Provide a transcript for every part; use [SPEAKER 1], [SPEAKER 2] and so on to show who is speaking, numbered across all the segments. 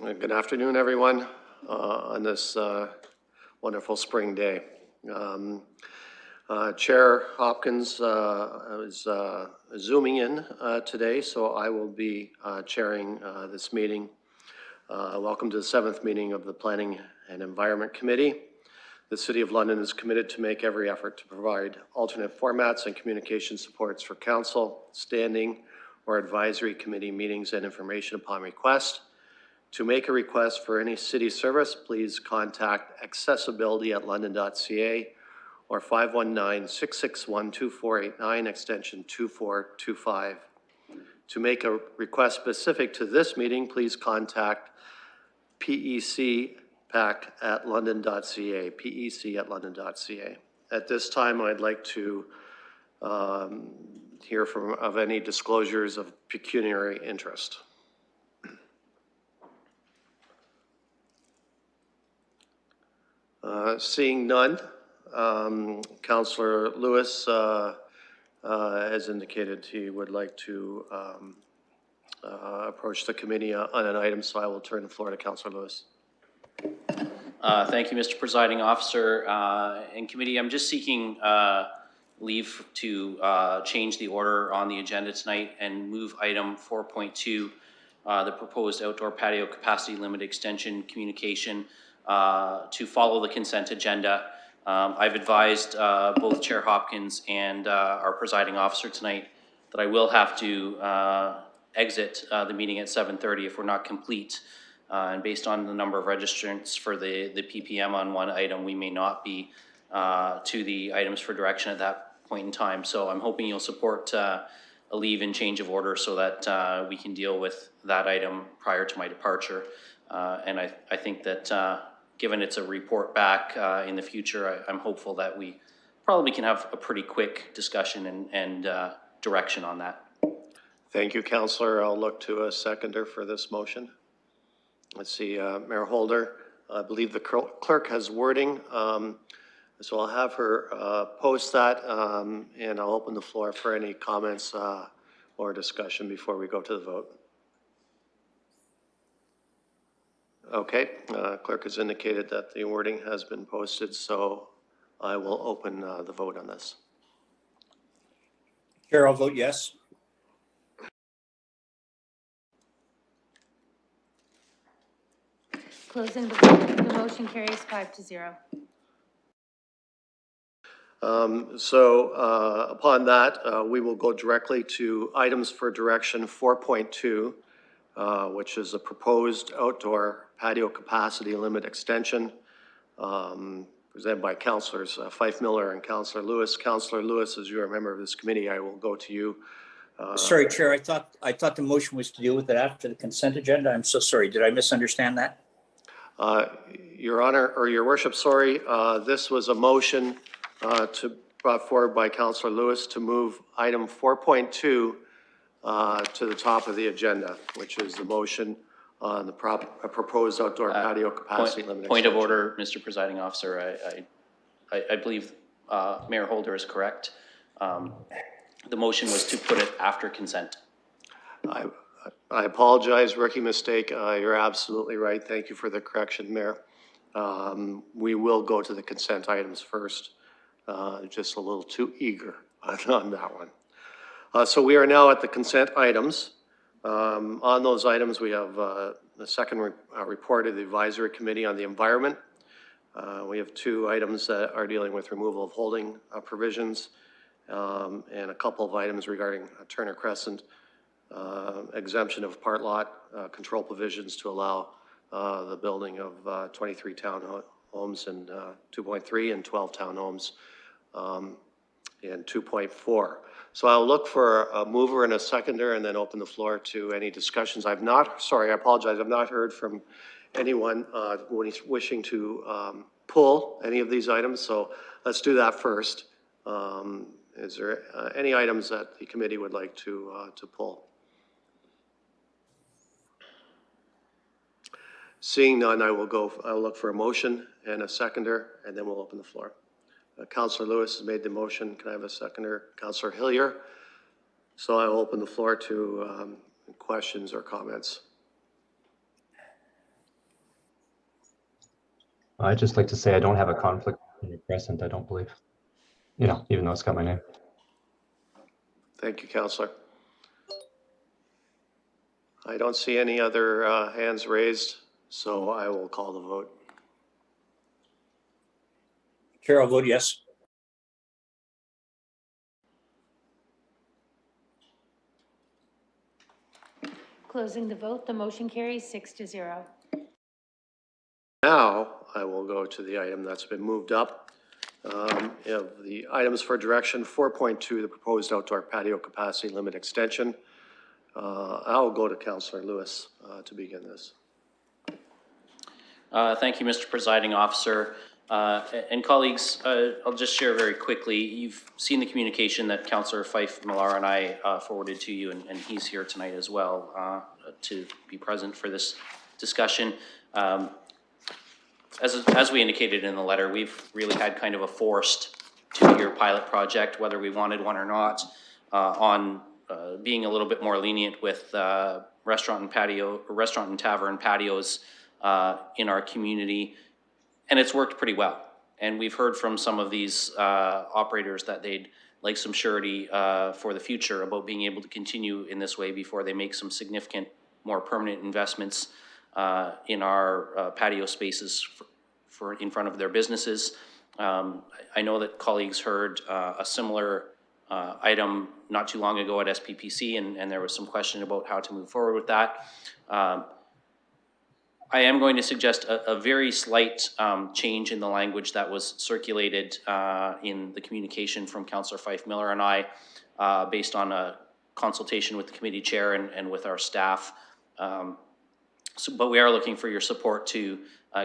[SPEAKER 1] Good afternoon, everyone, on this wonderful spring day. Chair Hopkins is zooming in today, so I will be chairing this meeting. Welcome to the 7th meeting of the Planning and Environment Committee. The City of London is committed to make every effort to provide alternate formats and communication supports for council, standing, or advisory committee meetings and information upon request. To make a request for any city service, please contact accessibility@london.ca or 519-661-2489, extension 2425. To make a request specific to this meeting, please contact pec@london.ca, pec@london.ca. At this time, I'd like to hear of any disclosures of pecuniary interest. Seeing none, Councillor Lewis has indicated he would like to approach the committee on an item, so I will turn the floor to Councillor Lewis.
[SPEAKER 2] Thank you, Mr. Presiding Officer. In committee, I'm just seeking leave to change the order on the agenda tonight and move item 4.2, the proposed outdoor patio capacity limit extension communication, to follow the consent agenda. I've advised both Chair Hopkins and our presiding officer tonight that I will have to exit the meeting at 7:30 if we're not complete. And based on the number of registrants for the PPM on one item, we may not be to the items for direction at that point in time. So I'm hoping you'll support a leave and change of order so that we can deal with that item prior to my departure. And I think that given it's a report back in the future, I'm hopeful that we probably can have a pretty quick discussion and direction on that.
[SPEAKER 1] Thank you, Councillor. I'll look to a seconder for this motion. Let's see, Mayor Holder, I believe the clerk has wording, so I'll have her post that, and I'll open the floor for any comments or discussion before we go to the vote. Okay, clerk has indicated that the wording has been posted, so I will open the vote on this.
[SPEAKER 3] Chair, I'll vote yes.
[SPEAKER 4] Closing the vote, the motion carries 5-0.
[SPEAKER 1] Upon that, we will go directly to items for direction 4.2, which is a proposed outdoor patio capacity limit extension, presented by Councillors Fife Miller and Councillor Lewis. Councillor Lewis, as you're a member of this committee, I will go to you.
[SPEAKER 3] Sorry, Chair, I thought the motion was to deal with it after the consent agenda. I'm so sorry. Did I misunderstand that?
[SPEAKER 1] Your Honor, or Your Worship, sorry, this was a motion brought forward by Councillor Lewis to move item 4.2 to the top of the agenda, which is the motion on the proposed outdoor patio capacity limit.
[SPEAKER 2] Point of order, Mr. Presiding Officer. I believe Mayor Holder is correct. The motion was to put it after consent.
[SPEAKER 1] I apologize, rookie mistake. You're absolutely right. Thank you for the correction, Mayor. We will go to the consent items first. Just a little too eager on that one. So we are now at the consent items. On those items, we have the second report of the Advisory Committee on the Environment. We have 2 items that are dealing with removal of holding provisions, and a couple of items regarding Turner Crescent, exemption of part lot control provisions to allow the building of 23 townhomes and 2.3 and 12 townhomes and 2.4. So I'll look for a mover and a seconder and then open the floor to any discussions. I apologize, I've not heard from anyone wishing to pull any of these items, so let's do that first. Is there any items that the committee would like to pull? Seeing none, I'll look for a motion and a seconder, and then we'll open the floor. Councillor Lewis has made the motion. Can I have a seconder? Councillor Hillier. So I will open the floor to questions or comments.
[SPEAKER 5] I'd just like to say I don't have a conflict in your present, I don't believe. You know, even though it's got my name.
[SPEAKER 1] Thank you, Councillor. I don't see any other hands raised, so I will call the vote.
[SPEAKER 3] Chair, I'll vote yes.
[SPEAKER 4] Closing the vote, the motion carries 6-0.
[SPEAKER 1] Now, I will go to the item that's been moved up. The items for direction, 4.2, the proposed outdoor patio capacity limit extension. I'll go to Councillor Lewis to begin this.
[SPEAKER 2] Thank you, Mr. Presiding Officer. And colleagues, I'll just share very quickly. You've seen the communication that Councillor Fife Millar and I forwarded to you, and he's here tonight as well to be present for this discussion. As we indicated in the letter, we've really had kind of a forced 2-year pilot project, whether we wanted one or not, on being a little bit more lenient with restaurant and tavern patios in our community, and it's worked pretty well. And we've heard from some of these operators that they'd like some surety for the future about being able to continue in this way before they make some significant, more permanent investments in our patio spaces for in front of their businesses. I know that colleagues heard a similar item not too long ago at SPPC, and there was some question about how to move forward with that. I am going to suggest a very slight change in the language that was circulated in the communication from Councillor Fife Millar and I, based on a consultation with the committee chair and with our staff. But we are looking for your support to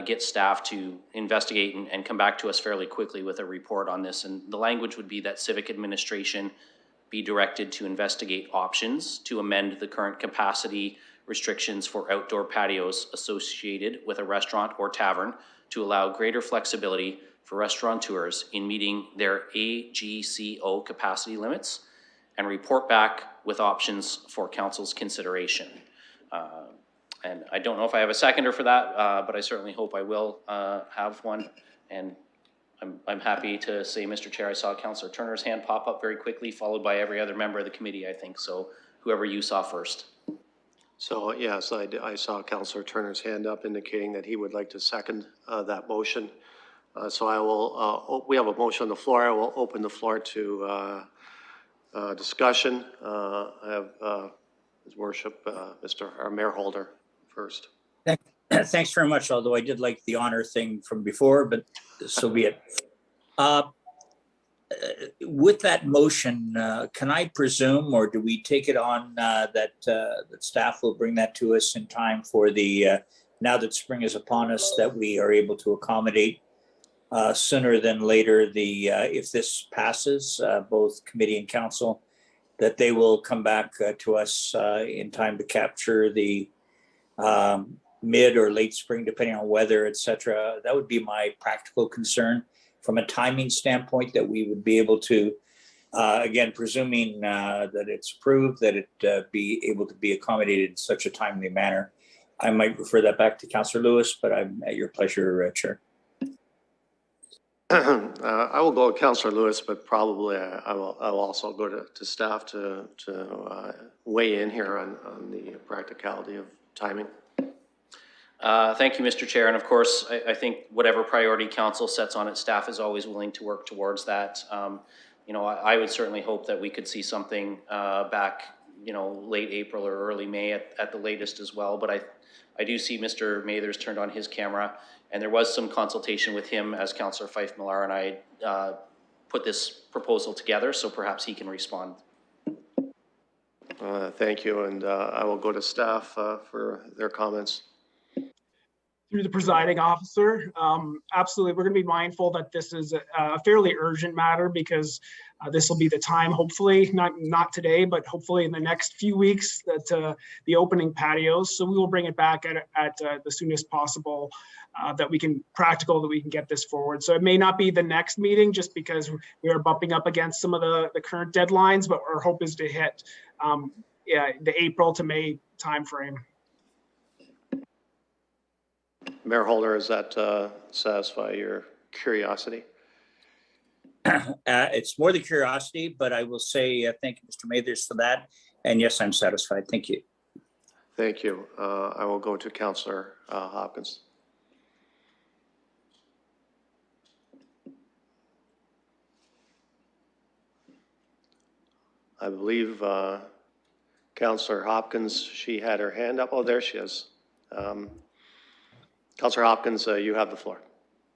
[SPEAKER 2] get staff to investigate and come back to us fairly quickly with a report on this. And the language would be that civic administration be directed to investigate options to amend the current capacity restrictions for outdoor patios associated with a restaurant or tavern to allow greater flexibility for restaurateurs in meeting their AGCO capacity limits, and report back with options for council's consideration. And I don't know if I have a seconder for that, but I certainly hope I will have one. And I'm happy to say, Mr. Chair, I saw Councillor Turner's hand pop up very quickly, followed by every other member of the committee, I think. So whoever you saw first.
[SPEAKER 1] So yes, I saw Councillor Turner's hand up indicating that he would like to second that motion. So I will, we have a motion on the floor. I will open the floor to discussion. I have His Worship, our Mayor Holder first.
[SPEAKER 3] Thanks very much, although I did like the honor thing from before, but so be it. With that motion, can I presume, or do we take it on that staff will bring that to us in time for the, now that spring is upon us, that we are able to accommodate sooner than later the, if this passes, both committee and council, that they will come back to us in time to capture the mid or late spring, depending on weather, et cetera. That would be my practical concern from a timing standpoint, that we would be able to, again, presuming that it's approved, that it be able to be accommodated in such a timely manner. I might refer that back to Councillor Lewis, but I'm at your pleasure, Chair.
[SPEAKER 1] I will go with Councillor Lewis, but probably I will also go to staff to weigh in here on the practicality of timing.
[SPEAKER 2] Thank you, Mr. Chair. And of course, I think whatever priority council sets on its staff is always willing to work towards that. You know, I would certainly hope that we could see something back, you know, late April or early May at the latest as well. But I do see Mr. Mather's turned on his camera, and there was some consultation with him as Councillor Fife Millar and I put this proposal together, so perhaps he can respond.
[SPEAKER 1] Thank you, and I will go to staff for their comments.
[SPEAKER 6] Through the presiding officer, absolutely, we're going to be mindful that this is a fairly urgent matter, because this will be the time, hopefully, not today, but hopefully in the next few weeks, that the opening patios. So we will bring it back at the soonest possible that we can get this forward. So it may not be the next meeting, just because we are bumping up against some of the current deadlines, but our hope is to hit the April to May timeframe.
[SPEAKER 1] Mayor Holder, does that satisfy your curiosity?
[SPEAKER 3] It's more the curiosity, but I will say thank you, Mr. Mathers, for that. And yes, I'm satisfied. Thank you.
[SPEAKER 1] Thank you. I will go to Councillor Hopkins. I believe Councillor Hopkins, she had her hand up. Oh, there she is. Councillor Hopkins, you have the floor.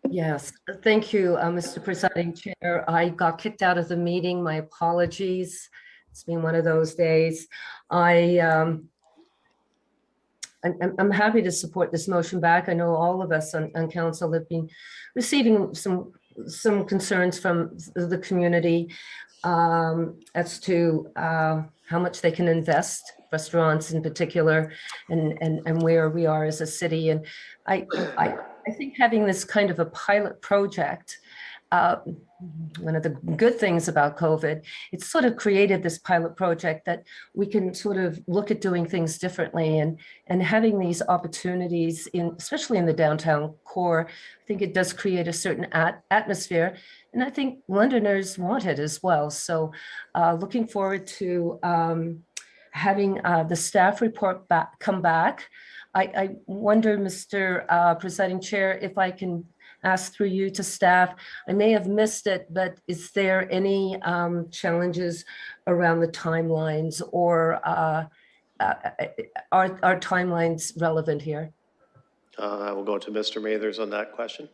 [SPEAKER 7] Yes, thank you, Mr. Presiding Chair. I got kicked out of the meeting. My apologies. It's been one of those days. I'm happy to support this motion back. I know all of us on council have been receiving some concerns from the community as to how much they can invest, restaurants in particular, and where we are as a city. And I think having this kind of a pilot project, one of the good things about COVID, it's sort of created this pilot project that we can sort of look at doing things differently, and having these opportunities especially in the downtown core. I think it does create a certain atmosphere, and I think Londoners want it as well. So looking forward to having the staff report come back. I wonder, Mr. Presiding Chair, if I can ask through you to staff. I may have missed it, but is there any challenges around the timelines, or are timelines relevant here?
[SPEAKER 1] I will go to Mr. Mathers on that question.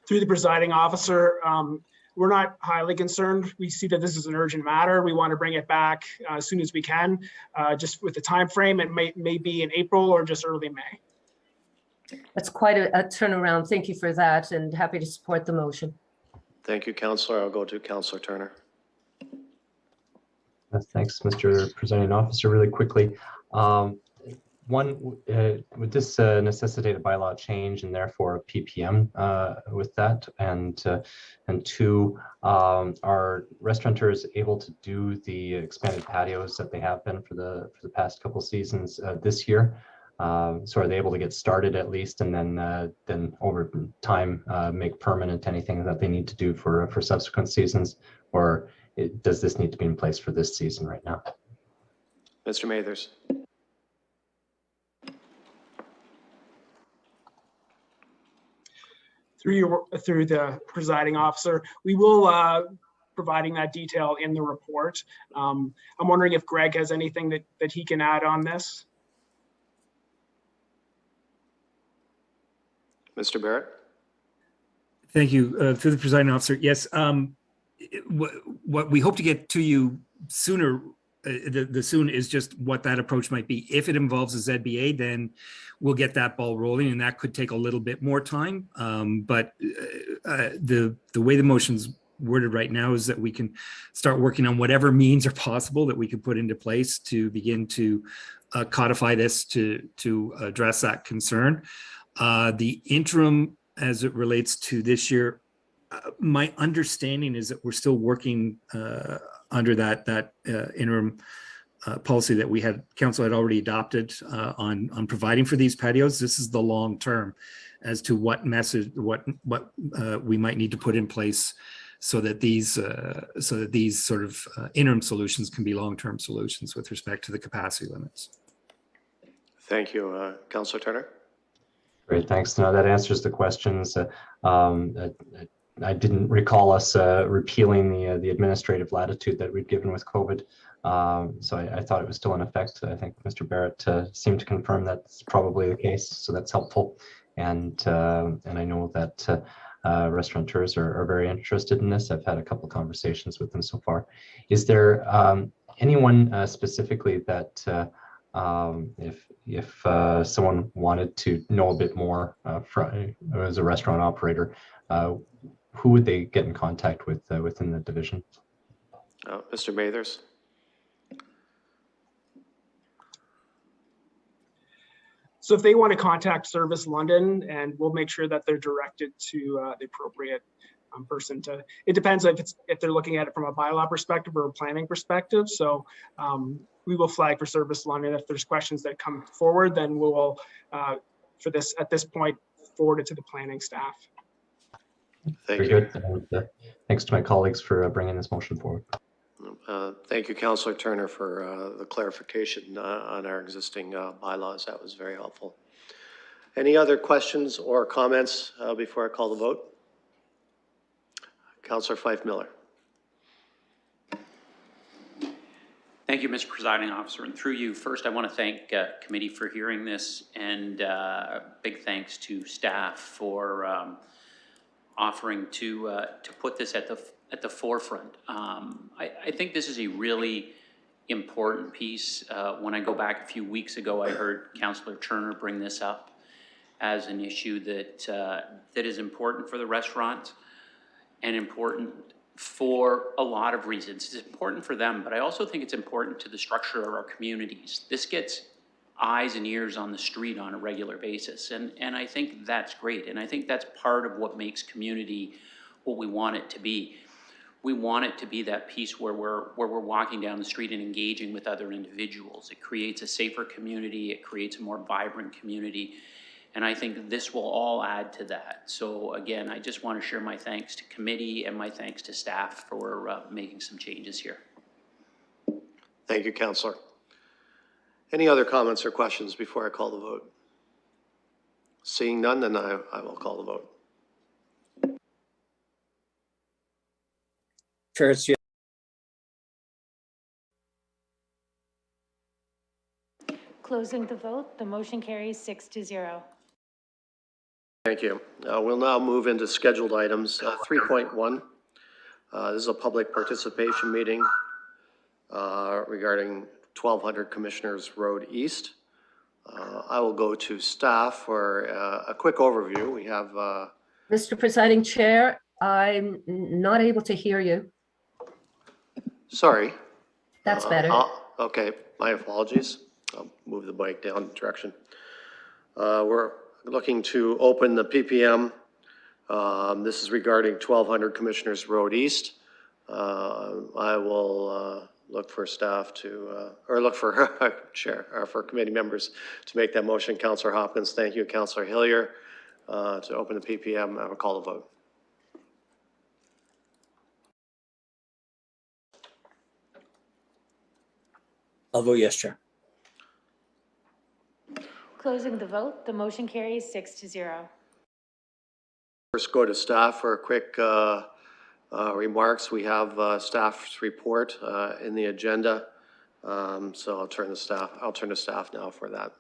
[SPEAKER 6] Through the presiding officer, we're not highly concerned. We see that this is an urgent matter. We want to bring it back as soon as we can. Just with the time frame, it may be in April or just early May.
[SPEAKER 7] That's quite a turnaround. Thank you for that, and happy to support the motion.
[SPEAKER 1] Thank you, Councillor. I'll go to Councillor Turner.
[SPEAKER 5] Thanks, Mr. Presiding Officer. Really quickly, one, would this necessitate a bylaw change and therefore a PPM with that? And two, are restaurateurs able to do the expanded patios that they have been for the past couple seasons this year? So are they able to get started at least, and then over time make permanent anything that they need to do for subsequent seasons, or does this need to be in place for this season right now?
[SPEAKER 1] Mr. Mathers.
[SPEAKER 6] Through the presiding officer, we will providing that detail in the report. I'm wondering if Greg has anything that he can add on this.
[SPEAKER 1] Mr. Barrett.
[SPEAKER 8] Thank you. Through the presiding officer, yes. What we hope to get to you sooner, the soon is just what that approach might be. If it involves a ZBA, then we'll get that ball rolling, and that could take a little bit more time. But the way the motion's worded right now is that we can start working on whatever means are possible that we can put into place to begin to codify this to address that concern. The interim, as it relates to this year, my understanding is that we're still working under that interim policy that we had, council had already adopted on providing for these patios. This is the long term as to what message, what we might need to put in place so that these sort of interim solutions can be long-term solutions with respect to the capacity limits. Thank
[SPEAKER 1] you, Councillor Turner.
[SPEAKER 5] Great, thanks. No, that answers the questions. I didn't recall us repealing the administrative latitude that we'd given with COVID. So I thought it was still in effect. I think Mr. Barrett seemed to confirm that's probably the case, so that's helpful. And I know that restaurateurs are very interested in this. I've had a couple conversations with them so far. Is there anyone specifically that if someone wanted to know a bit more as a restaurant operator, who would they get in contact with within the division?
[SPEAKER 1] Mr. Mathers.
[SPEAKER 6] So if they want to contact Service London, and we'll make sure that they're directed to the appropriate person to, it depends if they're looking at it from a bylaw perspective or a planning perspective. So we will flag for Service London. If there's questions that come forward, then we'll for this at this point forwarded to the planning staff.
[SPEAKER 1] Thank
[SPEAKER 5] Very
[SPEAKER 1] you.
[SPEAKER 5] good. And, thanks to my colleagues for bringing this motion forward.
[SPEAKER 1] Thank you, Councillor Turner, for the clarification on our existing bylaws. That was very helpful. Any other questions or comments before I call the vote? Councillor Fife Miller.
[SPEAKER 9] Thank you, Mr. Presiding Officer. And through you, first, I want to thank committee for hearing this, and big thanks to staff for offering to put this at the forefront. I think this is a really important piece. When I go back a few weeks ago, I heard Councillor Turner bring this up as an issue that is important for the restaurant and important for a lot of reasons. It's important for them, but I also think it's important to the structure of our communities. This gets eyes and ears on the street on a regular basis, and I think that's great. And I think that's part of what makes community what we want it to be. We want it to be that piece where we're walking down the street and engaging with other individuals. It creates a safer community. It creates a more vibrant community. And I think this will all add to that. So again, I just want to share my thanks to committee and my thanks to staff for making some changes here.
[SPEAKER 1] Thank you, Councillor. Any other comments or questions before I call the vote? Seeing none, then I will call the vote.
[SPEAKER 3] Chair, it's yes.
[SPEAKER 4] Closing the vote, the motion carries 6-0.
[SPEAKER 1] Thank you. We'll now move into scheduled items. 3.1. This is a public participation meeting regarding 1200 Commissioners Road East. I will go to staff for a quick overview. We have...
[SPEAKER 7] Mr. Presiding Chair, I'm not able to hear you.
[SPEAKER 1] Sorry.
[SPEAKER 7] That's better.
[SPEAKER 1] Okay, my apologies. I'll move the mic down direction. We're looking to open the PPM. This is regarding 1200 Commissioners Road East. I will look for staff to, or look for chair, or for committee members to make that motion. Councillor Hopkins, thank you. Councillor Hillier to open the PPM. I will call the vote.
[SPEAKER 3] I'll vote yes, Chair.
[SPEAKER 4] Closing the vote, the motion carries 6-0.
[SPEAKER 1] First, go to staff for a quick remarks. We have staff's report in the agenda, so I'll turn to staff now for that.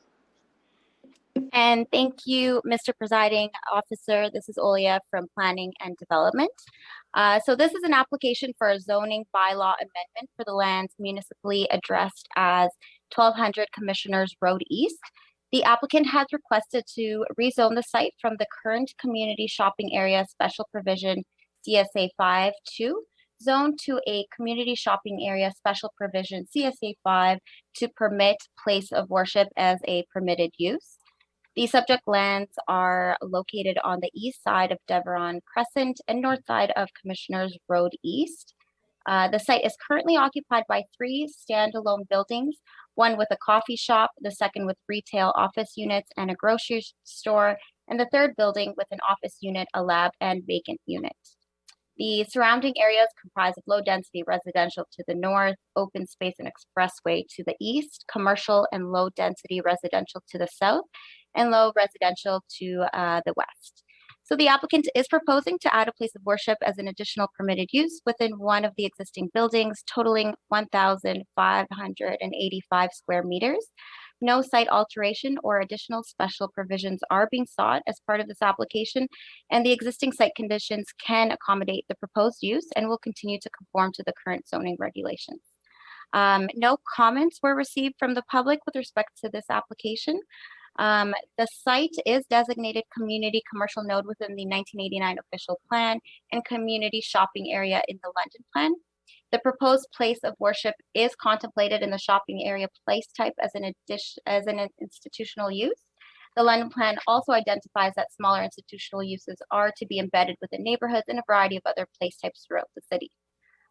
[SPEAKER 10] And thank you, Mr. Presiding Officer. This is Olia from Planning and Development. So this is an application for a zoning bylaw amendment for the lands municipally addressed as 1200 Commissioners Road East. The applicant has requested to rezone the site from the current community shopping area special provision CSA 5 to zone to a community shopping area special provision CSA 5 to permit place of worship as a permitted use. The subject lands are located on the east side of Deveron Crescent and north side of Commissioners Road East. The site is currently occupied by 3 standalone buildings, one with a coffee shop, the second with retail office units and a grocery store, and the third building with an office unit, a lab, and vacant unit. The surrounding areas comprise of low-density residential to the north, open space and expressway to the east, commercial and low-density residential to the south, and low residential to the west. So the applicant is proposing to add a place of worship as an additional permitted use within one of the existing buildings, totaling 1,585 square meters. No site alteration or additional special provisions are being sought as part of this application, and the existing site conditions can accommodate the proposed use and will continue to conform to the current zoning regulations. No comments were received from the public with respect to this application. The site is designated community commercial node within the 1989 official plan and community shopping area in the London plan. The proposed place of worship is contemplated in the shopping area place type as an institutional use. The London plan also identifies that smaller institutional uses are to be embedded within neighborhoods and a variety of other place types throughout the city.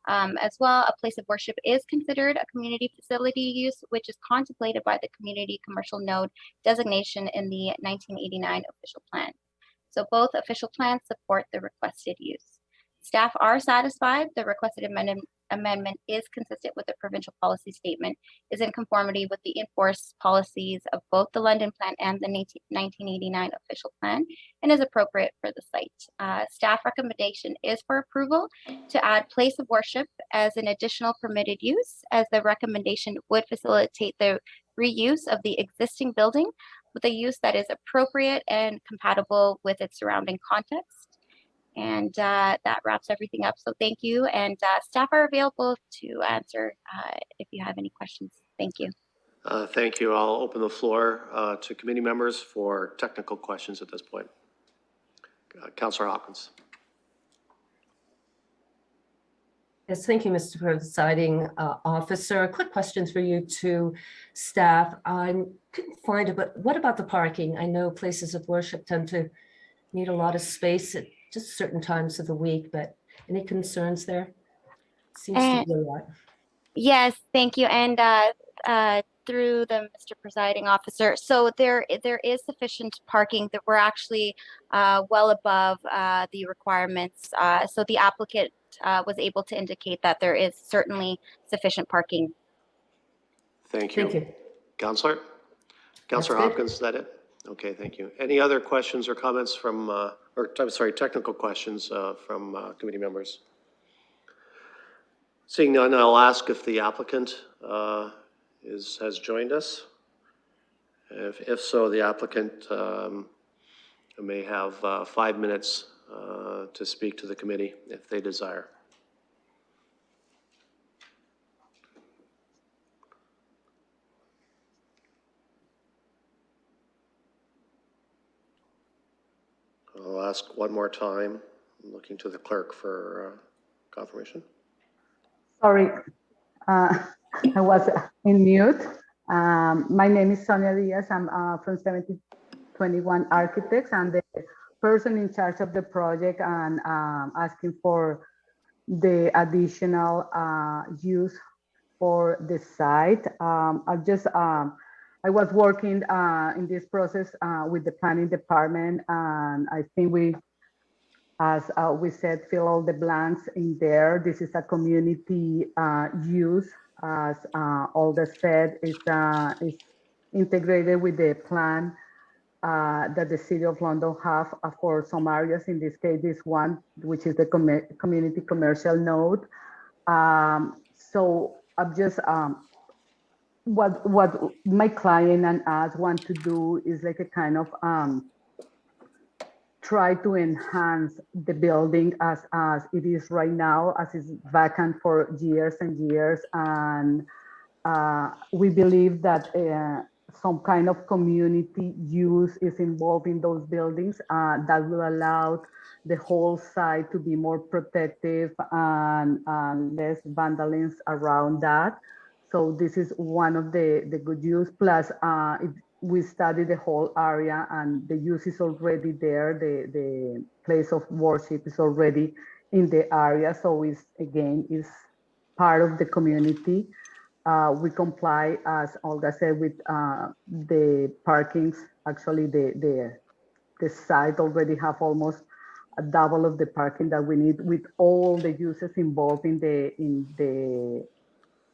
[SPEAKER 10] As well, a place of worship is considered a community facility use, which is contemplated by the community commercial node designation in the 1989 official plan. So both official plans support the requested use. Staff are satisfied the requested amendment is consistent with the provincial policy statement, is in conformity with the enforced policies of both the London plan and the 1989 official plan, and is appropriate for the site. Staff recommendation is for approval to add place of worship as an additional permitted use, as the recommendation would facilitate the reuse of the existing building with a use that is appropriate and compatible with its surrounding context. And that wraps everything up. So thank you. And staff are available to answer if you have any questions. Thank you.
[SPEAKER 1] Thank you. I'll open the floor to committee members for technical questions at this point. Councillor Hopkins.
[SPEAKER 7] Yes, thank you, Mr. Presiding Officer. Quick questions for you to staff. I couldn't find it, but what about the parking? I know places of worship tend to need a lot of space at just certain times of the week, but any concerns there? Seems to be a lot.
[SPEAKER 10] Yes, thank you. And through the Mr. Presiding Officer, so there is sufficient parking that we're actually well above the requirements. So the applicant was able to indicate that there is certainly sufficient parking.
[SPEAKER 1] Thank you.
[SPEAKER 7] Thank you.
[SPEAKER 1] Councillor Hopkins, is that it? Okay, thank you. Any other questions or comments from, technical questions from committee members? Seeing none, I'll ask if the applicant has joined us. If so, the applicant may have 5 minutes to speak to the committee if they desire. I'll ask one more time. I'm looking to the clerk for confirmation.
[SPEAKER 11] Sorry, I was in mute. My name is Sonia Diaz. I'm from 1721 Architects. I'm the person in charge of the project and asking for the additional use for the site. I was working in this process with the planning department, and I think we, as we said, fill all the blanks in there. This is a community use, as Olga said, is integrated with the plan that the City of London have for some areas. In this case, this one, which is the community commercial node. So I'm just what my client and us want to do is like a kind of try to enhance the building as it is right now, as it's vacant for years and years. And we believe that some kind of community use is involved in those buildings that will allow the whole site to be more protective and less vandalism around that. So this is one of the good use. Plus, we study the whole area and the use is already there. The place of worship is already in the area. So it's, again, is part of the community. We comply, as Olga said, with the parkings. Actually, the site already have almost a double of the parking that we need, with all the uses involved in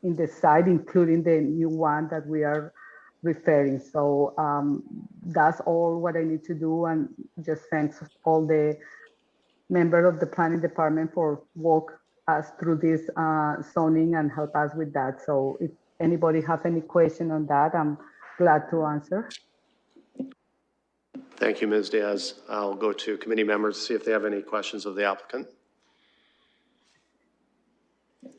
[SPEAKER 11] the site, including the new one that we are referring. So that's all what I need to do, and just thanks all the members of the planning department for walk us through this zoning and help us with that. So if anybody have any question on that, I'm glad to answer.
[SPEAKER 1] Thank you, Ms. Diaz. I'll go to committee members to see if they have any questions of the applicant.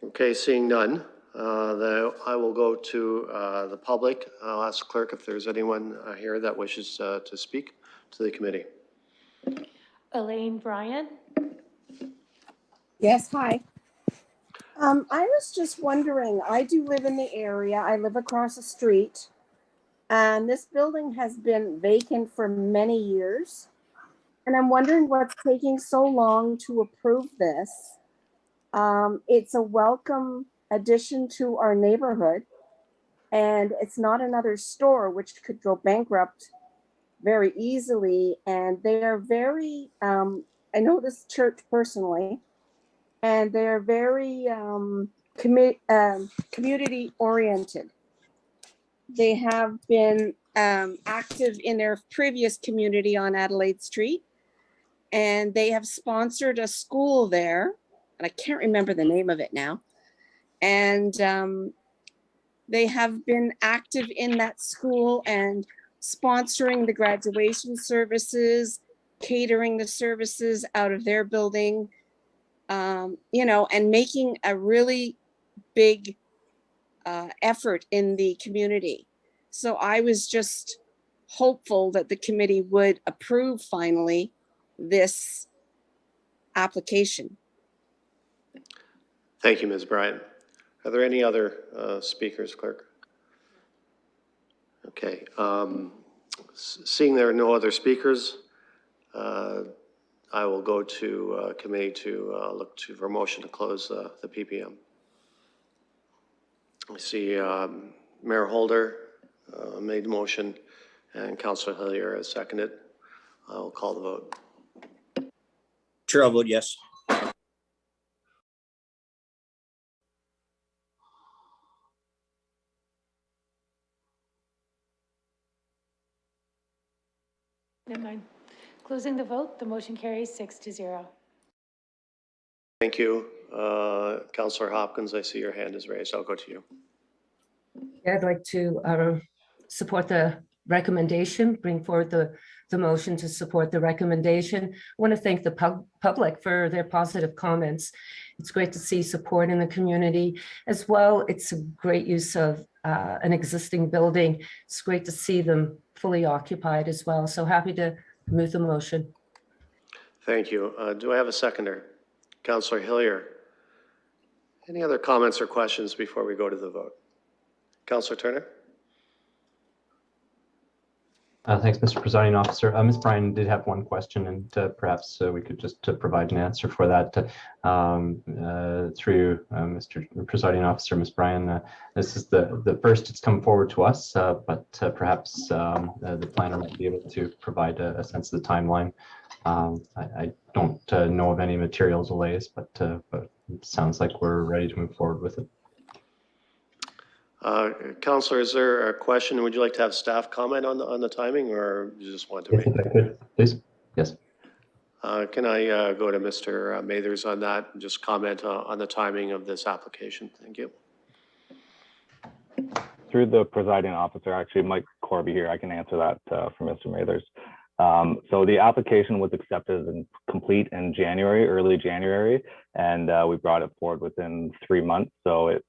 [SPEAKER 1] Okay, seeing none, I will go to the public. I'll ask the clerk if there's anyone here that wishes to speak to the committee.
[SPEAKER 4] Elaine Bryan.
[SPEAKER 12] Yes, hi. I was just wondering, I do live in the area. I live across the street, and this building has been vacant for many years. And I'm wondering what's taking so long to approve this. It's a welcome addition to our neighborhood, and it's not another store which could go bankrupt very easily. And they are very, I know this church personally, and they're very community oriented. They have been active in their previous community on Adelaide Street, and they have sponsored a school there, and I can't remember the name of it now. And they have been active in that school and sponsoring the graduation services, catering the services out of their building, you know, and making a really big effort in the community. So I was just hopeful that the committee would approve finally this application.
[SPEAKER 1] Thank you, Ms. Bryant. Are there any other speakers, clerk? Okay. Seeing there are no other speakers, I will go to committee to look for a motion to close the PPM. I see Mayor Holder made the motion and Councillor Hillier has seconded. I will call the vote.
[SPEAKER 3] Chair, I'll vote yes.
[SPEAKER 4] Never mind. Closing the vote, the motion carries 6-0.
[SPEAKER 1] Thank you. Councillor Hopkins, I see your hand is raised. I'll go to you.
[SPEAKER 7] Yeah, I'd like to support the recommendation, bring forward the motion to support the recommendation. I want to thank the public for their positive comments. It's great to see support in the community as well. It's a great use of an existing building. It's great to see them fully occupied as well. So happy to move the motion.
[SPEAKER 1] Thank you. Do I have a seconder? Councillor Hillier. Any other comments or questions before we go to the vote? Councillor Turner?
[SPEAKER 5] Thanks, Mr. Presiding Officer. Ms. Bryan did have one question, and perhaps we could just provide an answer for that through Mr. Presiding Officer. Ms. Bryan, this is the first it's come forward to us, but perhaps the planner might be able to provide a sense of the timeline. I don't know of any material delays, but it sounds like we're ready to move forward with it.
[SPEAKER 1] Councillor, is there a question? Would you like to have staff comment on the timing, or you just want to wait?
[SPEAKER 5] If I could, please. Yes.
[SPEAKER 1] Can I go to Mr. Mathers on that and just comment on the timing of this application? Thank you.
[SPEAKER 13] Through the presiding officer, actually, Mike Corby here, I can answer that for Mr. Mathers. So the application was accepted and complete in January, early January, and we brought it forward within 3 months. So it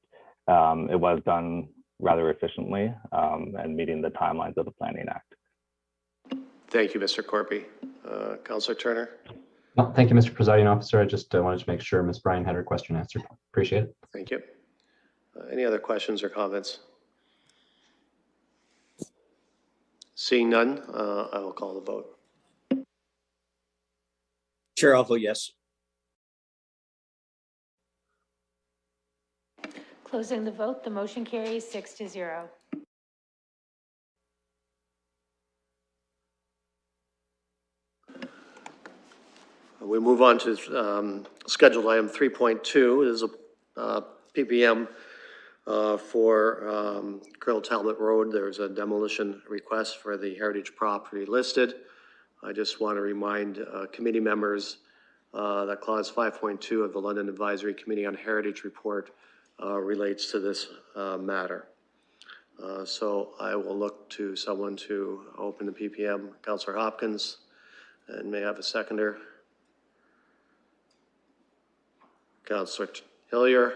[SPEAKER 13] was done rather efficiently and meeting the timelines of the Planning Act.
[SPEAKER 1] Thank you, Mr. Corby. Councillor Turner?
[SPEAKER 5] No, thank you, Mr. Presiding Officer. I just wanted to make sure Ms. Bryan had her question answered. Appreciate it.
[SPEAKER 1] Thank you. Any other questions or comments? Seeing none, I will call the vote.
[SPEAKER 3] Chair, I'll vote yes.
[SPEAKER 4] Closing the vote, the motion carries 6-0.
[SPEAKER 1] We move on to scheduled item 3.2. It is a PPM for Colonel Talbot Road. There's a demolition request for the heritage property listed. I just want to remind committee members that clause 5.2 of the London Advisory Committee on Heritage report relates to this matter. So I will look to someone to open the PPM. Councillor Hopkins, and may I have a seconder? Councillor Hillier,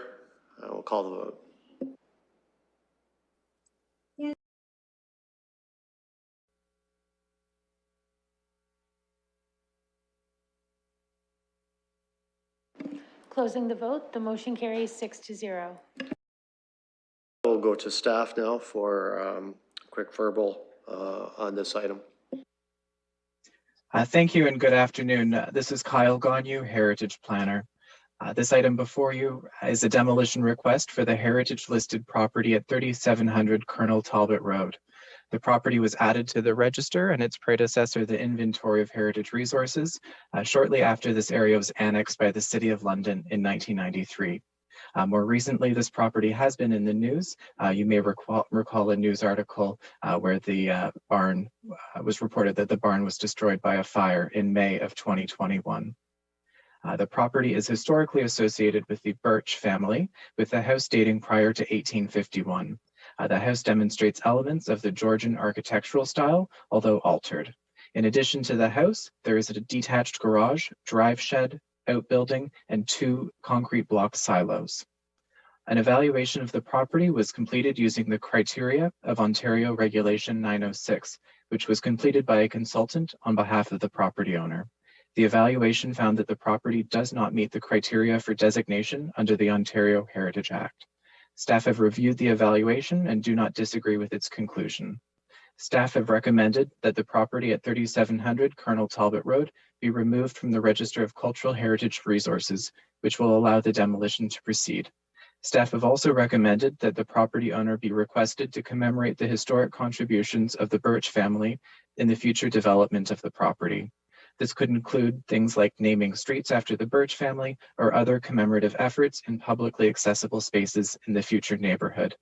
[SPEAKER 1] I will call the vote.
[SPEAKER 4] Closing the vote, the motion carries 6-0.
[SPEAKER 1] We'll go to staff now for a quick verbal on this item.
[SPEAKER 14] Thank you and good afternoon. This is Kyle Gonyu, Heritage Planner. This item before you is a demolition request for the heritage listed property at 3700 Colonel Talbot Road. The property was added to the register and its predecessor, the Inventory of Heritage Resources, shortly after this area was annexed by the City of London in 1993. More recently, this property has been in the news. You may recall a news article where the barn was reported that the barn was destroyed by a fire in May of 2021. The property is historically associated with the Birch family, with the house dating prior to 1851. The house demonstrates elements of the Georgian architectural style, although altered. In addition to the house, there is a detached garage, drive shed, outbuilding, and 2 concrete block silos. An evaluation of the property was completed using the criteria of Ontario Regulation 906, which was completed by a consultant on behalf of the property owner. The evaluation found that the property does not meet the criteria for designation under the Ontario Heritage Act. Staff have reviewed the evaluation and do not disagree with its conclusion. Staff have recommended that the property at 3700 Colonel Talbot Road be removed from the Register of Cultural Heritage Resources, which will allow the demolition to proceed. Staff have also recommended that the property owner be requested to commemorate the historic contributions of the Birch family in the future development of the property. This could include things like naming streets after the Birch family or other commemorative efforts in publicly accessible spaces in the future neighborhood.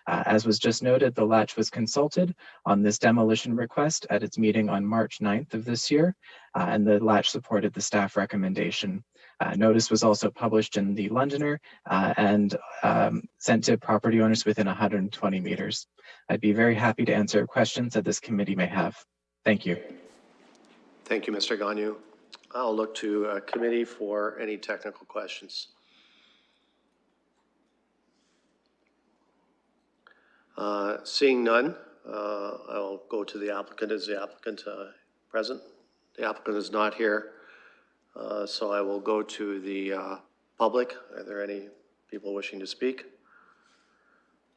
[SPEAKER 14] As was just noted, the Latch was consulted on this demolition request at its meeting on March 9th of this year, and the Latch supported the staff recommendation. Notice was also published in the Londoner and sent to property owners within 120 meters. I'd be very happy to answer questions that this committee may have. Thank you.
[SPEAKER 1] Thank you, Mr. Gagnon. I'll look to committee for any technical questions. Seeing none, I'll go to the applicant. Is the applicant present? The applicant is not here, so I will go to the public. Are there any people wishing to speak?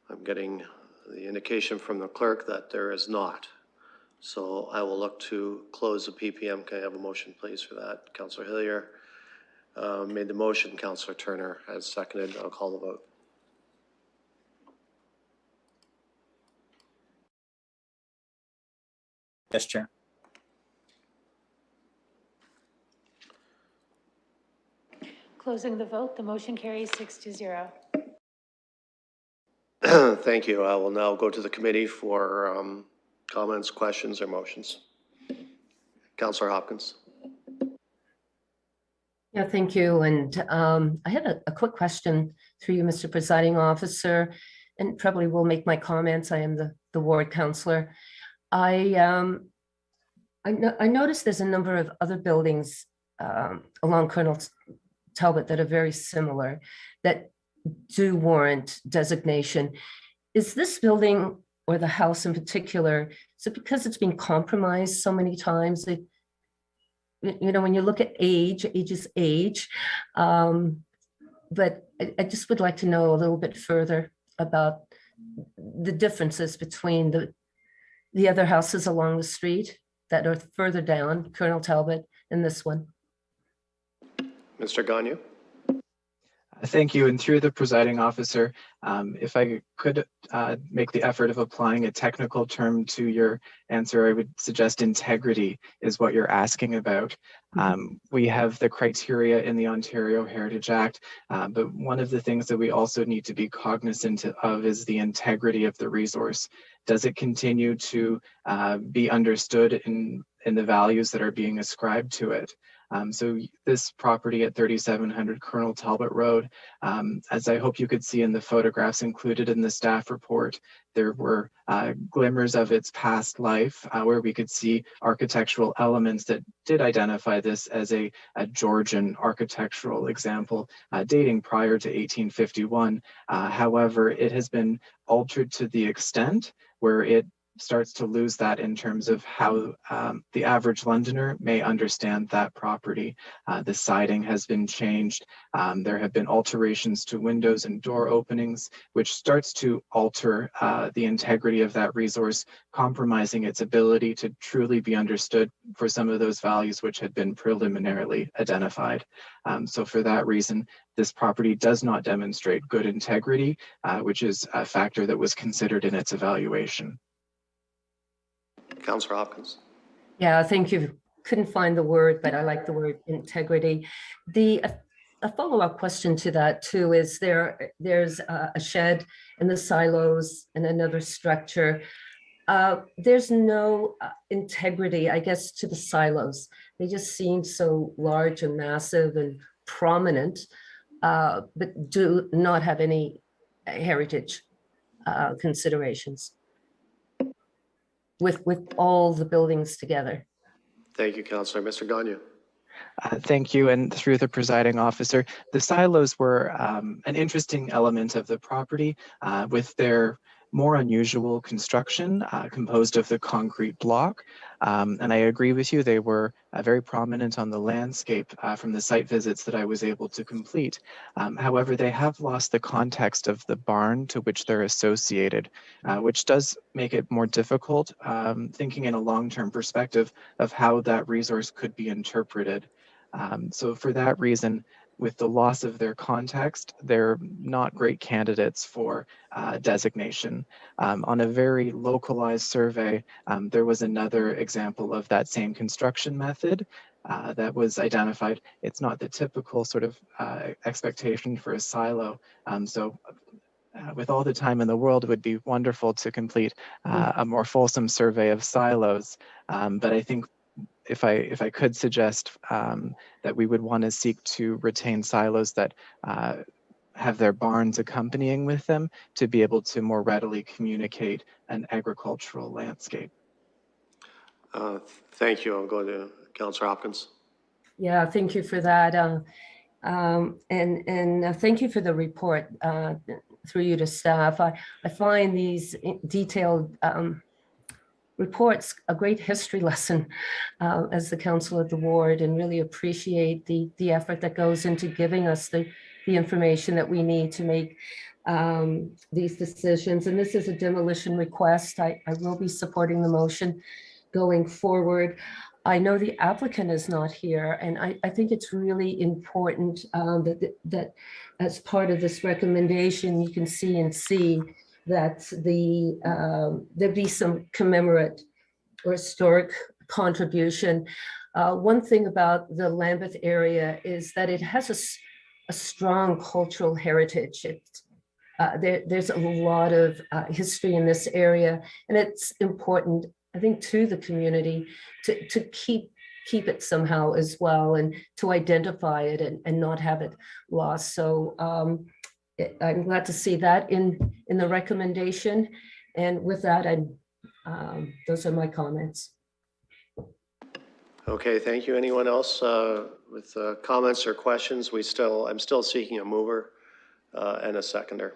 [SPEAKER 1] I'm getting the indication from the clerk that there is not. So I will look to close the PPM. Can I have a motion, please, for that? Councillor Hillier made the motion. Councillor Turner has seconded. I'll call the vote.
[SPEAKER 3] Yes, Chair.
[SPEAKER 4] Closing the vote, the motion carries 6-0.
[SPEAKER 1] Thank you. I will now go to the committee for comments, questions, or motions. Councillor Hopkins.
[SPEAKER 7] Yeah, thank you. And I had a quick question through you, Mr. Presiding Officer, and probably will make my comments. I am the ward councillor. I noticed there's a number of other buildings along Colonel Talbot that are very similar that do warrant designation. Is this building or the house in particular, is it because it's been compromised so many times that, you know, when you look at age is age, but I just would like to know a little bit further about the differences between the other houses along the street that are further down, Colonel Talbot, and this one.
[SPEAKER 1] Mr. Gagnon.
[SPEAKER 14] Thank you. And through the presiding officer, if I could make the effort of applying a technical term to your answer, I would suggest integrity is what you're asking about. We have the criteria in the Ontario Heritage Act, but one of the things that we also need to be cognizant of is the integrity of the resource. Does it continue to be understood in the values that are being ascribed to it? So this property at 3700 Colonel Talbot Road, as I hope you could see in the photographs included in the staff report, there were glimmers of its past life where we could see architectural elements that did identify this as a Georgian architectural example dating prior to 1851. However, it has been altered to the extent where it starts to lose that in terms of how the average Londoner may understand that property. The siding has been changed. There have been alterations to windows and door openings, which starts to alter the integrity of that resource, compromising its ability to truly be understood for some of those values which had been preliminarily identified. So for that reason, this property does not demonstrate good integrity, which is a factor that was considered in its evaluation.
[SPEAKER 1] Councillor Hopkins.
[SPEAKER 7] Yeah, thank you. Couldn't find the word, but I like the word integrity. A follow-up question to that too is there's a shed in the silos and another structure. There's no integrity, I guess, to the silos. They just seem so large and massive and prominent, but do not have any heritage considerations with all the buildings together.
[SPEAKER 1] Thank you, Councillor. Mr. Gagne.
[SPEAKER 14] Thank you, and through the presiding officer, the silos were an interesting element of the property with their more unusual construction composed of the concrete block. And I agree with you, they were very prominent on the landscape from the site visits that I was able to complete. However, they have lost the context of the barn to which they're associated, which does make it more difficult thinking in a long-term perspective of how that resource could be interpreted. So for that reason, with the loss of their context, they're not great candidates for designation. On a very localized survey, there was another example of that same construction method that was identified. It's not the typical sort of expectation for a silo. With all the time in the world, it would be wonderful to complete a more fulsome survey of silos. But I think if I could suggest that we would want to seek to retain silos that have their barns accompanying with them to be able to more readily communicate an agricultural landscape.
[SPEAKER 1] Thank you. I'll go to Councillor Hopkins.
[SPEAKER 7] Yeah, thank you for that. And thank you for the report through you to staff. I find these detailed reports a great history lesson as the council of the ward, and really appreciate the effort that goes into giving us the information that we need to make these decisions. And this is a demolition request. I will be supporting the motion going forward. I know the applicant is not here, and I think it's really important that as part of this recommendation, you can see that there be some commemorate or historic contribution. One thing about the Lambeth area is that it has a strong cultural heritage. There's a lot of history in this area, and it's important, I think, to the community to keep it somehow as well, and to identify it and not have it lost. So I'm glad to see that in the recommendation. And with that, those are my comments.
[SPEAKER 1] Okay, thank you. Anyone else with comments or questions? I'm still seeking a mover and a seconder.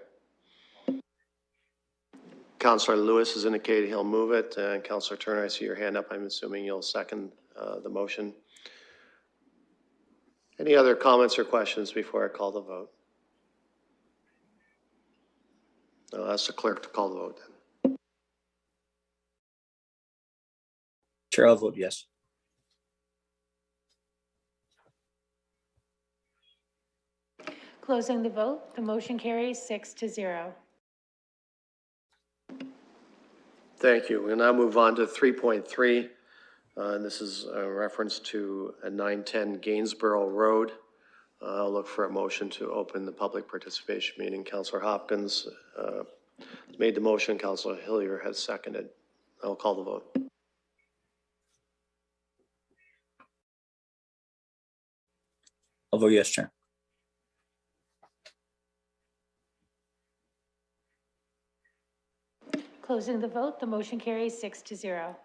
[SPEAKER 1] Councillor Lewis has indicated he'll move it, and Councillor Turner, I see your hand up. I'm assuming you'll second the motion. Any other comments or questions before I call the vote? I'll ask the clerk to call the vote then.
[SPEAKER 3] Chair, I'll vote yes.
[SPEAKER 4] Closing the vote, the motion carries 6-0.
[SPEAKER 1] Thank you. We'll now move on to 3.3. And this is a reference to a 910 Gainsborough Road. I'll look for a motion to open the public participation meeting. Councillor Hopkins made the motion. Councillor Hillier has seconded. I'll call the vote.
[SPEAKER 3] I'll vote yes, Chair.
[SPEAKER 4] Closing the vote, the motion carries 6-0.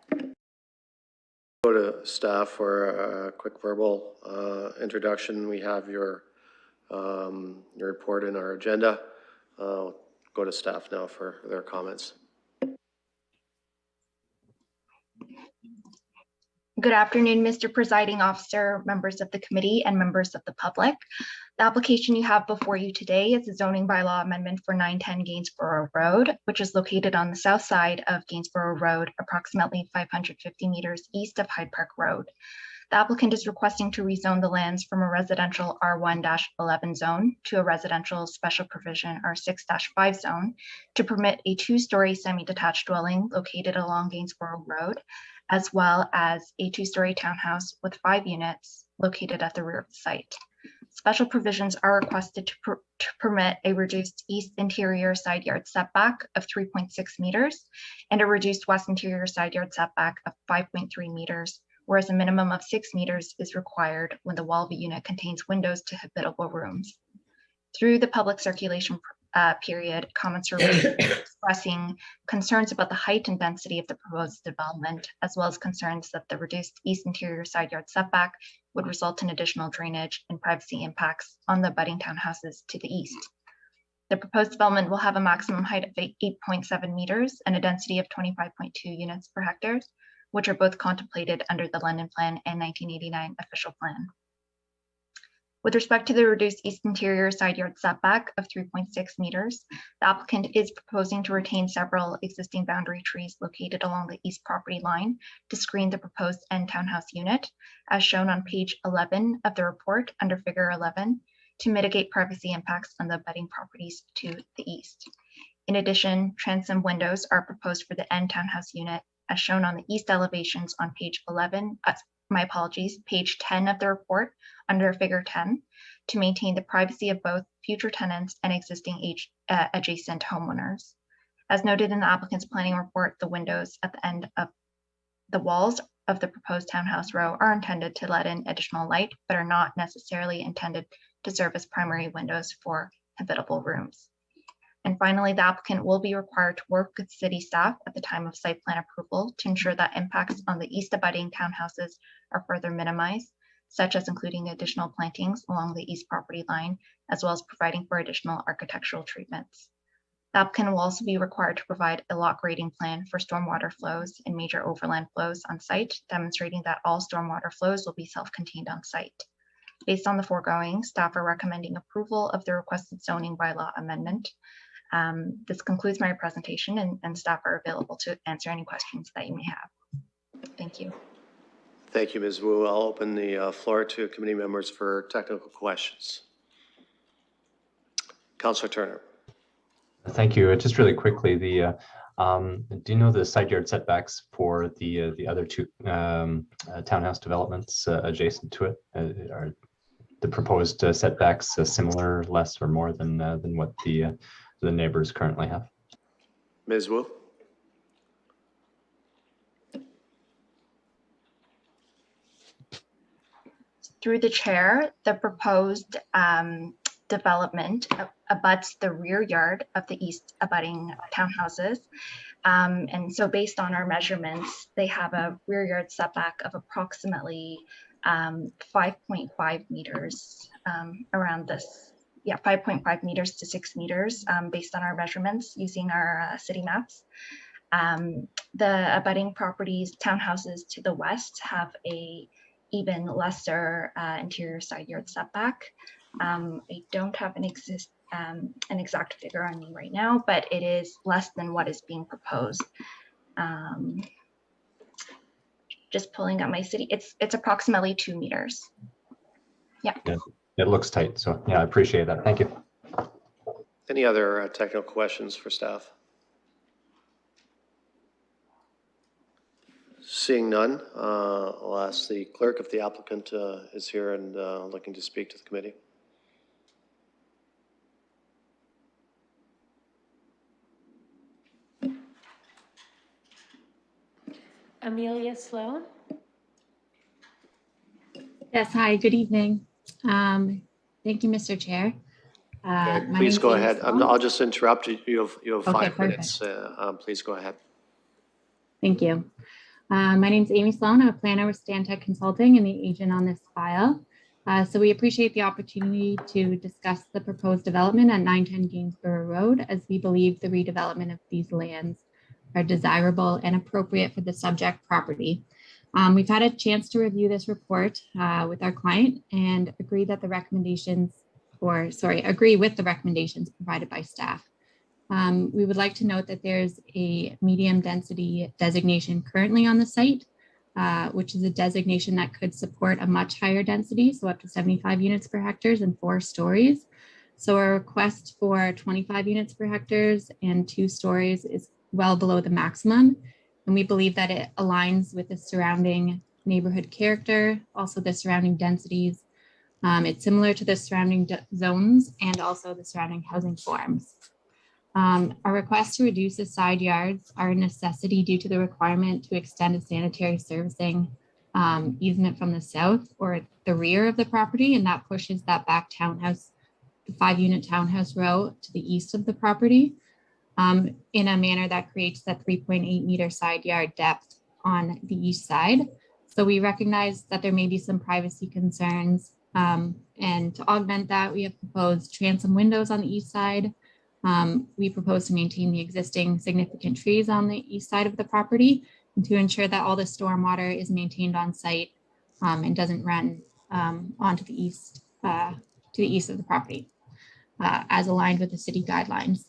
[SPEAKER 1] Go to staff for a quick verbal introduction. We have your report in our agenda. Go to staff now for their comments.
[SPEAKER 15] Good afternoon, Mr. Presiding Officer, members of the committee, and members of the public. The application you have before you today is a zoning bylaw amendment for 910 Gainsborough Road, which is located on the south side of Gainsborough Road, approximately 550 meters east of Hyde Park Road. The applicant is requesting to rezone the lands from a residential R1-11 zone to a residential special provision R6-5 zone to permit a two-story semi-detached dwelling located along Gainsborough Road, as well as a two-story townhouse with 5 units located at the rear of the site. Special provisions are requested to permit a reduced east interior side yard setback of 3.6 meters and a reduced west interior side yard setback of 5.3 meters, whereas a minimum of 6 meters is required when the wall of a unit contains windows to habitable rooms. Through the public circulation period, comments were raised expressing concerns about the height and density of the proposed development, as well as concerns that the reduced east interior side yard setback would result in additional drainage and privacy impacts on the abutting townhouses to the east. The proposed development will have a maximum height of 8.7 meters and a density of 25.2 units per hectare, which are both contemplated under the London Plan and 1989 official plan. With respect to the reduced east interior side yard setback of 3.6 meters, the applicant is proposing to retain several existing boundary trees located along the east property line to screen the proposed end townhouse unit, as shown on page 11 of the report under figure 11, to mitigate privacy impacts on the abutting properties to the east. In addition, transom windows are proposed for the end townhouse unit, as shown on the east elevations on page 11, page 10 of the report under figure 10, to maintain the privacy of both future tenants and existing adjacent homeowners. As noted in the applicant's planning report, the windows at the end of the walls of the proposed townhouse row are intended to let in additional light, but are not necessarily intended to serve as primary windows for habitable rooms. And finally, the applicant will be required to work with city staff at the time of site plan approval to ensure that impacts on the east abutting townhouses are further minimized, such as including additional plantings along the east property line, as well as providing for additional architectural treatments. The applicant will also be required to provide a lot grading plan for stormwater flows and major overland flows on site, demonstrating that all stormwater flows will be self-contained on site. Based on the foregoing, staff are recommending approval of the requested zoning bylaw amendment. This concludes my presentation, and staff are available to answer any questions that you may have. Thank you.
[SPEAKER 1] Thank you, Ms. Wu. I'll open the floor to committee members for technical questions. Councillor Turner.
[SPEAKER 5] Thank you. Just really quickly, do you know the side yard setbacks for the other two townhouse developments adjacent to it? Are the proposed setbacks similar, less, or more than what the neighbors currently have?
[SPEAKER 1] Ms. Wu.
[SPEAKER 15] Through the chair, the proposed development abuts the rear yard of the east abutting townhouses. And so based on our measurements, they have a rear yard setback of approximately 5.5 meters around this. Yeah, 5.5 meters to 6 meters based on our measurements using our city maps. The abutting properties, townhouses to the west have a even lesser interior side yard setback. I don't have an exact figure on me right now, but it is less than what is being proposed. Just pulling up my city, it's approximately 2 meters. Yeah.
[SPEAKER 5] It looks tight, so yeah, I appreciate that. Thank you.
[SPEAKER 1] Any other technical questions for staff? Seeing none, I'll ask the clerk if the applicant is here and looking to speak to the committee.
[SPEAKER 4] Amelia Sloan.
[SPEAKER 16] Yes, hi, good evening. Thank you, Mr. Chair.
[SPEAKER 1] Please go ahead. I'll just interrupt you. You have 5
[SPEAKER 16] Okay,
[SPEAKER 1] minutes. Please go ahead.
[SPEAKER 16] Thank you. My name is Amy Sloan. I'm a planner with Stantec Consulting and the agent on this file. So we appreciate the opportunity to discuss the proposed development at 910 Gainsborough Road, as we believe the redevelopment of these lands are desirable and appropriate for the subject property. We've had a chance to review this report with our client and agree with the recommendations provided by staff. We would like to note that there's a medium density designation currently on the site, which is a designation that could support a much higher density, so up to 75 units per hectare and 4 stories. So our request for 25 units per hectare and 2 stories is well below the maximum. And we believe that it aligns with the surrounding neighborhood character, also the surrounding densities. It's similar to the surrounding zones and also the surrounding housing forms. Our request to reduce the side yards are a necessity due to the requirement to extend a sanitary servicing easement from the south or the rear of the property, and that pushes that back townhouse, the 5-unit townhouse row to the east of the property in a manner that creates that 3.8 meter side yard depth on the east side. So we recognize that there may be some privacy concerns, and to augment that, we have proposed transom windows on the east side. We propose to maintain the existing significant trees on the east side of the property and to ensure that all the stormwater is maintained on site and doesn't run onto the east of the property as aligned with the city guidelines.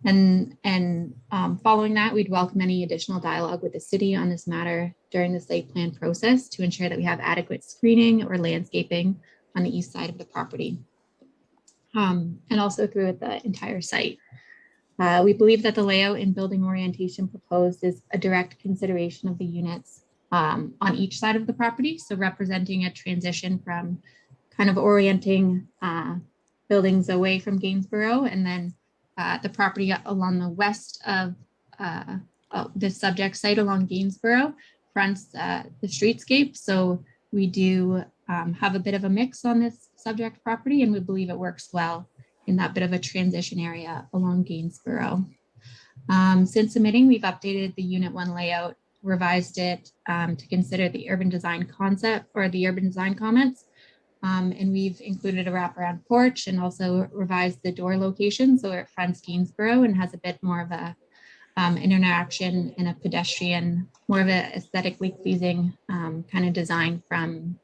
[SPEAKER 16] And following that, we'd welcome any additional dialogue with the city on this matter during the site plan process to ensure that we have adequate screening or landscaping on the east side of the property. And also throughout the entire site. We believe that the layout and building orientation proposed is a direct consideration of the units on each side of the property. So representing a transition from kind of orienting buildings away from Gainsborough, and then the property along the west of the subject site along Gainsborough fronts the streetscape. So we do have a bit of a mix on this subject property, and we believe it works well in that bit of a transition area along Gainsborough. Since submitting, we've updated the Unit 1 layout, revised it to consider the urban design concept or the urban design comments, and we've included a wraparound porch and also revised the door location so it fronts Gainsborough and has a bit more of a an interaction and a pedestrian, more of an aesthetically pleasing kind of design from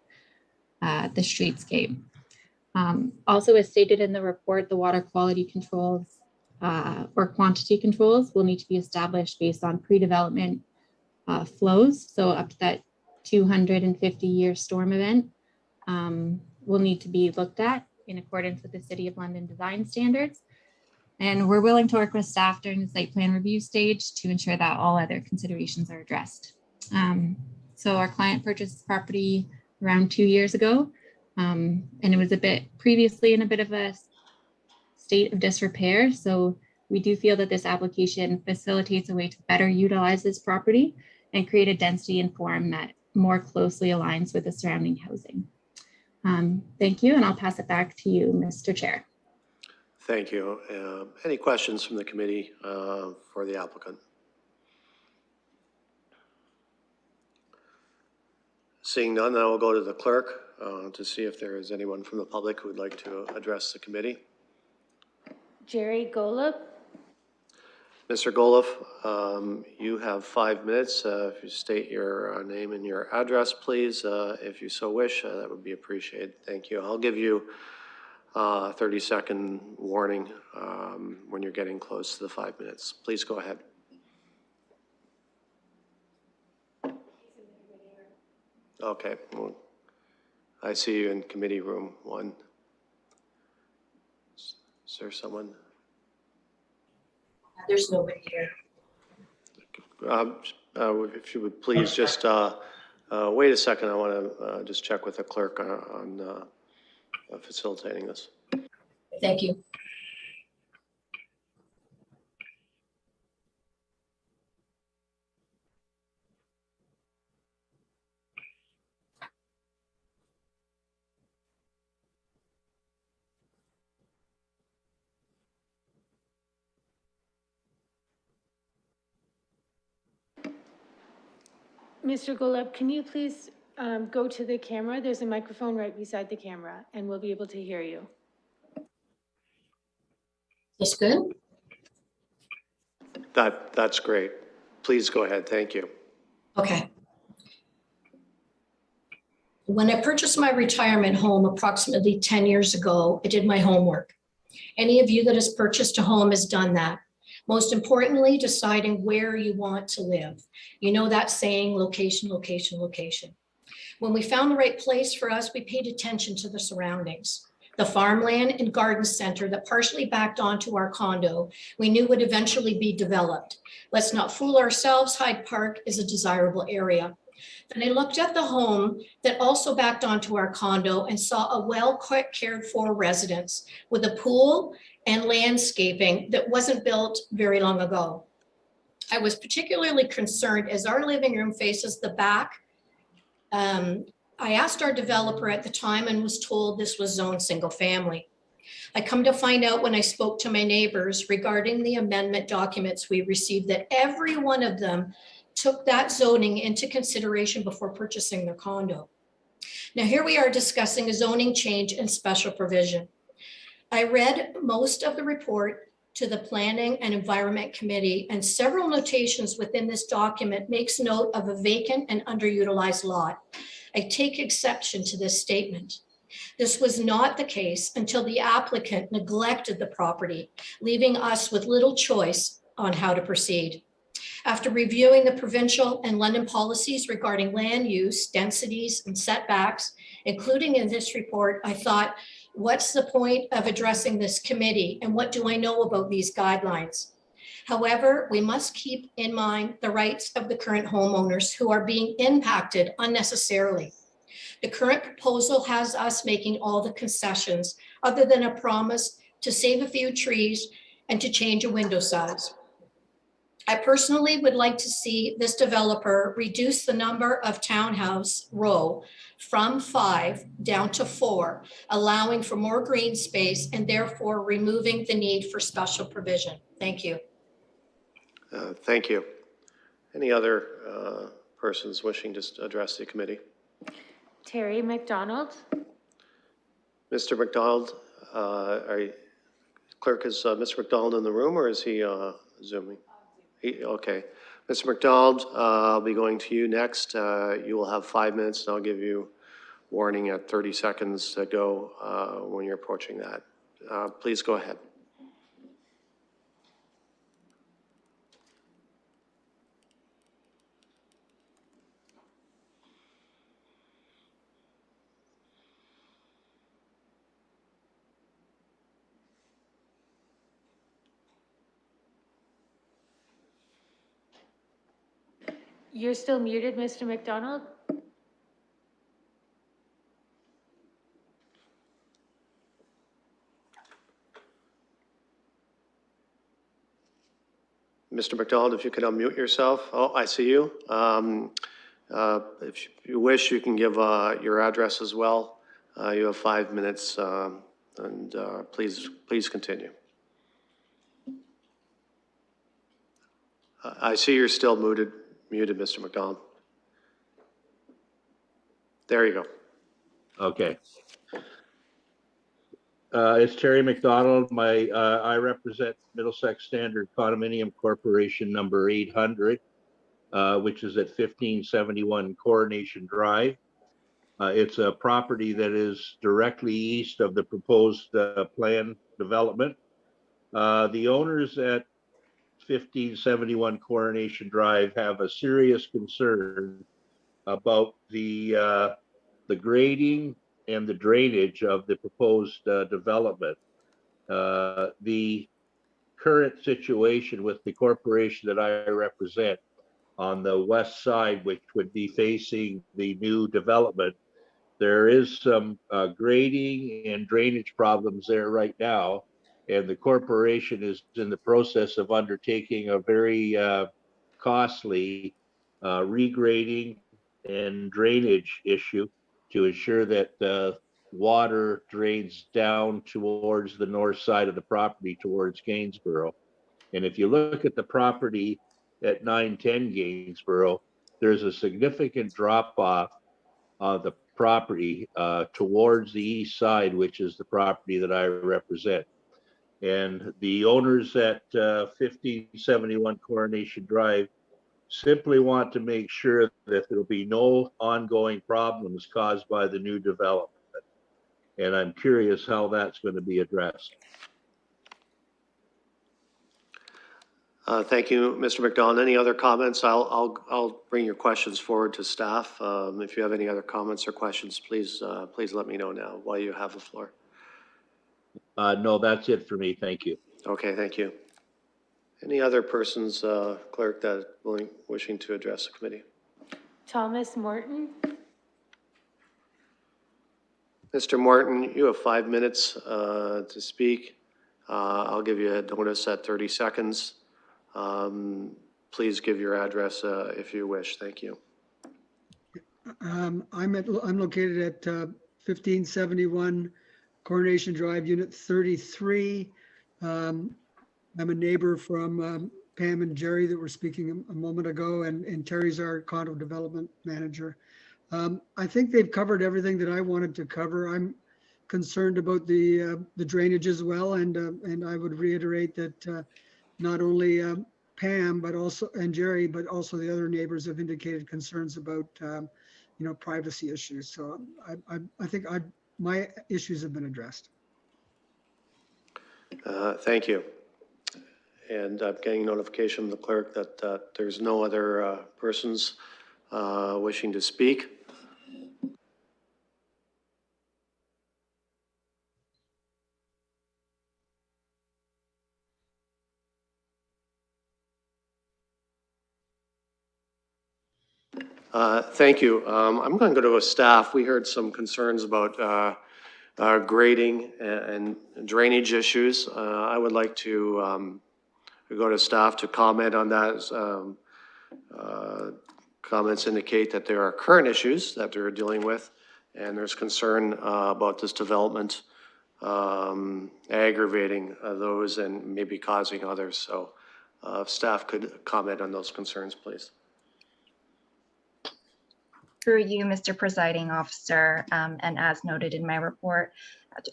[SPEAKER 16] the streetscape. Also, as stated in the report, the water quality controls or quantity controls will need to be established based on pre-development flows. So up to that 250-year storm event will need to be looked at in accordance with the City of London design standards. And we're willing to work with staff during the site plan review stage to ensure that all other considerations are addressed. So our client purchased this property around 2 years ago. And it was previously in a bit of a state of disrepair. So we do feel that this application facilitates a way to better utilize this property and create a density and form that more closely aligns with the surrounding housing. Thank you, and I'll pass it back to you, Mr. Chair.
[SPEAKER 1] Thank you. Any questions from the committee for the applicant? Seeing none, I will go to the clerk to see if there is anyone from the public who would like to address the committee.
[SPEAKER 4] Jerry Golub.
[SPEAKER 1] Mr. Golub, you have 5 minutes. If you state your name and your address, please, if you so wish, that would be appreciated. Thank you. I'll give you a 30-second warning when you're getting close to the 5 minutes. Please go ahead. Okay. Well, I see you in committee room 1. Is there someone?
[SPEAKER 17] There's nobody here.
[SPEAKER 1] If you would please just wait a second. I want to just check with the clerk on facilitating this.
[SPEAKER 17] Thank you.
[SPEAKER 4] Mr. Golub, can you please go to the camera? There's a microphone right beside the camera, and we'll be able to hear you.
[SPEAKER 17] That's good.
[SPEAKER 1] That's great. Please go ahead. Thank you.
[SPEAKER 17] Okay. When I purchased my retirement home approximately 10 years ago, I did my homework. Any of you that has purchased a home has done that. Most importantly, deciding where you want to live. You know that saying, location, location, location. When we found the right place for us, we paid attention to the surroundings. The farmland and garden center that partially backed onto our condo, we knew would eventually be developed. Let's not fool ourselves, Hyde Park is a desirable area. Then I looked at the home that also backed onto our condo and saw a well cared for residence with a pool and landscaping that wasn't built very long ago. I was particularly concerned as our living room faces the back. I asked our developer at the time and was told this was zoned single family. I come to find out when I spoke to my neighbors regarding the amendment documents we received that every one of them took that zoning into consideration before purchasing their condo. Now here we are discussing a zoning change and special provision. I read most of the report to the Planning and Environment Committee, and several notations within this document makes note of a vacant and underutilized lot. I take exception to this statement. This was not the case until the applicant neglected the property, leaving us with little choice on how to proceed. After reviewing the provincial and London policies regarding land use, densities, and setbacks, including in this report, I thought, what's the point of addressing this committee and what do I know about these guidelines? However, we must keep in mind the rights of the current homeowners who are being impacted unnecessarily. The current proposal has us making all the concessions other than a promise to save a few trees and to change a window size. I personally would like to see this developer reduce the number of townhouse row from 5 down to 4, allowing for more green space and therefore removing the need for special provision. Thank you.
[SPEAKER 1] Thank you. Any other persons wishing to address the committee?
[SPEAKER 4] Terry McDonald.
[SPEAKER 1] Mr. McDonald, clerk, is Mr. McDonald in the room or is he Zooming? Okay. Mr. McDonald, I'll be going to you next. You will have 5 minutes and I'll give you warning at 30 seconds to go when you're approaching that. Please go ahead.
[SPEAKER 4] You're still muted, Mr. McDonald.
[SPEAKER 1] Mr. McDonald, if you could unmute yourself. Oh, I see you. If you wish, you can give your address as well. You have 5 minutes, and please continue. I see you're still muted, Mr. McDonald. There you go.
[SPEAKER 18] Okay. It's Terry McDonald. I represent Middlesex Standard Condominium Corporation number 800, which is at 1571 Coronation Drive. It's a property that is directly east of the proposed planned development. The owners at 1571 Coronation Drive have a serious concern about the grading and the drainage of the proposed development. The current situation with the corporation that I represent on the west side, which would be facing the new development, there is some grading and drainage problems there right now. And the corporation is in the process of undertaking a very costly regrading and drainage issue to ensure that water drains down towards the north side of the property towards Gainsborough. And if you look at the property at 910 Gainsborough, there's a significant drop off of the property towards the east side, which is the property that I represent. And the owners at 1571 Coronation Drive Simply want to make sure that there'll be no ongoing problems caused by the new development. And I'm curious how that's going to be addressed.
[SPEAKER 1] Thank you, Mr. McDonald. Any other comments? I'll bring your questions forward to staff. If you have any other comments or questions, please let me know now while you have the floor.
[SPEAKER 18] No, that's it for me. Thank you.
[SPEAKER 1] Okay, thank you. Any other persons, clerk, that wishing to address the committee?
[SPEAKER 4] Thomas Morton.
[SPEAKER 1] Mr. Morton, you have 5 minutes to speak. I'll give you a notice at 30 seconds. Please give your address if you wish. Thank you.
[SPEAKER 19] I'm located at 1571 Coronation Drive, Unit 33. I'm a neighbor from Pam and Jerry that were speaking a moment ago, and Terry's our condo development manager. I think they've covered everything that I wanted to cover. I'm concerned about the drainage as well, and I would reiterate that not only Pam and Jerry, but also the other neighbors have indicated concerns about privacy issues. So I think my issues have been addressed.
[SPEAKER 1] Thank you. And I'm getting notification from the clerk that there's no other persons wishing to speak. Thank you. I'm going to go to a staff. We heard some concerns about grading and drainage issues. I would like to go to staff to comment on that. Comments indicate that there are current issues that they're dealing with, and there's concern about this development aggravating those and maybe causing others. So if staff could comment on those concerns, please.
[SPEAKER 15] Through you, Mr. Presiding Officer, and as noted in my report,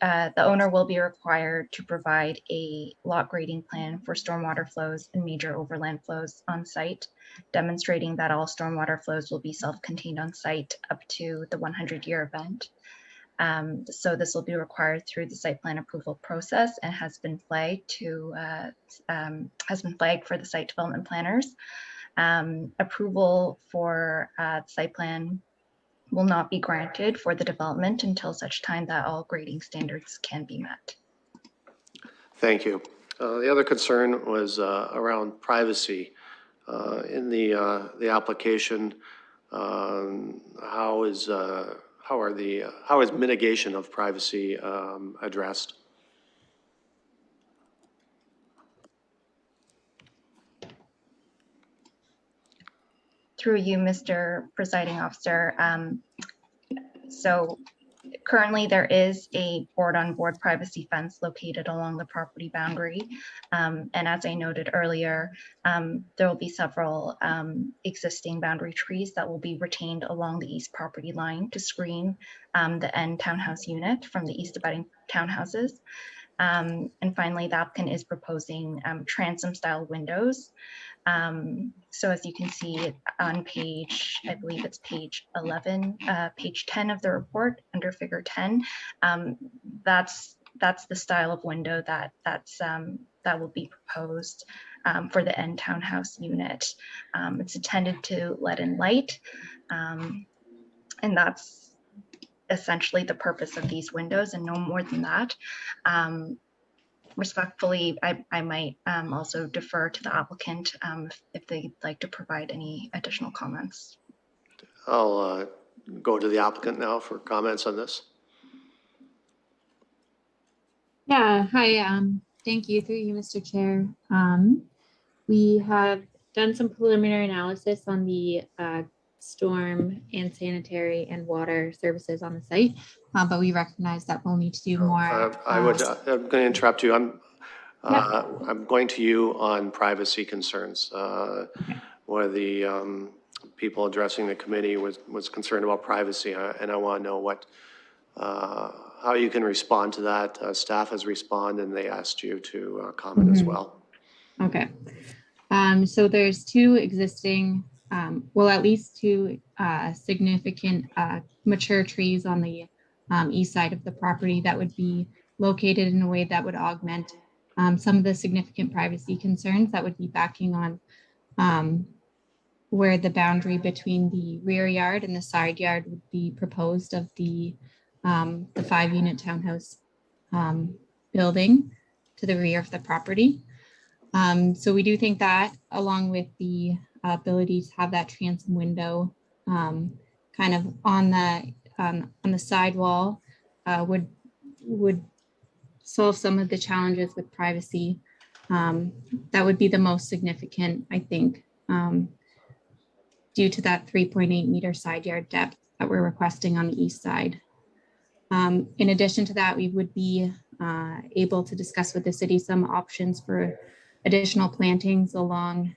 [SPEAKER 15] the owner will be required to provide a lot grading plan for stormwater flows and major overland flows on site, demonstrating that all stormwater flows will be self-contained on site up to the 100-year event. So this will be required through the site plan approval process and has been flagged for the site development planners. Approval for site plan will not be granted for the development until such time that all grading standards can be met.
[SPEAKER 1] Thank you. The other concern was around privacy. In the application, how is mitigation of privacy addressed?
[SPEAKER 15] Through you, Mr. Presiding Officer. So currently there is a board-on-board privacy fence located along the property boundary. And as I noted earlier, there will be several existing boundary trees that will be retained along the east property line to screen the end townhouse unit from the east abutting townhouses. And finally, the applicant is proposing transom style windows. So as you can see on page, I believe it's page 11, page 10 of the report under figure 10, that's the style of window that will be proposed for the end townhouse unit. It's intended to let in light, and that's essentially the purpose of these windows and no more than that. Respectfully, I might also defer to the applicant if they'd like to provide any additional comments.
[SPEAKER 1] I'll go to the applicant now for comments on this.
[SPEAKER 16] Yeah, hi, thank you, through you, Mr. Chair. We have done some preliminary analysis on the storm and sanitary and water services on the site, but we recognize that we'll need to do more.
[SPEAKER 1] I'm going to interrupt you. I'm going to you on privacy concerns. One of the people addressing the committee was concerned about privacy, and I want to know how you can respond to that. Staff has responded, and they asked you to comment as well.
[SPEAKER 16] Okay. So there's two existing, well, at least two significant mature trees on the east side of the property that would be located in a way that would augment some of the significant privacy concerns that would be backing on where the boundary between the rear yard and the side yard would be proposed of the 5-unit townhouse building to the rear of the property. So we do think that, along with the ability to have that transom window kind of on the sidewall, would solve some of the challenges with privacy. That would be the most significant, I think, due to that 3.8 meter side yard depth that we're requesting on the east side. In addition to that, we would be able to discuss with the city some options for additional plantings along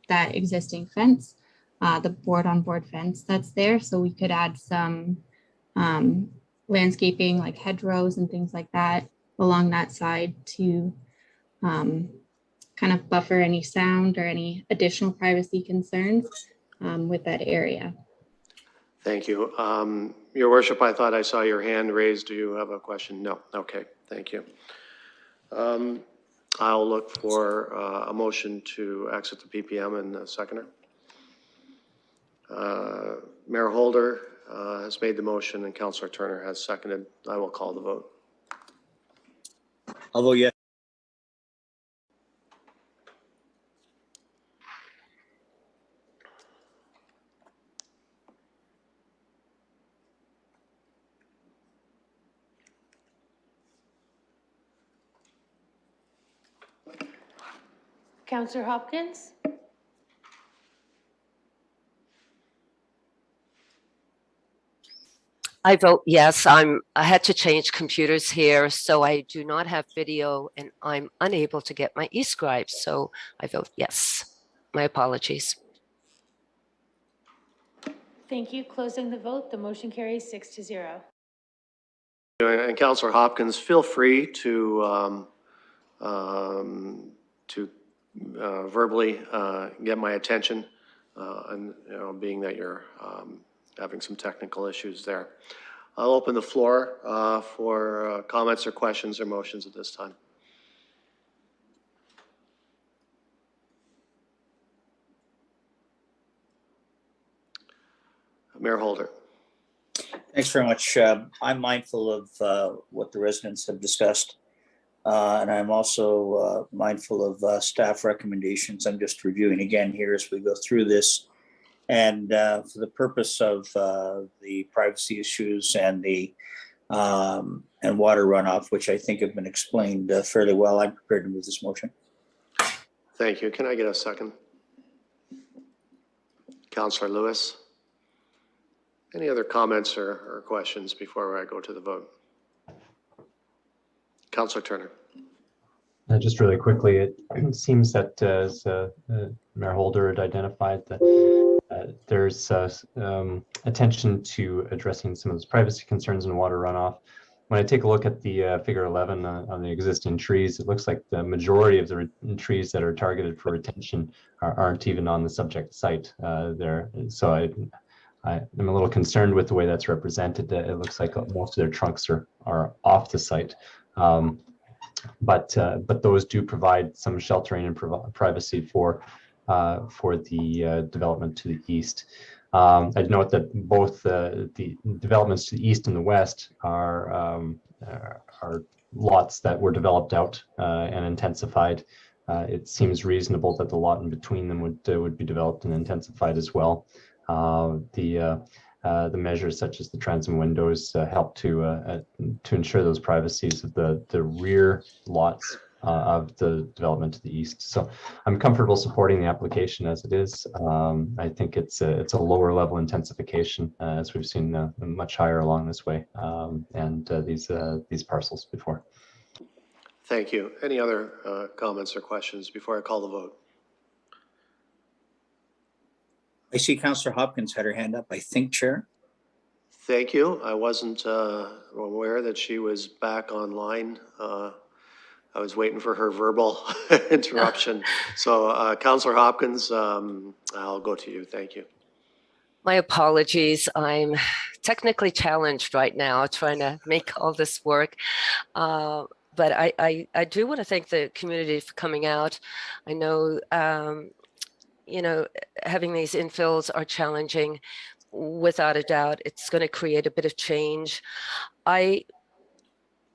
[SPEAKER 16] that existing fence, the board-on-board fence that's there. So we could add some landscaping like hedgerows and things like that along that side to kind of buffer any sound or any additional privacy concerns with that area.
[SPEAKER 1] Thank you. Your worship, I thought I saw your hand raised. Do you have a question? No. Okay, thank you. I'll look for a motion to exit the PPM and a seconder. Mayor Holder has made the motion and Councillor Turner has seconded. I will call the vote.
[SPEAKER 3] I'll vote yes.
[SPEAKER 4] Councillor Hopkins?
[SPEAKER 20] I vote yes. I had to change computers here, so I do not have video and I'm unable to get my e-scribe. So I vote yes. My apologies.
[SPEAKER 4] Thank you. Closing the vote, the motion carries 6-0.
[SPEAKER 1] And Councillor Hopkins, feel free to verbally get my attention, and being that you're having some technical issues there. I'll open the floor for comments or questions or motions at this time. Mayor Holder.
[SPEAKER 3] Thanks very much. I'm mindful of what the residents have discussed. And I'm also mindful of staff recommendations. I'm just reviewing again here as we go through this. And for the purpose of the privacy issues and the and water runoff, which I think have been explained fairly well, I'm prepared to move this motion.
[SPEAKER 1] Thank you. Can I get a second? Councillor Lewis. Any other comments or questions before I go to the vote? Councillor Turner.
[SPEAKER 5] Just really quickly, it seems that as Mayor Holder had identified that there's attention to addressing some of those privacy concerns and water runoff. When I take a look at the figure 11 on the existing trees, it looks like the majority of the trees that are targeted for retention aren't even on the subject site there. So I'm a little concerned with the way that's represented. It looks like most of their trunks are off the site. But those do provide some sheltering and privacy for the development to the east. I'd note that both the developments to the east and the west are lots that were developed out and intensified. It seems reasonable that the lot in between them would be developed and intensified as well. The measures such as the transom windows help to ensure those privacies of the rear lots of the development to the east. So I'm comfortable supporting the application as it is. I think it's a lower level intensification as we've seen much higher along this way and these parcels before.
[SPEAKER 1] Thank you. Any other comments or questions before I call the vote?
[SPEAKER 3] I see Councillor Hopkins had her hand up, I think, Chair.
[SPEAKER 1] Thank you. I wasn't aware that she was back online I was waiting for her verbal interruption. So Councillor Hopkins, I'll go to you. Thank you.
[SPEAKER 20] My apologies. I'm technically challenged right now trying to make all this work. But I do want to thank the community for coming out. I know, you know, having these infills are challenging. Without a doubt, it's going to create a bit of change. I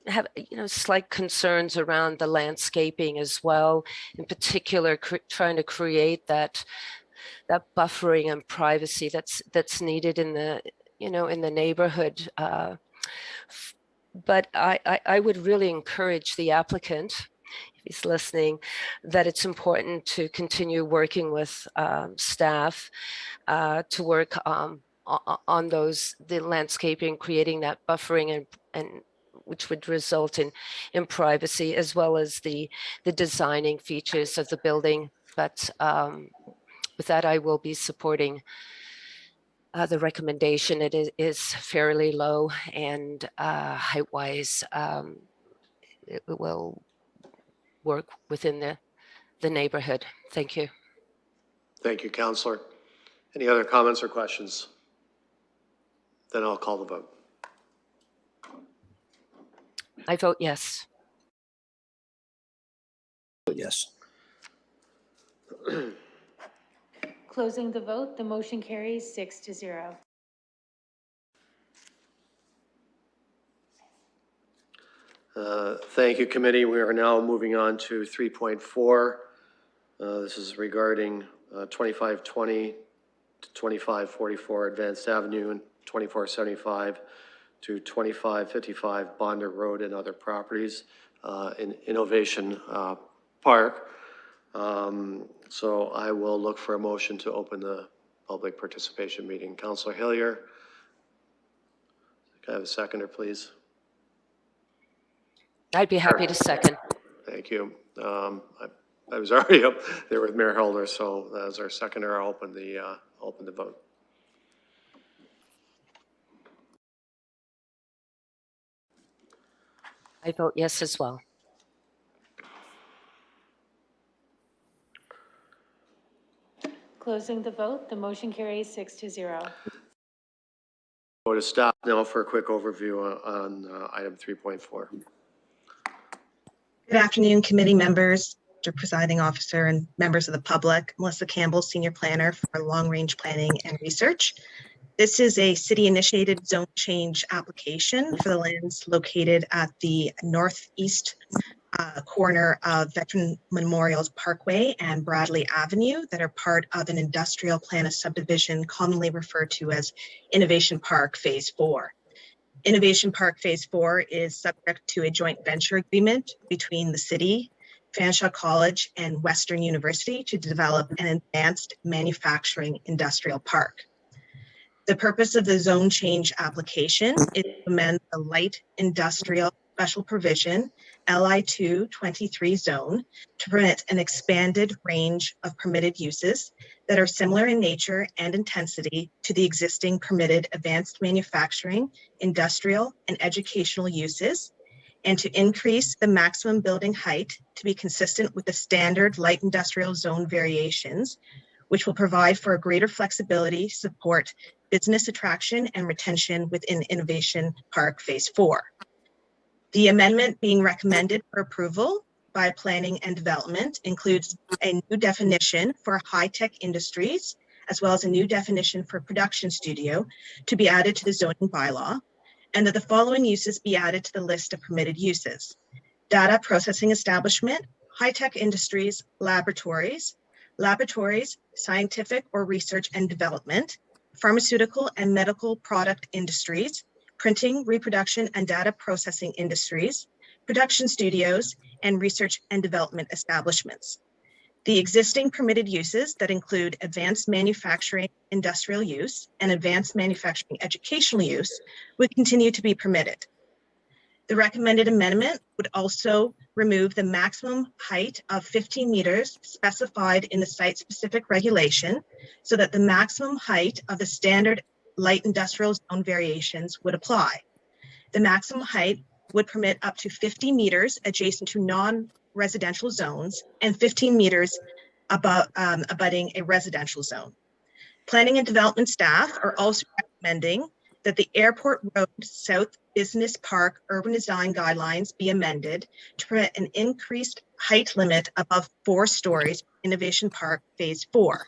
[SPEAKER 20] have, you know, slight concerns around the landscaping as well, in particular, trying to create that buffering and privacy that's needed in the, you know, in the neighborhood. But I would really encourage the applicant, if he's listening, that it's important to continue working with staff to work on the landscaping, creating that buffering and which would result in privacy, as well as the designing features of the building. But with that, I will be supporting the recommendation. It is fairly low, and height-wise, it will work within the neighborhood. Thank you.
[SPEAKER 1] Thank you, Councillor. Any other comments or questions? Then I'll call the vote.
[SPEAKER 20] I vote yes.
[SPEAKER 3] Yes.
[SPEAKER 4] Closing the vote, the motion carries 6-0.
[SPEAKER 1] Thank you, committee. We are now moving on to 3.4. This is regarding 2520 to 2544 Advanced Avenue and 2475 to 2555 Bonder Road and other properties in Innovation Park. So I will look for a motion to open the public participation meeting. Councillor Hillier, can I have a seconder, please?
[SPEAKER 20] I'd be happy to second.
[SPEAKER 1] Thank you. I was already up there with Mayor Helder, so as our seconder, I'll open the vote.
[SPEAKER 20] I vote yes as well.
[SPEAKER 4] Closing the vote, the motion carries 6-0.
[SPEAKER 1] Go to staff now for a quick overview on item 3.4.
[SPEAKER 21] Good afternoon, committee members, Mr. Presiding Officer, and members of the public. Melissa Campbell, Senior Planner for Long Range Planning and Research. This is a city-initiated zone change application for the lands located at the northeast corner of Veteran Memorials Parkway and Bradley Avenue that are part of an industrial plan of subdivision commonly referred to as Innovation Park Phase 4. Innovation Park Phase 4 is subject to a joint venture agreement between the city, Fanshawe College, and Western University to develop an advanced manufacturing industrial park. The purpose of the zone change application is to amend the light industrial special provision LI2 23 zone to permit an expanded range of permitted uses that are similar in nature and intensity to the existing permitted advanced manufacturing, industrial, and educational uses, and to increase the maximum building height to be consistent with the standard light industrial zone variations, which will provide for a greater flexibility to support business attraction and retention within Innovation Park Phase 4. The amendment being recommended for approval by Planning and Development includes a new definition for high-tech industries, as well as a new definition for production studio to be added to the zoning bylaw, and that the following uses be added to the list of permitted uses: data processing establishment, high-tech industries, laboratories, scientific or research and development, pharmaceutical and medical product industries, printing, reproduction, and data processing industries, production studios, and research and development establishments. The existing permitted uses that include advanced manufacturing industrial use and advanced manufacturing educational use would continue to be permitted. The recommended amendment would also remove the maximum height of 15 meters specified in the site-specific regulation so that the maximum height of the standard light industrial zone variations would apply. The maximum height would permit up to 50 meters adjacent to non-residential zones and 15 meters abutting a residential zone. Planning and development staff are also recommending that the Airport Road South Business Park urban design guidelines be amended to permit an increased height limit above 4 stories for Innovation Park Phase 4,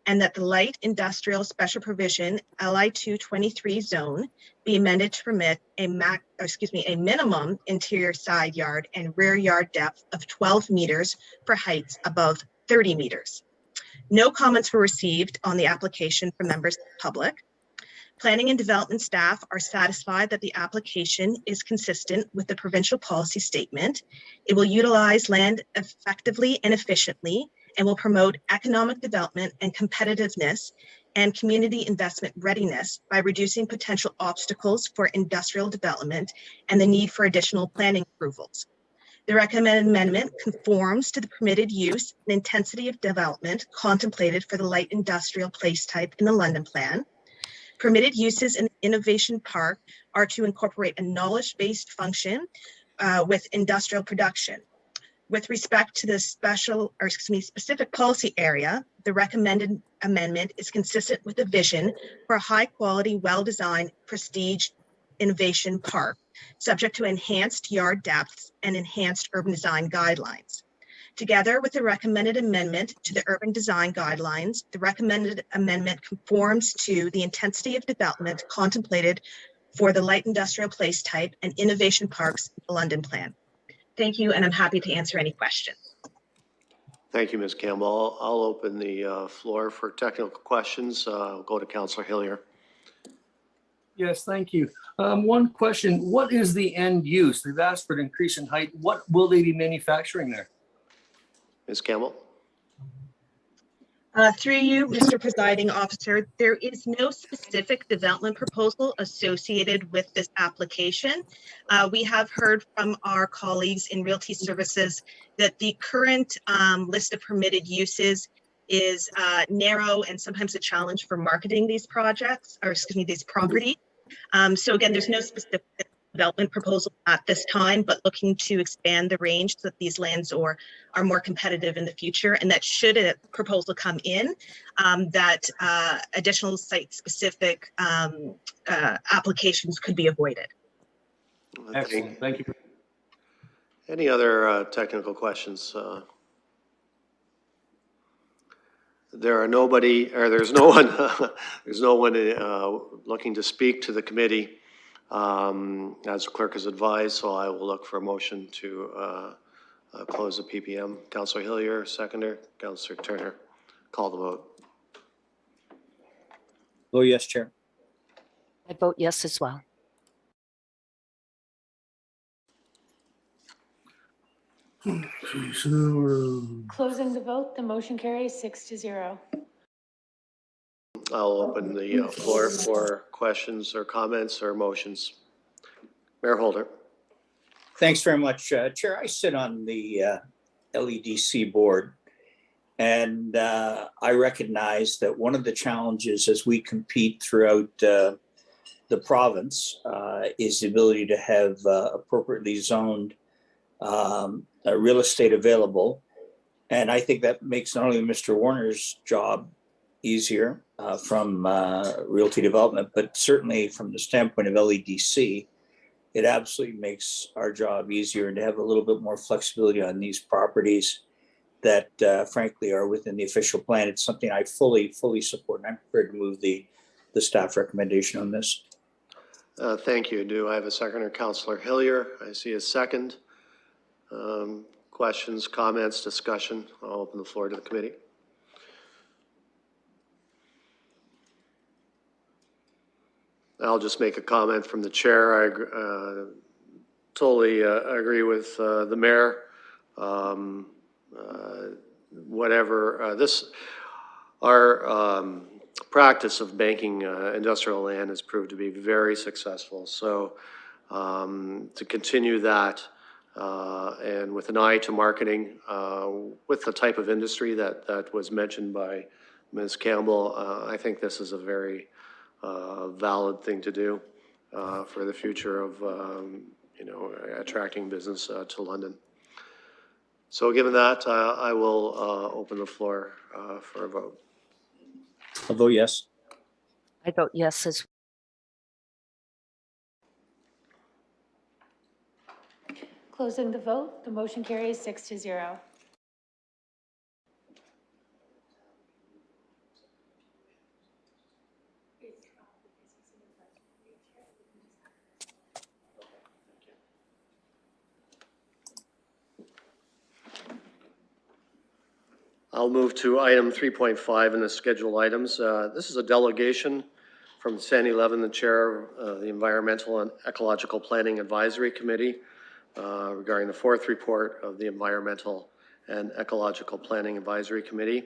[SPEAKER 21] and that the light industrial special provision LI 223 zone be amended to permit a minimum interior side yard and rear yard depth of 12 meters for heights above 30 meters. No comments were received on the application from members of the public. Planning and development staff are satisfied that the application is consistent with the provincial policy statement. It will utilize land effectively and efficiently and will promote economic development and competitiveness and community investment readiness by reducing potential obstacles for industrial development and the need for additional planning approvals. The recommended amendment conforms to the permitted use and intensity of development contemplated for the light industrial place type in the London Plan. Permitted uses in Innovation Park are to incorporate a knowledge-based function with industrial production. With respect to the specific policy area, the recommended amendment is consistent with the vision for a high-quality, well-designed, prestige innovation park, subject to enhanced yard depths and enhanced urban design guidelines. Together with the recommended amendment to the urban design guidelines, the recommended amendment conforms to the intensity of development contemplated for the light industrial place type and innovation parks in the London Plan. Thank you, and I'm happy to answer any questions.
[SPEAKER 1] Thank you, Ms. Campbell. I'll open the floor for technical questions. Go to Councillor Hillier.
[SPEAKER 2] Yes, thank you. One question, what is the end use? They've asked for an increase in height. What will they be manufacturing there?
[SPEAKER 1] Ms. Campbell.
[SPEAKER 21] Through you, Mr. Presiding Officer, there is no specific development proposal associated with this application. We have heard from our colleagues in Realty Services that the current list of permitted uses is narrow and sometimes a challenge for marketing these projects, or excuse me, these properties. So again, there's no specific development proposal at this time, but looking to expand the range so that these lands are more competitive in the future, and that should a proposal come in, that additional site-specific applications could be avoided.
[SPEAKER 2] Excellent, thank you.
[SPEAKER 1] Any other technical questions? There's no one, there's no one looking to speak to the committee. As the clerk has advised, so I will look for a motion to close the PPM. Councillor Hillier, seconder. Councillor Turner, call the vote.
[SPEAKER 3] Oh, yes, Chair.
[SPEAKER 20] I vote yes as well.
[SPEAKER 4] Closing the vote, the motion carries 6-0.
[SPEAKER 1] I'll open the floor for questions or comments or motions. Mayor Holder.
[SPEAKER 3] Thanks very much, Chair. I sit on the LEDC board, and I recognize that one of the challenges as we compete throughout the province is the ability to have appropriately zoned real estate available. And I think that makes not only Mr. Warner's job easier from realty development, but certainly from the standpoint of LEDC, it absolutely makes our job easier, and to have a little bit more flexibility on these properties that frankly are within the official plan. It's something I fully support, and I'm prepared to move the staff recommendation on this.
[SPEAKER 1] Thank you. Do I have a seconder? Councillor Hillier. I see a second. Questions, comments, discussion? I'll open the floor to the committee. I'll just make a comment from the chair. I totally agree with the mayor. Our practice of banking industrial land has proved to be very successful. So to continue that and with an eye to marketing with the type of industry that was mentioned by Ms. Campbell, I think this is a very valid thing to do for the future of you know, attracting business to London. So given that, I will open the floor for a vote.
[SPEAKER 3] I'll vote yes.
[SPEAKER 20] I vote yes as
[SPEAKER 4] Closing the vote, the motion carries 6-0.
[SPEAKER 1] I'll move to item 3.5 in the scheduled items. This is a delegation from Sandy Levin, the chair of the Environmental and Ecological Planning Advisory Committee, regarding the fourth report of the Environmental and Ecological Planning Advisory Committee.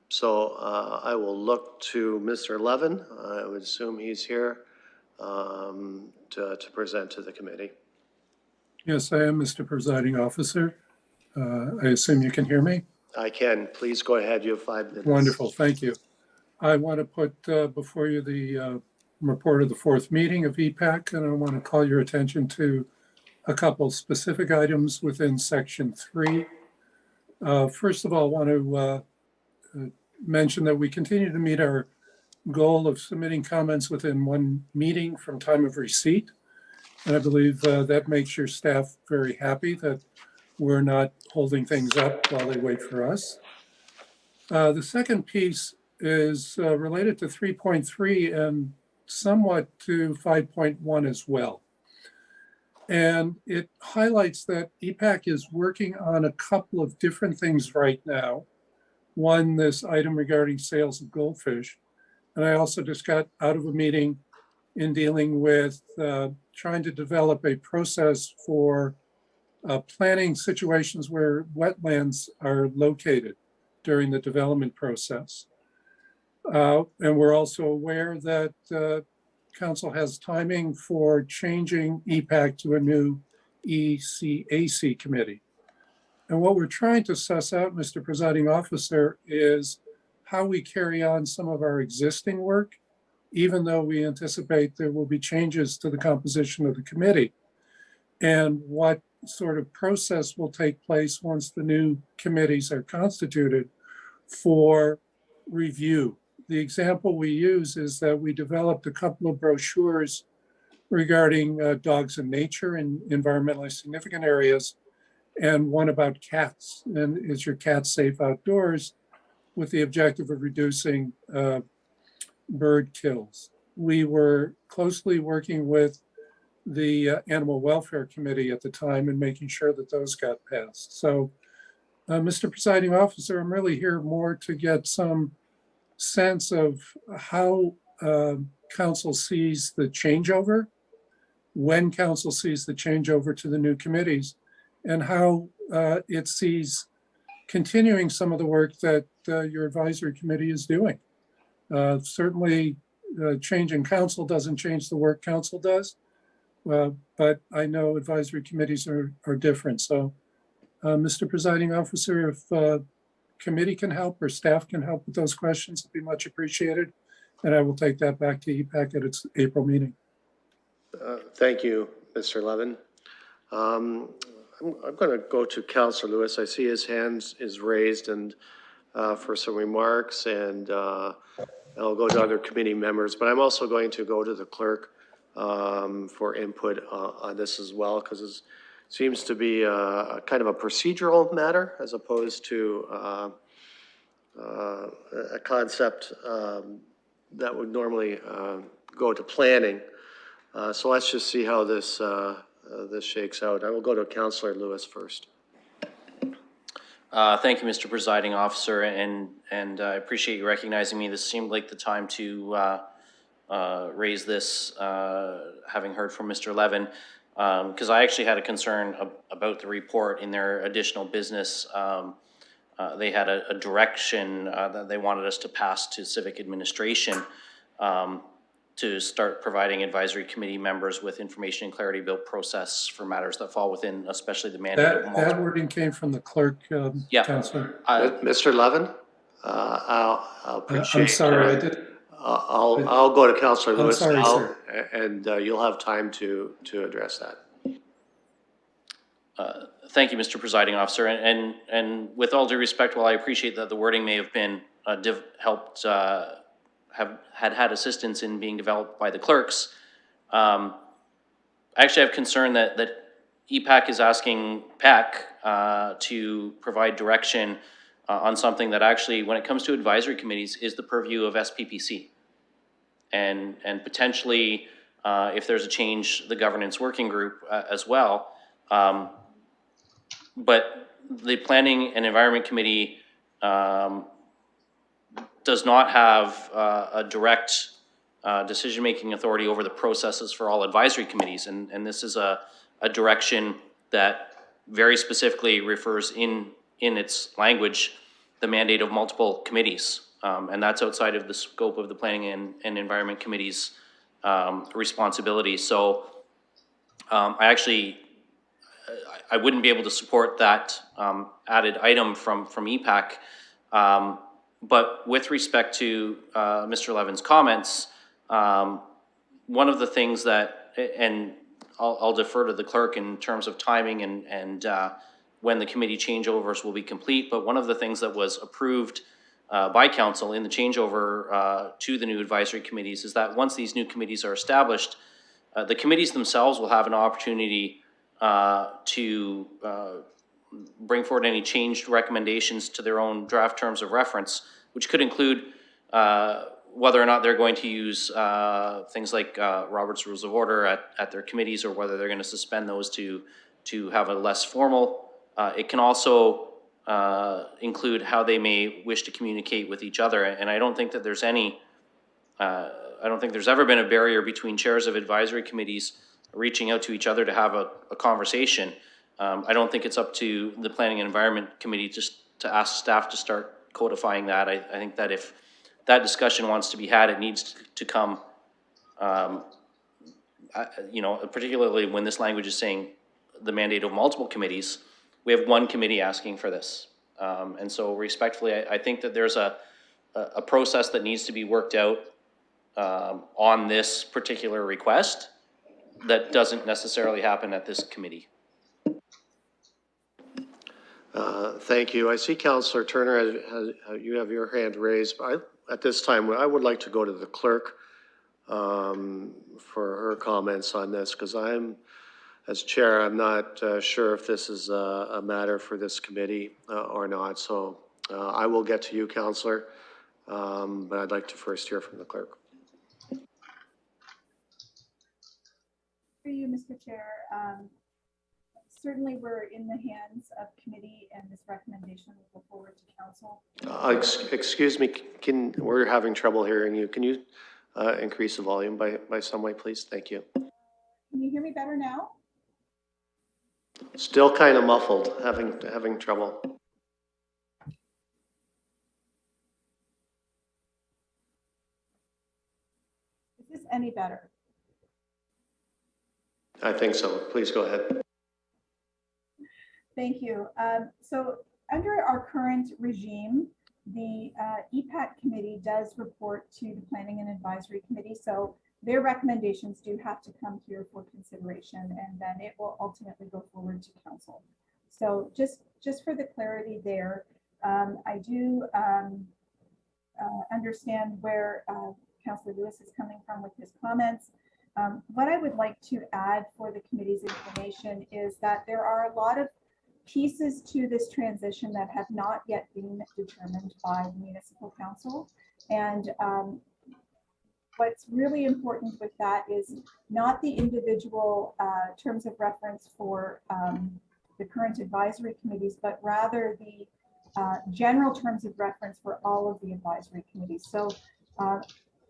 [SPEAKER 1] So I will look to Mr. Levin. I would assume he's here to present to the committee.
[SPEAKER 8] Yes, I am, Mr. Presiding Officer. I assume you can hear me?
[SPEAKER 1] I can. Please go ahead. You have 5 minutes.
[SPEAKER 8] Wonderful. Thank you. I want to put before you the report of the fourth meeting of EPAC, and I want to call your attention to a couple specific items within section 3. First of all, I want to mention that we continue to meet our goal of submitting comments within 1 meeting from time of receipt. And I believe that makes your staff very happy that we're not holding things up while they wait for us. The second piece is related to 3.3 and somewhat to 5.1 as well. And it highlights that EPAC is working on a couple of different things right now. One, this item regarding sales of goldfish. And I also just got out of a meeting in dealing with trying to develop a process for planning situations where wetlands are located during the development process. And we're also aware that Council has timing for changing EPAC to a new ECAC committee. And what we're trying to suss out, Mr. Presiding Officer, is how we carry on some of our existing work, even though we anticipate there will be changes to the composition of the committee, and what sort of process will take place once the new committees are constituted for review. The example we use is that we developed a couple of brochures regarding dogs in nature in environmentally significant areas, and one about cats, and is your cat safe outdoors, with the objective of reducing bird kills. We were closely working with the Animal Welfare Committee at the time and making sure that those got passed. So, Mr. Presiding Officer, I'm really here more to get some sense of how Council sees the changeover, when Council sees the changeover to the new committees, and how it sees continuing some of the work that your advisory committee is doing. Certainly, changing Council doesn't change the work Council does, but I know advisory committees are different. So, Mr. Presiding Officer, if committee can help or staff can help with those questions, it'd be much appreciated. And I will take that back to EPAC at its April meeting.
[SPEAKER 1] Thank you, Mr. Levin. I'm going to go to Councillor Lewis. I see his hand is raised and for some remarks, and I'll go to other committee members, but I'm also going to go to the clerk for input on this as well, because it seems to be a kind of a procedural matter as opposed to a concept that would normally go to planning. So let's just see how this this shakes out. I will go to Councillor Lewis first.
[SPEAKER 22] Thank you, Mr. Presiding Officer, and I appreciate you recognizing me. This seemed like the time to raise this, having heard from Mr. Levin, because I actually had a concern about the report in their additional business. They had a direction that they wanted us to pass to civic administration to start providing advisory committee members with information and clarity about process for matters that fall within, especially the mandate of multiple.
[SPEAKER 8] That wording came from the clerk, Councillor.
[SPEAKER 1] Mr. Levin, I'll appreciate.
[SPEAKER 8] I'm sorry, I did.
[SPEAKER 1] I'll go to Councillor
[SPEAKER 8] I'm
[SPEAKER 1] Lewis
[SPEAKER 8] sorry,
[SPEAKER 1] now,
[SPEAKER 8] sir.
[SPEAKER 1] and you'll have time to address that.
[SPEAKER 22] Thank you, Mr. Presiding Officer. And with all due respect, while I appreciate that the wording may have been helped, had assistance in being developed by the clerks, I actually have concern that EPAC is asking PAC to provide direction on something that actually, when it comes to advisory committees, is the purview of SPPC. And potentially, if there's a change, the governance working group as well. But the Planning and Environment Committee does not have a direct decision-making authority over the processes for all advisory committees. And this is a direction that very specifically refers in its language the mandate of multiple committees. And that's outside of the scope of the Planning and Environment Committee's responsibility. So I wouldn't be able to support that added item from EPAC. But with respect to Mr. Levin's comments, one of the things that, and I'll defer to the clerk in terms of timing and when the committee changeovers will be complete, but one of the things that was approved by council in the changeover to the new advisory committees is that once these new committees are established, the committees themselves will have an opportunity to bring forward any changed recommendations to their own draft terms of reference, which could include whether or not they're going to use things like Robert's Rules of Order at their committees, or whether they're going to suspend those to have a less formal. It can also include how they may wish to communicate with each other. And I don't think that there's any, I don't think there's ever been a barrier between chairs of advisory committees reaching out to each other to have a conversation. I don't think it's up to the Planning and Environment Committee just to ask staff to start codifying that. I think that if that discussion wants to be had, it needs to come, you know, particularly when this language is saying the mandate of multiple committees. We have one committee asking for this. And so respectfully, I think that there's a process that needs to be worked out on this particular request that doesn't necessarily happen at this committee.
[SPEAKER 1] Thank you. I see Councillor Turner, you have your hand raised. At this time, I would like to go to the clerk for her comments on this, because as chair, I'm not sure if this is a matter for this committee or not. So I will get to you, Councillor, but I'd like to first hear from the clerk.
[SPEAKER 6] For you, Mr. Chair. Certainly we're in the hands of committee, and this recommendation will go forward to council.
[SPEAKER 1] Excuse me, we're having trouble hearing you. Can you increase the volume by some way, please? Thank you.
[SPEAKER 6] Can you hear me better now?
[SPEAKER 1] Still kind of muffled, having trouble.
[SPEAKER 6] Is this any better?
[SPEAKER 1] I think so. Please go ahead.
[SPEAKER 6] Thank you. So under our current regime, the EPAC committee does report to the Planning and Advisory Committee. So their recommendations do have to come here for consideration, and then it will ultimately go forward to council. So just for the clarity there, I do understand where Councillor Lewis is coming from with his comments. What I would like to add for the committee's information is that there are a lot of pieces to this transition that have not yet been determined by the municipal council. And what's really important with that is not the individual terms of reference for the current advisory committees, but rather the general terms of reference for all of the advisory committees. So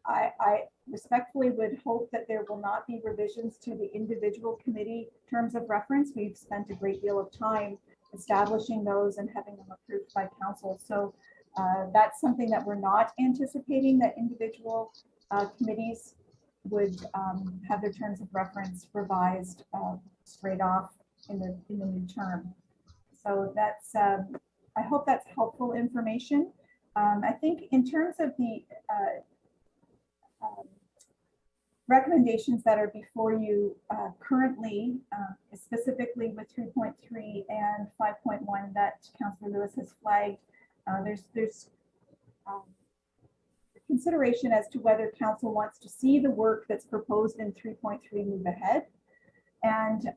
[SPEAKER 6] I respectfully would hope that there will not be revisions to the individual committee terms of reference. We've spent a great deal of time establishing those and having them approved by council. So that's something that we're not anticipating, that individual committees would have their terms of reference revised straight off in the new term. So that's, I hope that's helpful information. I think in terms of the recommendations that are before you currently, specifically with 3.3 and 5.1 that Councillor Lewis has flagged, there's consideration as to whether council wants to see the work that's proposed in 3.3 move ahead. And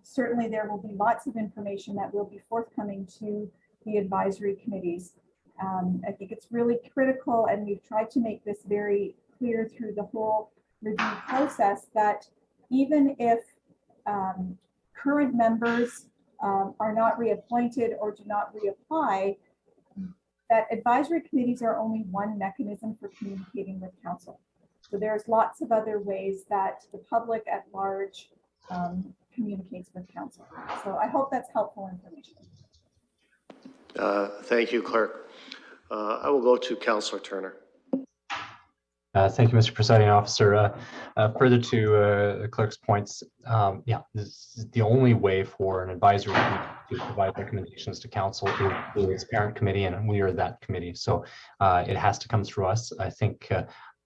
[SPEAKER 6] certainly there will be lots of information that will be forthcoming to the advisory committees. I think it's really critical, and we've tried to make this very clear through the whole review process, that even if current members are not reappointed or do not reapply, that advisory committees are only one mechanism for communicating with council. So there's lots of other ways that the public at large communicates with council. So I hope that's helpful information.
[SPEAKER 1] Thank you, Clerk. I will go to Councillor Turner.
[SPEAKER 5] Thank you, Mr. Presiding Officer. Further to the clerk's points, yeah, this is the only way for an advisory committee to provide recommendations to council is its parent committee, and we are that committee. So it has to come through us. I think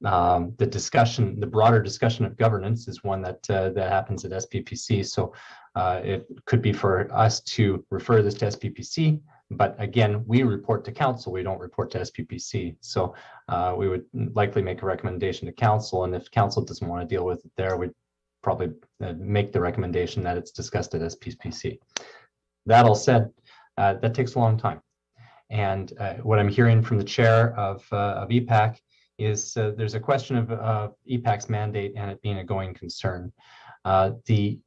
[SPEAKER 5] the discussion, the broader discussion of governance, is one that that happens at SPPC. So it could be for us to refer this to SPPC. But again, we report to council, we don't report to SPPC. So we would likely make a recommendation to council, and if council doesn't want to deal with it there, we'd probably make the recommendation that it's discussed at SPPC. That all said, that takes a long time. And what I'm hearing from the chair of EPAC is there's a question of EPAC's mandate and it being a going concern. The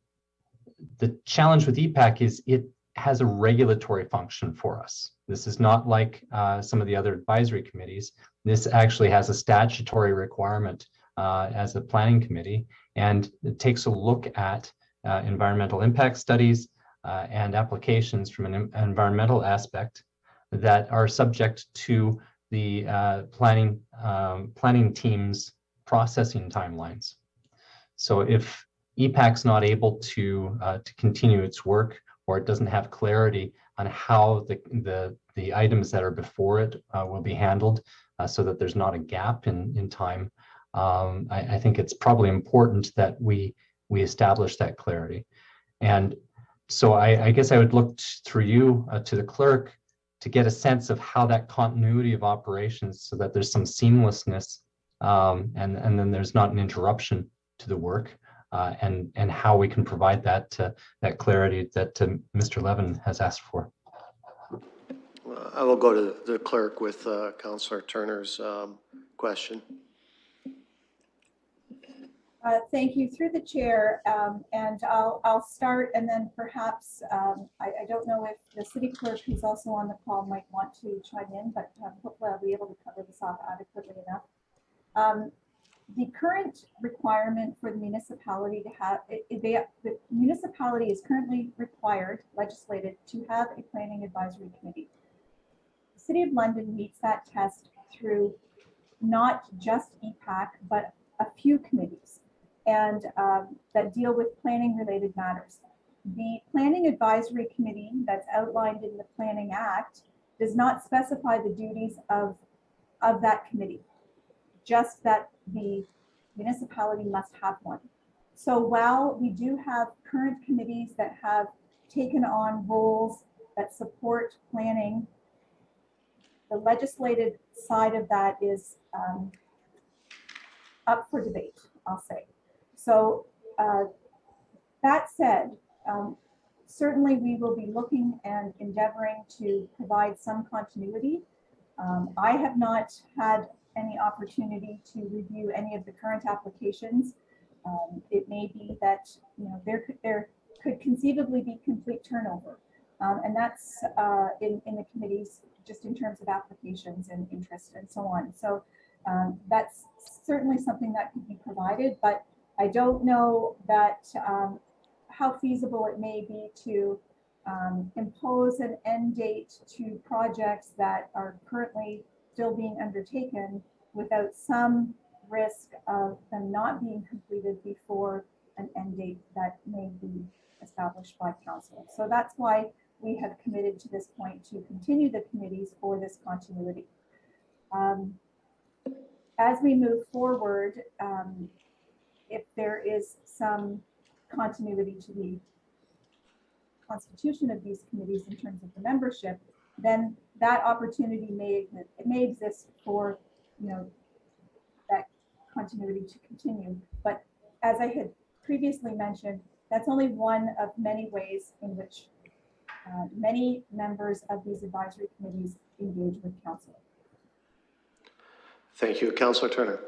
[SPEAKER 5] challenge with EPAC is it has a regulatory function for us. This is not like some of the other advisory committees. This actually has a statutory requirement as a planning committee, and it takes a look at environmental impact studies and applications from an environmental aspect that are subject to the planning team's processing timelines. So if EPAC's not able to continue its work, or it doesn't have clarity on how the items that are before it will be handled, so that there's not a gap in time, I think it's probably important that we establish that clarity. And so I guess I would look through you to the clerk to get a sense of how that continuity of operations, so that there's some seamlessness and then there's not an interruption to the work. And how we can provide that clarity that Mr. Levin has asked for.
[SPEAKER 1] I will go to the clerk with Councillor Turner's question.
[SPEAKER 6] Thank you, through the chair, and I'll start, and then perhaps I don't know if the city clerk, who's also on the call, might want to chime in, but hopefully I'll be able to cover this off adequately enough. The current requirement for the municipality to have, the municipality is currently required, legislated, to have a planning advisory committee. The City of London meets that test through not just EPAC, but a few committees and that deal with planning related matters. The Planning Advisory Committee that's outlined in the Planning Act does not specify the duties of that committee, just that the municipality must have one. So while we do have current committees that have taken on roles that support planning, the legislative side of that is up for debate, I'll say. So that said, certainly we will be looking and endeavoring to provide some continuity. I have not had any opportunity to review any of the current applications. It may be that there could conceivably be complete turnover, and that's in the committees, just in terms of applications and interest and so on. So that's certainly something that could be provided, but I don't know that how feasible it may be to impose an end date to projects that are currently still being undertaken without some risk of them not being completed before an end date that may be established by council. So that's why we have committed to this point to continue the committees for this continuity. As we move forward, if there is some continuity to the constitution of these committees in terms of the membership, then that opportunity may exist for, you know, that continuity to continue. But as I had previously mentioned, that's only one of many ways in which many members of these advisory committees engage with council.
[SPEAKER 1] Thank you. Councillor Turner.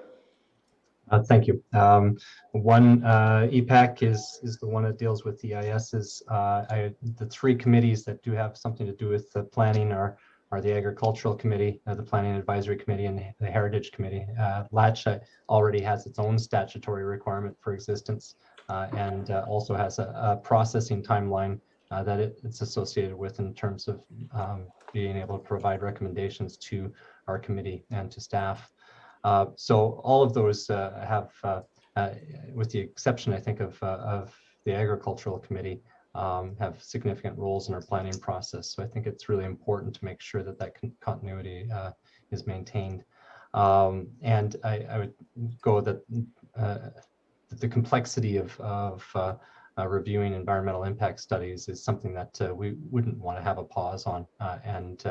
[SPEAKER 5] Thank you. One EPAC is the one that deals with EISs. The three committees that do have something to do with the planning are the Agricultural Committee, the Planning Advisory Committee, and the Heritage Committee. LATCH already has its own statutory requirement for existence and also has a processing timeline that it's associated with in terms of being able to provide recommendations to our committee and to staff. So all of those have, with the exception, I think, of the Agricultural Committee, have significant roles in our planning process. So I think it's really important to make sure that that continuity is maintained. And I would go that the complexity of reviewing environmental impact studies is something that we wouldn't want to have a pause on and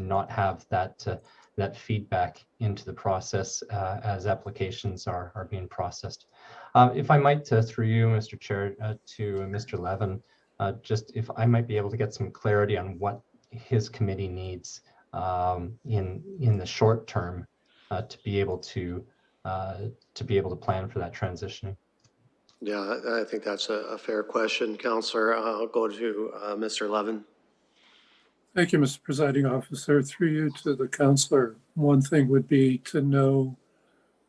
[SPEAKER 5] not have that feedback into the process as applications are being processed. If I might, through you, Mr. Chair, to Mr. Levin, just if I might be able to get some clarity on what his committee needs in the short term to be able to plan for that transitioning.
[SPEAKER 1] Yeah, I think that's a fair question, Councillor. I'll go to Mr. Levin.
[SPEAKER 8] Thank you, Mr. Presiding Officer. Through you to the councillor, one thing would be to know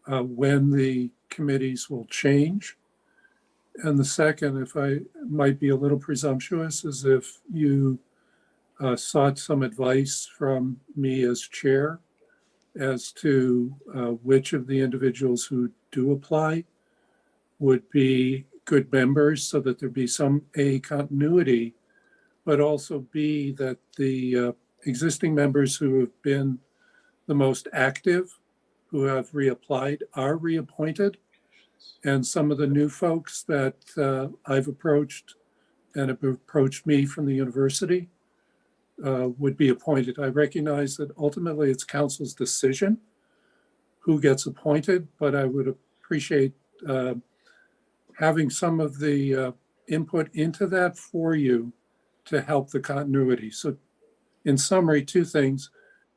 [SPEAKER 8] when the committees will change. And the second, if I might be a little presumptuous, is if you sought some advice from me as chair as to which of the individuals who do apply would be good members, so that there be some A, continuity, but also B, that the existing members who have been the most active, who have reapplied, are reappointed. And some of the new folks that I've approached and have approached me from the university would be appointed. I recognize that ultimately it's council's decision who gets appointed, but I would appreciate having some of the input into that for you to help the continuity. So in summary, two things: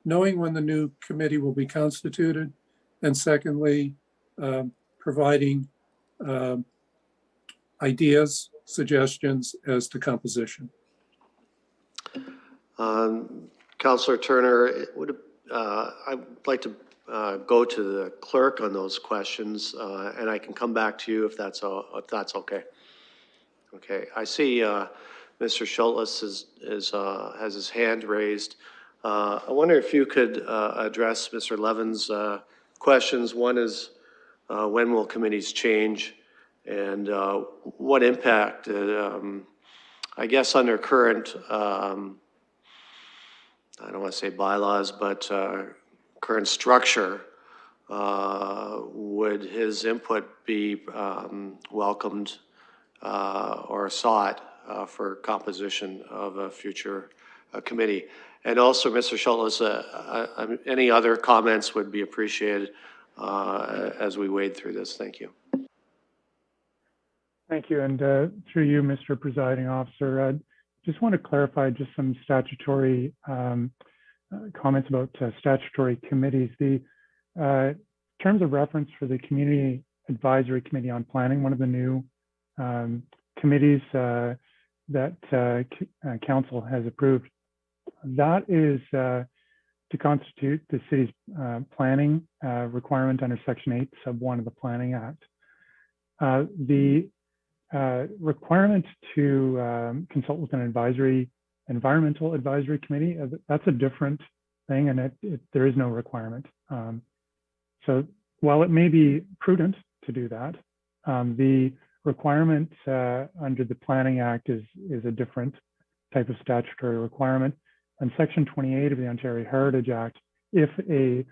[SPEAKER 8] knowing when the new committee will be constituted, and secondly, providing ideas, suggestions as to composition.
[SPEAKER 1] Councillor Turner, I'd like to go to the clerk on those questions, and I can come back to you if that's okay. Okay, I see Mr. Schultz has his hand raised. I wonder if you could address Mr. Levin's questions. One is, when will committees change, and what impact, I guess under current, I don't want to say bylaws, but current structure, would his input be welcomed or sought for composition of a future committee? And also, Mr. Schultz, any other comments would be appreciated as we wade through this. Thank you.
[SPEAKER 9] Thank you. And through you, Mr. Presiding Officer, I just want to clarify just some statutory comments about statutory committees. The terms of reference for the Community Advisory Committee on Planning, one of the new committees that Council has approved, that is to constitute the city's planning requirement under Section 8, Sub 1 of the Planning Act. The requirement to consult with an environmental advisory committee, that's a different thing, and there is no requirement. So while it may be prudent to do that, the requirement under the Planning Act is a different type of statutory requirement. And Section 28 of the Ontario Heritage Act, if a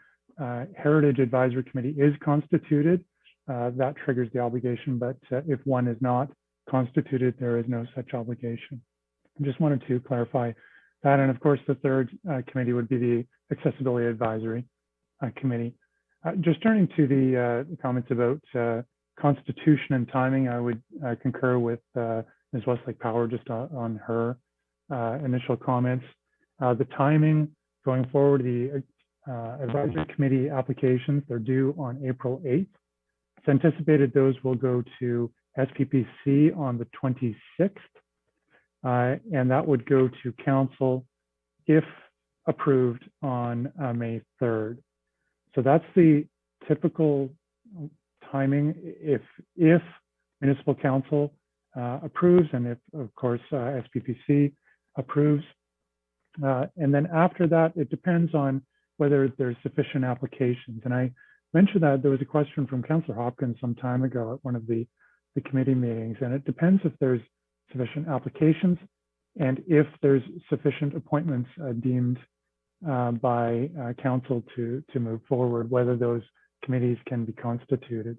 [SPEAKER 9] Heritage Advisory Committee is constituted, that triggers the obligation, but if one is not constituted, there is no such obligation. I just wanted to clarify that. And of course, the third committee would be the Accessibility Advisory Committee. Just turning to the comments about constitution and timing, I would concur with Ms. Westlake Power just on her initial comments. The timing going forward, the advisory committee applications, they're due on April 8th. It's anticipated those will go to SPPC on the 26th, and that would go to council if approved on May 3rd. So that's the typical timing if municipal council approves, and if, of course, SPPC approves. And then after that, it depends on whether there's sufficient applications. And I mentioned that there was a question from Councillor Hopkins some time ago at one of the committee meetings, and it depends if there's sufficient applications and if there's sufficient appointments deemed by council to move forward, whether those committees can be constituted.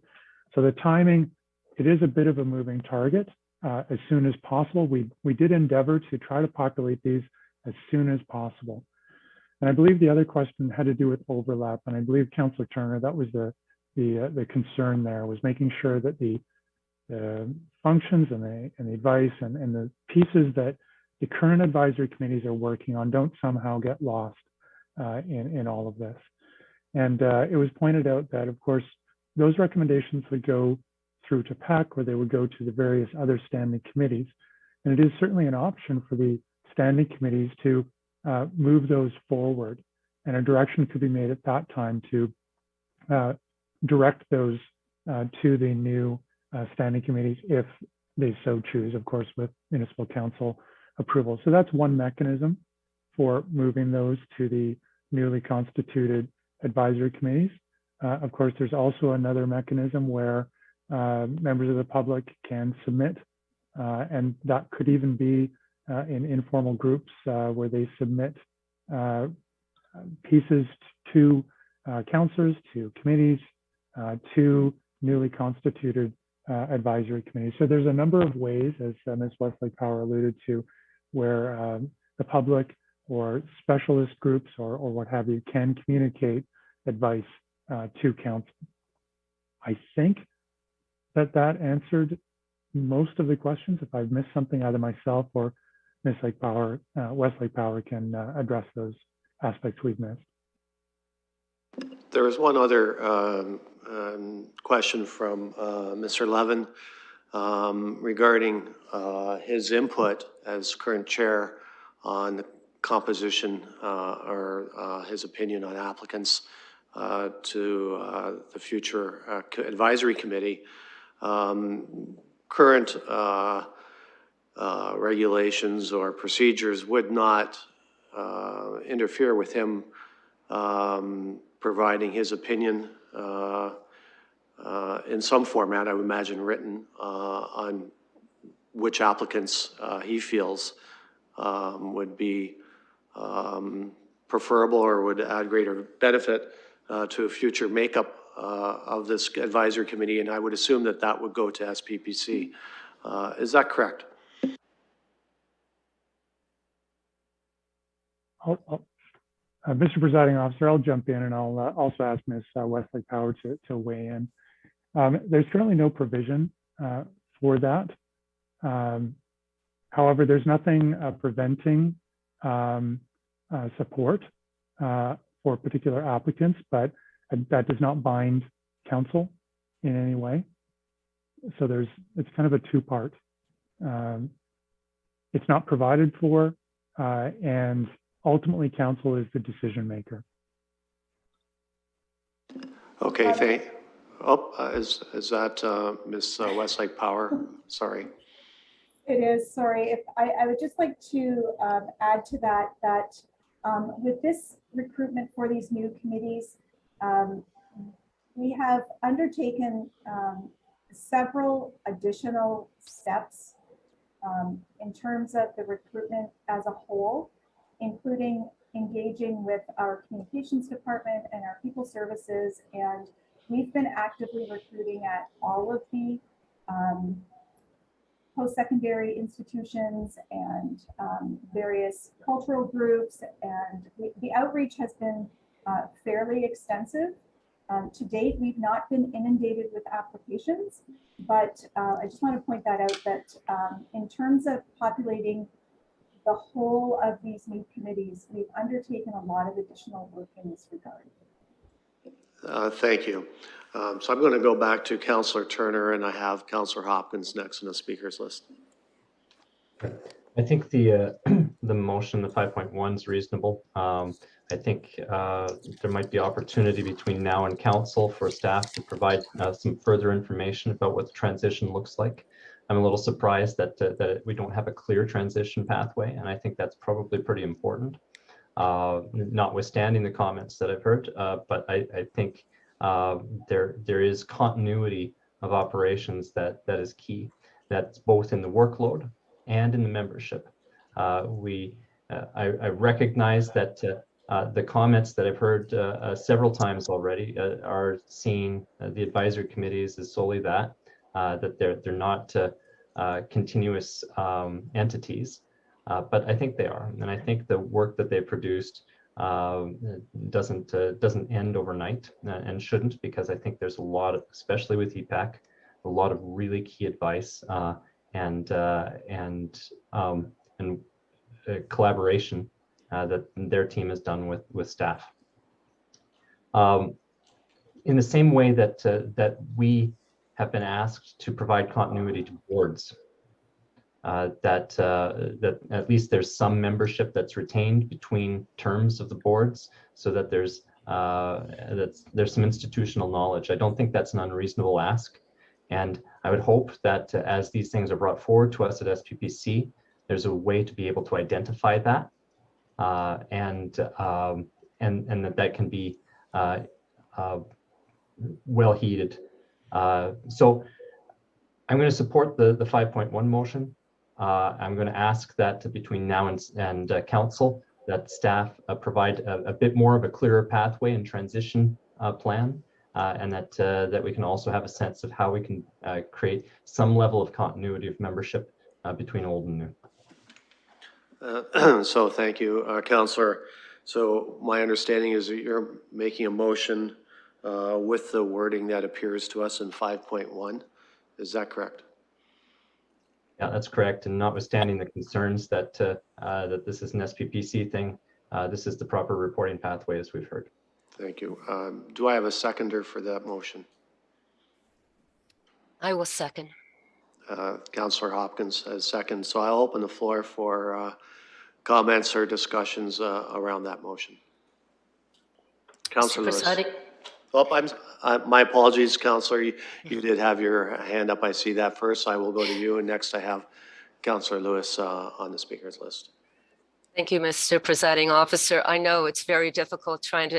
[SPEAKER 9] So the timing, it is a bit of a moving target. As soon as possible, we did endeavor to try to populate these as soon as possible. And I believe the other question had to do with overlap, and I believe Councillor Turner, that was the concern there, was making sure that the functions and the advice and the pieces that the current advisory committees are working on don't somehow get lost in all of this. And it was pointed out that, of course, those recommendations would go through to PAC, where they would go to the various other standing committees. And it is certainly an option for the standing committees to move those forward. And a direction could be made at that time to direct those to the new standing committees if they so choose, of course, with municipal council approval. So that's one mechanism for moving those to the newly constituted advisory committees. Of course, there's also another mechanism where members of the public can submit, and that could even be in informal groups where they submit pieces to councillors, to committees, to newly constituted advisory committees. So there's a number of ways, as Ms. Westlake Power alluded to, where the public or specialist groups or what have you can communicate advice to council. I think that answered most of the questions. If I've missed something, either myself or Ms. Westlake Power can address those aspects we've missed.
[SPEAKER 1] There was one other question from Mr. Levin regarding his input as current chair on the composition or his opinion on applicants to the future advisory committee. Current regulations or procedures would not interfere with him providing his opinion in some format, I would imagine written, on which applicants he feels would be preferable or would add greater benefit to a future makeup of this advisory committee. And I would assume that that would go to SPPC. Is that correct?
[SPEAKER 9] Mr. Presiding Officer, I'll jump in, and I'll also ask Ms. Westlake Power to weigh in. There's currently no provision for that. However, there's nothing preventing support for particular applicants, but that does not bind council in any way. So it's kind of a two-part. It's not provided for, and ultimately council is the decision maker.
[SPEAKER 1] Okay, is that Ms. Westlake Power? Sorry.
[SPEAKER 6] It is, sorry. If I would just like to add to that with this recruitment for these new committees, we have undertaken several additional steps in terms of the recruitment as a whole, including engaging with our communications department and our people services and we've been actively recruiting at all of the post-secondary institutions and various cultural groups, and the outreach has been fairly extensive. To date, we've not been inundated with applications, but I just want to point that out that in terms of populating the whole of these new committees, we've undertaken a lot of additional work in this regard.
[SPEAKER 1] Thank you. So I'm going to go back to Councillor Turner, and I have Councillor Hopkins next on the speakers list.
[SPEAKER 5] I think the the motion, the 5.1 is reasonable. I think there might be opportunity between now and council for staff to provide some further information about what the transition looks like. I'm a little surprised that that we don't have a clear transition pathway, and I think that's probably pretty important. Notwithstanding the comments that I've heard, but I think there is continuity of operations that is key. That's both in the workload and in the membership. I recognize that the comments that I've heard several times already are seeing the advisory committees as solely that they're not continuous entities, but I think they are, and I think the work that they produced doesn't end overnight and shouldn't, because I think there's a lot of, especially with EPAC, a lot of really key advice and collaboration that their team has done with staff. In the same way that that we have been asked to provide continuity to boards, that at least there's some membership that's retained between terms of the boards, so that there's some institutional knowledge. I don't think that's an unreasonable ask. And I would hope that as these things are brought forward to us at SPPC, there's a way to be able to identify that and that can be well heeded. So I'm going to support the 5.1 motion. I'm going to ask that between now and council, that staff provide a bit more of a clearer pathway and transition plan. And that we can also have a sense of how we can create some level of continuity of membership between old and new.
[SPEAKER 1] So thank you, Councillor. So my understanding is that you're making a motion with the wording that appears to us in 5.1. Is that correct?
[SPEAKER 5] Yeah, that's correct. And notwithstanding the concerns that that this is an SPPC thing, this is the proper reporting pathway, as we've heard.
[SPEAKER 1] Thank you. Do I have a seconder for that motion?
[SPEAKER 20] I will second.
[SPEAKER 1] Councillor Hopkins has second. So I'll open the floor for comments or discussions around that motion. Councillor Lewis. Oh, my apologies, Councillor. You did have your hand up. I see that first. I will go to you, and next I have Councillor Lewis on the speakers list.
[SPEAKER 20] Thank you, Mr. Presiding Officer. I know it's very difficult trying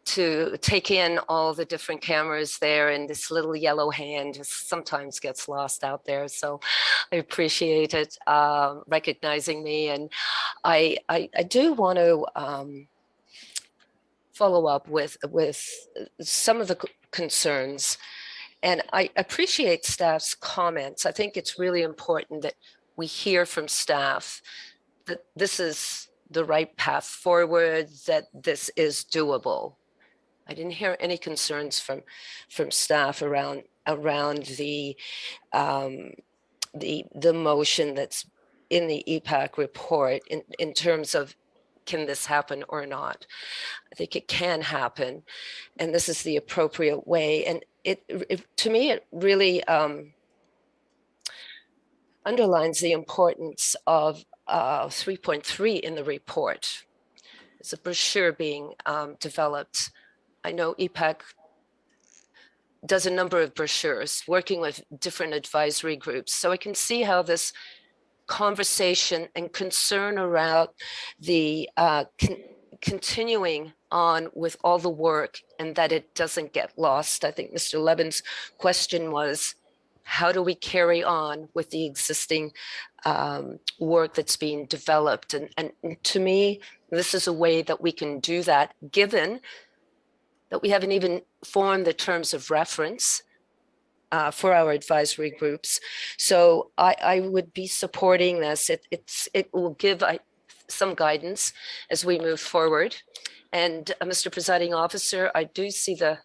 [SPEAKER 20] to take in all the different cameras there, and this little yellow hand sometimes gets lost out there. So I appreciate it recognizing me. And I do want to follow up with some of the concerns. And I appreciate staff's comments. I think it's really important that we hear from staff that this is the right path forward, that this is doable. I didn't hear any concerns from staff around the motion that's in the EPAC report in terms of, can this happen or not? I think it can happen, and this is the appropriate way. And it to me, it really underlines the importance of 3.3 in the report. It's a brochure being developed. I know EPAC does a number of brochures working with different advisory groups. So I can see how this conversation and concern around the continuing on with all the work and that it doesn't get lost. I think Mr. Levin's question was, how do we carry on with the existing work that's being developed? And to me, this is a way that we can do that, given that we haven't even formed the terms of reference for our advisory groups. So I would be supporting this. It will give some guidance as we move forward. And Mr. Presiding Officer, I do see the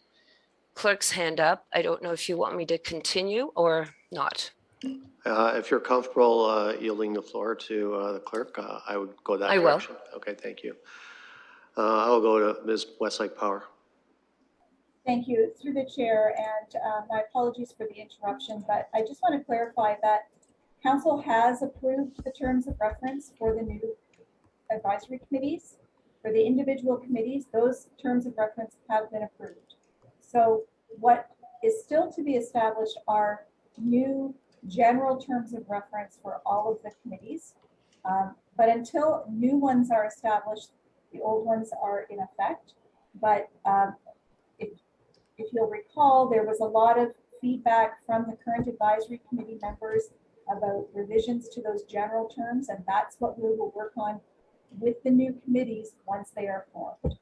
[SPEAKER 20] clerk's hand up. I don't know if you want me to continue or not.
[SPEAKER 1] If you're comfortable yielding the floor to the clerk, I would go that direction. Okay, thank you. I'll go to Ms. Westlake Power.
[SPEAKER 6] Thank you. Through the chair, and my apologies for the interruption, but I just want to clarify that council has approved the terms of reference for the new advisory committees. For the individual committees, those terms of reference have been approved. So what is still to be established are new general terms of reference for all of the committees. But until new ones are established, the old ones are in effect. But if you'll recall, there was a lot of feedback from the current advisory committee members about revisions to those general terms, and that's what we will work on with the new committees once they are formed.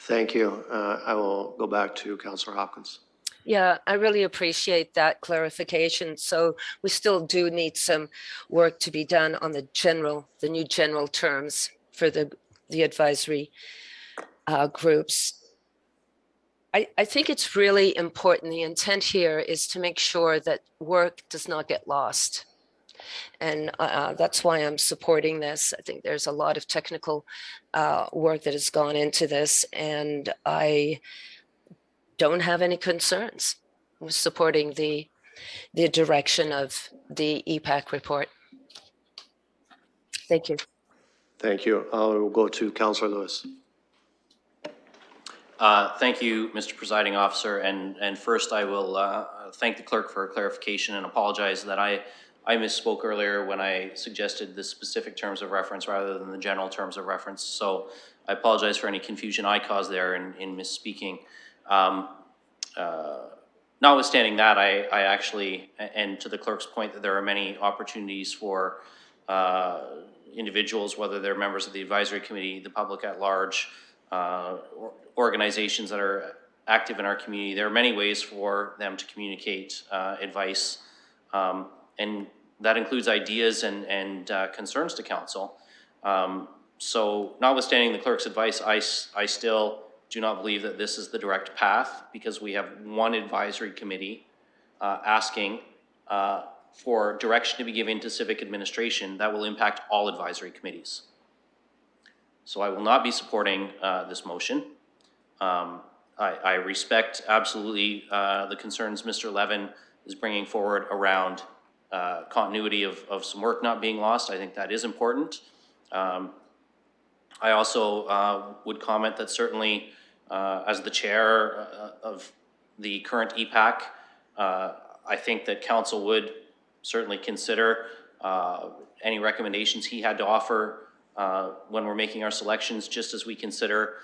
[SPEAKER 1] Thank you. I will go back to Councillor Hopkins.
[SPEAKER 20] Yeah, I really appreciate that clarification. So we still do need some work to be done on the new general terms for the advisory groups. I think it's really important. The intent here is to make sure that work does not get lost. And that's why I'm supporting this. I think there's a lot of technical work that has gone into this, and I don't have any concerns with supporting the direction of the EPAC report. Thank you.
[SPEAKER 1] Thank you. I'll go to Councillor Lewis.
[SPEAKER 22] Thank you, Mr. Presiding Officer. And first, I will thank the clerk for clarification and apologize that I misspoke earlier when I suggested the specific terms of reference rather than the general terms of reference. So I apologize for any confusion I caused there in misspeaking. Notwithstanding that, I actually, and to the clerk's point that there are many opportunities for individuals, whether they're members of the advisory committee, the public at large, organizations that are active in our community. There are many ways for them to communicate advice, and that includes ideas and concerns to council. So notwithstanding the clerk's advice, I still do not believe that this is the direct path, because we have one advisory committee asking for direction to be given to civic administration that will impact all advisory committees. So I will not be supporting this motion. I respect absolutely the concerns Mr. Levin is bringing forward around continuity of some work not being lost. I think that is important. I also would comment that certainly as the chair of the current EPAC, I think that council would certainly consider any recommendations he had to offer when we're making our selections, just as we consider,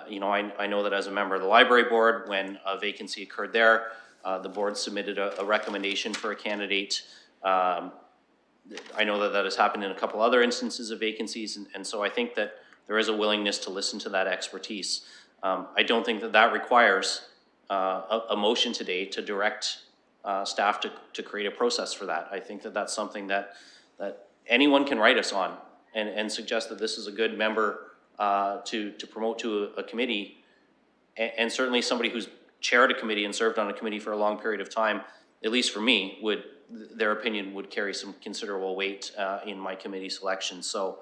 [SPEAKER 22] you know, I know that as a member of the library board, when a vacancy occurred there, the board submitted a recommendation for a candidate. I know that that has happened in a couple other instances of vacancies, and so I think that there is a willingness to listen to that expertise. I don't think that that requires a motion today to direct staff to create a process for that. I think that that's something that anyone can write us on and suggest that this is a good member to promote to a committee, and certainly somebody who's chaired a committee and served on a committee for a long period of time, at least for me, their opinion would carry some considerable weight in my committee selection. So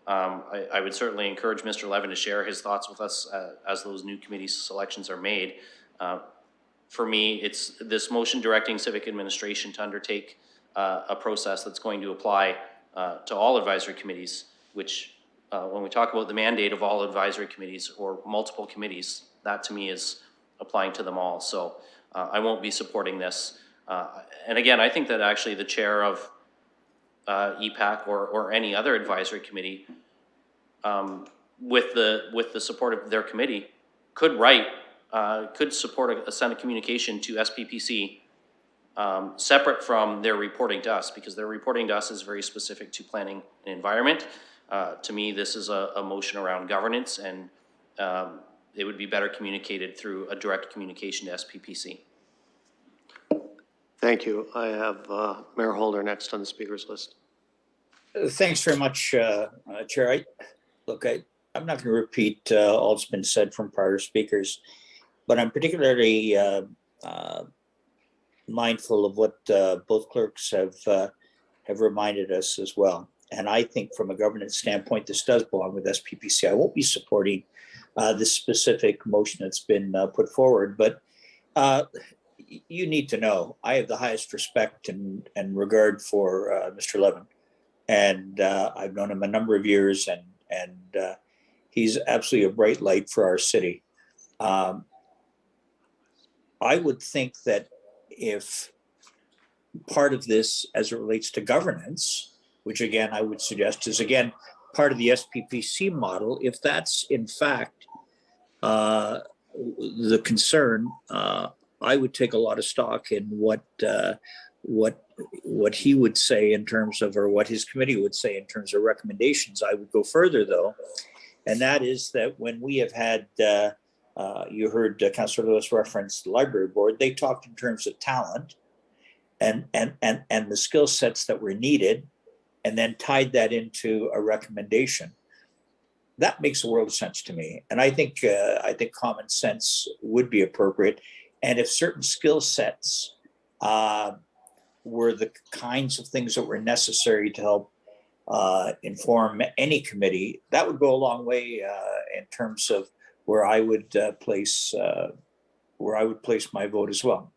[SPEAKER 22] I would certainly encourage Mr. Levin to share his thoughts with us as those new committee selections are made. For me, it's this motion directing civic administration to undertake a process that's going to apply to all advisory committees, which when we talk about the mandate of all advisory committees or multiple committees, that to me is applying to them all. So I won't be supporting this. And again, I think that actually the chair of EPAC or any other advisory committee, with the support of their committee, could support send a communication to SPPC separate from their reporting to us, because their reporting to us is very specific to planning and environment. To me, this is a motion around governance, and it would be better communicated through a direct communication to SPPC.
[SPEAKER 1] Thank you. I have Mayor Holder next on the speakers list.
[SPEAKER 3] Thanks very much, Chair. I'm not going to repeat all that's been said from prior speakers, but I'm particularly mindful of what both clerks have reminded us as well. And I think from a governance standpoint, this does belong with SPPC. I won't be supporting this specific motion that's been put forward, but you need to know I have the highest respect and regard for Mr. Levin. And I've known him a number of years, and he's absolutely a bright light for our city. I would think that if part of this, as it relates to governance, which again I would suggest is again part of the SPPC model, if that's in fact the concern, I would take a lot of stock in what he would say in terms of, or what his committee would say in terms of recommendations. I would go further though, and that is that when we have had, you heard Councillor Lewis reference the library board, they talked in terms of talent and the skill sets that were needed, and then tied that into a recommendation. That makes a world of sense to me. And I think common sense would be appropriate. And if certain skill sets were the kinds of things that were necessary to help inform any committee, that would go a long way in terms of where I would place my vote as well.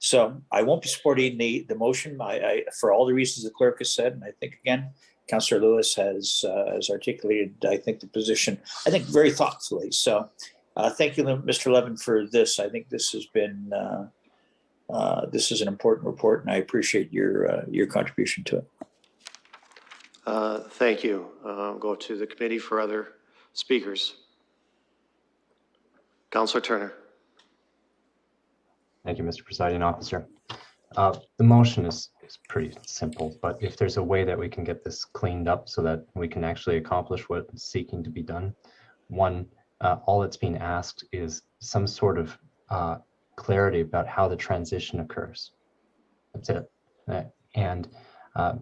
[SPEAKER 3] So I won't be supporting the motion. I for all the reasons the clerk has said, and I think again, Councillor Lewis has articulated, I think, the position, I think, very thoughtfully. So thank you, Mr. Levin, for this. I think this has been this is an important report, and I appreciate your contribution to it.
[SPEAKER 1] Thank you. Go to the committee for other speakers. Councillor Turner.
[SPEAKER 5] Thank you, Mr. Presiding Officer. The motion is pretty simple, but if there's a way that we can get this cleaned up so that we can actually accomplish what is seeking to be done. One, all that's being asked is some sort of clarity about how the transition occurs. That's it. And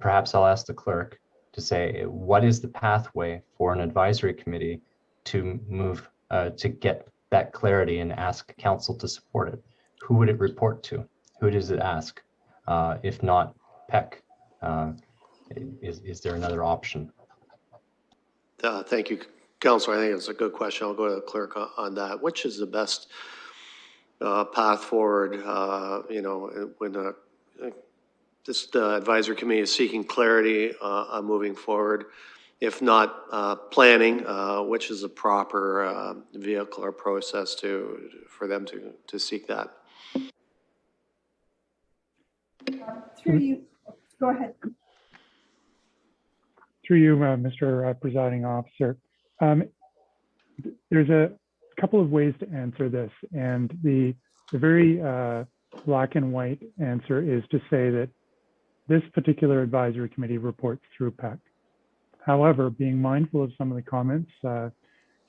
[SPEAKER 5] perhaps I'll ask the clerk to say, what is the pathway for an advisory committee to move to get that clarity and ask council to support it? Who would it report to? Who does it ask? If not PEC, is there another option?
[SPEAKER 1] Thank you, Councillor. I think it's a good question. I'll go to the clerk on that. Which is the best path forward? When this advisory committee is seeking clarity on moving forward, if not planning, which is a proper vehicle or process for them to seek that?
[SPEAKER 6] Through you, go ahead.
[SPEAKER 9] Through you, Mr. Presiding Officer. There's a couple of ways to answer this, and the very black and white answer is to say that this particular advisory committee reports through PEC. However, being mindful of some of the comments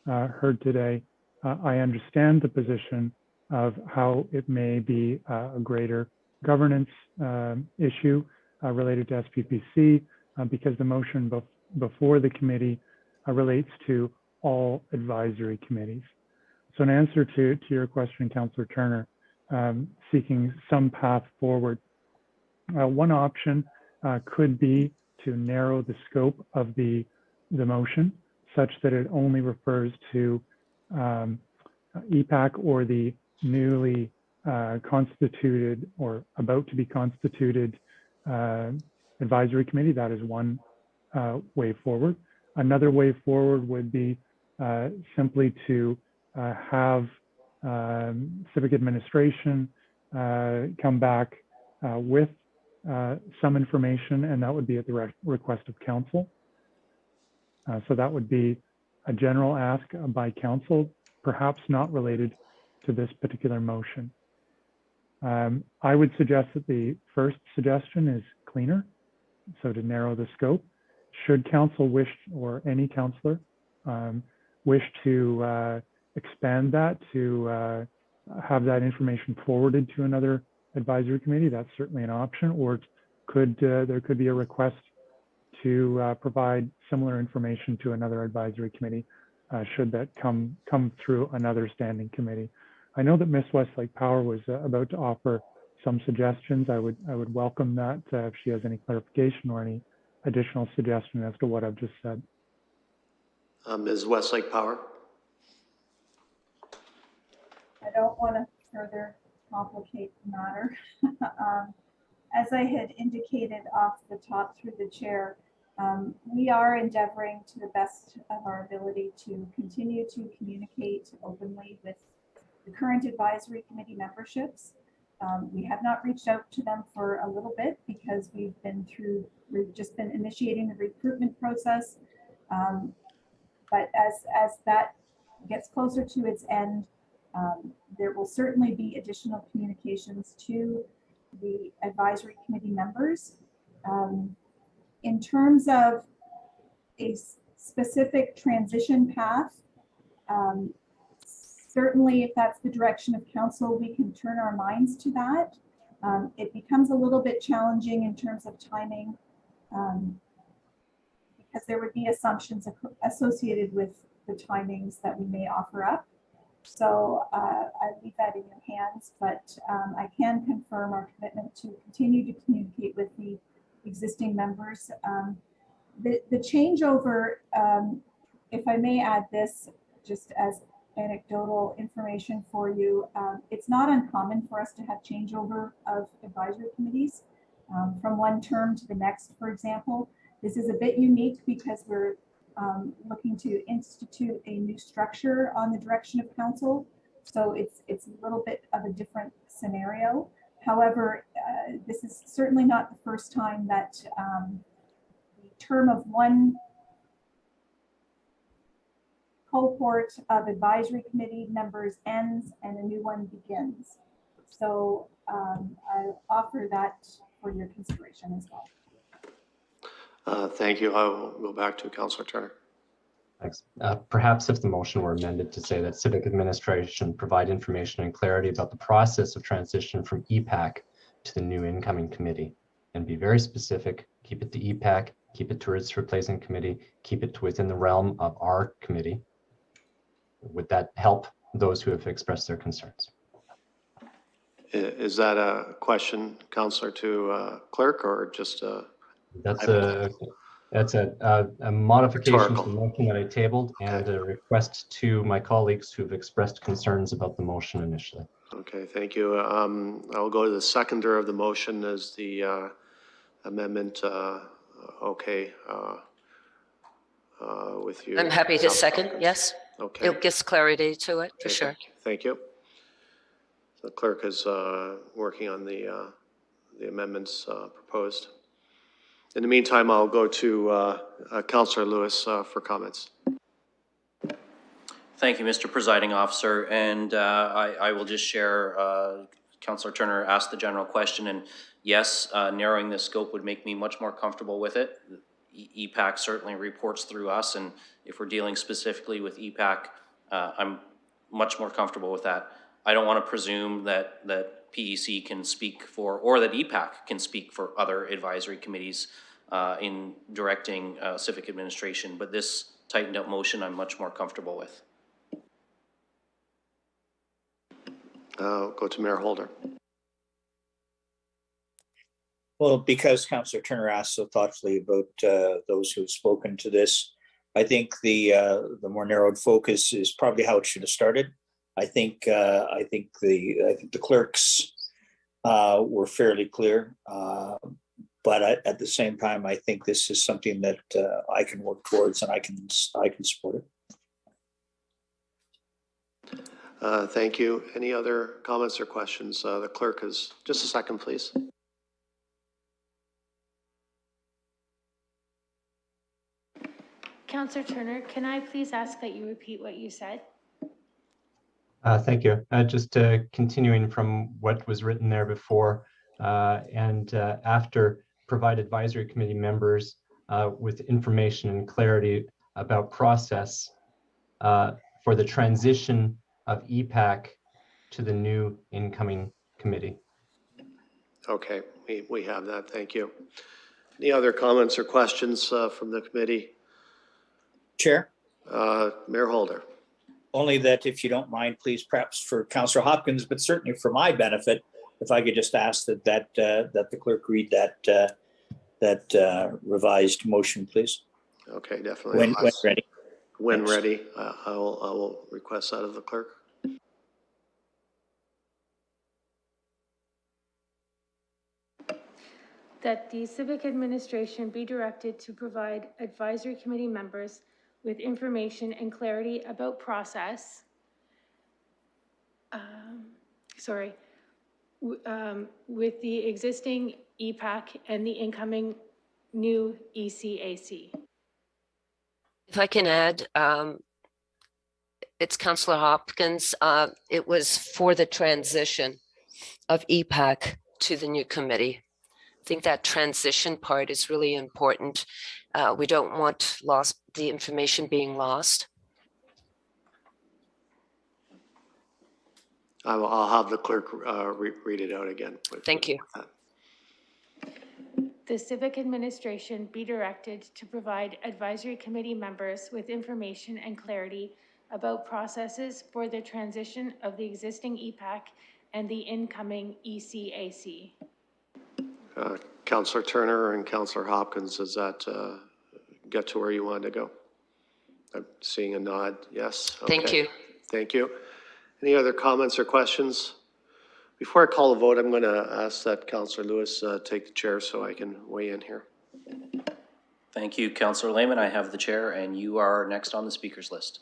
[SPEAKER 9] heard today, I understand the position of how it may be a greater governance issue related to SPPC because the motion before the committee relates to all advisory committees. So in answer to your question, Councillor Turner, seeking some path forward, one option could be to narrow the scope of the motion such that it only refers to EPAC or the newly constituted or about to be constituted advisory committee. That is one way forward. Another way forward would be simply to have civic administration come back with some information, and that would be at the request of council. So that would be a general ask by council, perhaps not related to this particular motion. I would suggest that the first suggestion is cleaner, so to narrow the scope. Should council wish, or any councillor wish to expand that to have that information forwarded to another advisory committee, that's certainly an option. Or there could be a request to provide similar information to another advisory committee, should that come through another standing committee. I know that Ms. Westlake Power was about to offer some suggestions. I would welcome that if she has any clarification or any additional suggestion as to what I've just said.
[SPEAKER 1] Ms. Westlake Power.
[SPEAKER 6] I don't want to further complicate the matter. As I had indicated off the top through the chair, we are endeavoring to the best of our ability to continue to communicate openly with the current advisory committee memberships. We have not reached out to them for a little bit because we've just been initiating the recruitment process. But as that gets closer to its end, there will certainly be additional communications to the advisory committee members. In terms of a specific transition path, certainly if that's the direction of council, we can turn our minds to that. It becomes a little bit challenging in terms of timing, because there would be assumptions associated with the timings that we may offer up. So I leave that in your hands, but I can confirm our commitment to continue to communicate with the existing members. The changeover, if I may add this just as anecdotal information for you, it's not uncommon for us to have changeover of advisory committees from one term to the next, for example. This is a bit unique because we're looking to institute a new structure on the direction of council. So it's a little bit of a different scenario. However, this is certainly not the first time that the term of one cohort of advisory committee members ends and a new one begins. So I offer that for your consideration as well.
[SPEAKER 1] Thank you. I will go back to Councillor Turner.
[SPEAKER 5] Thanks. Perhaps if the motion were amended to say that civic administration provide information and clarity about the process of transition from EPAC to the new incoming committee, and be very specific, keep it to EPAC, keep it to its replacement committee, keep it within the realm of our committee. Would that help those who have expressed their concerns?
[SPEAKER 1] Is that a question, Councillor, to clerk, or just a?
[SPEAKER 5] That's a modification to the motion that I tabled, and a request to my colleagues who've expressed concerns about the motion initially.
[SPEAKER 1] Okay, thank you. I'll go to the seconder of the motion as the amendment. Okay, with you.
[SPEAKER 20] I'm happy to second, yes.
[SPEAKER 1] Okay.
[SPEAKER 20] It gives clarity to it, for
[SPEAKER 1] Okay,
[SPEAKER 20] sure.
[SPEAKER 1] Thank you. The clerk is working on the amendments proposed. In the meantime, I'll go to Councillor Lewis for comments.
[SPEAKER 22] Thank you, Mr. Presiding Officer. And I will just share, Councillor Turner asked the general question, and yes, narrowing the scope would make me much more comfortable with it. EPAC certainly reports through us, and if we're dealing specifically with EPAC, I'm much more comfortable with that. I don't want to presume that PEC can speak for, or that EPAC can speak for other advisory committees in directing civic administration, but this tightened up motion I'm much more comfortable with.
[SPEAKER 1] Go to Mayor Holder.
[SPEAKER 3] Well, because Councillor Turner asked so thoughtfully about those who've spoken to this, I think the more narrowed focus is probably how it should have started. I think the clerks were fairly clear, but at the same time, I think this is something that I can work towards, and I can support it.
[SPEAKER 1] Thank you. Any other comments or questions? The clerk is, just a second, please.
[SPEAKER 4] Councillor Turner, can I please ask that you repeat what you said?
[SPEAKER 5] Thank you. Just continuing from what was written there before, and after provide advisory committee members with information and clarity about process, for the transition of EPAC to the new incoming committee.
[SPEAKER 1] Okay, we have that. Thank you. Any other comments or questions from the committee?
[SPEAKER 3] Chair?
[SPEAKER 1] Mayor Holder.
[SPEAKER 3] Only that if you don't mind, please, perhaps for Councillor Hopkins, but certainly for my benefit, if I could just ask that the clerk read that revised motion, please.
[SPEAKER 1] Okay, definitely.
[SPEAKER 3] When ready.
[SPEAKER 1] When
[SPEAKER 3] Thanks.
[SPEAKER 1] ready, I will request that of the clerk.
[SPEAKER 4] That the civic administration be directed to provide advisory committee members with information and clarity about process. With the existing EPAC and the incoming new ECAC.
[SPEAKER 20] If I can add, it's Councillor Hopkins. It was for the transition of EPAC to the new committee. I think that transition part is really important. We don't want the information being lost.
[SPEAKER 1] I'll have the clerk read it out again.
[SPEAKER 20] Thank you.
[SPEAKER 4] The civic administration be directed to provide advisory committee members with information and clarity about processes for the transition of the existing EPAC and the incoming ECAC.
[SPEAKER 1] Councillor Turner and Councillor Hopkins, does that get to where you wanted to go? I'm seeing a nod. Yes. Okay.
[SPEAKER 20] Thank you.
[SPEAKER 1] Thank you. Any other comments or questions? Before I call the vote, I'm going to ask that Councillor Lewis take the chair so I can weigh in here.
[SPEAKER 22] Thank you, Councillor Lehman. I have the chair, and you are next on the speakers list.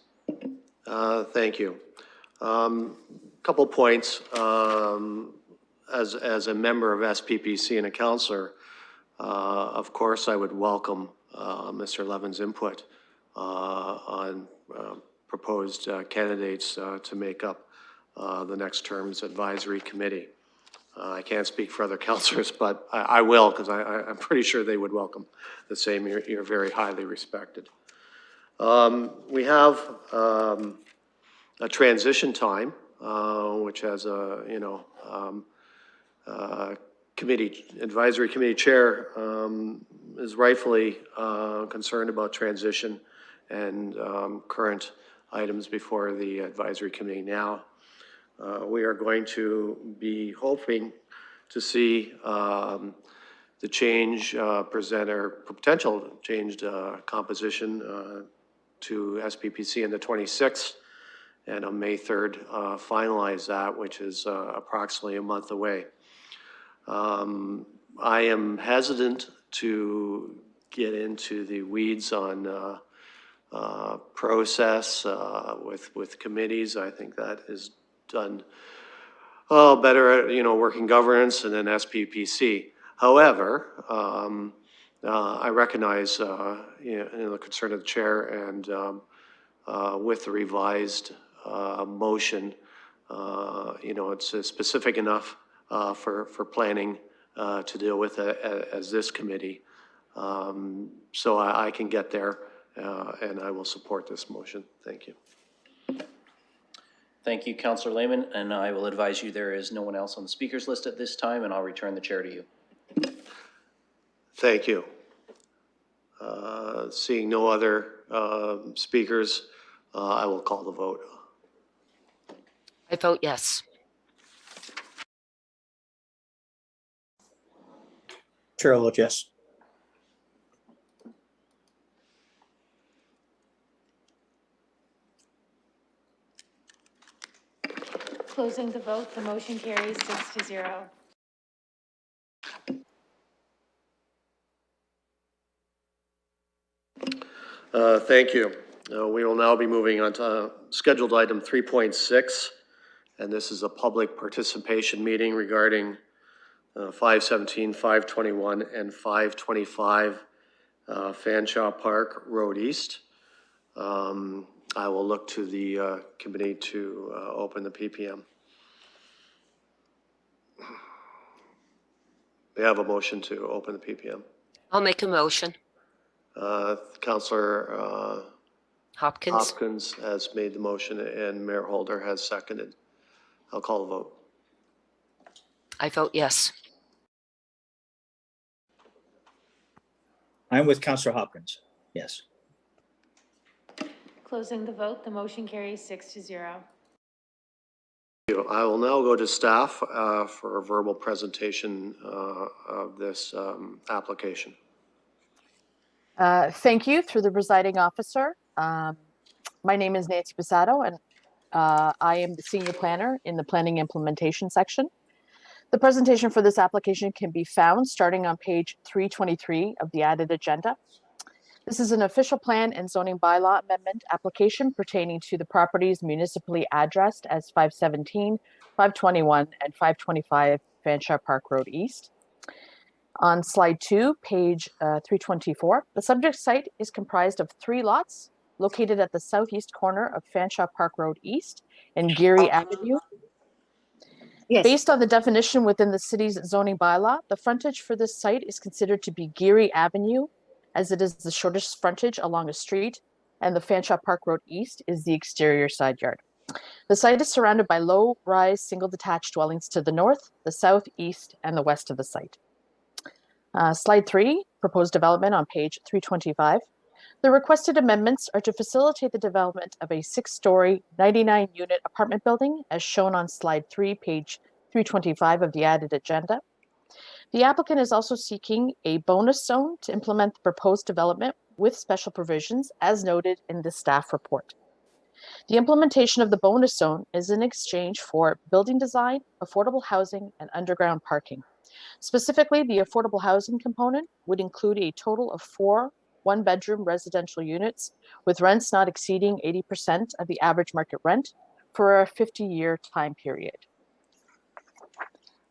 [SPEAKER 1] Thank you. Couple points. As a member of SPPC and a councillor, of course, I would welcome Mr. Levin's input on proposed candidates to make up the next term's advisory committee. I can't speak for other councillors, but I will, because I'm pretty sure they would welcome the same. You're very highly respected. We have a transition time, which has a, advisory committee chair is rightfully concerned about transition and current items before the advisory committee now. We are going to be hoping to see the change potential changed composition to SPPC in the 26th, and on May 3rd finalize that, which is approximately a month away. I am hesitant to get into the weeds on process with committees. I think that is done better at working governance and then SPPC. However, I recognize the concern of the chair, and with the revised motion, it's specific enough for planning to deal with as this committee. So I can get there, and I will support this motion. Thank you.
[SPEAKER 22] Thank you, Councillor Lehman, and I will advise you there is no one else on the speakers list at this time, and I'll return the chair to you.
[SPEAKER 1] Thank you. Seeing no other speakers, I will call the vote.
[SPEAKER 20] I vote yes.
[SPEAKER 3] Chair will vote yes.
[SPEAKER 4] Closing the vote, the motion carries 6-0.
[SPEAKER 1] Thank you. We will now be moving on to scheduled item 3.6, and this is a public participation meeting regarding 517, 521, and 525 Fanshawe Park Road East. I will look to the committee to open the PPM. We have a motion to open the PPM.
[SPEAKER 20] I'll make a motion.
[SPEAKER 1] Councillor
[SPEAKER 20] Hopkins.
[SPEAKER 1] Hopkins has made the motion and Mayor Holder has seconded. I'll call the vote.
[SPEAKER 20] I vote yes.
[SPEAKER 3] I'm with Councillor Hopkins. Yes.
[SPEAKER 4] Closing the vote, the motion carries 6-0.
[SPEAKER 1] I will now go to staff for a verbal presentation of this application.
[SPEAKER 10] Thank you through the presiding officer. My name is Nancy Pisato, and I am the senior planner in the planning implementation section. The presentation for this application can be found starting on page 323 of the added agenda. This is an official plan and zoning bylaw amendment application pertaining to the properties municipally addressed as 517, 521, and 525 Fanshawe Park Road East. On slide 2, page 324, the subject site is comprised of 3 lots located at the southeast corner of Fanshawe Park Road East and Geary Avenue. Yes. Based on the definition within the city's zoning bylaw, the frontage for this site is considered to be Geary Avenue, as it is the shortest frontage along a street, and the Fanshawe Park Road East is the exterior side yard. The site is surrounded by low-rise single detached dwellings to the north, the south, east, and the west of the site. Slide 3, proposed development on page 325. The requested amendments are to facilitate the development of a 6-story, 99-unit apartment building, as shown on slide 3, page 325 of the added agenda. The applicant is also seeking a bonus zone to implement the proposed development with special provisions, as noted in the staff report. The implementation of the bonus zone is in exchange for building design, affordable housing, and underground parking. Specifically, the affordable housing component would include a total of 4 one-bedroom residential units with rents not exceeding 80% of the average market rent for a 50-year time period.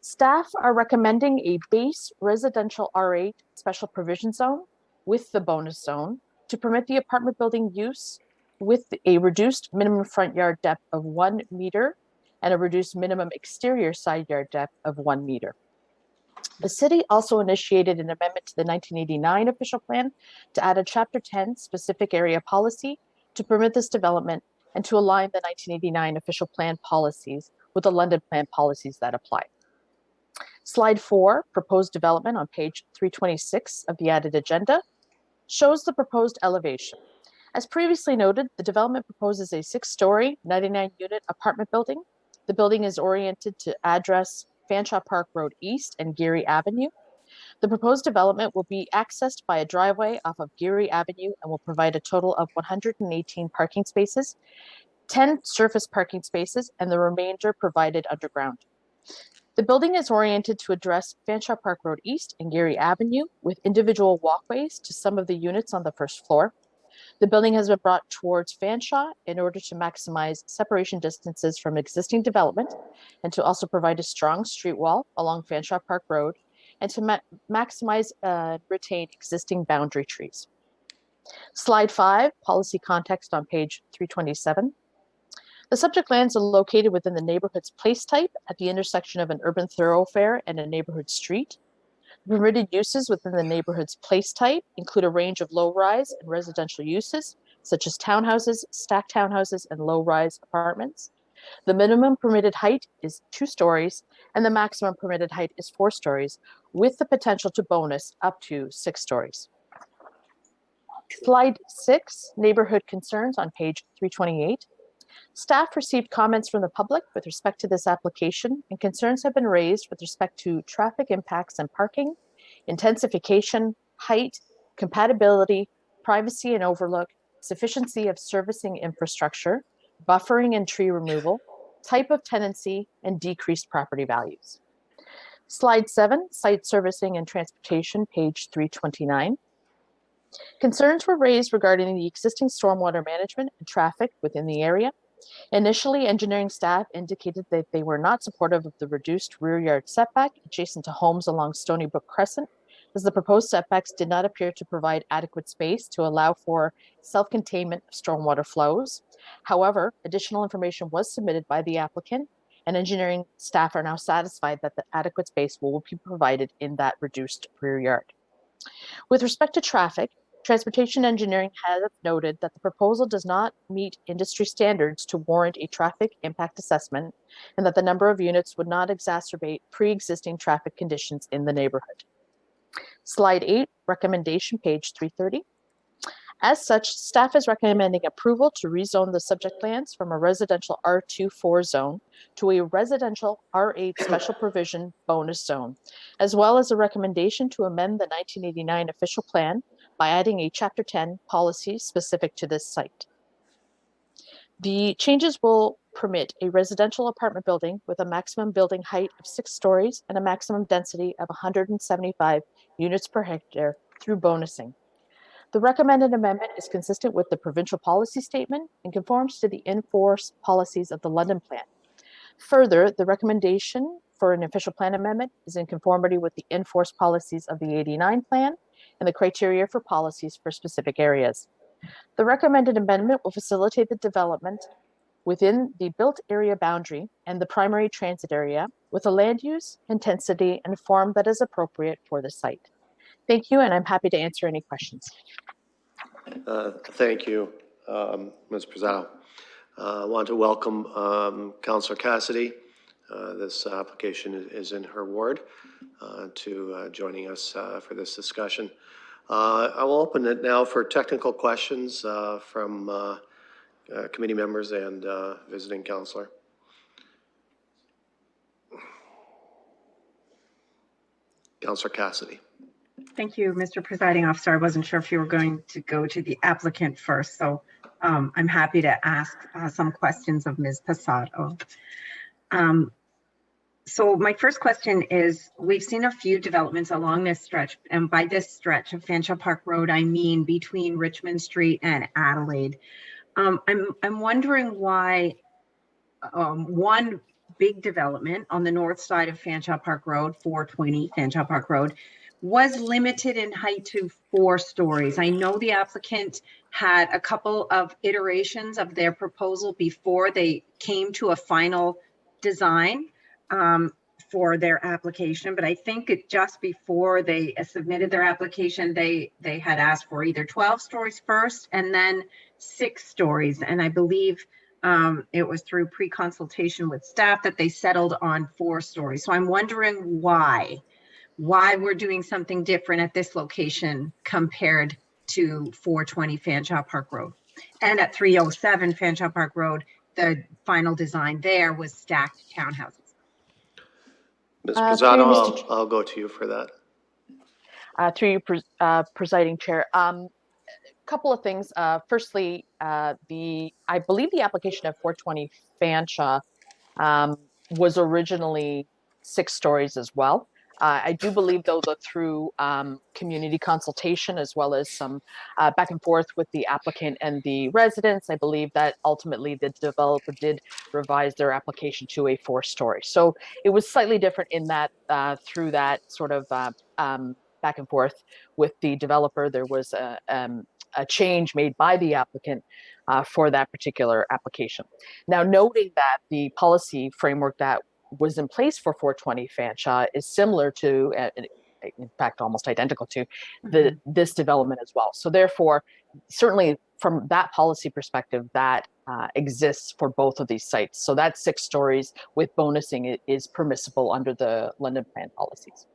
[SPEAKER 10] Staff are recommending a base residential R8 special provision zone with the bonus zone to permit the apartment building use with a reduced minimum front yard depth of 1 meter and a reduced minimum exterior side yard depth of 1 meter. The city also initiated an amendment to the 1989 official plan to add a Chapter 10 specific area policy to permit this development and to align the 1989 official plan policies with the London plan policies that apply. Slide 4, proposed development on page 326 of the added agenda, shows the proposed elevation. As previously noted, the development proposes a 6-story, 99-unit apartment building. The building is oriented to address Fanshawe Park Road East and Geary Avenue. The proposed development will be accessed by a driveway off of Geary Avenue and will provide a total of 118 parking spaces, 10 surface parking spaces, and the remainder provided underground. The building is oriented to address Fanshawe Park Road East and Geary Avenue with individual walkways to some of the units on the first floor. The building has been brought towards Fanshawe in order to maximize separation distances from existing development and to also provide a strong street wall along Fanshawe Park Road and to maximize retain existing boundary trees. Slide 5, policy context on page 327. The subject lands are located within the neighborhood's place type at the intersection of an urban thoroughfare and a neighborhood street. The permitted uses within the neighborhood's place type include a range of low-rise and residential uses, such as townhouses, stacked townhouses, and low-rise apartments. The minimum permitted height is 2 stories, and the maximum permitted height is 4 stories, with the potential to bonus up to 6 stories. Slide 6, neighborhood concerns on page 328. Staff received comments from the public with respect to this application, and concerns have been raised with respect to traffic impacts and parking, intensification, height, compatibility, privacy and overlook, sufficiency of servicing infrastructure, buffering and tree removal, type of tenancy, and decreased property values. Slide 7, site servicing and transportation, page 329. Concerns were raised regarding the existing stormwater management and traffic within the area. Initially, engineering staff indicated that they were not supportive of the reduced rear yard setback adjacent to homes along Stony Brook Crescent, as the proposed setbacks did not appear to provide adequate space to allow for self-containment of stormwater flows. However, additional information was submitted by the applicant, and engineering staff are now satisfied that the adequate space will be provided in that reduced rear yard. With respect to traffic, Transportation Engineering has noted that the proposal does not meet industry standards to warrant a traffic impact assessment, and that the number of units would not exacerbate pre-existing traffic conditions in the neighborhood. Slide 8, recommendation, page 330. As such, staff is recommending approval to rezone the subject lands from a residential R24 zone to a residential R8 special provision bonus zone, as well as a recommendation to amend the 1989 official plan by adding a Chapter 10 policy specific to this site. The changes will permit a residential apartment building with a maximum building height of 6 stories and a maximum density of 175 units per hectare through bonusing. The recommended amendment is consistent with the provincial policy statement and conforms to the in-force policies of the London Plan. Further, the recommendation for an official plan amendment is in conformity with the in-force policies of the 89 Plan and the criteria for policies for specific areas. The recommended amendment will facilitate the development within the built area boundary and the primary transit area with a land use, intensity, and form that is appropriate for the site. Thank you, and I'm happy to answer any questions.
[SPEAKER 1] Thank you, Ms. Prezado. I want to welcome Councillor Cassidy. This application is in her ward to joining us for this discussion. I will open it now for technical questions from committee members and visiting councillor. Councillor Cassidy.
[SPEAKER 11] Thank you, Mr. Presiding Officer. I wasn't sure if you were going to go to the applicant first, so I'm happy to ask some questions of Ms. Passado. So my first question is, we've seen a few developments along this stretch, and by this stretch of Fanshawe Park Road, I mean between Richmond Street and Adelaide. I'm wondering why one big development on the north side of Fanshawe Park Road, 420 Fanshawe Park Road, was limited in height to 4 stories. I know the applicant had a couple of iterations of their proposal before they came to a final design for their application, but I think it just before they submitted their application, they had asked for either 12 stories first and then 6 stories. And I believe it was through pre-consultation with staff that they settled on 4 stories. So I'm wondering why we're doing something different at this location compared to 420 Fanshawe Park Road. And at 307 Fanshawe Park Road, the final design there was stacked townhouses.
[SPEAKER 1] Ms. Prezado, I'll go to you for that.
[SPEAKER 10] Through you, Presiding Chair. Couple of things. Firstly, I believe the application of 420 Fanshawe was originally 6 stories as well. I do believe, though, that through community consultation as well as some back and forth with the applicant and the residents, I believe that ultimately the developer did revise their application to a 4-story. So it was slightly different in that through that sort of back and forth with the developer, there was a change made by the applicant for that particular application. Now, noting that the policy framework that was in place for 420 Fanshawe is similar to, in fact, almost identical to this development as well. So therefore, certainly from that policy perspective, that exists for both of these sites. So that 6 stories with bonusing is permissible under the London Plan policies.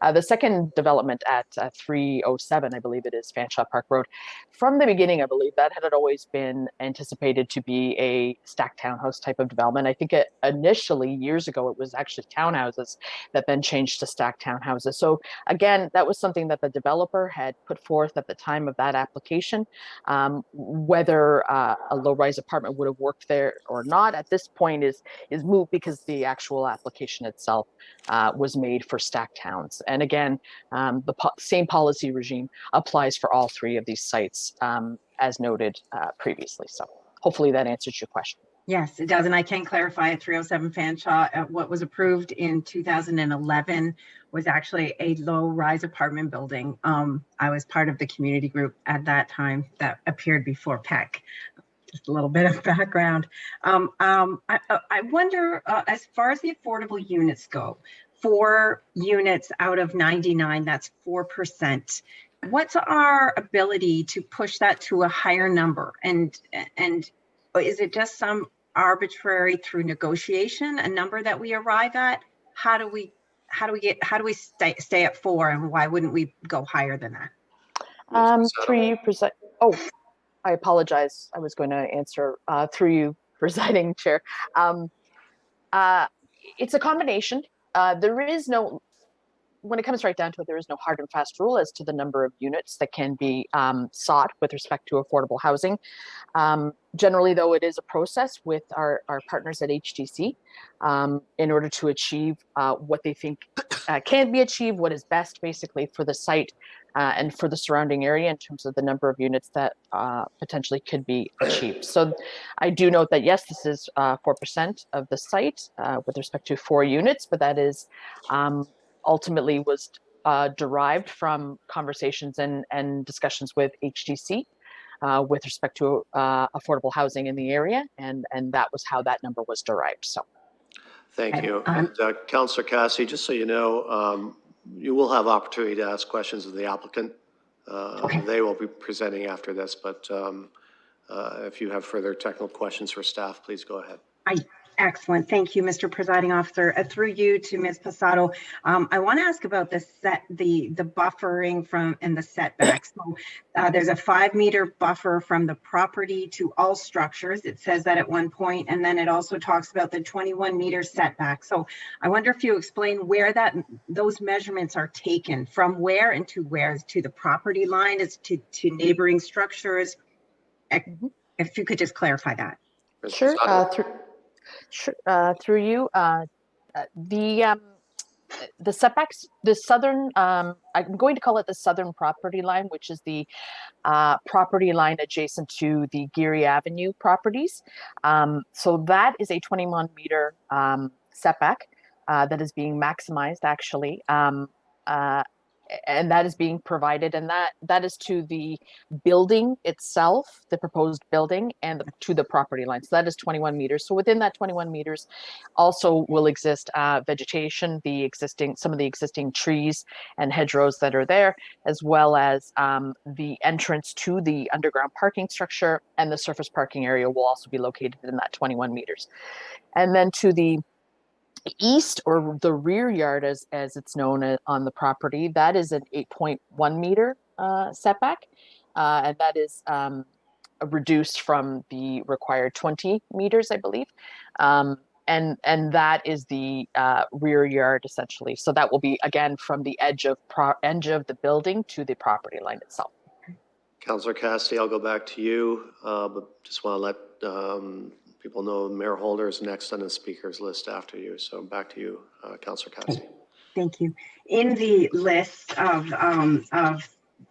[SPEAKER 10] The second development at 307, I believe it is, Fanshawe Park Road. From the beginning, I believe that had always been anticipated to be a stacked townhouse type of development. I think initially, years ago, it was actually townhouses that then changed to stacked townhouses. So again, that was something that the developer had put forth at the time of that application. Whether a low-rise apartment would have worked there or not at this point is moot, because the actual application itself was made for stacked towns. And again, the same policy regime applies for all 3 of these sites, as noted previously. So hopefully that answers your question.
[SPEAKER 11] Yes, it does. And I can clarify at 307 Fanshawe, what was approved in 2011 was actually a low-rise apartment building. I was part of the community group at that time that appeared before PEC. Just a little bit of background. I wonder, as far as the affordable units go, 4 units out of 99, that's 4%. what's our ability to push that to a higher number? And is it just some arbitrary through negotiation, a number that we arrive at? How do we stay at 4, and why wouldn't we go higher than that?
[SPEAKER 10] Through you, oh, I apologize. I was going to answer through you, presiding chair. It's a combination. There is no, when it comes right down to it, there is no hard and fast rule as to the number of units that can be sought with respect to affordable housing. Generally, though, it is a process with our partners at HTC in order to achieve what they think can be achieved, what is best basically for the site and for the surrounding area in terms of the number of units that potentially could be achieved. So I do note that, yes, this is 4% of the site with respect to 4 units, but that is ultimately was derived from conversations and discussions with HTC with respect to affordable housing in the area, and that was how that number was derived. So,
[SPEAKER 1] thank you. And Councillor Cassidy, just so you know, you will have opportunity to ask questions of the applicant. They will be presenting after this, but if you have further technical questions for staff, please go ahead.
[SPEAKER 11] Excellent. Thank you, Mr. Presiding Officer. Through you to Ms. Passato, I want to ask about the buffering from and the setbacks. So there's a 5-meter buffer from the property to all structures. It says that at one point, and then it also talks about the 21-meter setback. So I wonder if you explain where those measurements are taken, from where and to where, is to the property line, is to neighboring structures. If you could just clarify that.
[SPEAKER 10] Sure. Through you, the setbacks, the southern, I'm going to call it the southern property line, which is the property line adjacent to the Geary Avenue properties. So that is a 21-meter setback that is being maximized, actually. And that is being provided, and that is to the building itself, the proposed building, and to the property line. So that is 21 meters. So within that 21 meters also will exist vegetation, some of the existing trees and hedgerows that are there, as well as the entrance to the underground parking structure, and the surface parking area will also be located in that 21 meters. And then to the east, or the rear yard as it's known on the property, that is an 8.1 meter setback, and that is reduced from the required 20 meters, I believe, and that is the rear yard essentially. So that will be again from the edge of the building to the property line itself.
[SPEAKER 1] Councillor Cassidy, I'll go back to you, but just want to let people know Mayor Holder is next on the speakers list after you. So back to you, Councillor Cassidy.
[SPEAKER 11] Thank you. In the list of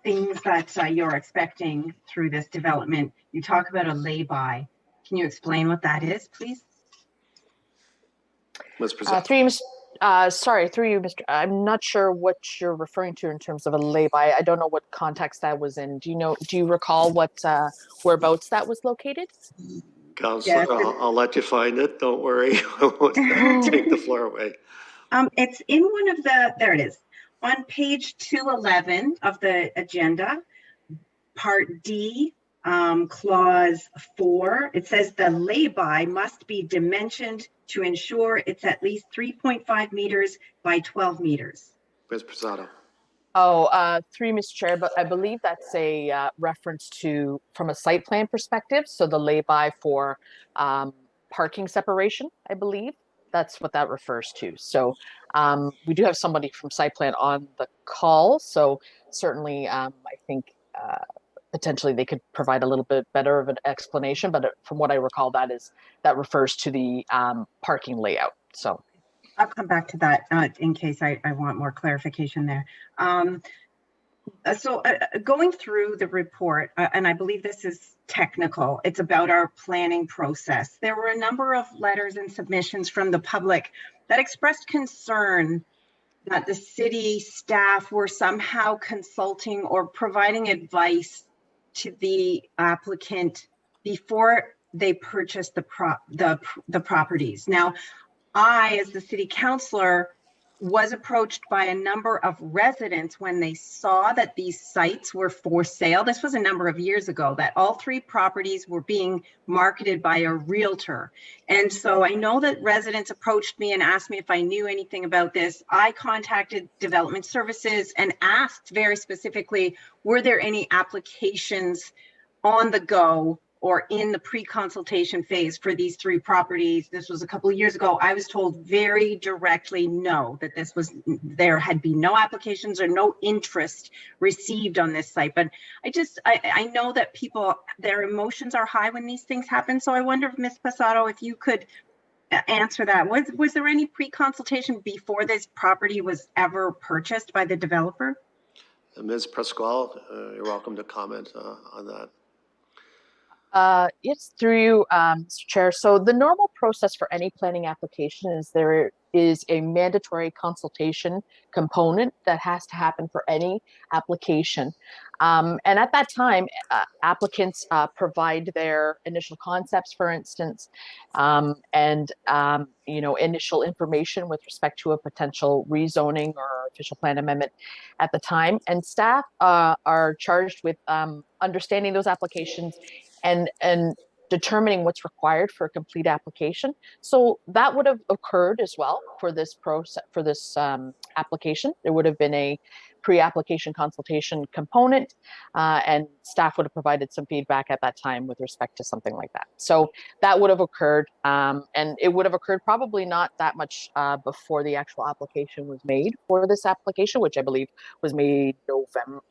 [SPEAKER 11] things that you're expecting through this development, you talk about a lay-by. Can you explain what that is, please?
[SPEAKER 1] Let's present.
[SPEAKER 10] Through you, Mr. I'm not sure what you're referring to in terms of a lay-by. I don't know what context that was in. Do you recall what whereabouts that was located?
[SPEAKER 1] Councillor, yes. I'll let you find it. Don't worry. I won't take the floor away.
[SPEAKER 11] It's in one of there it is. On page 211 of the agenda, part D, clause 4, it says the lay-by must be dimensioned to ensure it's at least 3.5 meters by 12 meters.
[SPEAKER 1] Ms. Posado.
[SPEAKER 10] Oh, through Mr. Chair, but I believe that's a reference to, from a site plan perspective, so the lay-by for parking separation, I believe. That's what that refers to. So we do have somebody from site plan on the call, so certainly I think potentially they could provide a little bit better of an explanation, but from what I recall, that refers to the parking layout. So
[SPEAKER 11] I'll come back to that in case I want more clarification there. So going through the report, and I believe this is technical, it's about our planning process. There were a number of letters and submissions from the public that expressed concern that the city staff were somehow consulting or providing advice to the applicant before they purchased the properties. Now, I, as the city councillor, was approached by a number of residents when they saw that these sites were for sale. This was a number of years ago, that all three properties were being marketed by a realtor. And so I know that residents approached me and asked me if I knew anything about this. I contacted Development Services and asked very specifically, were there any applications on the go or in the pre-consultation phase for these three properties? This was a couple of years ago. I was told very directly no, that there had been no applications or no interest received on this site. But I know that people, their emotions are high when these things happen. So I wonder if Ms. Passato, if you could answer that. Was there any pre-consultation before this property was ever purchased by the developer?
[SPEAKER 1] Ms. Pasquale, you're welcome to comment on that.
[SPEAKER 10] Yes, through you, Mr. Chair. So the normal process for any planning application is there is a mandatory consultation component that has to happen for any application. And at that time, applicants provide their initial concepts, for instance, and initial information with respect to a potential rezoning or official plan amendment at the time. And staff are charged with understanding those applications and determining what's required for a complete application. So that would have occurred as well for this process, for this application. There would have been a pre-application consultation component, and staff would have provided some feedback at that time with respect to something like that. So that would have occurred, and it would have occurred probably not that much before the actual application was made for this application, which I believe was made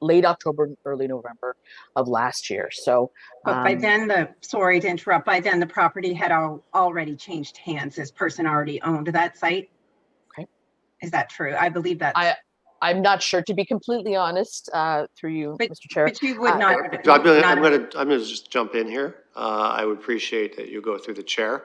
[SPEAKER 10] late October, early November of last year. So,
[SPEAKER 11] but by then, sorry to interrupt, by then the property had already changed hands. This person already owned that site.
[SPEAKER 10] Okay.
[SPEAKER 11] Is that true? I believe that.
[SPEAKER 10] I'm not sure, to be completely honest, through you, Mr. Chair.
[SPEAKER 11] But you would not.
[SPEAKER 1] I'm gonna just jump in here. I would appreciate that you go through the chair.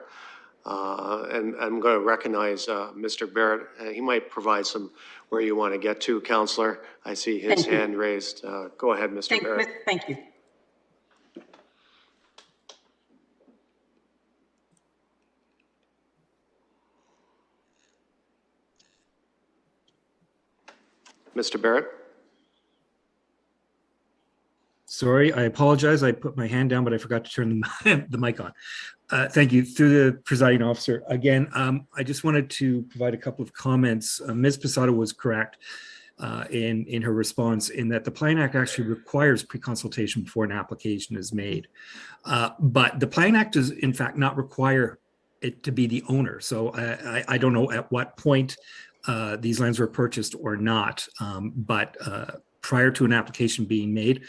[SPEAKER 1] And I'm going to recognize Mr. Barrett. He might provide some where you want to get to, Councillor. I see his hand raised. Go ahead, Mr. Barrett.
[SPEAKER 11] Thank you.
[SPEAKER 1] Mr. Barrett?
[SPEAKER 12] Sorry, I apologize. I put my hand down, but I forgot to turn the mic on. Thank you. Through the presiding officer. Again, I just wanted to provide a couple of comments. Ms. Passato was correct in her response in that the Plan Act actually requires pre-consultation before an application is made. But the Plan Act does, in fact, not require it to be the owner. So I don't know at what point these lands were purchased or not, but prior to an application being made,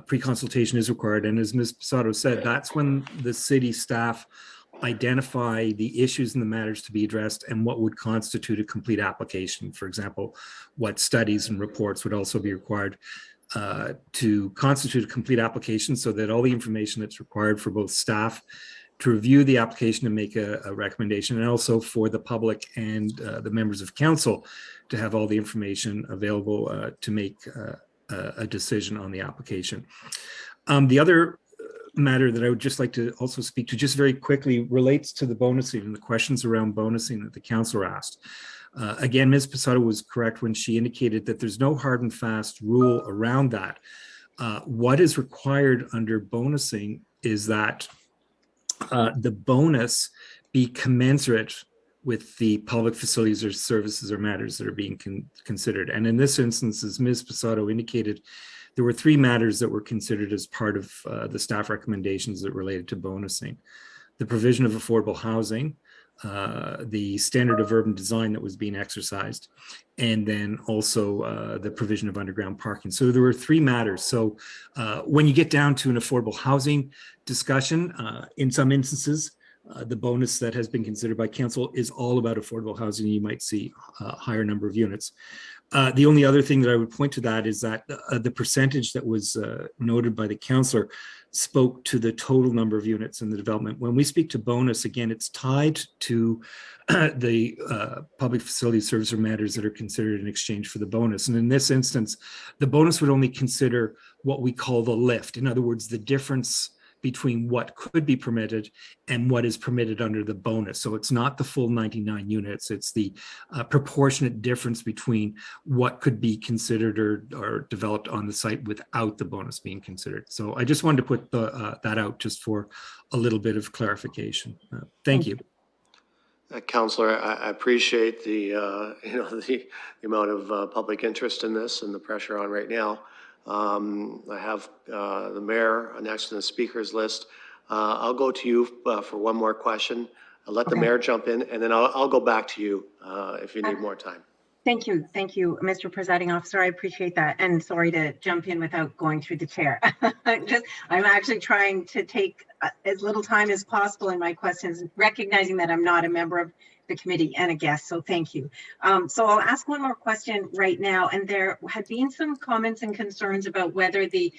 [SPEAKER 12] pre-consultation is required. And as Ms. Passato said, that's when the city staff identify the issues and the matters to be addressed and what would constitute a complete application. For example, what studies and reports would also be required to constitute a complete application, so that all the information that's required for both staff to review the application and make a recommendation, and also for the public and the members of council to have all the information available to make a decision on the application. The other matter that I would just like to also speak to just very quickly relates to the bonusing and the questions around bonusing that the councillor asked. Again, Ms. Passato was correct when she indicated that there's no hard and fast rule around that. What is required under bonusing is that the bonus be commensurate with the public facilities or services or matters that are being considered. And in this instance, as Ms. Passato indicated, there were 3 matters that were considered as part of the staff recommendations that related to bonusing: the provision of affordable housing, the standard of urban design that was being exercised, and then also the provision of underground parking. So there were 3 matters. So when you get down to an affordable housing discussion, in some instances, the bonus that has been considered by council is all about affordable housing. You might see a higher number of units. The only other thing that I would point to that is that the percentage that was noted by the councillor spoke to the total number of units in the development. When we speak to bonus, again, it's tied to the public facility service or matters that are considered in exchange for the bonus. And in this instance, the bonus would only consider what we call the lift. In other words, the difference between what could be permitted and what is permitted under the bonus. So it's not the full 99 units, it's the proportionate difference between what could be considered or developed on the site without the bonus being considered. So I just wanted to put that out just for a little bit of clarification. Thank you.
[SPEAKER 1] Councillor, I appreciate the, the amount of public interest in this and the pressure on right now. I have the mayor next to the speakers list. I'll go to you for one more question. I'll let the mayor jump in, and then I'll go back to you if you need more time.
[SPEAKER 11] Thank you, Mr. Presiding Officer. I appreciate that. And sorry to jump in without going through the chair. I'm actually trying to take as little time as possible in my questions, recognizing that I'm not a member of the committee and a guest, so thank you. So I'll ask one more question right now. And there had been some comments and concerns about whether the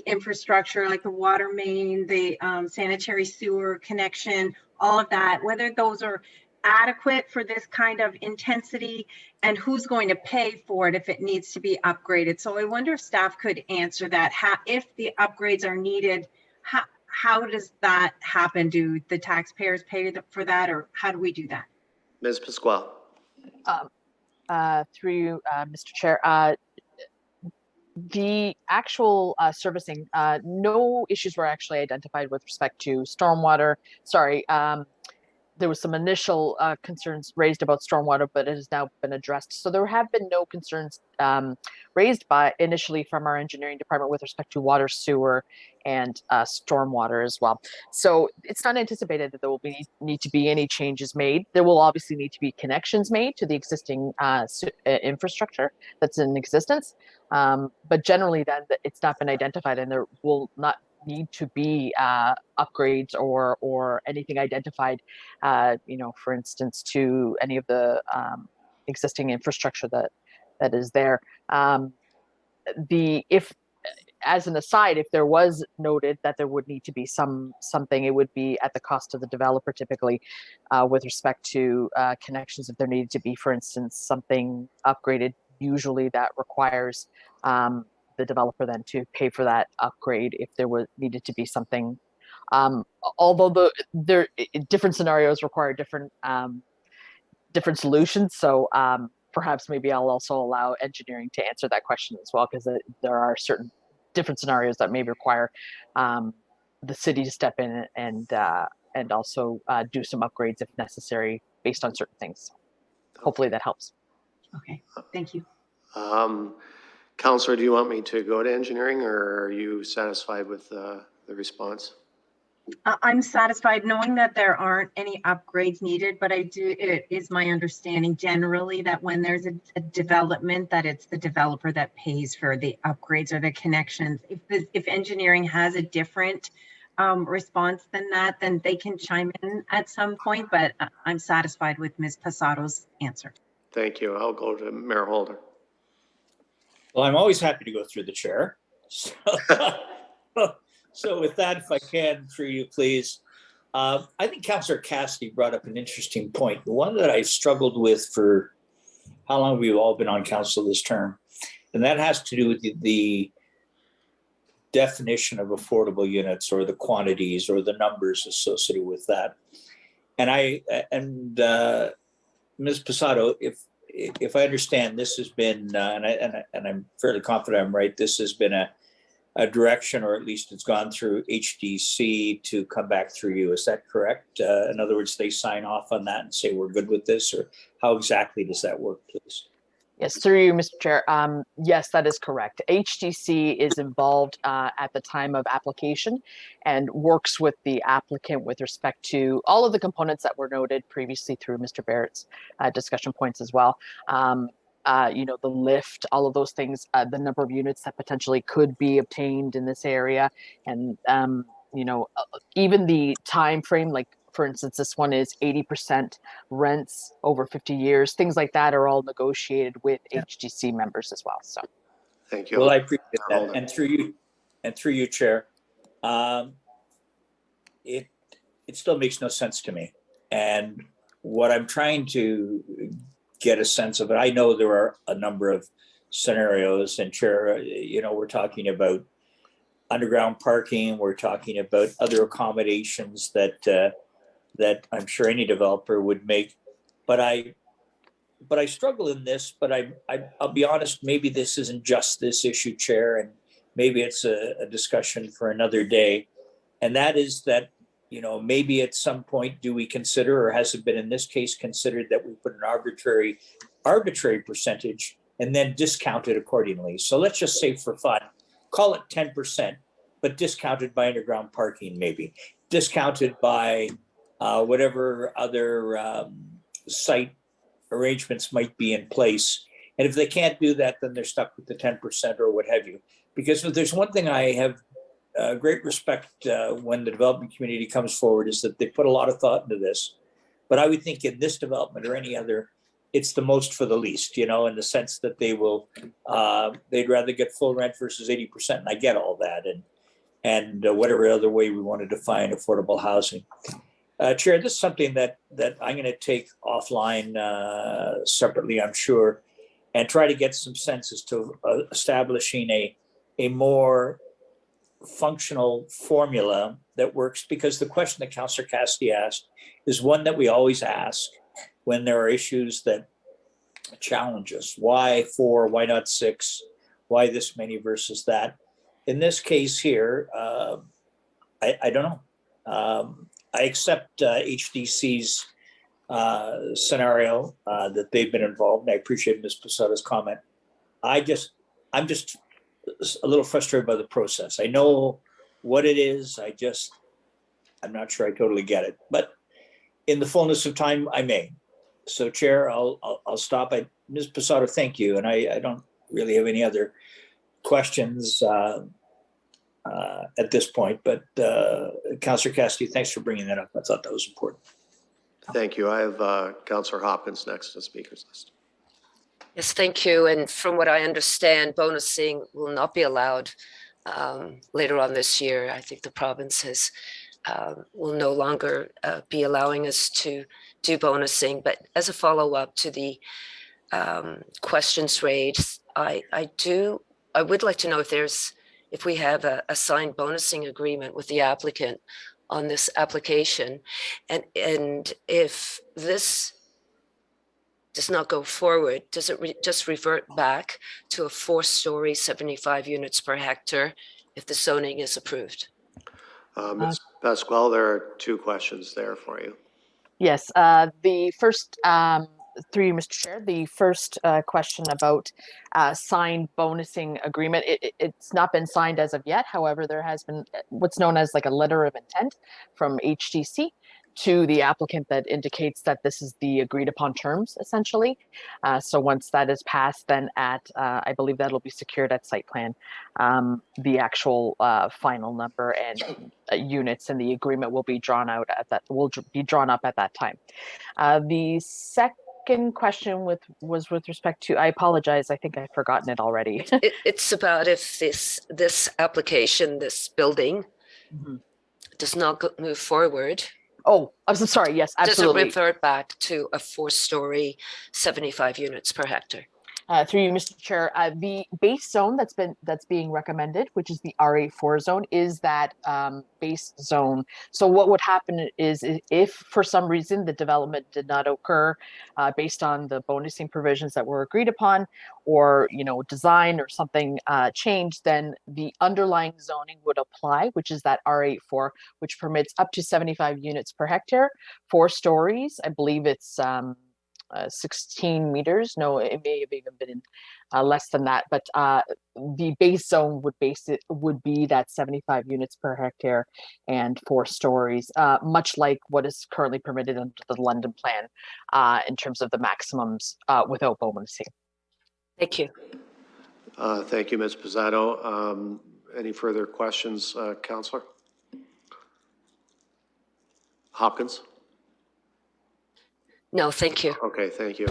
[SPEAKER 11] infrastructure, like the water main, the sanitary sewer connection, all of that, whether those are adequate for this kind of intensity and who's going to pay for it if it needs to be upgraded. So I wonder if staff could answer that. If the upgrades are needed, how does that happen? Do the taxpayers pay for that, or how do we do that?
[SPEAKER 1] Ms. Pasquale.
[SPEAKER 10] Through you, Mr. Chair. The actual servicing, no issues were actually identified with respect to stormwater. Sorry, there was some initial concerns raised about stormwater, but it has now been addressed. So there have been no concerns raised initially from our engineering department with respect to water, sewer, and stormwater as well. So it's not anticipated that there will need to be any changes made. There will obviously need to be connections made to the existing infrastructure that's in existence. But generally then it's not been identified, and there will not need to be upgrades or anything identified, for instance, to any of the existing infrastructure that is there. As an aside, if there was noted that there would need to be something, it would be at the cost of the developer typically, with respect to connections. If there needed to be, for instance, something upgraded, usually that requires the developer then to pay for that upgrade if there needed to be something. Although different scenarios require different solutions. So perhaps maybe I'll also allow engineering to answer that question as well, because there are certain different scenarios that may require the city to step in and also do some upgrades if necessary based on certain things. Hopefully that helps.
[SPEAKER 11] Okay, thank you.
[SPEAKER 1] Councillor, do you want me to go to engineering, or are you satisfied with the response?
[SPEAKER 11] I'm satisfied knowing that there aren't any upgrades needed, but it is my understanding generally that when there's a development, that it's the developer that pays for the upgrades or the connections. If engineering has a different response than that, then they can chime in at some point, but I'm satisfied with Ms. Posado's answer.
[SPEAKER 1] Thank you. I'll go to Mayor Holder.
[SPEAKER 3] Well, I'm always happy to go through the chair. So with that, if I can, through you, please. I think Councillor Cassidy brought up an interesting point, the one that I've struggled with for how long we've all been on council this term. And that has to do with the definition of affordable units, or the quantities or the numbers associated with that. And Ms. Posado, if I understand, this has been, and I'm fairly confident I'm right, this has been a direction, or at least it's gone through HDC to come back through you. Is that correct? In other words, they sign off on that and say, we're good with this, or how exactly does that work, please?
[SPEAKER 10] Yes, through you, Mr. Chair. Yes, that is correct. HDC is involved at the time of application and works with the applicant with respect to all of the components that were noted previously through Mr. Barrett's discussion points as well. The lift, all of those things, the number of units that potentially could be obtained in this area, and even the time frame, like for instance, this one is 80% rents over 50 years. Things like that are all negotiated with HDC members as well. So,
[SPEAKER 1] thank you.
[SPEAKER 3] Well, I appreciate that, and through you, Chair. It still makes no sense to me, and what I'm trying to get a sense of it. I know there are a number of scenarios, and Chair, we're talking about underground parking. We're talking about other accommodations that that I'm sure any developer would make. But I struggle in this. But I'll be honest. Maybe this isn't just this issue, Chair, and maybe it's a discussion for another day. And that is that, you know, maybe at some point do we consider, or has it been in this case considered, that we put an arbitrary percentage and then discount it accordingly. So let's just say for fun, call it 10%, but discounted by underground parking, maybe discounted by whatever other site arrangements might be in place. And if they can't do that, then they're stuck with the 10% or what have you. Because if there's one thing I have great respect when the development community comes forward, is that they put a lot of thought into this. But I would think in this development or any other, it's the most for the least, you know, in the sense that they will, they'd rather get full rent versus 80%. And I get all that. And whatever other way we want to define affordable housing. Chair, this is something that I'm going to take offline separately, I'm sure, and try to get some sense as to establishing a more functional formula that works, because the question that Councillor Cassidy asked is one that we always ask when there are issues that challenge us. Why 4? Why not 6? Why this many versus that? In this case here, I don't know. I accept HDC's scenario that they've been involved, and I appreciate Ms. Posada's comment. I'm just a little frustrated by the process. I know what it is. I'm not sure I totally get it, but in the fullness of time, I may. So, Chair, I'll stop. Ms. Posada, thank you, and I don't really have any other questions at this point. But Councillor Cassidy, thanks for bringing that up. I thought that was important.
[SPEAKER 1] Thank you. I have Councillor Hopkins next to the speaker's list.
[SPEAKER 20] Yes, thank you. And from what I understand, bonusing will not be allowed later on this year. I think the province will no longer be allowing us to do bonusing. But as a follow-up to the questions raised, I would like to know if we have a signed bonusing agreement with the applicant on this application, and if this does not go forward, does it just revert back to a 4-story, 75 units per hectare if the zoning is approved?
[SPEAKER 1] Ms. Pasquale, there are 2 questions there for you.
[SPEAKER 10] Yes, the first, through you, Mr. Chair, the first question about signed bonusing agreement, it's not been signed as of yet. However, there has been what's known as like a letter of intent from HDC to the applicant that indicates that this is the agreed upon terms, essentially. So once that is passed, then I believe that'll be secured at site plan. The actual final number and units in the agreement will be drawn out at that, will be drawn up at that time. The second question was with respect to, I apologize, I think I've forgotten it already.
[SPEAKER 20] It's about if this application, this building, does not move forward.
[SPEAKER 10] Oh, I'm so sorry. Yes, absolutely.
[SPEAKER 20] Does it revert back to a 4-story, 75 units per hectare?
[SPEAKER 10] Through you, Mr. Chair, the base zone that's being recommended, which is the RA4 zone, is that base zone. So what would happen is if for some reason the development did not occur based on the bonusing provisions that were agreed upon, or design or something changed, then the underlying zoning would apply, which is that R84, which permits up to 75 units per hectare, 4 stories. I believe it's 16 meters. No, it may have even been less than that, but the base zone would be that 75 units per hectare and 4 stories, much like what is currently permitted under the London plan in terms of the maximums without bonusing.
[SPEAKER 20] Thank you.
[SPEAKER 1] Thank you, Ms. Pizzato. Any further questions, Councillor Hopkins?
[SPEAKER 20] No, thank you.
[SPEAKER 1] Okay, thank you.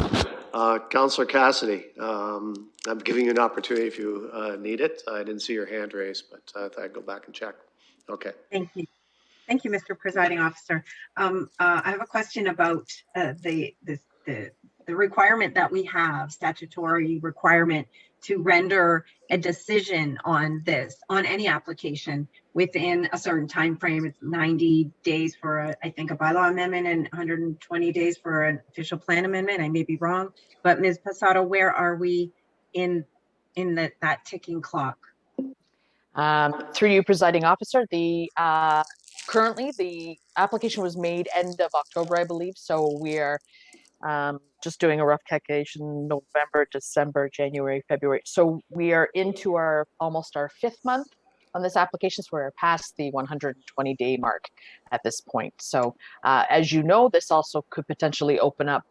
[SPEAKER 1] Councillor Cassidy, I'm giving you an opportunity if you need it. I didn't see your hand raised, but I thought I'd go back and check. Okay.
[SPEAKER 11] Thank you. Thank you, Mr. Presiding Officer. I have a question about the the requirement that we have, statutory requirement to render a decision on this, on any application within a certain time frame. It's 90 days for I think a bylaw amendment and 120 days for an official plan amendment. I may be wrong, but Ms. Passato, where are we in that ticking clock?
[SPEAKER 10] Through you, presiding officer, currently the application was made end of October, I believe. So we are just doing a rough calculation: November, December, January, February. So we are into almost our 5th month on this application. So we're past the 120-day mark at this point. So as you know, this also could potentially open up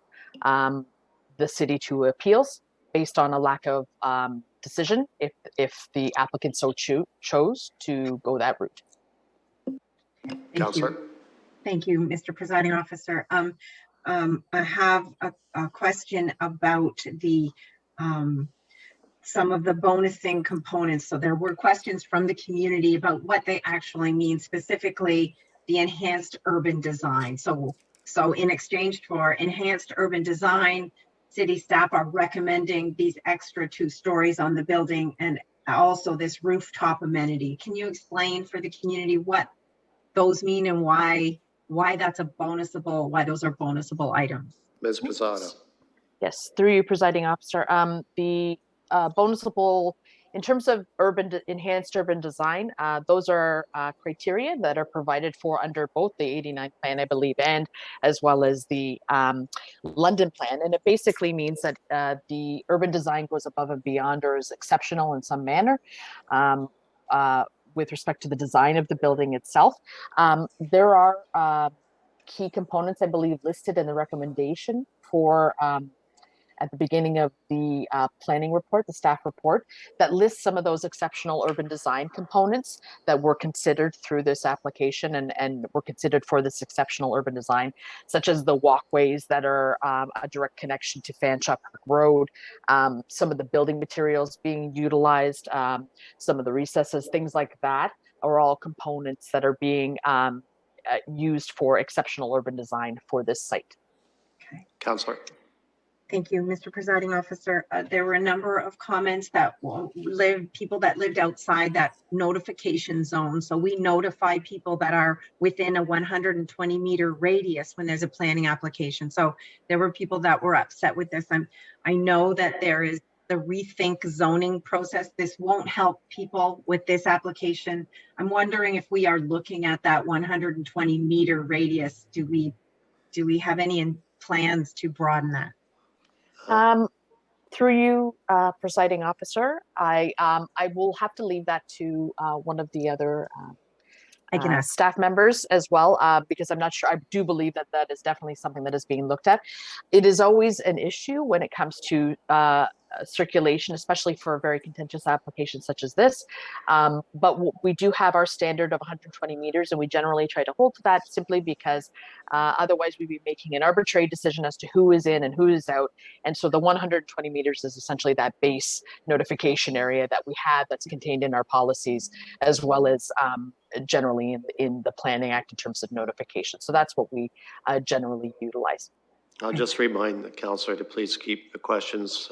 [SPEAKER 10] the city to appeals based on a lack of decision if the applicant so chose to go that route.
[SPEAKER 1] Councillor.
[SPEAKER 11] Thank you, Mr. Presiding Officer. I have a question about the some of the bonusing components. So there were questions from the community about what they actually mean, specifically the enhanced urban design. So in exchange for enhanced urban design, city staff are recommending these extra 2 stories on the building and also this rooftop amenity. Can you explain for the community what those mean and why that's a bonusable, why those are bonusable items?
[SPEAKER 1] Ms. Posada.
[SPEAKER 10] Yes, through you, presiding officer. The bonusable, in terms of enhanced urban design, those are criteria that are provided for under both the 89 plan, I believe, and as well as the London plan. And it basically means that the urban design goes above and beyond or is exceptional in some manner with respect to the design of the building itself. There are key components, I believe, listed in the recommendation for at the beginning of the planning report, the staff report, that lists some of those exceptional urban design components that were considered through this application and were considered for this exceptional urban design, such as the walkways that are a direct connection to Fanshawe Park Road, some of the building materials being utilized, some of the recesses, things like that are all components that are being used for exceptional urban design for this site.
[SPEAKER 11] Okay.
[SPEAKER 1] Councillor.
[SPEAKER 11] Thank you, Mr. Presiding Officer. There were a number of comments that people that lived outside that notification zone. So we notify people that are within a 120-meter radius when there's a planning application. So there were people that were upset with this. I know that there is the rethink zoning process. This won't help people with this application. I'm wondering if we are looking at that 120-meter radius. Do we have any plans to broaden that?
[SPEAKER 10] Through you, presiding officer, I will have to leave that to one of the other staff members as well, because I'm not sure. I do believe that that is definitely something that is being looked at. It is always an issue when it comes to circulation, especially for a very contentious application such as this. But we do have our standard of 120 meters, and we generally try to hold to that simply because otherwise we'd be making an arbitrary decision as to who is in and who is out. And so the 120 meters is essentially that base notification area that we have that's contained in our policies, as well as generally in the Planning Act in terms of notification. So that's what we generally utilize.
[SPEAKER 1] I'll just remind the councillor to please keep the questions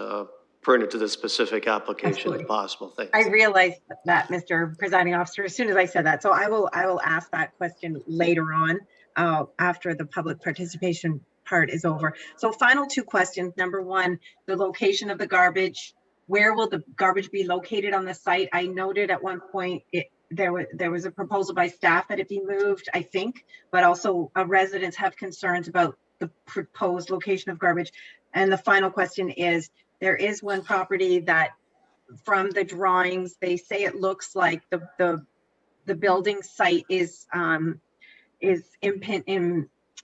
[SPEAKER 1] pertinent to the specific application if possible. Thanks.
[SPEAKER 11] I realized that, Mr. Presiding Officer, as soon as I said that. So I will ask that question later on after the public participation part is over. So final 2 questions. Number 1, the location of the garbage. Where will the garbage be located on the site? I noted at one point there was a proposal by staff that it be moved, I think, but also residents have concerns about the proposed location of garbage. And the final question is, there is one property that from the drawings, they say it looks like the building site is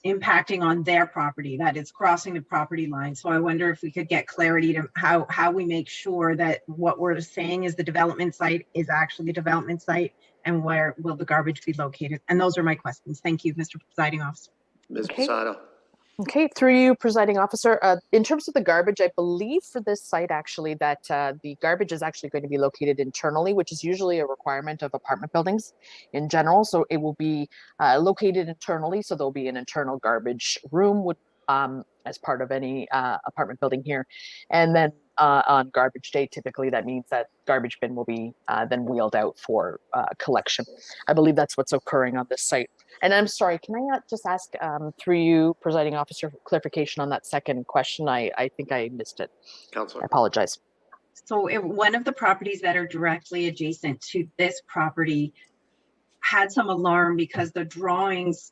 [SPEAKER 11] impacting on their property, that it's crossing the property line. So I wonder if we could get clarity to how we make sure that what we're saying is the development site is actually the development site, and where will the garbage be located? And those are my questions. Thank you, Mr. Presiding Officer.
[SPEAKER 1] Ms. Posada.
[SPEAKER 10] Okay, through you, presiding officer. In terms of the garbage, I believe for this site actually that the garbage is actually going to be located internally, which is usually a requirement of apartment buildings in general. So it will be located internally. So there'll be an internal garbage room as part of any apartment building here. And then on garbage day, typically that means that garbage bin will be then wheeled out for collection. I believe that's what's occurring on this site. And I'm sorry, can I just ask through you, presiding officer, clarification on that second question? I think I missed it.
[SPEAKER 1] Councilor.
[SPEAKER 10] I apologize.
[SPEAKER 11] So if one of the properties that are directly adjacent to this property had some alarm because the drawings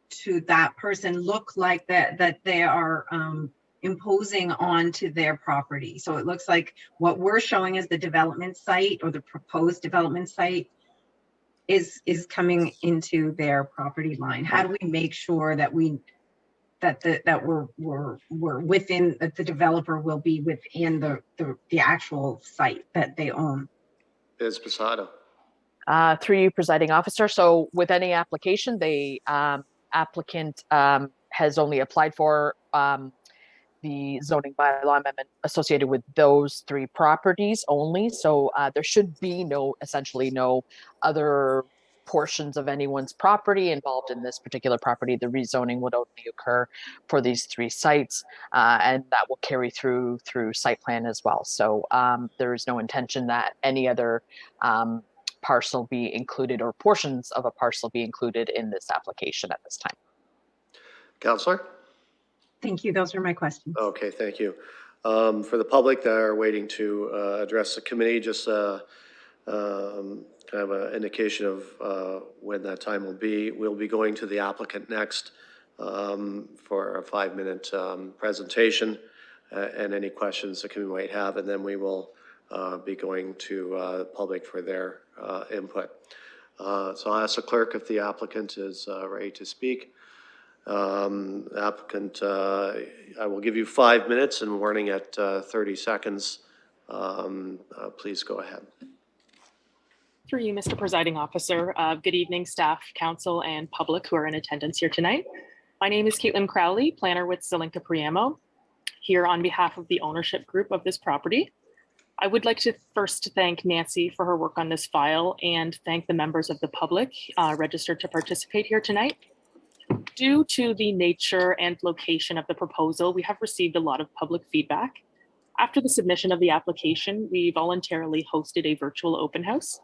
[SPEAKER 11] to that person look like that they are imposing onto their property. So it looks like what we're showing as the development site or the proposed development site is coming into their property line. How do we make sure that we're within, that the developer will be within the actual site that they own?
[SPEAKER 1] Ms. Posada.
[SPEAKER 10] Through you, presiding officer. So with any application, the applicant has only applied for the zoning bylaw amendment associated with those 3 properties only. So there should be essentially no other portions of anyone's property involved in this particular property. The rezoning would only occur for these 3 sites, and that will carry through site plan as well. So there is no intention that any other parcel be included or portions of a parcel be included in this application at this time.
[SPEAKER 1] Councilor.
[SPEAKER 11] Thank you. Those are my questions.
[SPEAKER 1] Okay, thank you. For the public that are waiting to address the committee, just kind of an indication of when that time will be. We'll be going to the applicant next for a 5-minute presentation and any questions the committee might have, and then we will be going to public for their input. So I'll ask the clerk if the applicant is ready to speak. Applicant, I will give you 5 minutes and warning at 30 seconds. Please go ahead.
[SPEAKER 13] Through you, Mr. Presiding Officer. Good evening, staff, council, and public who are in attendance here tonight. My name is Caitlin Crowley, planner with Zelenka Priamo, here on behalf of the ownership group of this property. I would like to first thank Nancy for her work on this file and thank the members of the public registered to participate here tonight. Due to the nature and location of the proposal, we have received a lot of public feedback. After the submission of the application, we voluntarily hosted a virtual open house.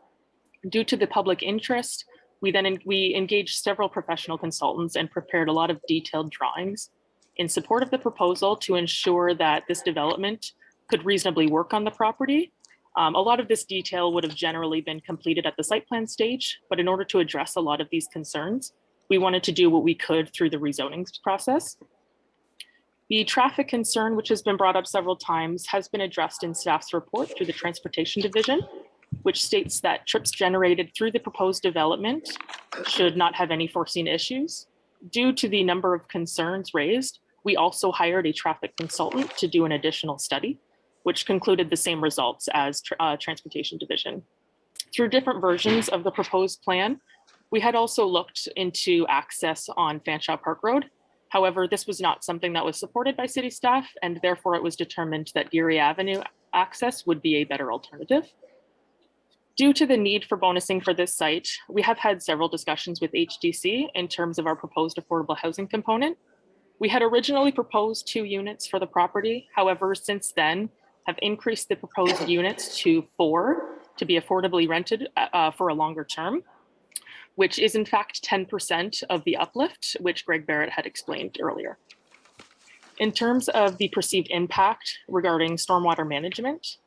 [SPEAKER 13] Due to the public interest, we engaged several professional consultants and prepared a lot of detailed drawings in support of the proposal to ensure that this development could reasonably work on the property. A lot of this detail would have generally been completed at the site plan stage, but in order to address a lot of these concerns, we wanted to do what we could through the rezoning process. The traffic concern, which has been brought up several times, has been addressed in staff's report through the Transportation Division, which states that trips generated through the proposed development should not have any foreseen issues. Due to the number of concerns raised, we also hired a traffic consultant to do an additional study, which concluded the same results as Transportation Division. Through different versions of the proposed plan, we had also looked into access on Fanshawe Park Road. However, this was not something that was supported by city staff, and therefore it was determined that Geary Avenue access would be a better alternative. Due to the need for bonusing for this site, we have had several discussions with HDC in terms of our proposed affordable housing component. We had originally proposed 2 units for the property. However, since then, have increased the proposed units to 4 to be affordably rented for a longer term, which is in fact 10% of the uplift, which Greg Barrett had explained earlier. In terms of the perceived impact regarding stormwater management,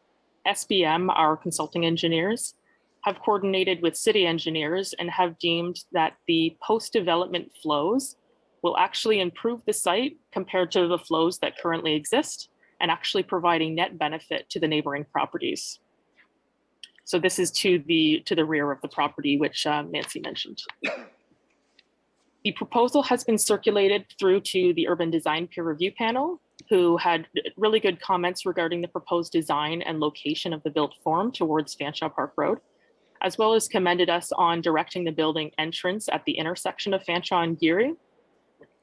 [SPEAKER 13] SBM, our consulting engineers, have coordinated with city engineers and have deemed that the post-development flows will actually improve the site compared to the flows that currently exist and actually providing net benefit to the neighboring properties. So this is to the rear of the property, which Nancy mentioned. The proposal has been circulated through to the urban design peer review panel, who had really good comments regarding the proposed design and location of the built form towards Fanshawe Park Road, as well as commended us on directing the building entrance at the intersection of Fanshawe and Geary.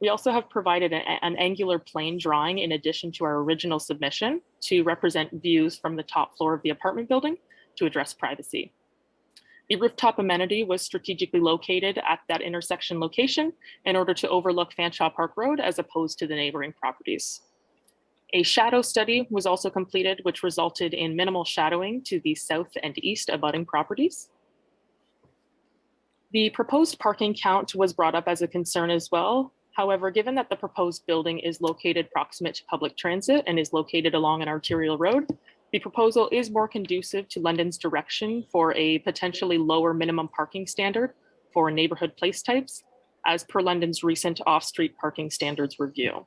[SPEAKER 13] We also have provided an angular plane drawing in addition to our original submission to represent views from the top floor of the apartment building to address privacy. The rooftop amenity was strategically located at that intersection location in order to overlook Fanshawe Park Road as opposed to the neighboring properties. A shadow study was also completed, which resulted in minimal shadowing to the south and east abutting properties. The proposed parking count was brought up as a concern as well. However, given that the proposed building is located proximate to public transit and is located along an arterial road, the proposal is more conducive to London's direction for a potentially lower minimum parking standard for neighborhood place types, as per London's recent off-street parking standards review.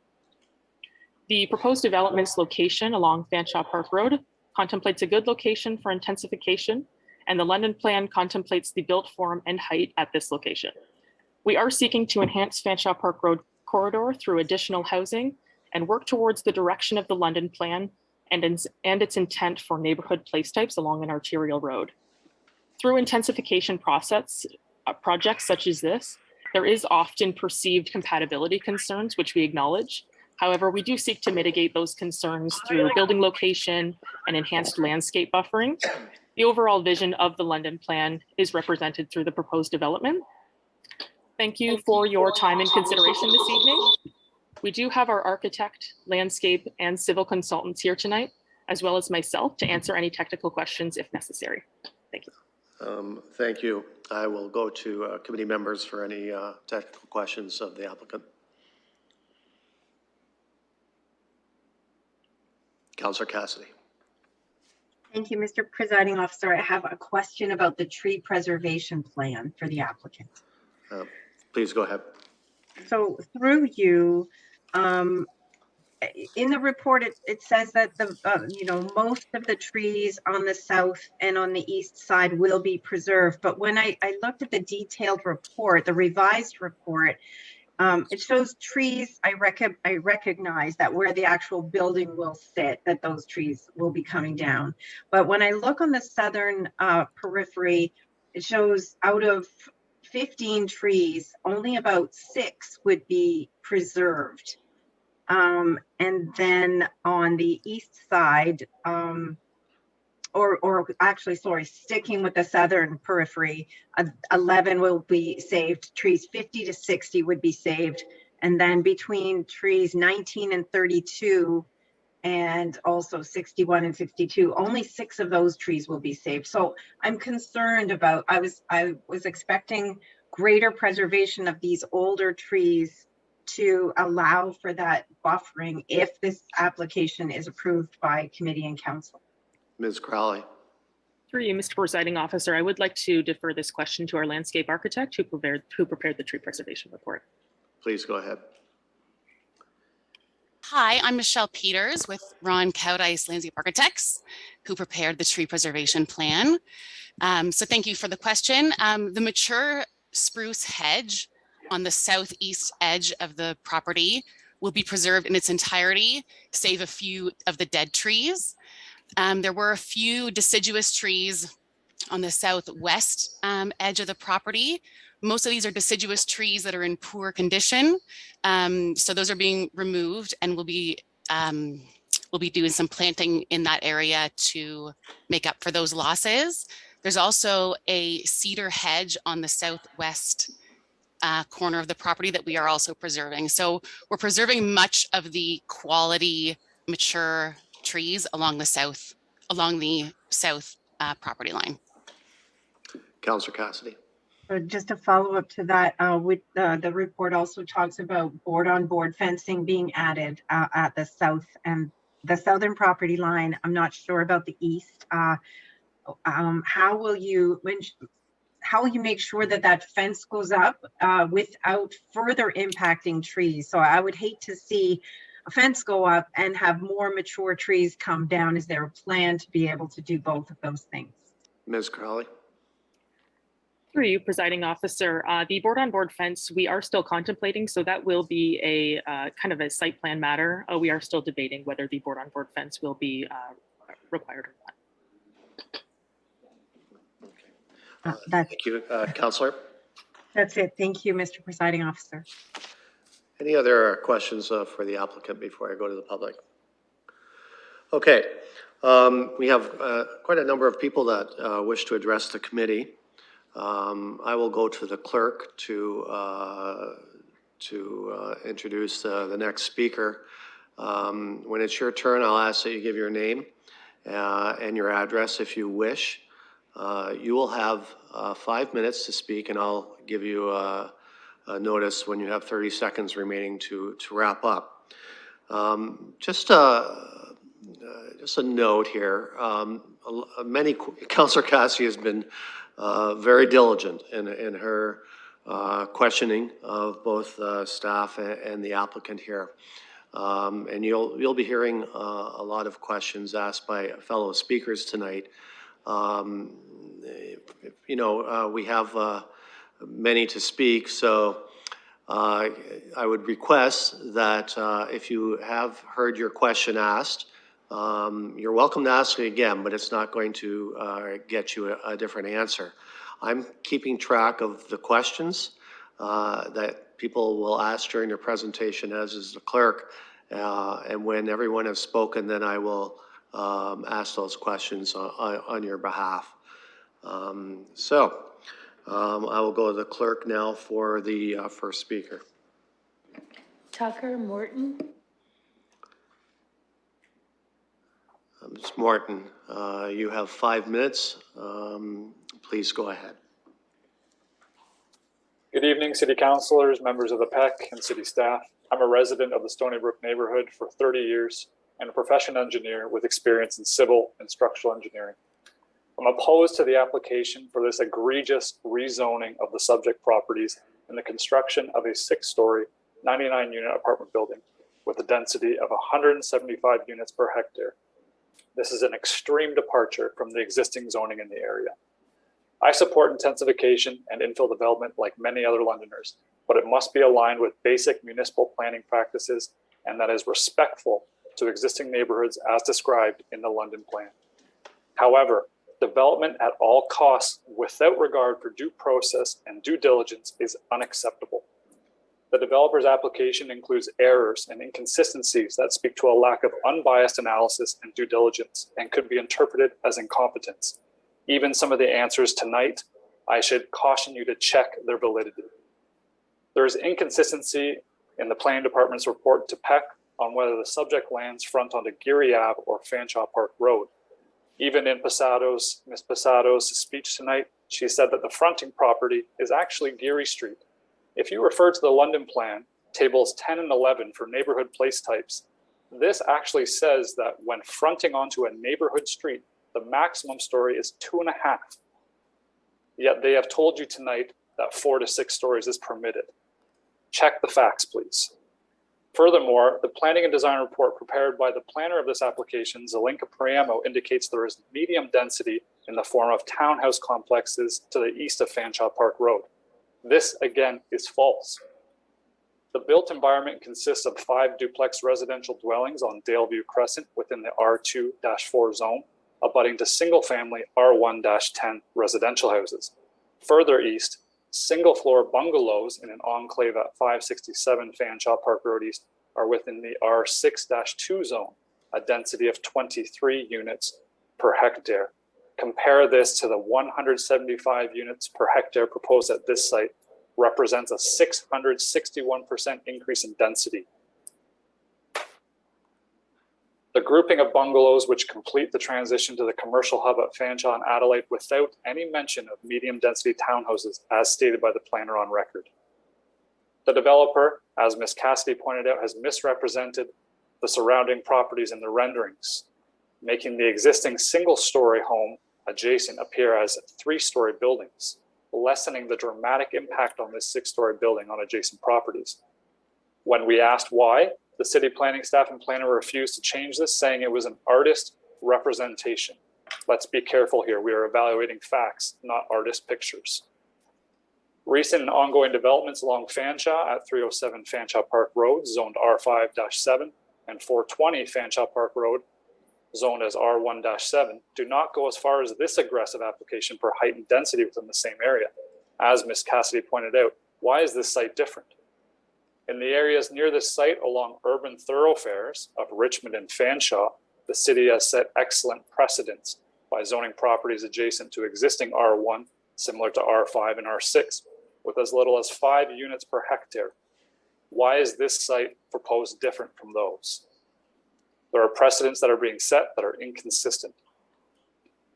[SPEAKER 13] The proposed development's location along Fanshawe Park Road contemplates a good location for intensification, and the London plan contemplates the built form and height at this location. We are seeking to enhance Fanshawe Park Road corridor through additional housing and work towards the direction of the London plan and its intent for neighborhood place types along an arterial road. Through intensification projects such as this, there is often perceived compatibility concerns, which we acknowledge. However, we do seek to mitigate those concerns through building location and enhanced landscape buffering. The overall vision of the London plan is represented through the proposed development. Thank you for your time and consideration this evening. We do have our architect, landscape, and civil consultants here tonight, as well as myself, to answer any technical questions if necessary. Thank you.
[SPEAKER 1] Thank you. I will go to committee members for any technical questions of the applicant. Councillor Cassidy.
[SPEAKER 11] Thank you, Mr. Presiding Officer. I have a question about the tree preservation plan for the applicant.
[SPEAKER 1] Please go ahead.
[SPEAKER 11] So through you, in the report, it says that most of the trees on the south and on the east side will be preserved. But when I looked at the detailed report, the revised report, it shows trees. I recognize that where the actual building will sit, that those trees will be coming down. But when I look on the southern periphery, it shows out of 15 trees, only about 6 would be preserved. And then on the east side, sticking with the southern periphery, 11 will be saved. Trees 50 to 60 would be saved. And then between trees 19 and 32, and also 61 and 62, only 6 of those trees will be saved. So I'm concerned about, I was expecting greater preservation of these older trees to allow for that buffering if this application is approved by committee and council.
[SPEAKER 1] Ms. Crowley.
[SPEAKER 13] Through you, Mr. Presiding Officer, I would like to defer this question to our landscape architect who prepared the tree preservation report.
[SPEAKER 1] Please go ahead.
[SPEAKER 7] Hi, I'm Michelle Peters with Ron Cowdice Landscape Architects, who prepared the tree preservation plan. So thank you for the question. The mature spruce hedge on the southeast edge of the property will be preserved in its entirety, save a few of the dead trees. There were a few deciduous trees on the southwest edge of the property. Most of these are deciduous trees that are in poor condition. So those are being removed, and we'll be doing some planting in that area to make up for those losses. There's also a cedar hedge on the southwest corner of the property that we are also preserving. So we're preserving much of the quality mature trees along the south property line.
[SPEAKER 1] Councillor Cassidy.
[SPEAKER 11] So just a follow up to that, the report also talks about board-on-board fencing being added at the south and the southern property line. I'm not sure about the east. How will you make sure that that fence goes up without further impacting trees? So I would hate to see a fence go up and have more mature trees come down. Is there a plan to be able to do both of those things?
[SPEAKER 1] Ms. Crowley.
[SPEAKER 13] Through you, Presiding Officer, the board-on-board fence, we are still contemplating, so that will be a kind of a site plan matter. We are still debating whether the board-on-board fence will be required or not.
[SPEAKER 1] Thank you, Councillor.
[SPEAKER 11] That's it. Thank you, Mr. Presiding Officer.
[SPEAKER 1] Any other questions for the applicant before I go to the public? Okay, we have quite a number of people that wish to address the committee. I will go to the clerk to introduce the next speaker. When it's your turn, I'll ask that you give your name and your address if you wish. You will have 5 minutes to speak, and I'll give you a notice when you have 30 seconds remaining to wrap up. Just a note here. Councillor Cassie has been very diligent in her questioning of both staff and the applicant here. And you'll be hearing a lot of questions asked by fellow speakers tonight. We have many to speak, so I would request that if you have heard your question asked, you're welcome to ask it again, but it's not going to get you a different answer. I'm keeping track of the questions that people will ask during their presentation, as is the clerk. And when everyone has spoken, then I will ask those questions on your behalf. I will go to the clerk now for the first speaker.
[SPEAKER 4] Tucker Morton.
[SPEAKER 1] Ms. Morton, you have 5 minutes. Please go ahead.
[SPEAKER 14] Good evening, City Councilors, members of the PEC, and City staff. I'm a resident of the Stony Brook neighborhood for 30 years and a professional engineer with experience in civil and structural engineering. I'm opposed to the application for this egregious rezoning of the subject properties and the construction of a 6-story, 99-unit apartment building with a density of 175 units per hectare. This is an extreme departure from the existing zoning in the area. I support intensification and infill development like many other Londoners, but it must be aligned with basic municipal planning practices and that is respectful to existing neighborhoods as described in the London plan. However, development at all costs without regard for due process and due diligence is unacceptable. The developer's application includes errors and inconsistencies that speak to a lack of unbiased analysis and due diligence and could be interpreted as incompetence. Even some of the answers tonight, I should caution you to check their validity. There is inconsistency in the planning department's report to PEC on whether the subject lands front onto Geary Ave or Fanshawe Park Road. Even in Ms. Posado's speech tonight, she said that the fronting property is actually Geary Street. If you refer to the London plan, tables 10 and 11 for neighborhood place types, this actually says that when fronting onto a neighborhood street, the maximum story is 2.5. Yet they have told you tonight that 4 to 6 stories is permitted. Check the facts, please. Furthermore, the planning and design report prepared by the planner of this application, Zelinka Priamo, indicates there is medium density in the form of townhouse complexes to the east of Fanshawe Park Road. This, again, is false. The built environment consists of 5 duplex residential dwellings on Daleview Crescent within the R2-4 zone, abutting to single-family R1-10 residential houses. Further east, single-floor bungalows in an enclave at 567 Fanshawe Park Road East are within the R6-2 zone, a density of 23 units per hectare. Compare this to the 175 units per hectare proposed at this site, represents a 661% increase in density. The grouping of bungalows which complete the transition to the commercial hub at Fanshawe and Adelaide without any mention of medium density townhouses as stated by the planner on record. The developer, as Ms. Cassidy pointed out, has misrepresented the surrounding properties in the renderings, making the existing single-story home adjacent appear as 3-story buildings, lessening the dramatic impact on this 6-story building on adjacent properties. When we asked why, the city planning staff and planner refused to change this, saying it was an artist representation. Let's be careful here. We are evaluating facts, not artist pictures. Recent and ongoing developments along Fanshawe at 307 Fanshawe Park Road, zoned R5-7, and 420 Fanshawe Park Road, zoned as R1-7, do not go as far as this aggressive application for heightened density within the same area. As Ms. Cassidy pointed out, why is this site different? In the areas near this site along urban thoroughfares of Richmond and Fanshawe, the city has set excellent precedents by zoning properties adjacent to existing R1 similar to R5 and R6, with as little as 5 units per hectare. Why is this site proposed different from those? There are precedents that are being set that are inconsistent.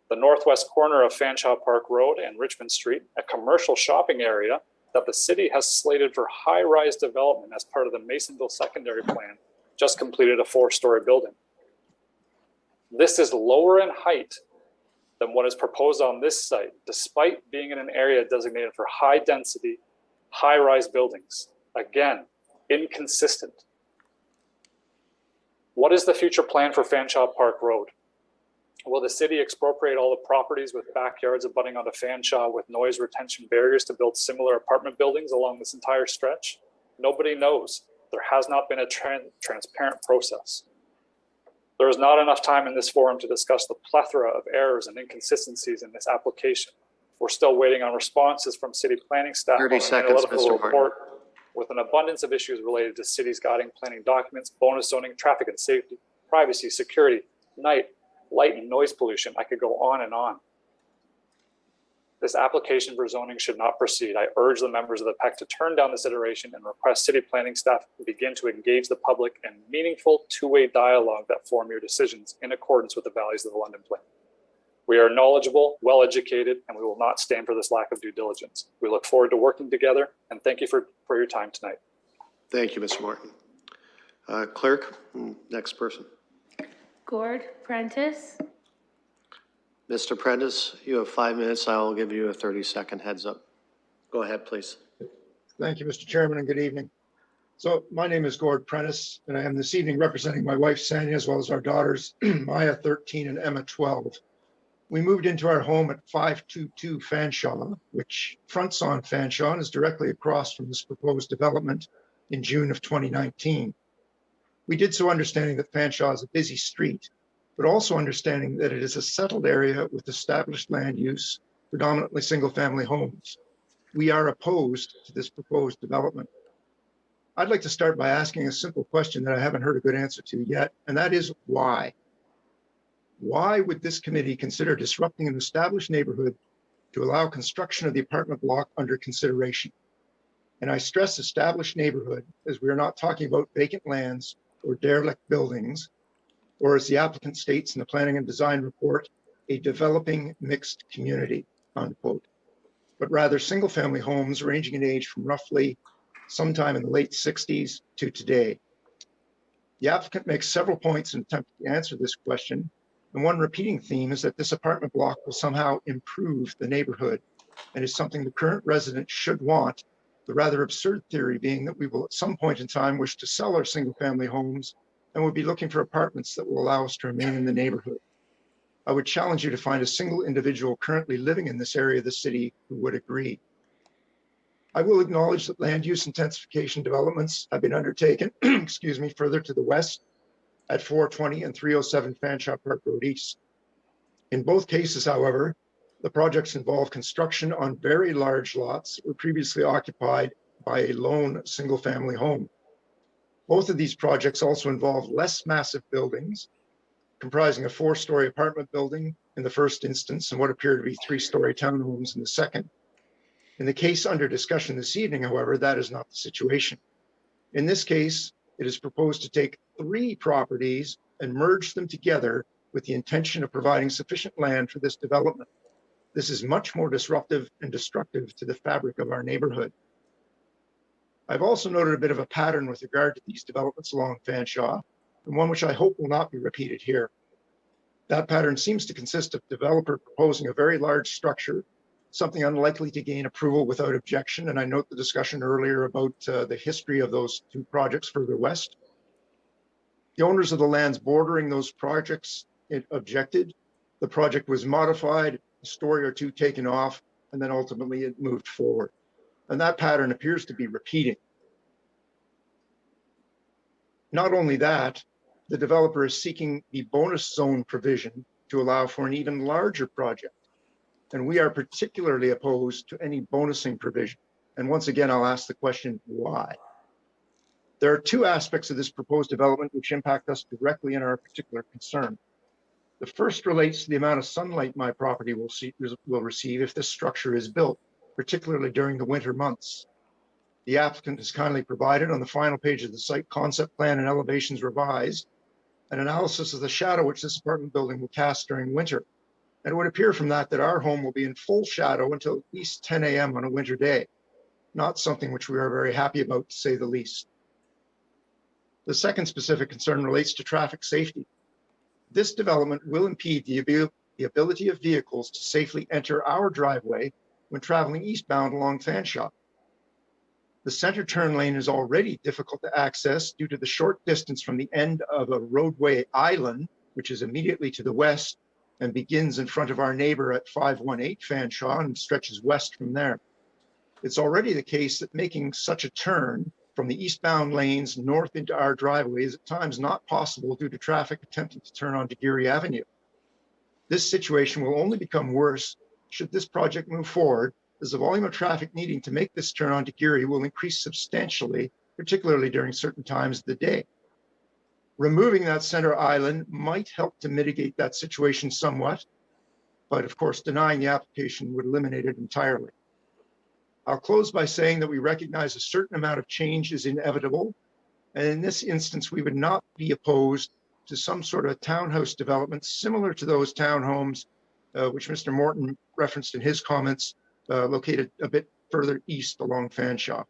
[SPEAKER 14] The northwest corner of Fanshawe Park Road and Richmond Street, a commercial shopping area that the city has slated for high-rise development as part of the Masonville Secondary Plan, just completed a 4-story building. This is lower in height than what is proposed on this site, despite being in an area designated for high-density, high-rise buildings. Again, inconsistent. What is the future plan for Fanshawe Park Road? Will the city expropriate all the properties with backyards abutting onto Fanshawe with noise retention barriers to build similar apartment buildings along this entire stretch? Nobody knows. There has not been a transparent process. There is not enough time in this forum to discuss the plethora of errors and inconsistencies in this application. We're still waiting on responses from city planning staff
[SPEAKER 1] 30
[SPEAKER 14] on an
[SPEAKER 1] seconds,
[SPEAKER 14] analytical
[SPEAKER 1] Mr.
[SPEAKER 14] report with an abundance of issues related to city's guiding planning documents, bonus zoning, traffic and safety, privacy, security, night, light and noise pollution. I could go on and on. This application for zoning should not proceed. I urge the members of the PEC to turn down this iteration and request city planning staff to begin to engage the public in meaningful two-way dialogue that form your decisions in accordance with the values of the London Plan. We are knowledgeable, well-educated, and we will not stand for this lack of due diligence. We look forward to working together, and thank you for your time tonight.
[SPEAKER 1] Thank you, Mr. Martin. Clerk, next person.
[SPEAKER 4] Gord Prentice.
[SPEAKER 1] Mr. Prentice, you have 5 minutes. I will give you a 30-second heads up. Go ahead, please.
[SPEAKER 17] Thank you, Mr. Chairman, and good evening. So my name is Gord Prentice, and I am this evening representing my wife, Sanya, as well as our daughters, Maya, 13, and Emma, 12. We moved into our home at 522 Fanshawe, which fronts on Fanshawe and is directly across from this proposed development in June of 2019. We did so understanding that Fanshawe is a busy street, but also understanding that it is a settled area with established land use, predominantly single-family homes. We are opposed to this proposed development. I'd like to start by asking a simple question that I haven't heard a good answer to yet, and that is why? Why would this committee consider disrupting an established neighborhood to allow construction of the apartment block under consideration? And I stress established neighborhood, as we are not talking about vacant lands or derelict buildings, or as the applicant states in the planning and design report, a developing mixed community, unquote, but rather single family homes ranging in age from roughly sometime in the late 60s to today. The applicant makes several points in attempting to answer this question, and one repeating theme is that this apartment block will somehow improve the neighborhood and is something the current residents should want, the rather absurd theory being that we will at some point in time wish to sell our single family homes and would be looking for apartments that will allow us to remain in the neighborhood. I would challenge you to find a single individual currently living in this area of the city who would agree. I will acknowledge that land use intensification developments have been undertaken, excuse me, further to the west at 420 and 307 Fanshawe Park Road East. In both cases, however, the projects involve construction on very large lots that were previously occupied by a lone single family home. Both of these projects also involve less massive buildings, comprising a 4-story apartment building in the first instance and what appear to be 3-story townhomes in the second. In the case under discussion this evening, however, that is not the situation. In this case, it is proposed to take 3 properties and merge them together with the intention of providing sufficient land for this development. This is much more disruptive and destructive to the fabric of our neighborhood. I've also noted a bit of a pattern with regard to these developments along Fanshawe, and one which I hope will not be repeated here. That pattern seems to consist of developer proposing a very large structure, something unlikely to gain approval without objection, and I note the discussion earlier about the history of those 2 projects further west. The owners of the lands bordering those projects objected. The project was modified, a story or 2 taken off, and then ultimately it moved forward. And that pattern appears to be repeating. Not only that, the developer is seeking the bonus zone provision to allow for an even larger project. And we are particularly opposed to any bonusing provision. And once again, I'll ask the question, why? There are 2 aspects of this proposed development which impact us directly in our particular concern. The first relates to the amount of sunlight my property will receive if this structure is built, particularly during the winter months. The applicant has kindly provided on the final page of the site concept plan and elevations revised an analysis of the shadow which this apartment building will cast during winter. And it would appear from that our home will be in full shadow until at least 10 a.m. on a winter day, not something which we are very happy about, to say the least. The second specific concern relates to traffic safety. This development will impede the ability of vehicles to safely enter our driveway when traveling eastbound along Fanshawe. The center turn lane is already difficult to access due to the short distance from the end of a roadway island, which is immediately to the west and begins in front of our neighbor at 518 Fanshawe and stretches west from there. It's already the case that making such a turn from the eastbound lanes north into our driveway is at times not possible due to traffic attempting to turn onto Geary Avenue. This situation will only become worse should this project move forward, as the volume of traffic needing to make this turn onto Geary will increase substantially, particularly during certain times of the day. Removing that center island might help to mitigate that situation somewhat, but of course, denying the application would eliminate it entirely. I'll close by saying that we recognize a certain amount of change is inevitable, and in this instance, we would not be opposed to some sort of townhouse development similar to those townhomes which Mr. Morton referenced in his comments, located a bit further east along Fanshawe.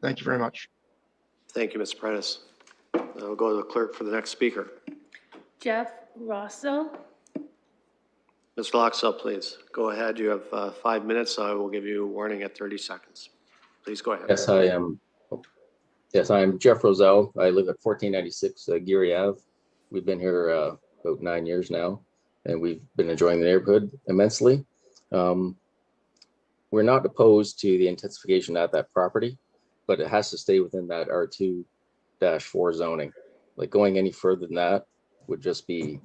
[SPEAKER 17] Thank you very much.
[SPEAKER 1] Thank you, Mr. Prentice. I'll go to the clerk for the next speaker.
[SPEAKER 4] Jeff Rossell.
[SPEAKER 1] Mr. Loxell, please go ahead. You have 5 minutes. I will give you a warning at 30 seconds. Please go ahead.
[SPEAKER 18] Yes, I am. Yes, I'm Jeff Roselle. I live at 1496 Geary Ave. We've been here about 9 years now, and we've been enjoying the neighborhood immensely. We're not opposed to the intensification at that property, but it has to stay within that R2-4 zoning. Like going any further than that would just be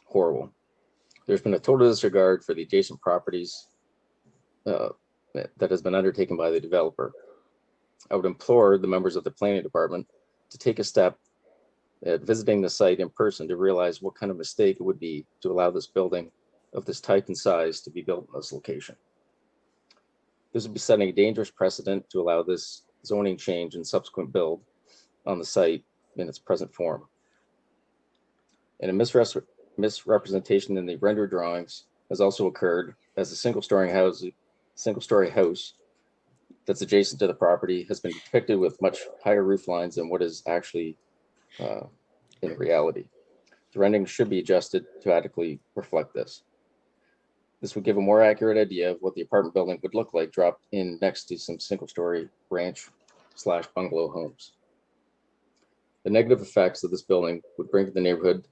[SPEAKER 18] horrible. There's been a total disregard for the adjacent properties that has been undertaken by the developer. I would implore the members of the planning department to take a step at visiting the site in person to realize what kind of mistake it would be to allow this building of this type and size to be built in this location. This would be setting a dangerous precedent to allow this zoning change and subsequent build on the site in its present form. And a misrepresentation in the rendered drawings has also occurred, as a single-story house that's adjacent to the property has been depicted with much higher roof lines than what is actually in reality. The rendering should be adjusted to adequately reflect this. This would give a more accurate idea of what the apartment building would look like dropped in next to some single-story ranch/bungalow homes. The negative effects of this building would bring to the neighborhood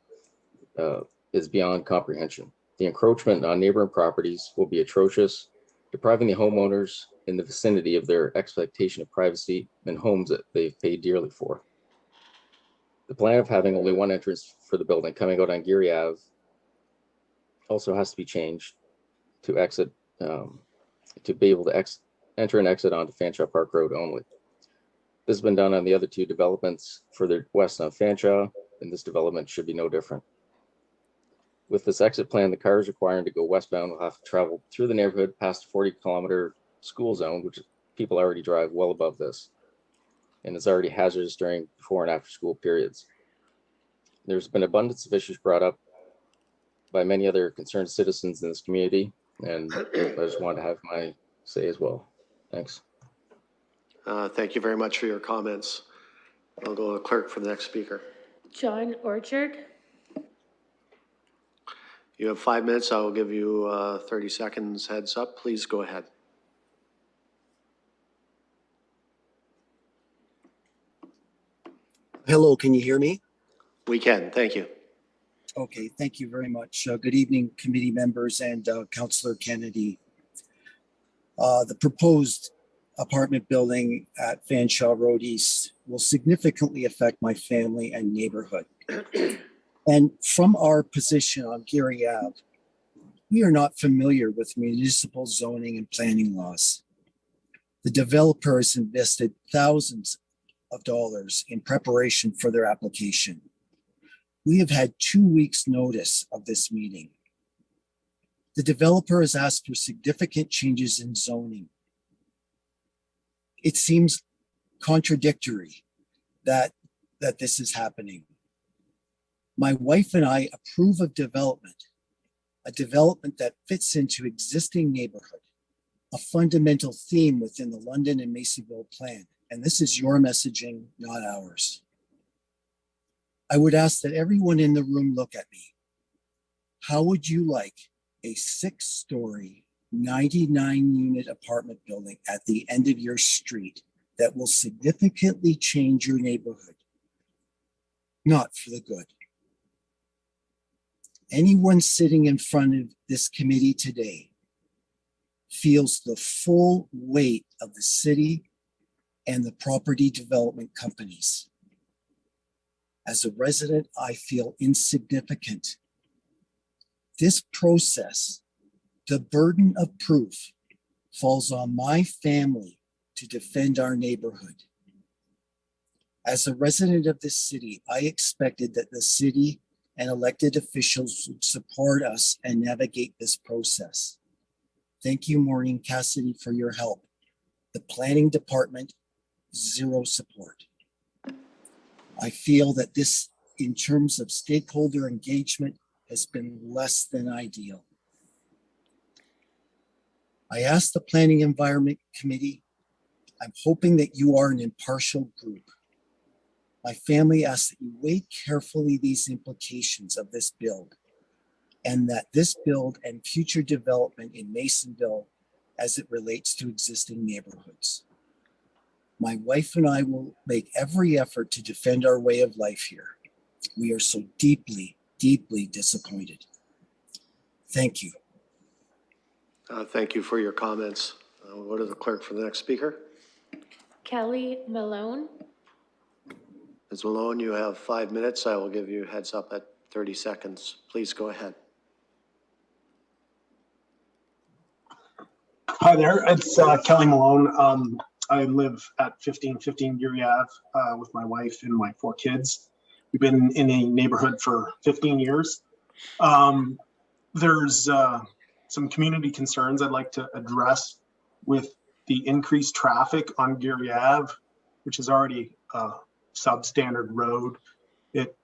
[SPEAKER 18] is beyond comprehension. The encroachment on neighboring properties will be atrocious, depriving the homeowners in the vicinity of their expectation of privacy and homes that they've paid dearly for. The plan of having only one entrance for the building coming out on Geary Ave also has to be changed to exit, to be able to enter and exit onto Fanshawe Park Road only. This has been done on the other two developments further west on Fanshawe, and this development should be no different. With this exit plan, the cars requiring to go westbound will have to travel through the neighborhood past a 40-kilometer school zone, which people already drive well above this, and is already hazardous during before and after school periods. There's been abundance of issues brought up by many other concerned citizens in this community, and I just wanted to have my say as well. Thanks.
[SPEAKER 1] Thank you very much for your comments. I'll go to the clerk for the next speaker.
[SPEAKER 4] John Orchard.
[SPEAKER 1] You have 5 minutes. I will give you 30 seconds heads up. Please go ahead.
[SPEAKER 19] Hello, can you hear me?
[SPEAKER 1] We can. Thank you.
[SPEAKER 19] Okay, thank you very much. Good evening, committee members and Councillor Kennedy. The proposed apartment building at Fanshawe Road East will significantly affect my family and neighborhood. And from our position on Geary Ave, we are not familiar with municipal zoning and planning laws. The developer has invested thousands of dollars in preparation for their application. We have had 2 weeks notice of this meeting. The developer has asked for significant changes in zoning. It seems contradictory that this is happening. My wife and I approve of development, a development that fits into existing neighborhood, a fundamental theme within the London and Macyville plan. And this is your messaging, not ours. I would ask that everyone in the room look at me. How would you like a 6-story, 99-unit apartment building at the end of your street that will significantly change your neighborhood? Not for the good. Anyone sitting in front of this committee today feels the full weight of the city and the property development companies. As a resident, I feel insignificant. This process, the burden of proof, falls on my family to defend our neighborhood. As a resident of this city, I expected that the city and elected officials would support us and navigate this process. Thank you, Maureen Cassidy, for your help. The planning department, zero support. I feel that this, in terms of stakeholder engagement, has been less than ideal. I asked the Planning Environment Committee, I'm hoping that you are an impartial group. My family asks that you weigh carefully these implications of this build, and that this build and future development in Masonville as it relates to existing neighborhoods. My wife and I will make every effort to defend our way of life here. We are so deeply, deeply disappointed. Thank you.
[SPEAKER 1] Thank you for your comments. We'll go to the clerk for the next speaker.
[SPEAKER 4] Kelly Malone.
[SPEAKER 1] Ms. Malone, you have 5 minutes. I will give you a heads up at 30 seconds. Please go ahead.
[SPEAKER 15] Hi there, it's Kelly Malone. I live at 1515 Geary Ave with my wife and my 4 kids. We've been in a neighborhood for 15 years. There's some community concerns I'd like to address with the increased traffic on Geary Ave, which is already a substandard road. It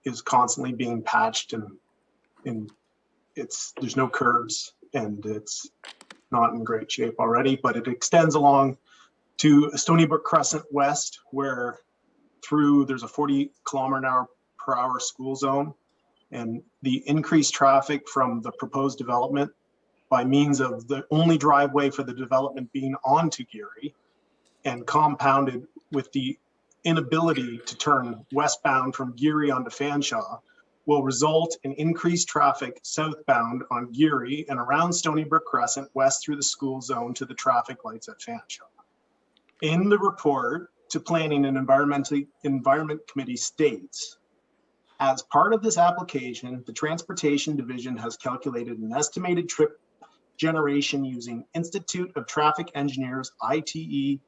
[SPEAKER 15] is constantly being patched and there's no curbs and it's not in great shape already, but it extends along to Stony Brook Crescent West, where there's a 40km/h school zone, and the increased traffic from the proposed development by means of the only driveway for the development being onto Geary and compounded with the inability to turn westbound from Geary onto Fanshawe will result in increased traffic southbound on Geary and around Stony Brook Crescent west through the school zone to the traffic lights at Fanshawe. In the report to Planning and Environment Committee states, as part of this application, the Transportation Division has calculated an estimated trip generation using Institute of Traffic Engineers, ITE,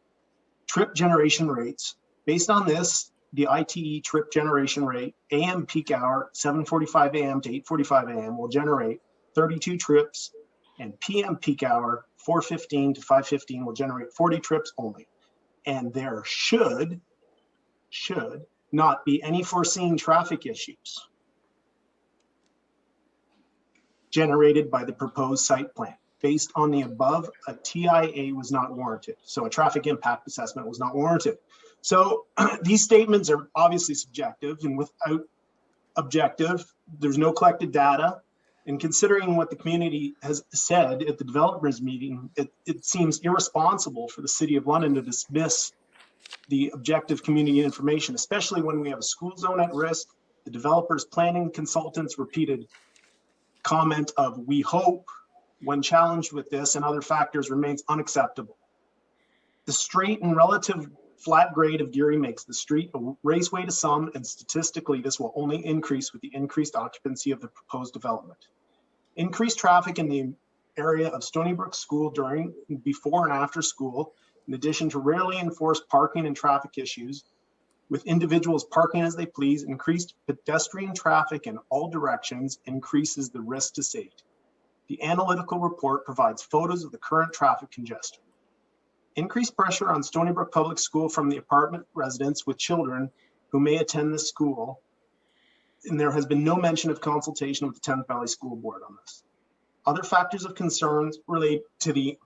[SPEAKER 15] trip generation rates. Based on this, the ITE trip generation rate, AM peak hour, 7:45 a.m. to 8:45 a.m. will generate 32 trips, and PM peak hour, 4:15 to 5:15 will generate 40 trips only. And there should not be any foreseen traffic issues generated by the proposed site plan. Based on the above, a TIA was not warranted. So a traffic impact assessment was not warranted. So these statements are obviously subjective, and without objective, there's no collected data. And considering what the community has said at the developers meeting, it seems irresponsible for the City of London to dismiss the objective community information, especially when we have a school zone at risk. The developers planning consultants repeated comment of "we hope" when challenged with this and other factors remains unacceptable. The straight and relative flat grade of Geary makes the street a raceway to some, and statistically this will only increase with the increased occupancy of the proposed development. Increased traffic in the area of Stony Brook School before and after school, in addition to rarely enforced parking and traffic issues, With individuals parking as they please, increased pedestrian traffic in all directions increases the risk to safety. The analytical report provides photos of the current traffic congestion. Increased pressure on Stony Brook Public School from the apartment residents with children who may attend the school, and there has been no mention of consultation with the Thames Valley School Board on this. Other factors of concerns relate to the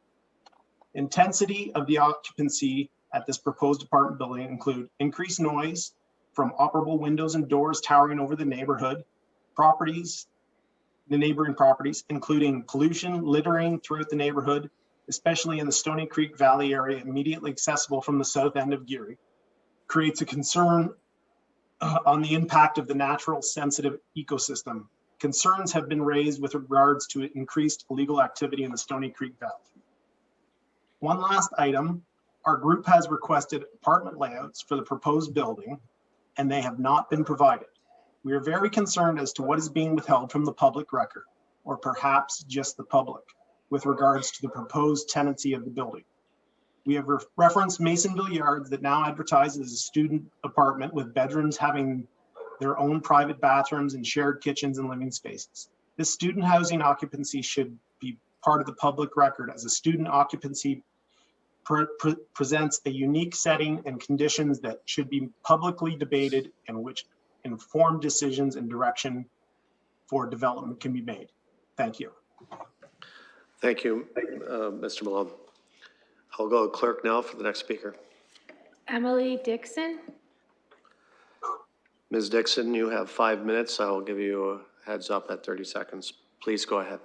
[SPEAKER 15] intensity of the occupancy at this proposed apartment building include increased noise from operable windows and doors towering over the neighborhood, the neighboring properties, including pollution, littering throughout the neighborhood, especially in the Stony Creek Valley area immediately accessible from the south end of Geary, creates a concern on the impact of the natural sensitive ecosystem. Concerns have been raised with regards to increased illegal activity in the Stony Creek Valley. One last item, our group has requested apartment layouts for the proposed building, and they have not been provided. We are very concerned as to what is being withheld from the public record, or perhaps just the public, with regards to the proposed tenancy of the building. We have referenced Masonville Yards that now advertises as a student apartment with bedrooms having their own private bathrooms and shared kitchens and living spaces. This student housing occupancy should be part of the public record, as a student occupancy presents a unique setting and conditions that should be publicly debated, and which informed decisions and direction for development can be made. Thank you.
[SPEAKER 1] Thank you, Mr. Malone. I'll go clerk now for the next speaker.
[SPEAKER 4] Emily Dixon.
[SPEAKER 1] Ms. Dixon, you have 5 minutes. I will give you a heads up at 30 seconds. Please go ahead.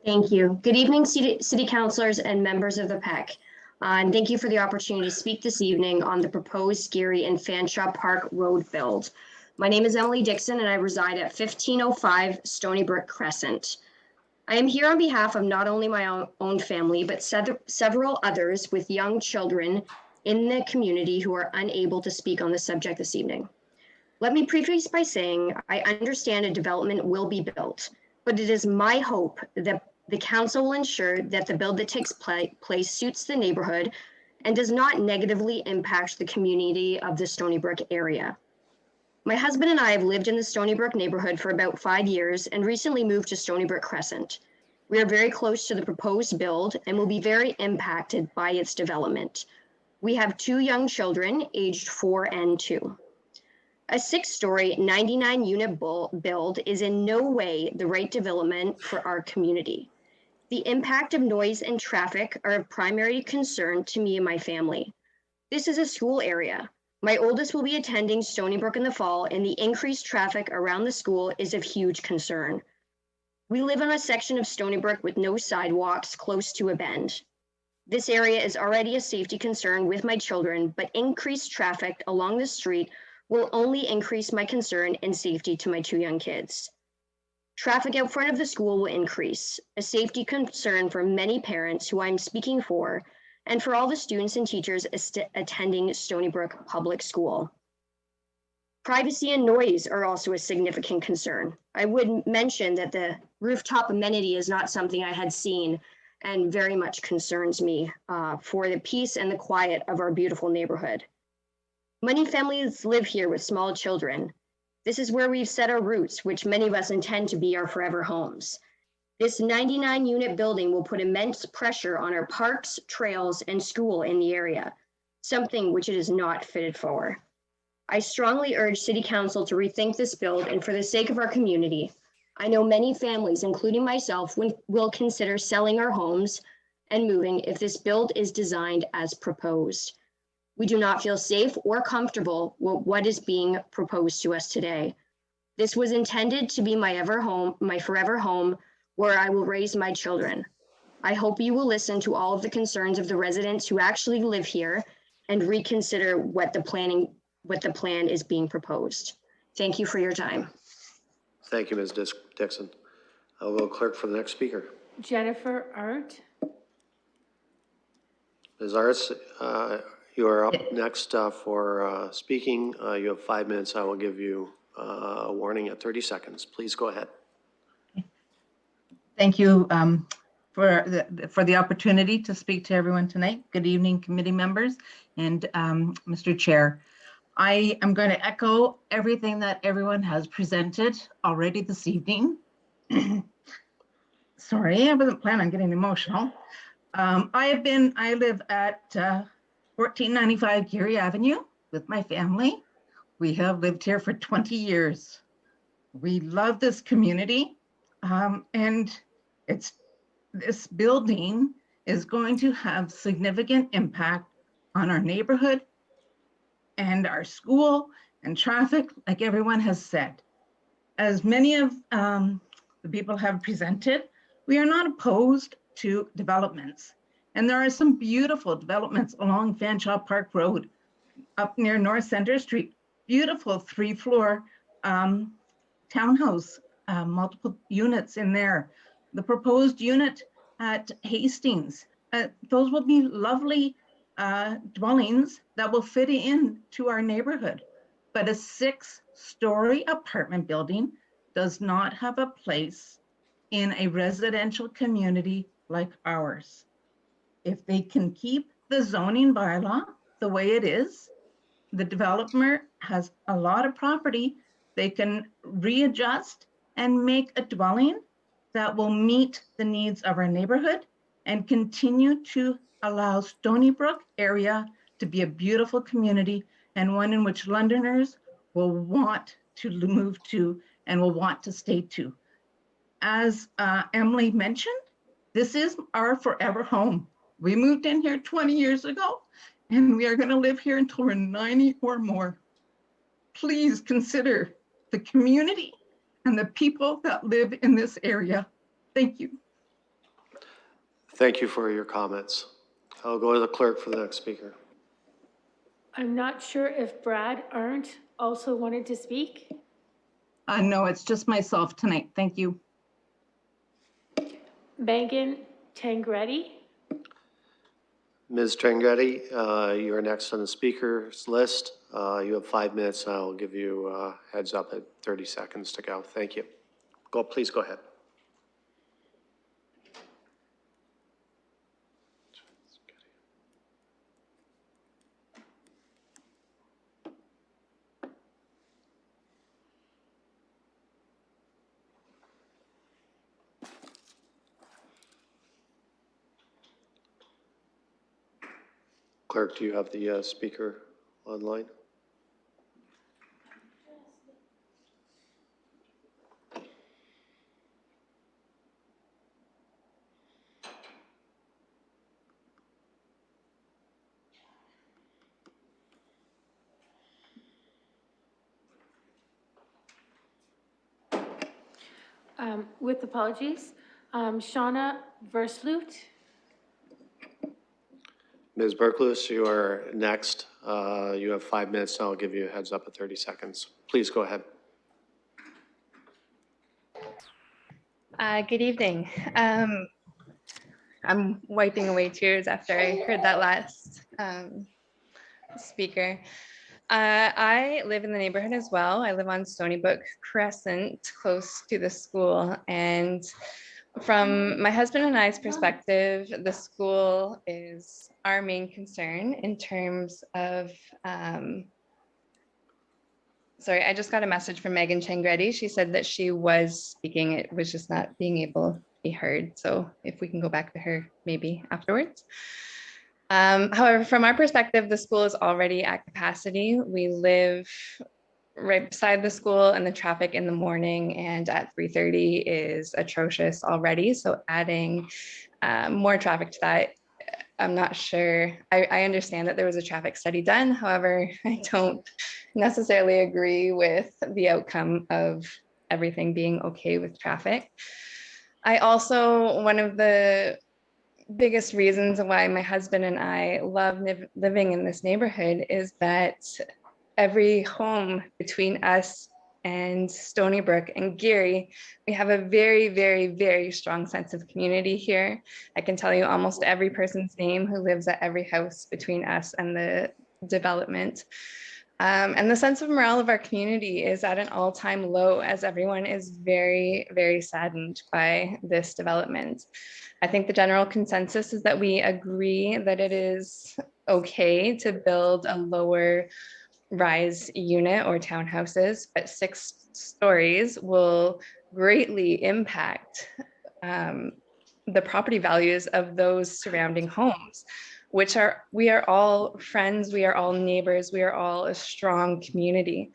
[SPEAKER 16] Thank you. Good evening, City Councilors and members of the PEC. And thank you for the opportunity to speak this evening on the proposed Geary and Fanshawe Park Road build. My name is Emily Dixon and I reside at 1505 Stony Brook Crescent. I am here on behalf of not only my own family, but several others with young children in the community who are unable to speak on the subject this evening. Let me preface by saying I understand a development will be built, but it is my hope that the council will ensure that the build that takes place suits the neighborhood and does not negatively impact the community of the Stony Brook area. My husband and I have lived in the Stony Brook neighborhood for about 5 years and recently moved to Stony Brook Crescent. We are very close to the proposed build and will be very impacted by its development. We have 2 young children aged 4 and 2. A 6-story, 99-unit build is in no way the right development for our community. The impact of noise and traffic are of primary concern to me and my family. This is a school area. My oldest will be attending Stony Brook in the fall, and the increased traffic around the school is of huge concern. We live on a section of Stony Brook with no sidewalks close to a bend. This area is already a safety concern with my children, but increased traffic along the street will only increase my concern and safety to my 2 young kids. Traffic out front of the school will increase, a safety concern for many parents who I'm speaking for, and for all the students and teachers attending Stony Brook Public School. Privacy and noise are also a significant concern. I would mention that the rooftop amenity is not something I had seen and very much concerns me for the peace and the quiet of our beautiful neighborhood. Many families live here with small children. This is where we've set our roots, which many of us intend to be our forever homes. This 99-unit building will put immense pressure on our parks, trails, and school in the area, something which it is not fitted for. I strongly urge City Council to rethink this build, and for the sake of our community, I know many families, including myself, will consider selling our homes and moving if this build is designed as proposed. We do not feel safe or comfortable with what is being proposed to us today. This was intended to be my forever home, where I will raise my children. I hope you will listen to all of the concerns of the residents who actually live here and reconsider what the plan is being proposed. Thank you for your time.
[SPEAKER 1] Thank you, Ms. Dixon. I'll go clerk for the next speaker.
[SPEAKER 4] Jennifer Art.
[SPEAKER 1] Ms. Arts, you are up next for speaking. You have 5 minutes. I will give you a warning at 30 seconds. Please go ahead.
[SPEAKER 21] Thank you for the opportunity to speak to everyone tonight. Good evening, committee members and Mr. Chair. I am going to echo everything that everyone has presented already this evening. Sorry, I wasn't planning on getting emotional. I live at 1495 Geary Avenue with my family. We have lived here for 20 years. We love this community, and this building is going to have significant impact on our neighborhood and our school and traffic, like everyone has said. As many of the people have presented, we are not opposed to developments. And there are some beautiful developments along Fanshawe Park Road up near North Center Street. Beautiful 3-floor townhouse, multiple units in there. The proposed unit at Hastings, those will be lovely dwellings that will fit in to our neighborhood. But a 6-story apartment building does not have a place in a residential community like ours. If they can keep the zoning bylaw the way it is, the developer has a lot of property, they can readjust and make a dwelling that will meet the needs of our neighborhood and continue to allow Stony Brook area to be a beautiful community and one in which Londoners will want to move to and will want to stay to. As Emily mentioned, this is our forever home. We moved in here 20 years ago, and we are going to live here until we're 90 or more. Please consider the community and the people that live in this area. Thank you.
[SPEAKER 1] Thank you for your comments. I'll go to the clerk for the next speaker.
[SPEAKER 4] I'm not sure if Brad Arndt also wanted to speak.
[SPEAKER 21] No, it's just myself tonight. Thank you.
[SPEAKER 4] Megan Tangretti.
[SPEAKER 1] Ms. Tangretti, you're next on the speakers list. You have 5 minutes. I'll give you a heads up at 30 seconds to go. Thank you. Please go ahead. Clerk, do you have the speaker online?
[SPEAKER 4] With apologies, Shauna Versloot.
[SPEAKER 1] Ms. Berklus, you are next. You have 5 minutes. I'll give you a heads up at 30 seconds. Please go ahead.
[SPEAKER 2] Good evening. I'm wiping away tears after I heard that last speaker. I live in the neighborhood as well. I live on Stony Brook Crescent, close to the school. And from my husband and I's perspective, the school is our main concern in terms of, sorry, I just got a message from Megan Tangretti. She said that she was speaking, it was just not being able to be heard. So if we can go back to her maybe afterwards. However, from our perspective, the school is already at capacity. We live right beside the school, and the traffic in the morning and at 3:30 is atrocious already. So adding more traffic to that, I'm not sure. I understand that there was a traffic study done. However, I don't necessarily agree with the outcome of everything being okay with traffic. I also, one of the biggest reasons why my husband and I love living in this neighborhood is that every home between us and Stony Brook and Geary, we have a very, very, very strong sense of community here. I can tell you almost every person's name who lives at every house between us and the development. And the sense of morale of our community is at an all-time low, as everyone is very, very saddened by this development. I think the general consensus is that we agree that it is okay to build a lower rise unit or townhouses, but 6 stories will greatly impact the property values of those surrounding homes, which we are all friends, we are all neighbors, we are all a strong community.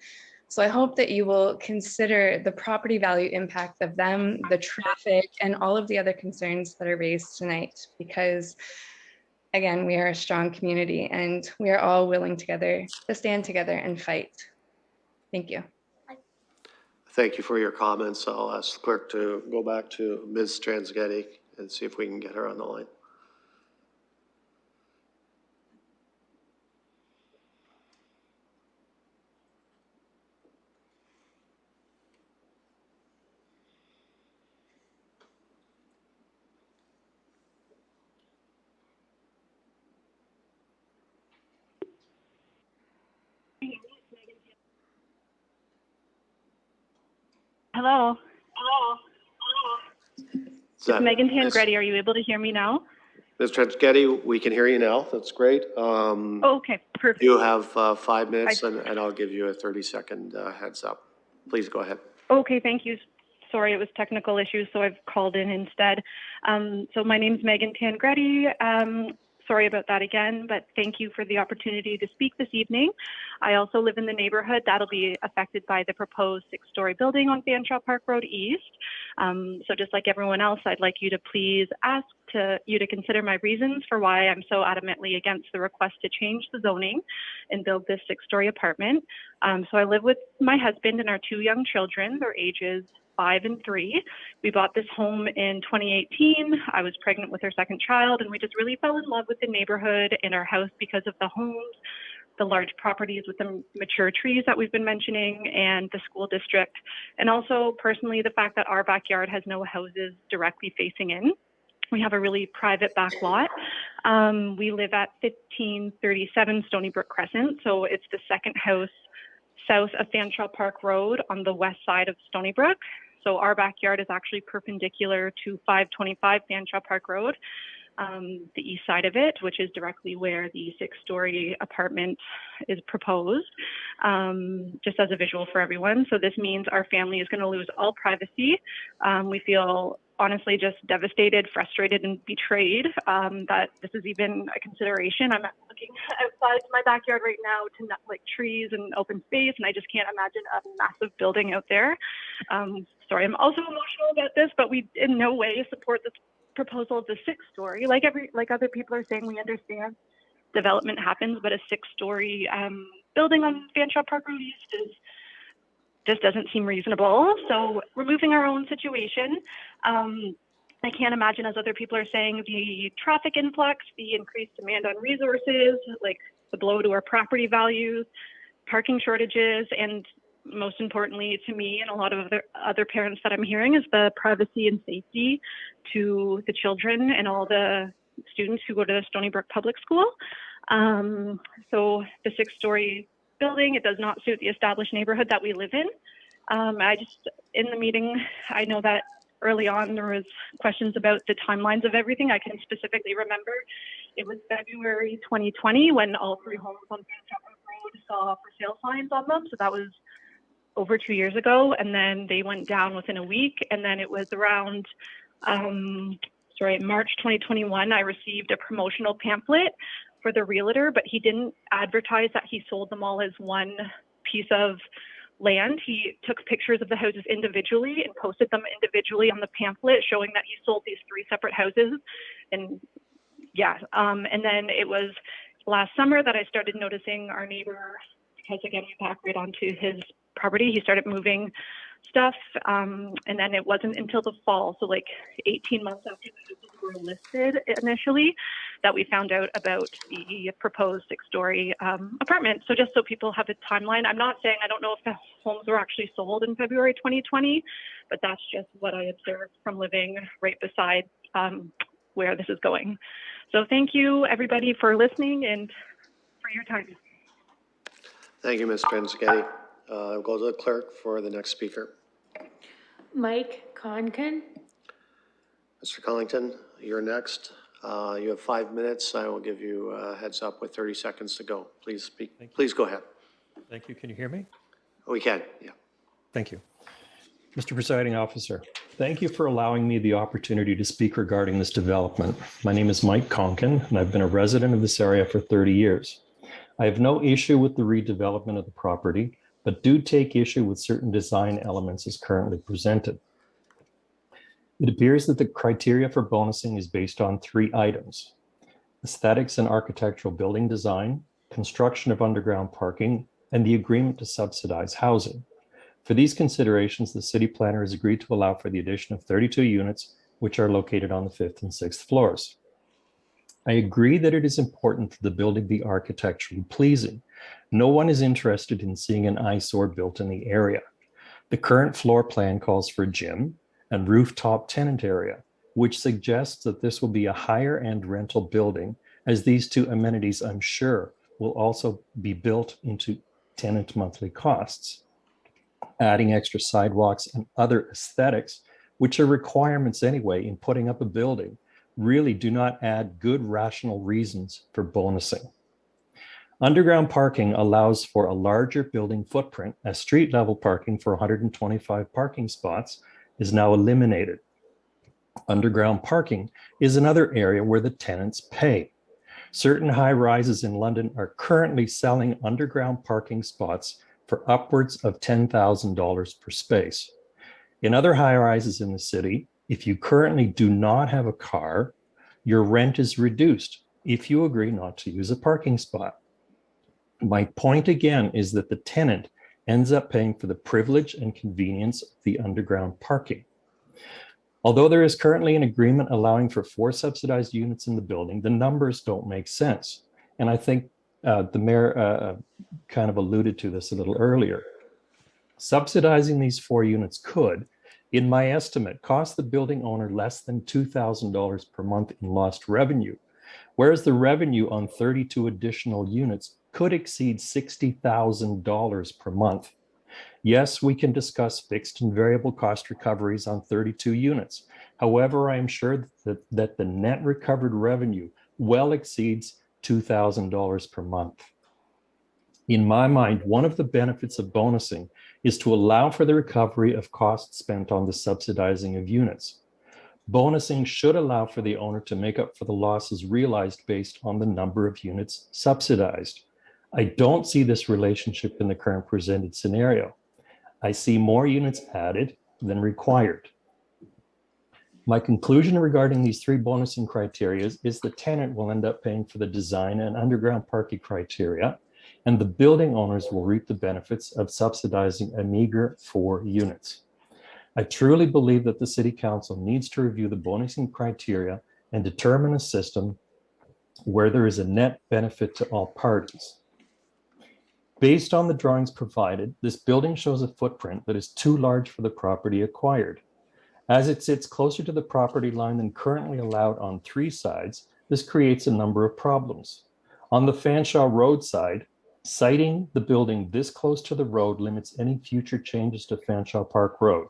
[SPEAKER 2] So I hope that you will consider the property value impact of them, the traffic, and all of the other concerns that are raised tonight, because again, we are a strong community and we are all willing together to stand together and fight. Thank you.
[SPEAKER 1] Thank you for your comments. I'll ask the clerk to go back to Ms. Transgetti and see if we can get her on the line.
[SPEAKER 8] Hello. It's Megan Tangretti. Are you able to hear me now?
[SPEAKER 1] Ms. Transgetti, we can hear you now. That's great.
[SPEAKER 8] Okay, perfect.
[SPEAKER 1] You have 5 minutes and I'll give you a 30-second heads up. Please go ahead.
[SPEAKER 8] Okay, thank you. Sorry, it was technical issues, so I've called in instead. So my name's Megan Tangretti. Sorry about that again, but thank you for the opportunity to speak this evening. I also live in the neighborhood that'll be affected by the proposed 6-story building on Fanshawe Park Road East. So just like everyone else, I'd like you to please ask you to consider my reasons for why I'm so adamantly against the request to change the zoning and build this 6-story apartment. So I live with my husband and our 2 young children. Their ages 5 and 3. We bought this home in 2018. I was pregnant with our 2nd child, and we just really fell in love with the neighborhood and our house because of the homes, the large properties with the mature trees that we've been mentioning, and the school district. And also personally, the fact that our backyard has no houses directly facing in. We have a really private back lot. We live at 1537 Stony Brook Crescent. So it's the 2nd house south of Fanshawe Park Road on the west side of Stony Brook. So our backyard is actually perpendicular to 525 Fanshawe Park Road, the east side of it, which is directly where the 6-story apartment is proposed, just as a visual for everyone. So this means our family is going to lose all privacy. We feel honestly just devastated, frustrated, and betrayed that this is even a consideration. I'm looking outside my backyard right now to like trees and open space, and I just can't imagine a massive building out there. Sorry, I'm also emotional about this, but we in no way support this proposal of the 6-story. Like other people are saying, we understand development happens, but a 6-story building on Fanshawe Park Road East just doesn't seem reasonable. So we're moving our own situation. I can't imagine, as other people are saying, the traffic influx, the increased demand on resources, like the blow to our property values, parking shortages, and most importantly to me and a lot of other parents that I'm hearing is the privacy and safety to the children and all the students who go to Stony Brook Public School. So the 6-story building, it does not suit the established neighborhood that we live in. In the meeting, I know that early on there was questions about the timelines of everything. I can specifically remember it was February 2020 when all 3 homes on Changeover Road saw for sale signs on them. So that was over 2 years ago, and then they went down within a week. And then it was around March 2021, I received a promotional pamphlet for the realtor, but he didn't advertise that he sold them all as one piece of land. He took pictures of the houses individually and posted them individually on the pamphlet, showing that he sold these 3 separate houses. And yeah, and then it was last summer that I started noticing our neighbor, because again, we back right onto his property, he started moving stuff. And then it wasn't until the fall, so like 18 months after the houses were listed initially, that we found out about the proposed 6-story apartment. So just so people have a timeline, I'm not saying I don't know if the homes were actually sold in February 2020, but that's just what I observed from living right beside where this is going. So thank you everybody for listening and for your time.
[SPEAKER 1] Thank you, Ms. Transgetti. I'll go to the clerk for the next speaker.
[SPEAKER 4] Mike Conkin.
[SPEAKER 1] Mr. Collington, you're next. You have 5 minutes. I will give you a heads up with 30 seconds to go. Please speak. Please go ahead.
[SPEAKER 6] Thank you. Can you hear me?
[SPEAKER 1] We can, yeah.
[SPEAKER 6] Thank you. Mr. Presiding Officer, thank you for allowing me the opportunity to speak regarding this development. My name is Mike Conkin, and I've been a resident of this area for 30 years. I have no issue with the redevelopment of the property, but do take issue with certain design elements as currently presented. It appears that the criteria for bonusing is based on 3 items: aesthetics and architectural building design, construction of underground parking, and the agreement to subsidize housing. For these considerations, the city planner has agreed to allow for the addition of 32 units, which are located on the 5th and 6th floors. I agree that it is important that the building be architecturally pleasing. No one is interested in seeing an eyesore built in the area. The current floor plan calls for a gym and rooftop tenant area, which suggests that this will be a higher end rental building, as these 2 amenities, I'm sure, will also be built into tenant monthly costs. Adding extra sidewalks and other aesthetics, which are requirements anyway in putting up a building, really do not add good rational reasons for bonusing. Underground parking allows for a larger building footprint, as street level parking for 125 parking spots is now eliminated. Underground parking is another area where the tenants pay. Certain high rises in London are currently selling underground parking spots for upwards of $10,000 per space. In other high rises in the city, if you currently do not have a car, your rent is reduced if you agree not to use a parking spot. My point again is that the tenant ends up paying for the privilege and convenience of the underground parking. Although there is currently an agreement allowing for 4 subsidized units in the building, the numbers don't make sense. And I think the mayor kind of alluded to this a little earlier. Subsidizing these 4 units could, in my estimate, cost the building owner less than $2,000 per month in lost revenue, whereas the revenue on 32 additional units could exceed $60,000 per month. Yes, we can discuss fixed and variable cost recoveries on 32 units. However, I am sure that the net recovered revenue well exceeds $2,000 per month. In my mind, one of the benefits of bonusing is to allow for the recovery of costs spent on the subsidizing of units. Bonusing should allow for the owner to make up for the losses realized based on the number of units subsidized. I don't see this relationship in the current presented scenario. I see more units added than required. My conclusion regarding these 3 bonusing criteria is the tenant will end up paying for the design and underground parking criteria, and the building owners will reap the benefits of subsidizing a meager 4 units. I truly believe that the City Council needs to review the bonusing criteria and determine a system where there is a net benefit to all parties. Based on the drawings provided, this building shows a footprint that is too large for the property acquired. As it sits closer to the property line than currently allowed on 3 sides, this creates a number of problems. On the Fanshawe Road side, siting the building this close to the road limits any future changes to Fanshawe Park Road.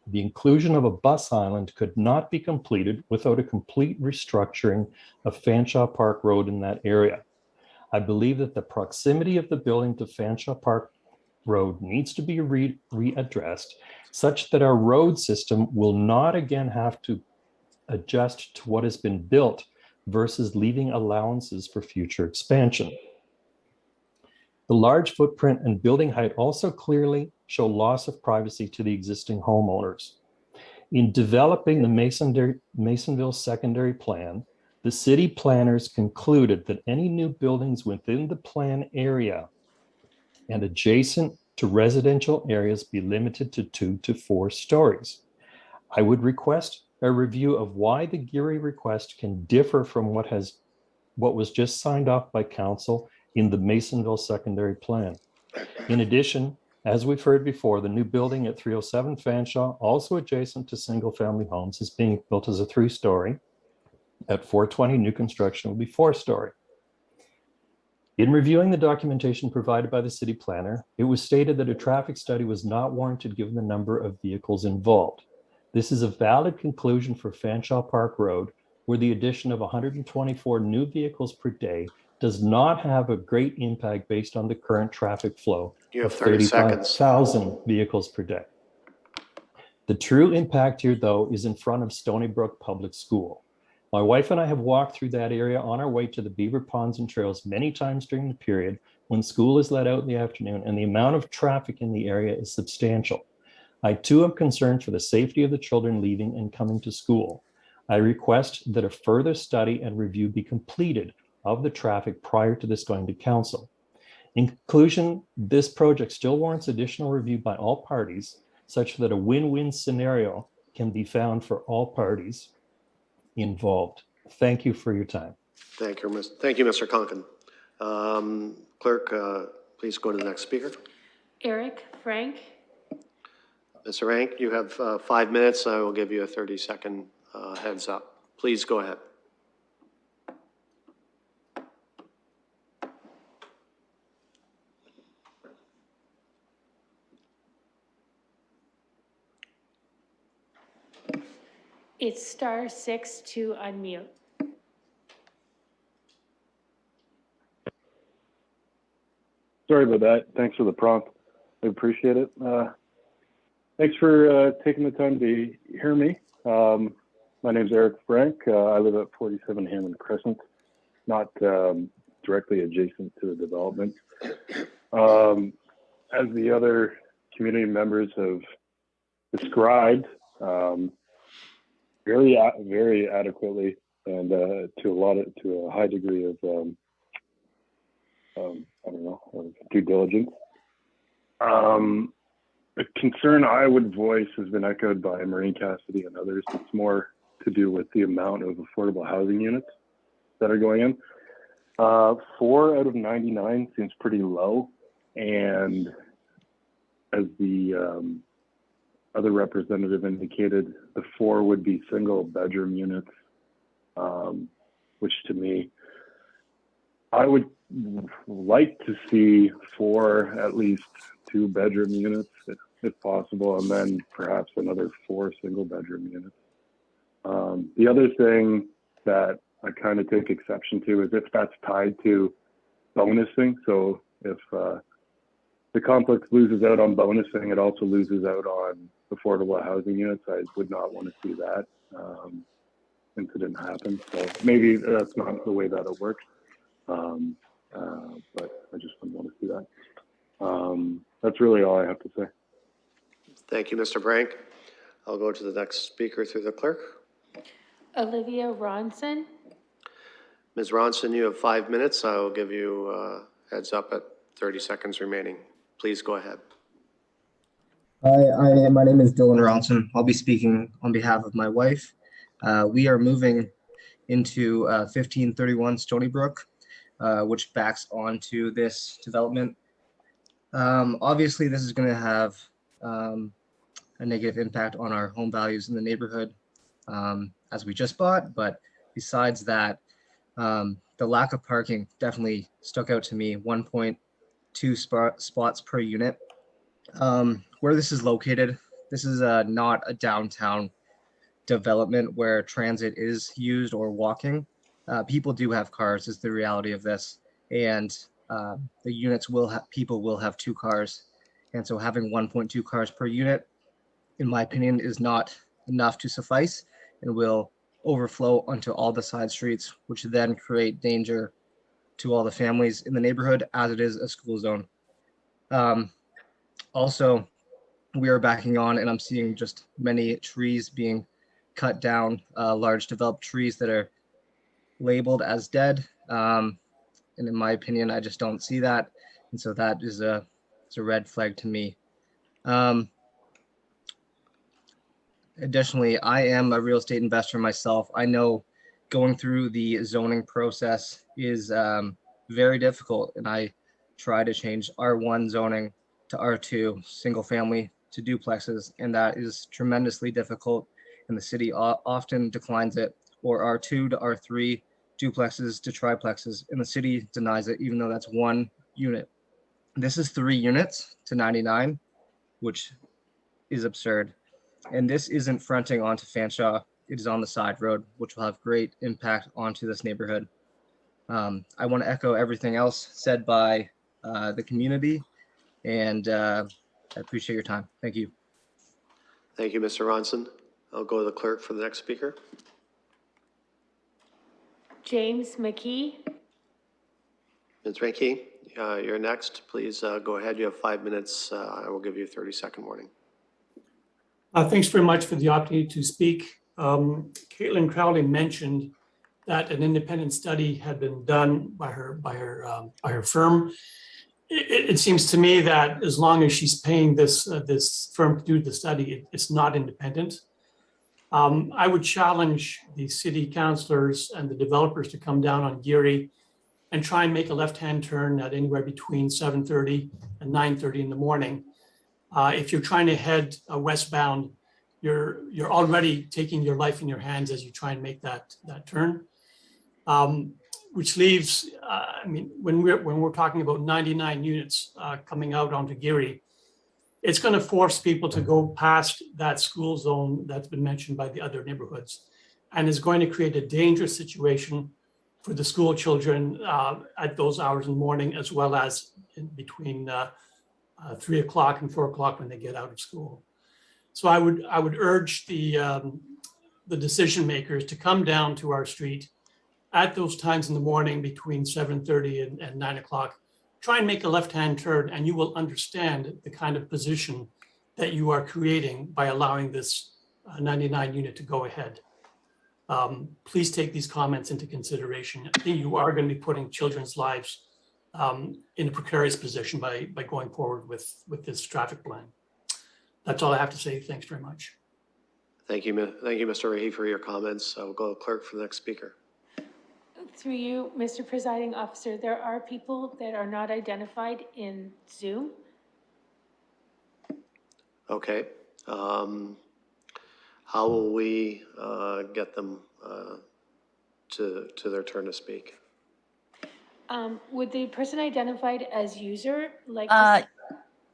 [SPEAKER 6] The inclusion of a bus island could not be completed without a complete restructuring of Fanshawe Park Road in that area. I believe that the proximity of the building to Fanshawe Park Road needs to be readdressed such that our road system will not again have to adjust to what has been built versus leaving allowances for future expansion. The large footprint and building height also clearly show loss of privacy to the existing homeowners. In developing the Masonville secondary plan, the city planners concluded that any new buildings within the plan area and adjacent to residential areas be limited to 2 to 4 stories. I would request a review of why the Geary request can differ from what was just signed off by council in the Masonville secondary plan. In addition, as we've heard before, the new building at 307 Fanshawe, also adjacent to single-family homes, is being built as a 3-story. At 420, new construction will be 4-story. In reviewing the documentation provided by the city planner, it was stated that a traffic study was not warranted given the number of vehicles involved. This is a valid conclusion for Fanshawe Park Road, where the addition of 124 new vehicles per day does not have a great impact based on the current traffic flow
[SPEAKER 1] You have
[SPEAKER 6] of
[SPEAKER 1] 30 seconds.
[SPEAKER 6] 35,000 vehicles per day. The true impact here, though, is in front of Stony Brook Public School. My wife and I have walked through that area on our way to the beaver ponds and trails many times during the period when school is let out in the afternoon, and the amount of traffic in the area is substantial. I too am concerned for the safety of the children leaving and coming to school. I request that a further study and review be completed of the traffic prior to this going to council. In conclusion, this project still warrants additional review by all parties such that a win-win scenario can be found for all parties involved. Thank you for your time.
[SPEAKER 1] Thank you, Mr. Conkin. Clerk, please go to the next speaker.
[SPEAKER 4] Eric Frank.
[SPEAKER 1] Mr. Rank, you have 5 minutes. I will give you a 30-second heads up. Please go ahead.
[SPEAKER 4] It's *6 to unmute.
[SPEAKER 5] Sorry about that. Thanks for the prompt. I appreciate it. Thanks for taking the time to hear me. My name is Eric Frank. I live at 47 Hammond Crescent, not directly adjacent to the development. As the other community members have described, very adequately and to a high degree of due diligence. A concern I would voice has been echoed by Maureen Cassidy and others. It's more to do with the amount of affordable housing units that are going in. 4 out of 99 seems pretty low, and as the other representative indicated, the 4 would be single bedroom units, which to me, I would like to see 4 at least 2 bedroom units if possible, and then perhaps another 4 single bedroom units. The other thing that I kind of take exception to is if that's tied to bonusing. So if the complex loses out on bonusing, it also loses out on affordable housing units. I would not want to see that incident happen. So maybe that's not the way that it works. But I just wouldn't want to see that. That's really all I have to say.
[SPEAKER 1] Thank you, Mr. Brank. I'll go to the next speaker through the clerk.
[SPEAKER 4] Olivia Ronson.
[SPEAKER 1] Ms. Ronson, you have 5 minutes. I will give you a heads up at 30 seconds remaining. Please go ahead.
[SPEAKER 9] Hi, my name is Dylan Ronson. I'll be speaking on behalf of my wife. We are moving into 1531 Stony Brook, which backs onto this development. Obviously, this is going to have a negative impact on our home values in the neighborhood as we just bought. But besides that, the lack of parking definitely stuck out to me. 1.2 spots per unit. Where this is located, this is not a downtown development where transit is used or walking. People do have cars is the reality of this. And the units people will have 2 cars. And so having 1.2 cars per unit, in my opinion, is not enough to suffice and will overflow onto all the side streets, which then create danger to all the families in the neighborhood as it is a school zone. Also, we are backing on and I'm seeing just many trees being cut down, large developed trees that are labeled as dead. And in my opinion, I just don't see that. And so that is a red flag to me. Additionally, I am a real estate investor myself. I know going through the zoning process is very difficult, and I try to change R1 zoning to R2, single family to duplexes, and that is tremendously difficult, and the city often declines it, or R2 to R3, duplexes to triplexes, and the city denies it, even though that's 1 unit. This is 3 units to 99, which is absurd. And this isn't fronting onto Fanshawe. It is on the side road, which will have great impact onto this neighborhood. I want to echo everything else said by the community, and I appreciate your time. Thank you.
[SPEAKER 1] Thank you, Mr. Ronson. I'll go to the clerk for the next speaker.
[SPEAKER 4] James McKee.
[SPEAKER 1] Ms. Ranky, you're next. Please go ahead. You have 5 minutes. I will give you a 30-second warning.
[SPEAKER 12] Thanks very much for the opportunity to speak. Caitlin Crowley mentioned that an independent study had been done by her firm. It seems to me that as long as she's paying this firm to do the study, it's not independent. I would challenge the city councilors and the developers to come down on Geary and try and make a left-hand turn at anywhere between 7:30 and 9:30 in the morning. If you're trying to head westbound, you're already taking your life in your hands as you try and make that turn. Which leaves, I mean, when we're talking about 99 units coming out onto Geary, it's going to force people to go past that school zone that's been mentioned by the other neighborhoods, and is going to create a dangerous situation for the school children at those hours in the morning, as well as in between 3 o'clock and 4 o'clock when they get out of school. So I would urge the decision makers to come down to our street at those times in the morning between 7:30 and 9 o'clock. Try and make a left-hand turn, and you will understand the kind of position that you are creating by allowing this 99 unit to go ahead. Please take these comments into consideration. I think you are going to be putting children's lives in a precarious position by going forward with this traffic plan. That's all I have to say. Thanks very much.
[SPEAKER 1] Thank you, Mr. Rahe, for your comments. I will go to the clerk for the next speaker.
[SPEAKER 4] Through you, Mr. Presiding Officer, there are people that are not identified in Zoom.
[SPEAKER 1] Okay. How will we get them to their turn to speak?
[SPEAKER 4] Would the person identified as user like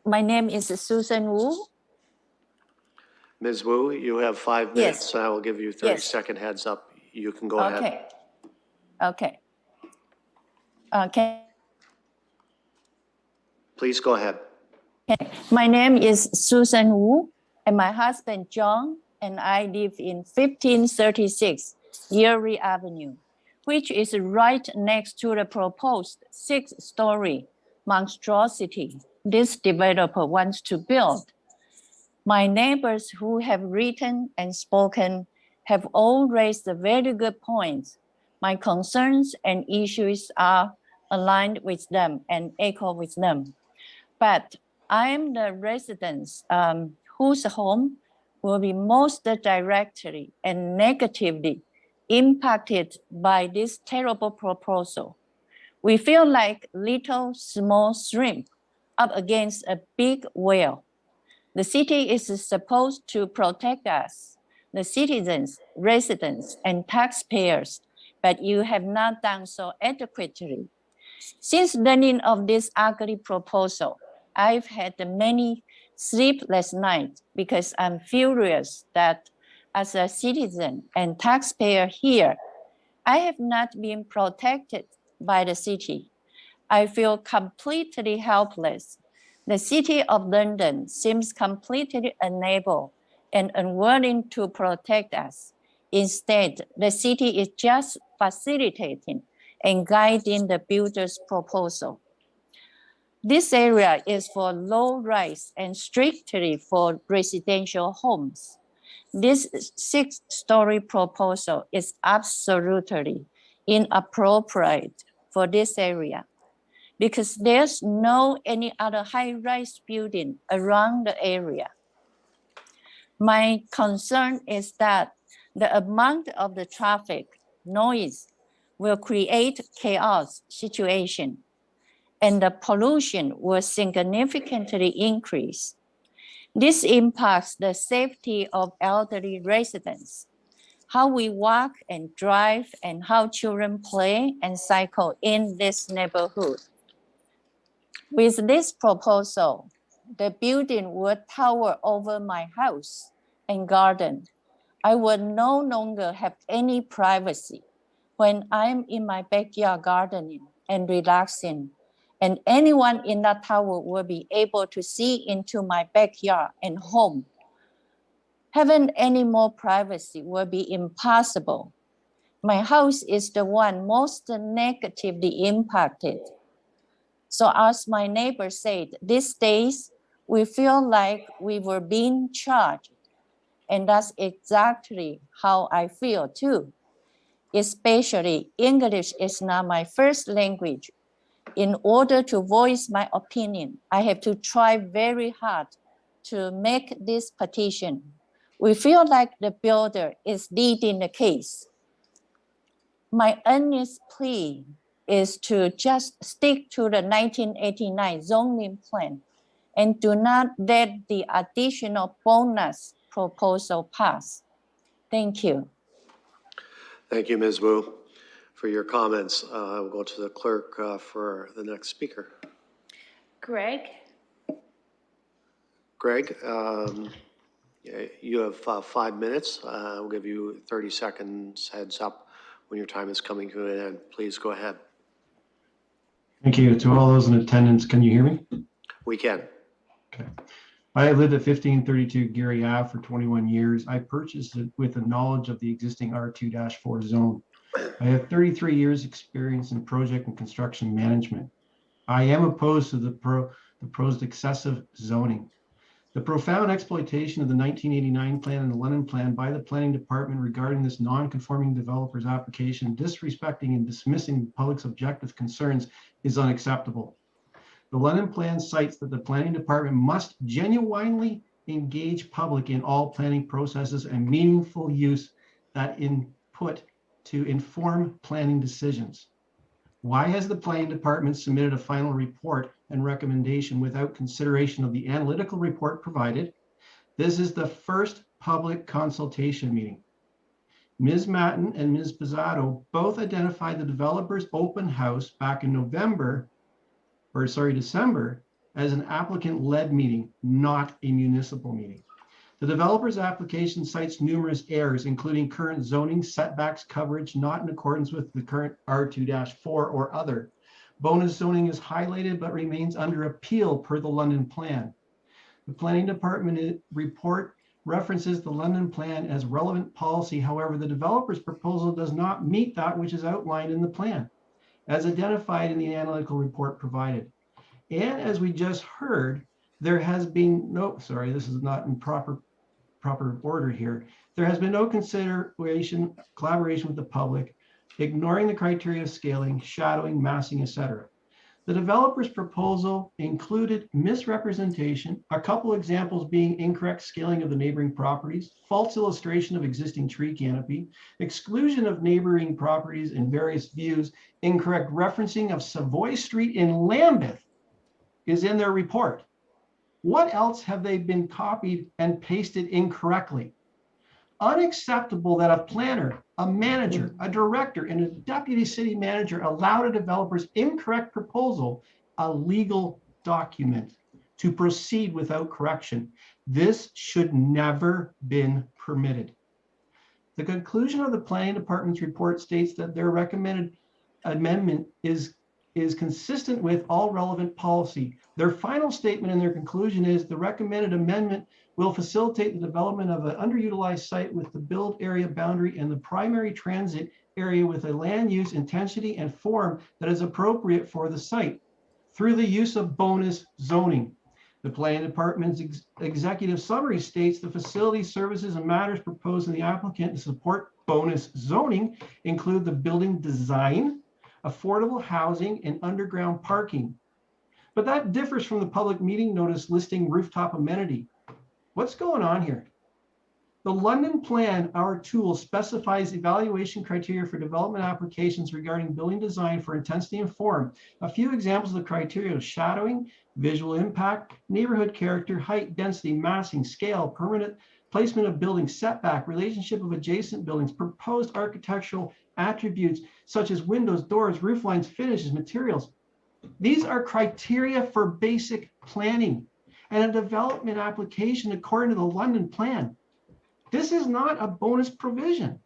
[SPEAKER 22] my name is Susan Wu.
[SPEAKER 1] Ms. Wu, you have 5 minutes. I will give you 30-second heads up. You can go ahead.
[SPEAKER 22] Okay. Okay.
[SPEAKER 1] Please go ahead.
[SPEAKER 22] Okay. My name is Susan Wu, and my husband John and I live in 1536 Erie Avenue, which is right next to the proposed 6-story monstrosity this developer wants to build. My neighbors who have written and spoken have all raised very good points. My concerns and issues are aligned with them and echo with them. But I am the residents whose home will be most directly and negatively impacted by this terrible proposal. We feel like little small shrimp up against a big whale. The city is supposed to protect us, the citizens, residents, and taxpayers, but you have not done so adequately. Since learning of this ugly proposal, I've had many sleepless nights because I'm furious that as a citizen and taxpayer here, I have not been protected by the city. I feel completely helpless. The City of London seems completely unable and unwilling to protect us. Instead, the city is just facilitating and guiding the builder's proposal. This area is for low-rise and strictly for residential homes. This 6-story proposal is absolutely inappropriate for this area because there's no any other high-rise building around the area. My concern is that the amount of the traffic noise will create chaos situation, and the pollution will significantly increase. This impacts the safety of elderly residents, how we walk and drive, and how children play and cycle in this neighborhood. With this proposal, the building would tower over my house and garden. I would no longer have any privacy. when I'm in my backyard gardening and relaxing, and anyone in that tower will be able to see into my backyard and home. Having any more privacy will be impossible. My house is the one most negatively impacted. So as my neighbor said, these days, we feel like we were being charged. And that's exactly how I feel too. Especially English is not my first language. In order to voice my opinion, I have to try very hard to make this petition. We feel like the builder is leading the case. My earnest plea is to just stick to the 1989 zoning plan and do not let the additional bonus proposal pass. Thank you.
[SPEAKER 1] Thank you, Ms. Wu, for your comments. We'll go to the clerk for the next speaker.
[SPEAKER 4] Greg?
[SPEAKER 1] Greg, you have 5 minutes. We'll give you 30 seconds heads up when your time is coming to an end. Please go ahead.
[SPEAKER 3] Thank you. To all those in attendance, can you hear me?
[SPEAKER 1] We can.
[SPEAKER 3] Okay. I lived at 1532 Geary Ave for 21 years. I purchased it with the knowledge of the existing R2-4 zone. I have 33 years experience in project and construction management. I am opposed to the proposed excessive zoning. The profound exploitation of the 1989 plan and the London plan by the planning department regarding this non-conforming developer's application, disrespecting and dismissing the public's objective concerns is unacceptable. The London plan cites that the planning department must genuinely engage public in all planning processes and meaningful use that input to inform planning decisions. Why has the planning department submitted a final report and recommendation without consideration of the analytical report provided? This is the first public consultation meeting. Ms. Matten and Ms. Pizzato both identified the developer's open house back in December as an applicant-led meeting, not a municipal meeting. The developer's application cites numerous errors, including current zoning, setbacks, coverage not in accordance with the current R2-4 or other. Bonus zoning is highlighted but remains under appeal per the London plan. The planning department report references the London plan as relevant policy. However, the developer's proposal does not meet that which is outlined in the plan, as identified in the analytical report provided. And as we just heard, there has been no, sorry, this is not in proper order here. There has been no collaboration with the public, ignoring the criteria of scaling, shadowing, massing, etc. The developer's proposal included misrepresentation, a couple examples being incorrect scaling of the neighboring properties, false illustration of existing tree canopy, exclusion of neighboring properties in various views, incorrect referencing of Savoy Street in Lambeth is in their report. What else have they been copied and pasted incorrectly? Unacceptable that a planner, a manager, a director, and a deputy city manager allowed a developer's incorrect proposal, a legal document, to proceed without correction. This should never been permitted. The conclusion of the planning department's report states that their recommended amendment is consistent with all relevant policy. Their final statement in their conclusion is the recommended amendment will facilitate the development of an underutilized site with the build area boundary and the primary transit area with a land use intensity and form that is appropriate for the site through the use of bonus zoning. The planning department's executive summary states the facility services and matters proposed in the applicant to support bonus zoning include the building design, affordable housing, and underground parking. But that differs from the public meeting notice listing rooftop amenity. What's going on here? The London plan, our tool, specifies evaluation criteria for development applications regarding building design for intensity and form. A few examples of the criteria are shadowing, visual impact, neighborhood character, height, density, massing, scale, permanent placement of buildings, setback, relationship of adjacent buildings, proposed architectural attributes such as windows, doors, roof lines, finishes, materials. These are criteria for basic planning and a development application according to the London plan. This is not a bonus provision.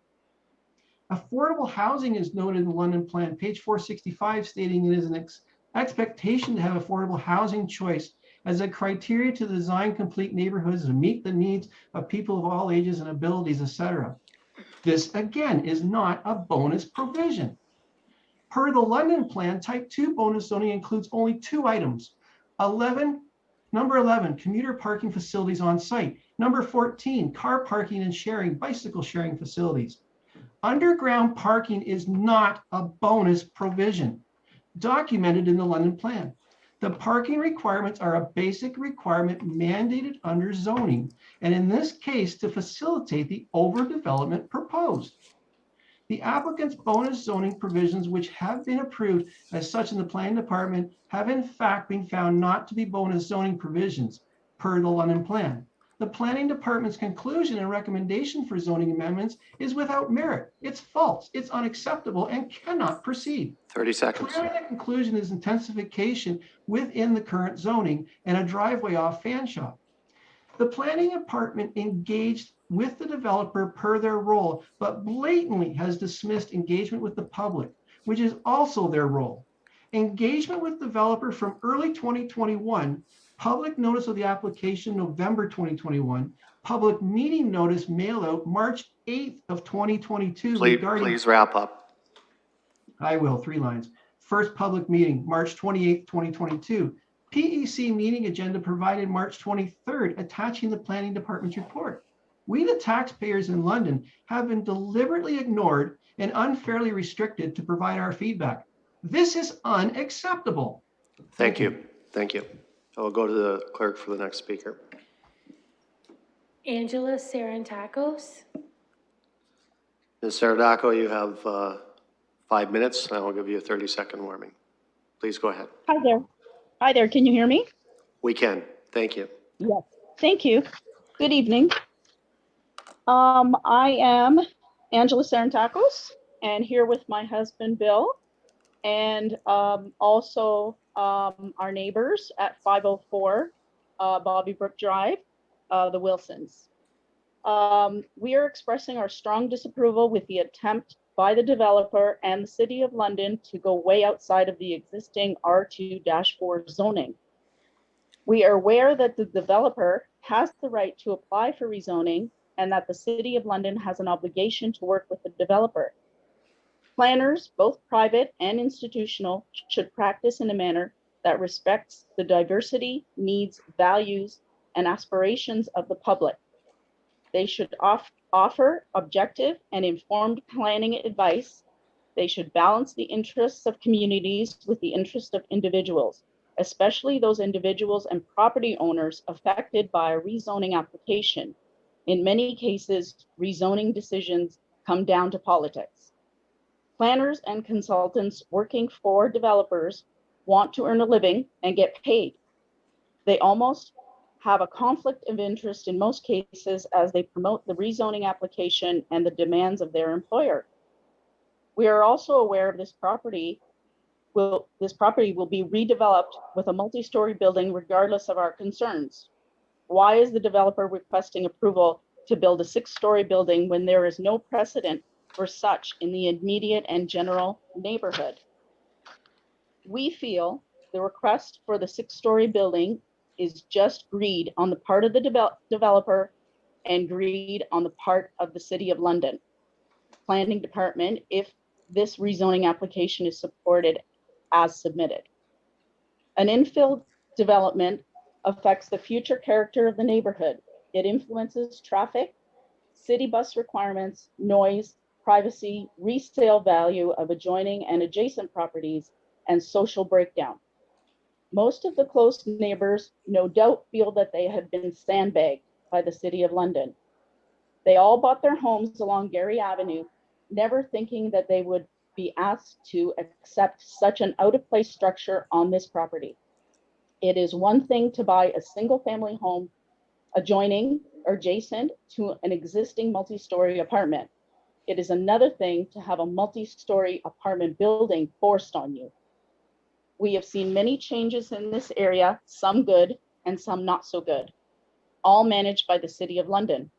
[SPEAKER 3] Affordable housing is noted in the London Plan, page 465, stating it is an expectation to have affordable housing choice as a criteria to design complete neighborhoods to meet the needs of people of all ages and abilities, etc. This again is not a bonus provision. Per the London Plan, type 2 bonus zoning includes only 2 items. Number 11, commuter parking facilities on site. Number 14, car parking and bicycle sharing facilities. Underground parking is not a bonus provision documented in the London Plan. The parking requirements are a basic requirement mandated under zoning, and in this case, to facilitate the overdevelopment proposed. The applicant's bonus zoning provisions, which have been approved as such in the planning department, have in fact been found not to be bonus zoning provisions per the London Plan. The planning department's conclusion and recommendation for zoning amendments is without merit. It's false, it's unacceptable, and cannot proceed.
[SPEAKER 1] 30 seconds.
[SPEAKER 3] Clearly, the conclusion is intensification within the current zoning and a driveway off Fanshawe. The planning department engaged with the developer per their role, but blatantly has dismissed engagement with the public, which is also their role. Engagement with developer from early 2021, public notice of the application November 2021, public meeting notice mail out March 8th of 2022 regarding.
[SPEAKER 1] Please wrap up.
[SPEAKER 3] I will, 3 lines. First public meeting, March 28th, 2022. PEC meeting agenda provided March 23rd, attaching the planning department's report. We, the taxpayers in London, have been deliberately ignored and unfairly restricted to provide our feedback. This is unacceptable.
[SPEAKER 1] Thank you. Thank you. I will go to the clerk for the next speaker.
[SPEAKER 4] Angela Sarantakos.
[SPEAKER 1] Ms. Saradako, you have 5 minutes, and I will give you a 30-second warning. Please go ahead.
[SPEAKER 10] Hi there. Hi there. Can you hear me?
[SPEAKER 1] We can. Thank you.
[SPEAKER 10] Yes. Thank you. Good evening. I am Angela Sarantakos, and here with my husband, Bill, and also our neighbors at 504 Bobby Brook Drive, the Wilsons. We are expressing our strong disapproval with the attempt by the developer and the City of London to go way outside of the existing R2-4 zoning. We are aware that the developer has the right to apply for rezoning and that the City of London has an obligation to work with the developer. Planners, both private and institutional, should practice in a manner that respects the diversity, needs, values, and aspirations of the public. They should offer objective and informed planning advice. They should balance the interests of communities with the interest of individuals, especially those individuals and property owners affected by a rezoning application. In many cases, rezoning decisions come down to politics. Planners and consultants working for developers want to earn a living and get paid. They almost have a conflict of interest in most cases as they promote the rezoning application and the demands of their employer. We are also aware of this property will be redeveloped with a multi-story building regardless of our concerns. Why is the developer requesting approval to build a 6-story building when there is no precedent for such in the immediate and general neighborhood? We feel the request for the 6-story building is just greed on the part of the developer and greed on the part of the City of London Planning Department if this rezoning application is supported as submitted. An infill development affects the future character of the neighborhood. It influences traffic, city bus requirements, noise, privacy, resale value of adjoining and adjacent properties, and social breakdown. Most of the close neighbors no doubt feel that they have been sandbagged by the City of London. They all bought their homes along Gary Avenue, never thinking that they would be asked to accept such an out-of-place structure on this property. It is one thing to buy a single-family home adjoining or adjacent to an existing multi-story apartment. It is another thing to have a multi-story apartment building forced on you. We have seen many changes in this area, some good and some not so good, all managed by the City of London.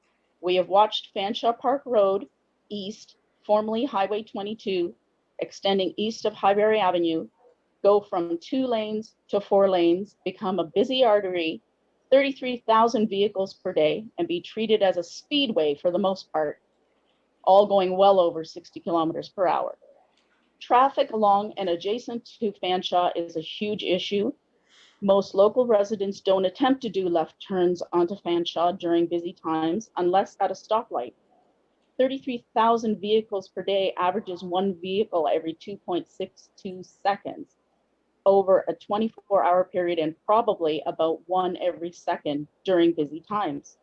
[SPEAKER 10] We have watched Fanshawe Park Road East formerly Highway 22, extending east of Highbury Avenue, go from 2 lanes to 4 lanes, become a busy artery, 33,000 vehicles per day, and be treated as a speedway for the most part, all going well over 60 kilometers per hour. Traffic along and adjacent to Fanshawe is a huge issue. Most local residents don't attempt to do left turns onto Fanshawe during busy times unless at a stoplight. 33,000 vehicles per day averages 1 vehicle every 2.62 seconds over a 24-hour period, and probably about 1 every second during busy times.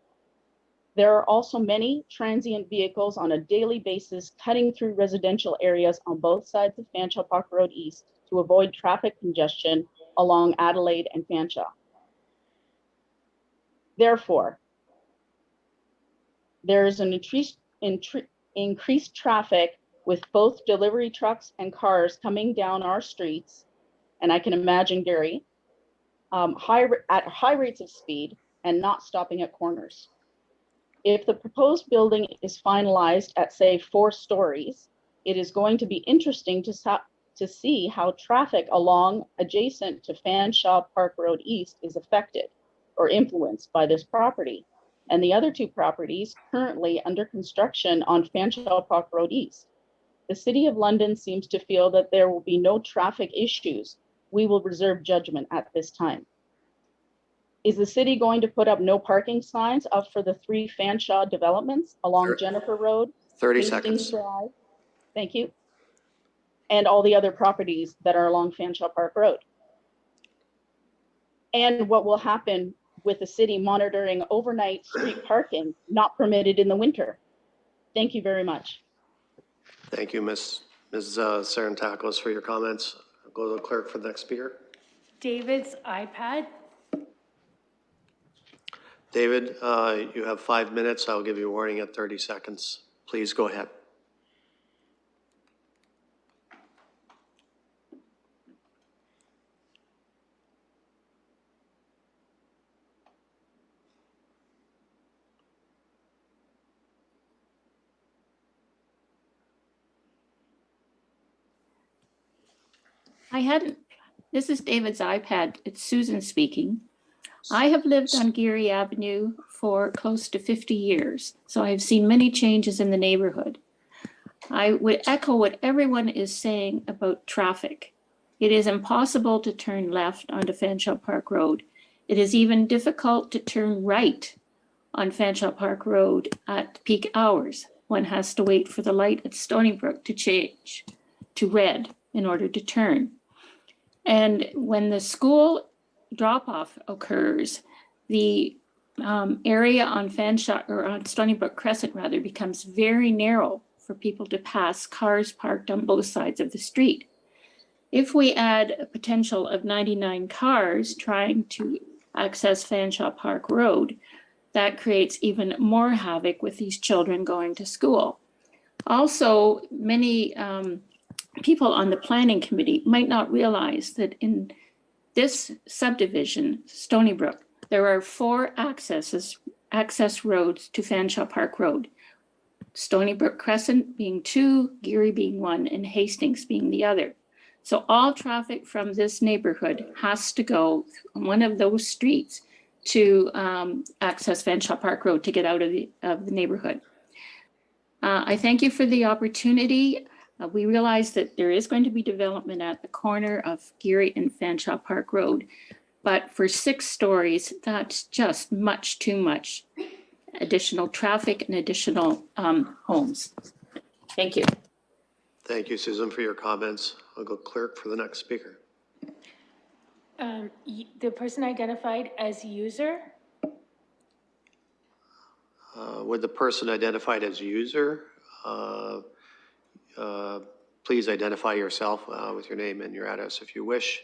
[SPEAKER 10] There are also many transient vehicles on a daily basis cutting through residential areas on both sides of Fanshawe Park Road East to avoid traffic congestion along Adelaide and Fanshawe. Therefore, there is an increased traffic with both delivery trucks and cars coming down our streets, and I can imagine, Gary, at high rates of speed and not stopping at corners. If the proposed building is finalized at, say, 4 stories, it is going to be interesting to see how traffic along adjacent to Fanshawe Park Road East is affected or influenced by this property and the other 2 properties currently under construction on Fanshawe Park Road East. The City of London seems to feel that there will be no traffic issues. We will reserve judgment at this time. Is the city going to put up no parking signs up for the 3 Fanshawe developments along Jennifer Road?
[SPEAKER 1] 30
[SPEAKER 10] Hastings
[SPEAKER 1] seconds.
[SPEAKER 10] Drive, thank you, and all the other properties that are along Fanshawe Park Road? And what will happen with the city monitoring overnight street parking not permitted in the winter? Thank you very much.
[SPEAKER 1] Thank you, Ms. Sarantakos, for your comments. I'll go to the clerk for the next speaker.
[SPEAKER 4] David's iPad.
[SPEAKER 1] David, you have 5 minutes. I'll give you a warning at 30 seconds. Please go ahead.
[SPEAKER 7] This is David's iPad. It's Susan speaking. I have lived on Geary Avenue for close to 50 years, so I've seen many changes in the neighborhood. I would echo what everyone is saying about traffic. It is impossible to turn left onto Fanshawe Park Road. It is even difficult to turn right on Fanshawe Park Road at peak hours. One has to wait for the light at Stony Brook to change to red in order to turn. And when the school drop-off occurs, the area on Fanshawe, or on Stony Brook Crescent rather, becomes very narrow for people to pass, cars parked on both sides of the street. If we add a potential of 99 cars trying to access Fanshawe Park Road, that creates even more havoc with these children going to school. Also, many people on the planning committee might not realize that in this subdivision, Stony Brook, there are 4 access roads to Fanshawe Park Road. Stony Brook Crescent being 2, Geary being 1, and Hastings being the other. So all traffic from this neighborhood has to go on one of those streets to access Fanshawe Park Road to get out of the neighborhood. I thank you for the opportunity. We realize that there is going to be development at the corner of Geary and Fanshawe Park Road, but for 6 stories, that's just much too much additional traffic and additional homes. Thank you.
[SPEAKER 1] Thank you, Susan, for your comments. I'll go clerk for the next speaker.
[SPEAKER 4] The person identified as user.
[SPEAKER 1] Would the person identified as user please identify yourself with your name and your address if you wish.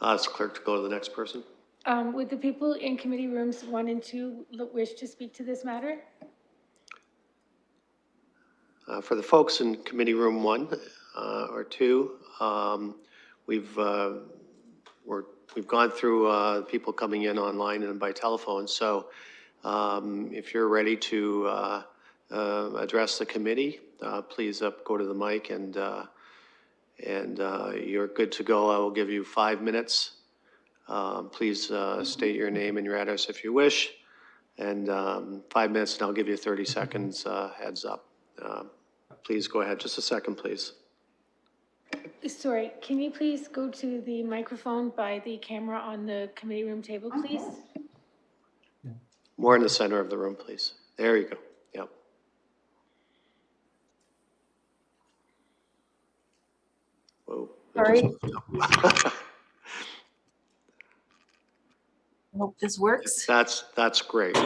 [SPEAKER 1] Ask clerk to go to the next person.
[SPEAKER 4] Would the people in committee rooms 1 and 2 wish to speak to this matter?
[SPEAKER 1] For the folks in committee room 1, or two. We've gone through people coming in online and by telephone. So if you're ready to address the committee, please go to the mic and you're good to go. I will give you 5 minutes. Please state your name and your address if you wish. And 5 minutes, and I'll give you 30 seconds heads up. Please go ahead. Just a second, please.
[SPEAKER 4] Sorry, can you please go to the microphone by the camera on the committee room table, please?
[SPEAKER 1] More in the center of the room, please. There you go. Yep. Whoa.
[SPEAKER 13] Sorry. I hope this works.
[SPEAKER 1] That's great.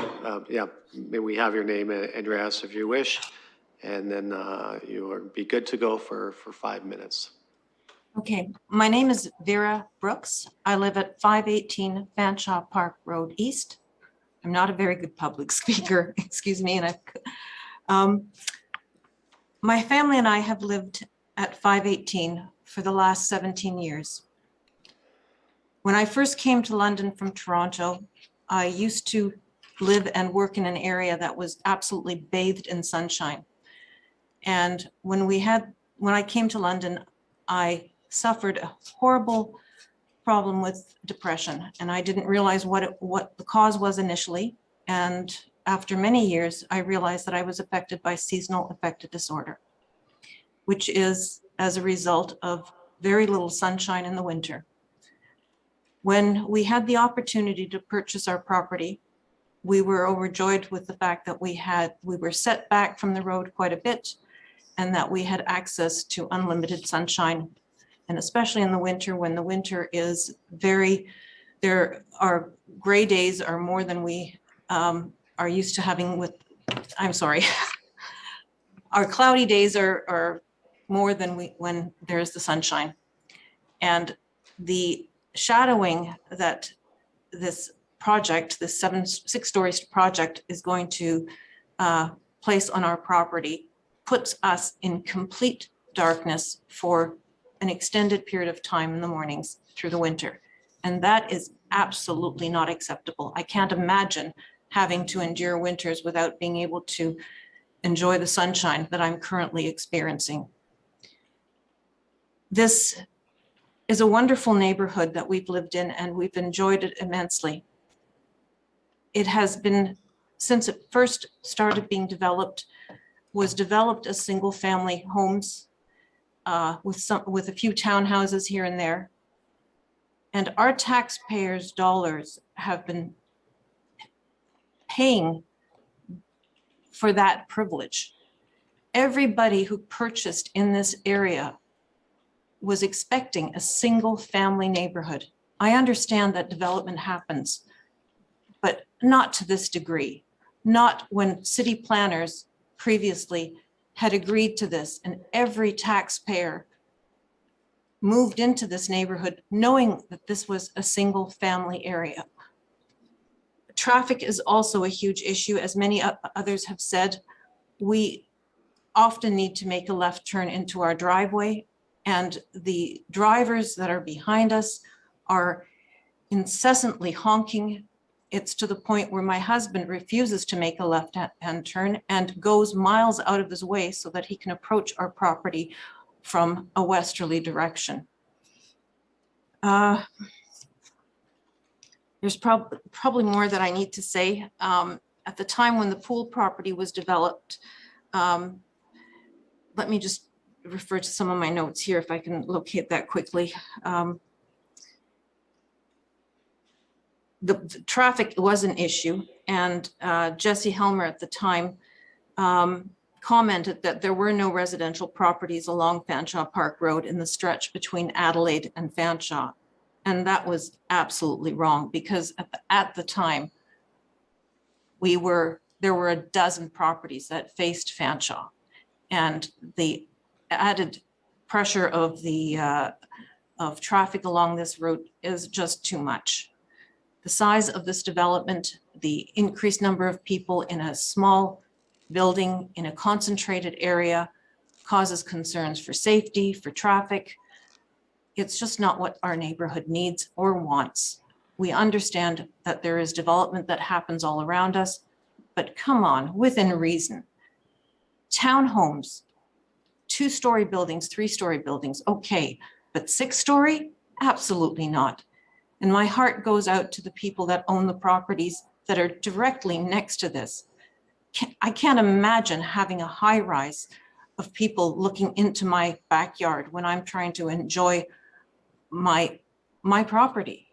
[SPEAKER 1] Yeah, may we have your name and address if you wish, and then you will be good to go for 5 minutes.
[SPEAKER 13] Okay, my name is Vera Brooks. I live at 518 Fanshawe Park Road East. I'm not a very good public speaker, excuse me, and my family and I have lived at 518 for the last 17 years. When I first came to London from Toronto, I used to live and work in an area that was absolutely bathed in sunshine. And when I came to London, I suffered a horrible problem with depression, and I didn't realize what the cause was initially. And after many years, I realized that I was affected by seasonal affective disorder, which is as a result of very little sunshine in the winter. When we had the opportunity to purchase our property, we were overjoyed with the fact that we were set back from the road quite a bit, and that we had access to unlimited sunshine. And especially in the winter, when the winter is there are gray days are more than we are used to having our cloudy days are more than when there's the sunshine. And the shadowing that this project, this 6-story project is going to place on our property puts us in complete darkness for an extended period of time in the mornings through the winter. And that is absolutely not acceptable. I can't imagine having to endure winters without being able to enjoy the sunshine that I'm currently experiencing. This is a wonderful neighborhood that we've lived in, and we've enjoyed it immensely. It has been, since it first started being developed, was developed as single family homes with a few townhouses here and there. And our taxpayers' dollars have been paying for that privilege. Everybody who purchased in this area was expecting a single family neighborhood. I understand that development happens, but not to this degree, not when city planners previously had agreed to this, and every taxpayer moved into this neighborhood knowing that this was a single family area. Traffic is also a huge issue. As many others have said, we often need to make a left turn into our driveway, and the drivers that are behind us are incessantly honking. It's to the point where my husband refuses to make a left-hand turn and goes miles out of his way so that he can approach our property from a westerly direction. There's probably more that I need to say. At the time when the pool property was developed, let me just refer to some of my notes here if I can locate that quickly. The traffic was an issue, and Jesse Helmer at the time commented that there were no residential properties along Fanshawe Park Road in the stretch between Adelaide and Fanshawe. And that was absolutely wrong, because at the time, there were a dozen properties that faced Fanshawe, and the added pressure of traffic along this route is just too much. The size of this development, the increased number of people in a small building in a concentrated area causes concerns for safety, for traffic. It's just not what our neighborhood needs or wants. We understand that there is development that happens all around us, but come on, within reason. Townhomes, 2-story buildings, 3-story buildings, okay, but 6-story? Absolutely not. And my heart goes out to the people that own the properties that are directly next to this. I can't imagine having a high rise of people looking into my backyard when I'm trying to enjoy my property.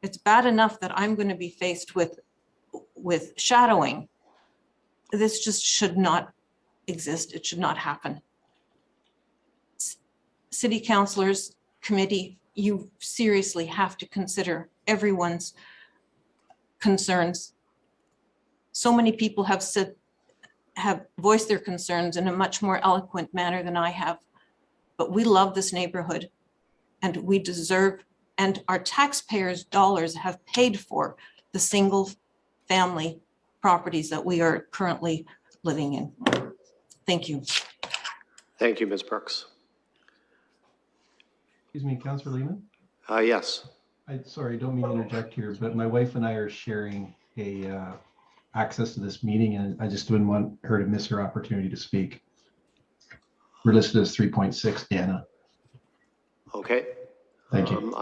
[SPEAKER 13] It's bad enough that I'm going to be faced with shadowing. This just should not exist. It should not happen. City councilors, committee, you seriously have to consider everyone's concerns. So many people have voiced their concerns in a much more eloquent manner than I have, but we love this neighborhood and we deserve, and our taxpayers' dollars have paid for the single family properties that we are currently living in. Thank you.
[SPEAKER 1] Thank you, Ms. Brooks.
[SPEAKER 3] Excuse me, Councillor Lehman?
[SPEAKER 1] Yes.
[SPEAKER 3] Sorry, I don't mean to interject here, but my wife and I are sharing access to this meeting, and I just didn't want her to miss her opportunity to speak. We're listed as 3.6, Anna.
[SPEAKER 1] Okay.
[SPEAKER 3] Thank you.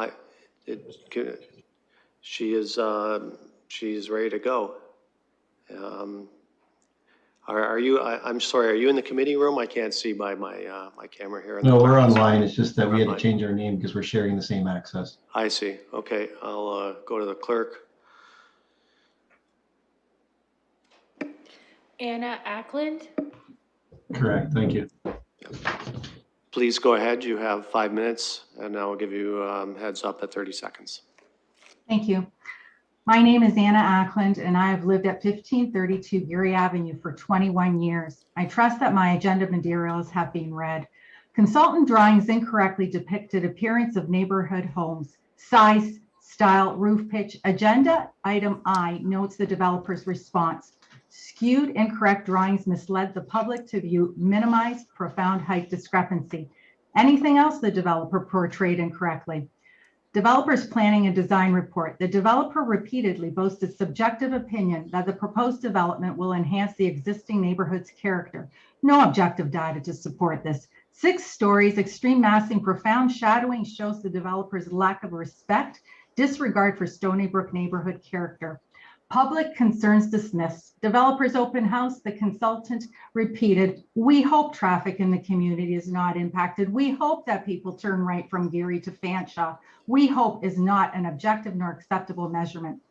[SPEAKER 1] She's ready to go. Are you? I'm sorry. Are you in the committee room? I can't see by my my camera here.
[SPEAKER 3] No, we're online. It's just that we had to change our name because we're sharing the same access.
[SPEAKER 1] I see. Okay, I'll go to the clerk.
[SPEAKER 4] Anna Ackland.
[SPEAKER 3] Correct. Thank you.
[SPEAKER 1] Please go ahead. You have 5 minutes, and I'll give you heads up at 30 seconds.
[SPEAKER 11] Thank you. My name is Anna Ackland, and I have lived at 1532 Geary Avenue for 21 years. I trust that my agenda materials have been read. Consultant drawings incorrectly depicted appearance of neighborhood homes, size, style, roof pitch. Agenda item I notes the developer's response. Skewed, incorrect drawings misled the public to view minimized profound height discrepancy. Anything else the developer portrayed incorrectly? Developer's planning and design report. The developer repeatedly boasted subjective opinion that the proposed development will enhance the existing neighborhood's character. No objective data to support this. 6 stories, extreme massing, profound shadowing shows the developer's lack of respect, disregard for Stony Brook neighborhood character. Public concerns dismissed. Developers open house, the consultant repeated, we hope traffic in the community is not impacted. We hope that people turn right from Geary to Fanshawe. We hope is not an objective nor acceptable measurement.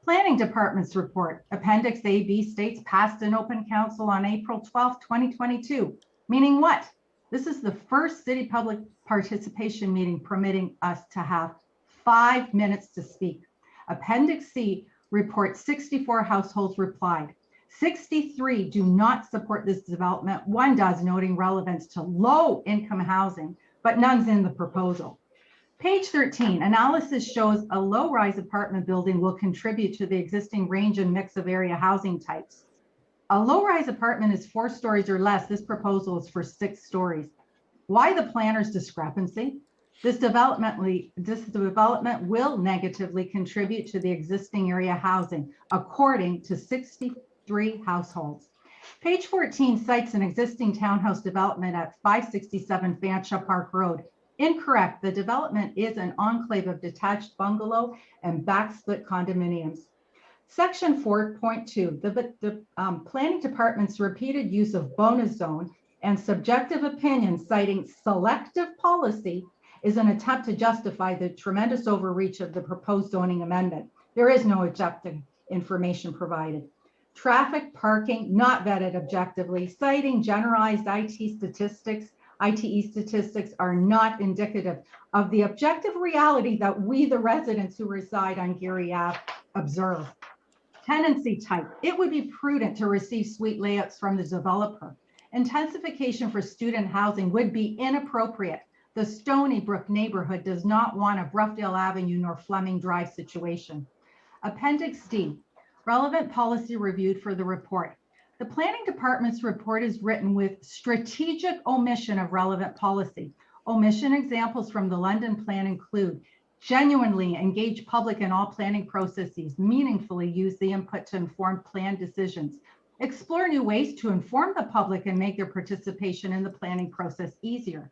[SPEAKER 11] Planning Department's report, Appendix A-B states passed an open council on April 12, 2022. Meaning what? This is the first city public participation meeting permitting us to have 5 minutes to speak. Appendix C, report 64 households replied. 63 do not support this development. 1 does, noting relevance to low income housing, but none's in the proposal. Page 13, analysis shows a low-rise apartment building will contribute to the existing range and mix of area housing types. A low-rise apartment is 4 stories or less. This proposal is for 6 stories. Why the planner's discrepancy? This development will negatively contribute to the existing area housing, according to 63 households. Page 14 cites an existing townhouse development at 567 Fanshawe Park Road. Incorrect. The development is an enclave of detached bungalow and backsplit condominiums. Section 4.2, the Planning Department's repeated use of bonus zone and subjective opinion citing selective policy is an attempt to justify the tremendous overreach of the proposed zoning amendment. There is no objective information provided. Traffic, parking, not vetted objectively, citing generalized ITE statistics are not indicative of the objective reality that we, the residents who reside on Geary Ave, observe. Tenancy type, it would be prudent to receive suite layouts from the developer. Intensification for student housing would be inappropriate. The Stony Brook neighborhood does not want a Broughdale Avenue nor Fleming Drive situation. Appendix D, relevant policy reviewed for the report. The planning department's report is written with strategic omission of relevant policy. Omission examples from the London plan include genuinely engage public in all planning processes, meaningfully use the input to inform plan decisions, explore new ways to inform the public and make their participation in the planning process easier,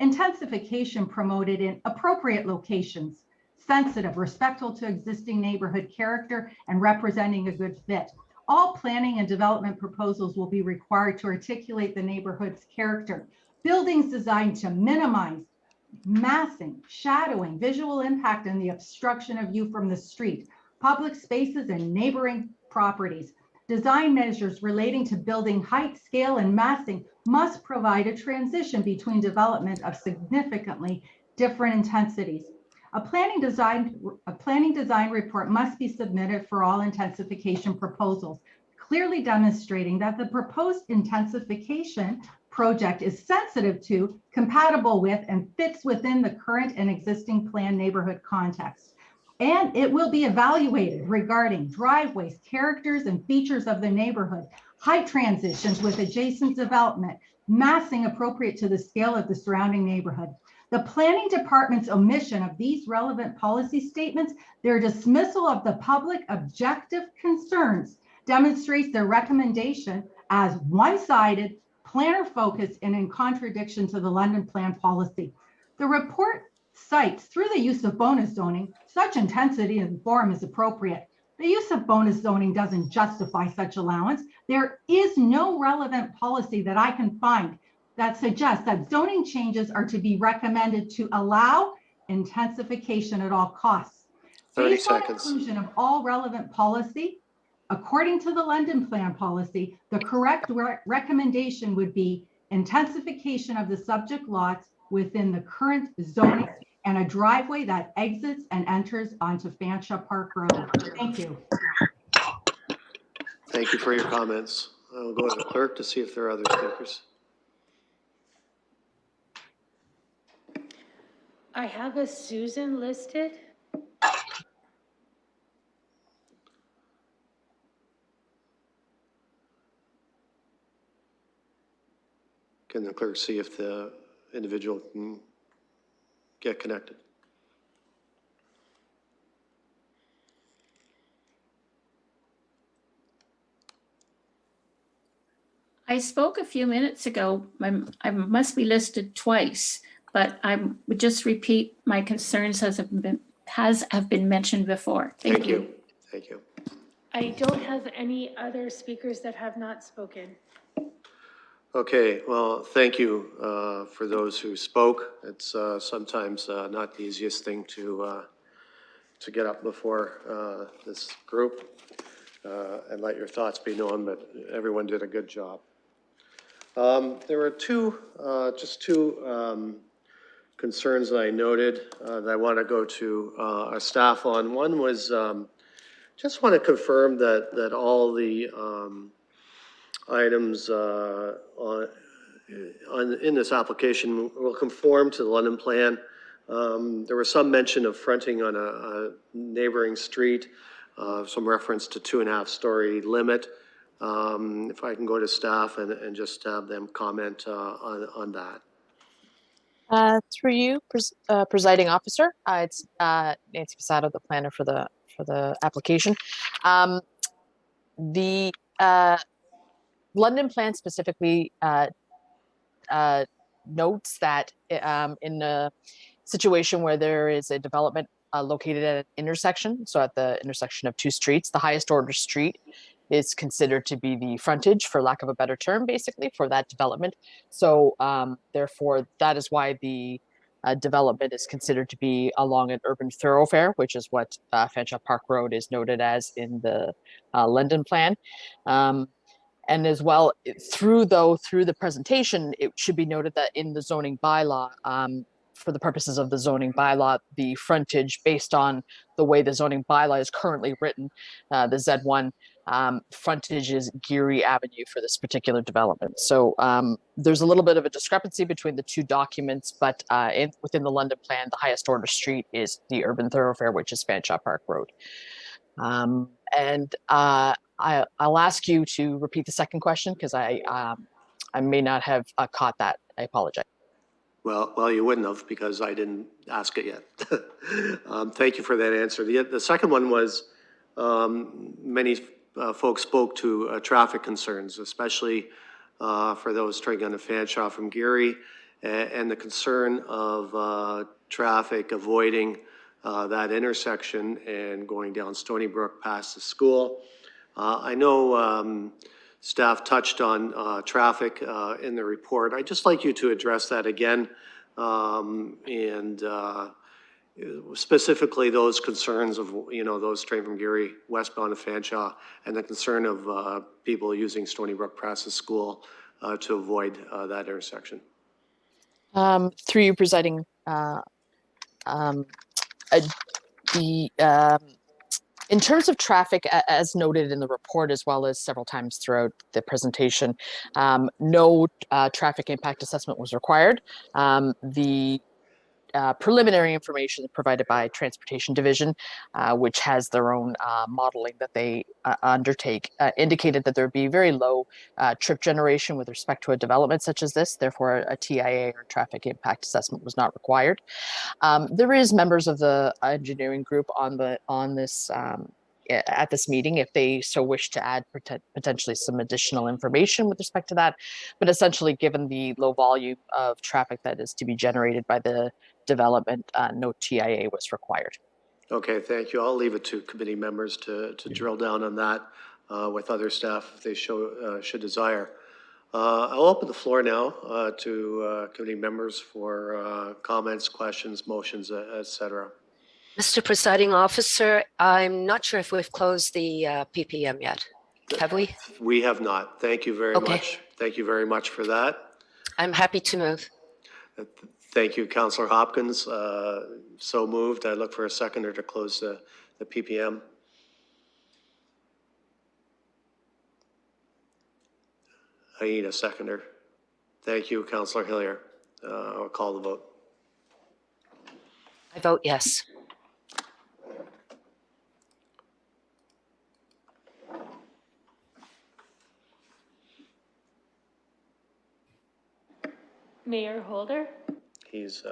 [SPEAKER 11] intensification promoted in appropriate locations, sensitive, respectful to existing neighborhood character, and representing a good fit. All planning and development proposals will be required to articulate the neighborhood's character. Buildings designed to minimize massing, shadowing, visual impact, and the obstruction of view from the street, public spaces and neighboring properties. Design measures relating to building height, scale, and massing must provide a transition between development of significantly different intensities. A planning design report must be submitted for all intensification proposals, clearly demonstrating that the proposed intensification project is sensitive to, compatible with, and fits within the current and existing planned neighborhood context. And it will be evaluated regarding driveways, characters, and features of the neighborhood, height transitions with adjacent development, massing appropriate to the scale of the surrounding neighborhood. The planning department's omission of these relevant policy statements, their dismissal of the public objective concerns, demonstrates their recommendation as one-sided, planner-focused, and in contradiction to the London plan policy. The report cites, through the use of bonus zoning, such intensity and form is appropriate. The use of bonus zoning doesn't justify such allowance. There is no relevant policy that I can find that suggests that zoning changes are to be recommended to allow intensification at all costs.
[SPEAKER 1] 30
[SPEAKER 11] Based on
[SPEAKER 1] seconds.
[SPEAKER 11] inclusion of all relevant policy, according to the London plan policy, the correct recommendation would be intensification of the subject lots within the current zoning and a driveway that exits and enters onto Fanshawe Park Road. Thank you.
[SPEAKER 1] Thank you for your comments. I'll go to the clerk to see if there are other speakers.
[SPEAKER 4] I have a Susan listed.
[SPEAKER 1] Can the clerk see if the individual can get connected?
[SPEAKER 7] I spoke a few minutes ago. I must be listed twice, but I would just repeat my concerns as have been mentioned before. Thank you.
[SPEAKER 1] Thank you.
[SPEAKER 4] I don't have any other speakers that have not spoken.
[SPEAKER 1] Okay, well, thank you for those who spoke. It's sometimes not the easiest thing to get up before this group and let your thoughts be known, but everyone did a good job. There were just two concerns that I noted that I want to go to our staff on. One was just want to confirm that all the items in this application will conform to the London plan. There was some mention of fronting on a neighboring street, some reference to 2.5-story limit. If I can go to staff and just have them comment on that.
[SPEAKER 14] Through you, presiding officer, it's Nancy Passato, the planner for the application. The London plan specifically notes that in a situation where there is a development located at an intersection, so at the intersection of two streets, the highest order street is considered to be the frontage, for lack of a better term, basically, for that development. So therefore, that is why the development is considered to be along an urban thoroughfare, which is what Fanshawe Park Road is noted as in the London plan. And as well, through the presentation, it should be noted that in the zoning bylaw, for the purposes of the zoning bylaw, the frontage based on the way the zoning bylaw is currently written, the Z1 frontage is Geary Avenue for this particular development. So there's a little bit of a discrepancy between the two documents, but within the London plan, the highest order street is the urban thoroughfare, which is Fanshawe Park Road. I'll ask you to repeat the second question because I may not have caught that. I apologize.
[SPEAKER 1] Well, you wouldn't have because I didn't ask it yet. Thank you for that answer. The second one was many folks spoke to traffic concerns, especially for those traveling on Fanshawe from Geary, and the concern of traffic avoiding that intersection and going down Stony Brook past the school. I know staff touched on traffic in the report. I'd just like you to address that again, and specifically those concerns of, those train from Geary westbound to Fanshawe, and the concern of people using Stony Brook past the school to avoid that intersection.
[SPEAKER 14] Through you, presiding, in terms of traffic, as noted in the report, as well as several times throughout the presentation, no traffic impact assessment was required. The preliminary information provided by Transportation Division, which has their own modeling that they undertake, indicated that there would be very low trip generation with respect to a development such as this. Therefore, a TIA or traffic impact assessment was not required. There is members of the engineering group on this at this meeting if they so wish to add potentially some additional information with respect to that. But essentially, given the low volume of traffic that is to be generated by the development, no TIA was required.
[SPEAKER 1] Okay, thank you. I'll leave it to committee members to drill down on that with other staff if they should desire. I'll open the floor now to committee members for comments, questions, motions, et cetera.
[SPEAKER 17] Mr. Presiding Officer, I'm not sure if we've closed the PPM yet. Have we?
[SPEAKER 1] We have not. Thank you very much. Thank you very much for that.
[SPEAKER 17] I'm happy to move.
[SPEAKER 1] Thank you, Councillor Hopkins. So moved. I look for a seconder to close the PPM. I need a seconder. Thank you, Councillor Hillier. I'll call the vote.
[SPEAKER 17] I vote yes.
[SPEAKER 4] Mayor Holder?
[SPEAKER 1] He's,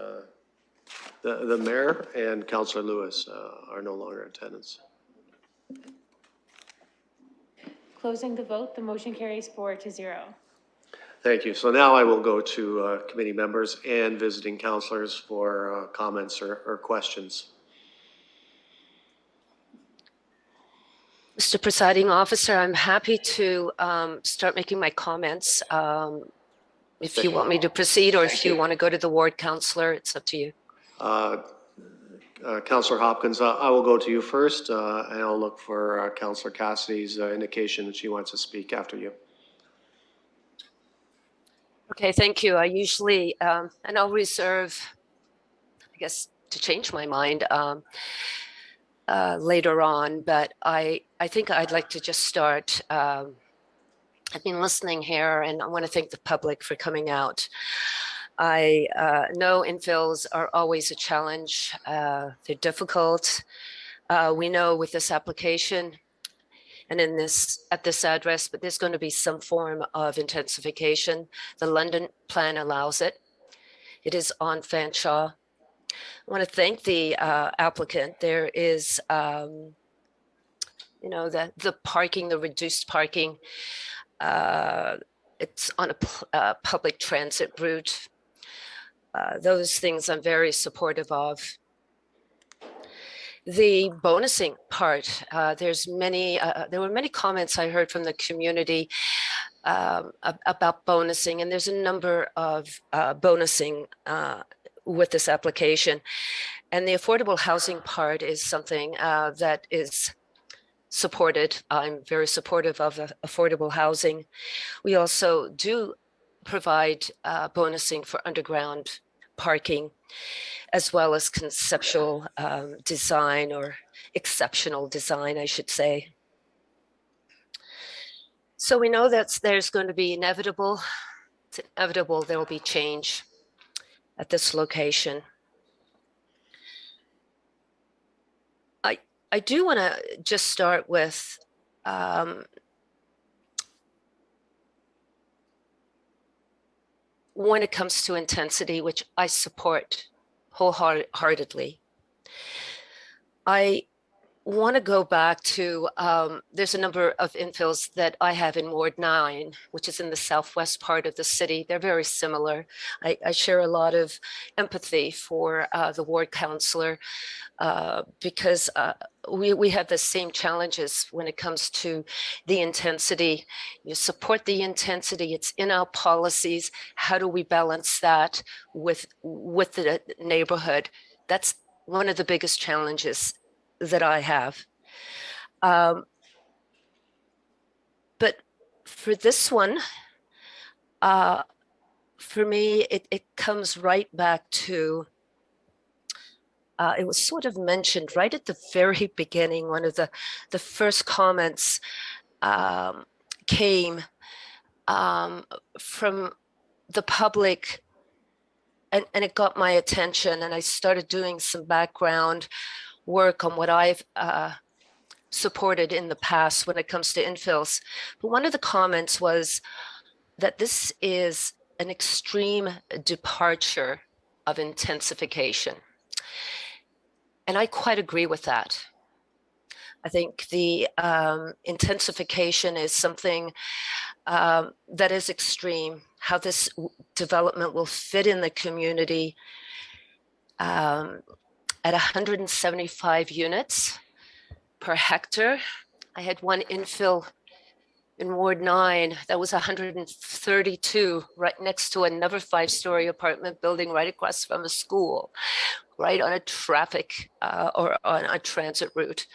[SPEAKER 1] the mayor and Councillor Lewis are no longer in attendance.
[SPEAKER 4] Closing the vote, the motion carries 4-0.
[SPEAKER 1] Thank you. So now I will go to committee members and visiting councillors for comments or questions.
[SPEAKER 17] Mr. Presiding Officer, I'm happy to start making my comments. If you want me to proceed or if you want to go to the ward councillor, it's up to you.
[SPEAKER 1] Councillor Hopkins, I will go to you first, and I'll look for Councillor Cassidy's indication that she wants to speak after you.
[SPEAKER 17] Okay, thank you. I usually, and I'll reserve, I guess, to change my mind later on, but I think I'd like to just start. I've been listening here, and I want to thank the public for coming out. I know infills are always a challenge. They're difficult. We know with this application and at this address, but there's going to be some form of intensification. The London plan allows it. It is on Fanshawe. I want to thank the applicant. There is, the parking, the reduced parking. It's on a public transit route. Those things I'm very supportive of. The bonusing part, there were many comments I heard from the community about bonusing, and there's a number of bonusing with this application. And the affordable housing part is something that is supported. I'm very supportive of affordable housing. We also do provide bonusing for underground parking, as well as conceptual design, or exceptional design, I should say. So we know that there's going to be it's inevitable there will be change at this location. I do want to just start with when it comes to intensity, which I support wholeheartedly. I want to go back to, there's a number of infills that I have in Ward 9, which is in the southwest part of the city. They're very similar. I share a lot of empathy for the ward councillor because we have the same challenges when it comes to the intensity. You support the intensity, it's in our policies. How do we balance that with the neighborhood? That's one of the biggest challenges that I have. But for this one, for me, it comes right back to, it was sort of mentioned right at the very beginning. One of the first comments came from the public, and it got my attention, and I started doing some background work on what I've supported in the past when it comes to infills. But one of the comments was that this is an extreme departure of intensification. And I quite agree with that. I think the intensification is something that is extreme. How this development will fit in the community at 175 units per hectare. I had one infill in Ward 9 that was 132 right next to another 5-story apartment building right across from a school, right on a traffic or on a transit route.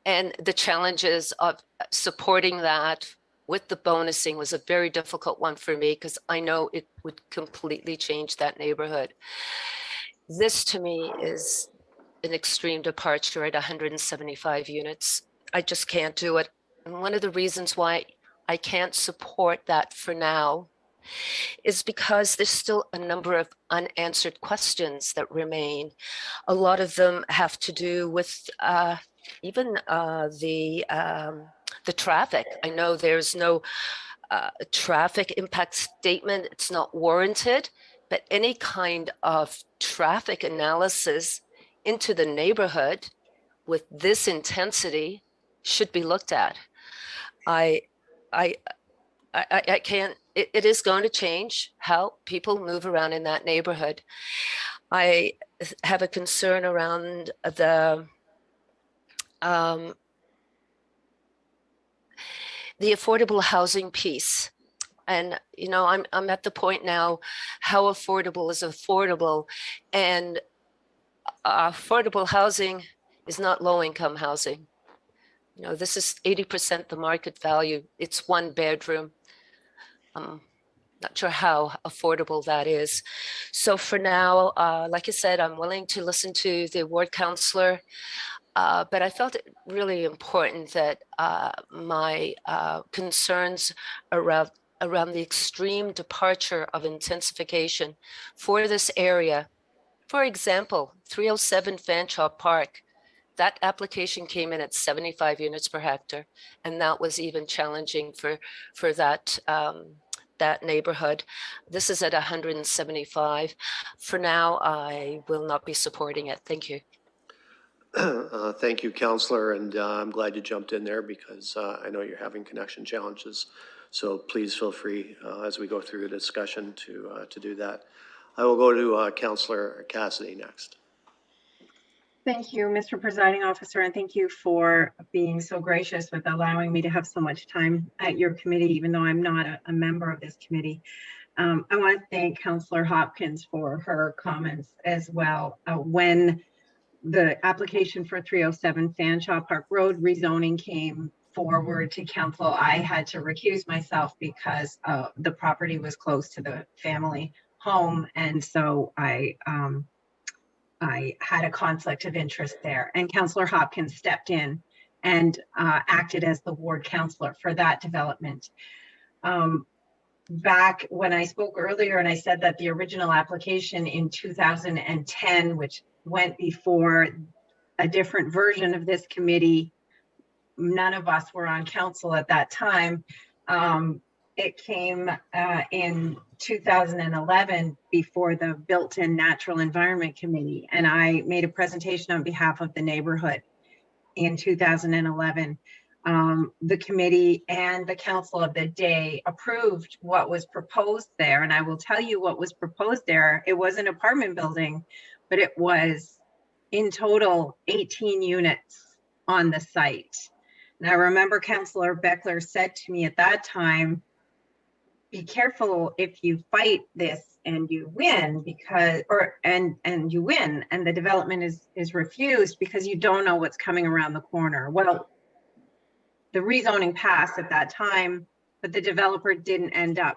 [SPEAKER 17] And the challenges of supporting that with the bonusing was a very difficult one for me because I know it would completely change that neighborhood. This to me is an extreme departure at 175 units. I just can't do it. And one of the reasons why I can't support that for now is because there's still a number of unanswered questions that remain. A lot of them have to do with even the traffic. I know there's no traffic impact statement. It's not warranted, but any kind of traffic analysis into the neighborhood with this intensity should be looked at. I can't, it is going to change how people move around in that neighborhood. I have a concern around the affordable housing piece. And, you know, I'm at the point now, how affordable is affordable? And affordable housing is not low-income housing. You know, this is 80% the market value. It's 1 bedroom. Not sure how affordable that is. So for now, like I said, I'm willing to listen to the ward councillor, but I felt it really important that my concerns around the extreme departure of intensification for this area. For example, 307 Fanshawe Park, that application came in at 75 units per hectare, and that was even challenging for that that neighborhood. This is at 175. For now, I will not be supporting it. Thank you.
[SPEAKER 1] Thank you, Councillor, and I'm glad you jumped in there because I know you're having connection challenges. So please feel free as we go through the discussion to do that. I will go to Councillor Cassidy next.
[SPEAKER 11] Thank you, Mr. Presiding Officer, and thank you for being so gracious with allowing me to have so much time at your committee, even though I'm not a member of this committee. I want to thank Councillor Hopkins for her comments as well. When the application for 307 Fanshawe Park Road rezoning came forward to council, I had to recuse myself because the property was close to the family home, and so I had a conflict of interest there, and Councillor Hopkins stepped in and acted as the ward councillor for that development. Back when I spoke earlier and I said that the original application in 2010, which went before
[SPEAKER 21] a different version of this committee. None of us were on council at that time. It came in 2011 before the Built-in Natural Environment Committee, and I made a presentation on behalf of the neighborhood in 2011. The committee and the council of the day approved what was proposed there, and I will tell you what was proposed there. It was an apartment building, but it was in total 18 units on the site. And I remember Councillor Beckler said to me at that time, be careful if you fight this and you win, because, and you win and the development is refused because you don't know what's coming around the corner. Well, the rezoning passed at that time, but the developer didn't end up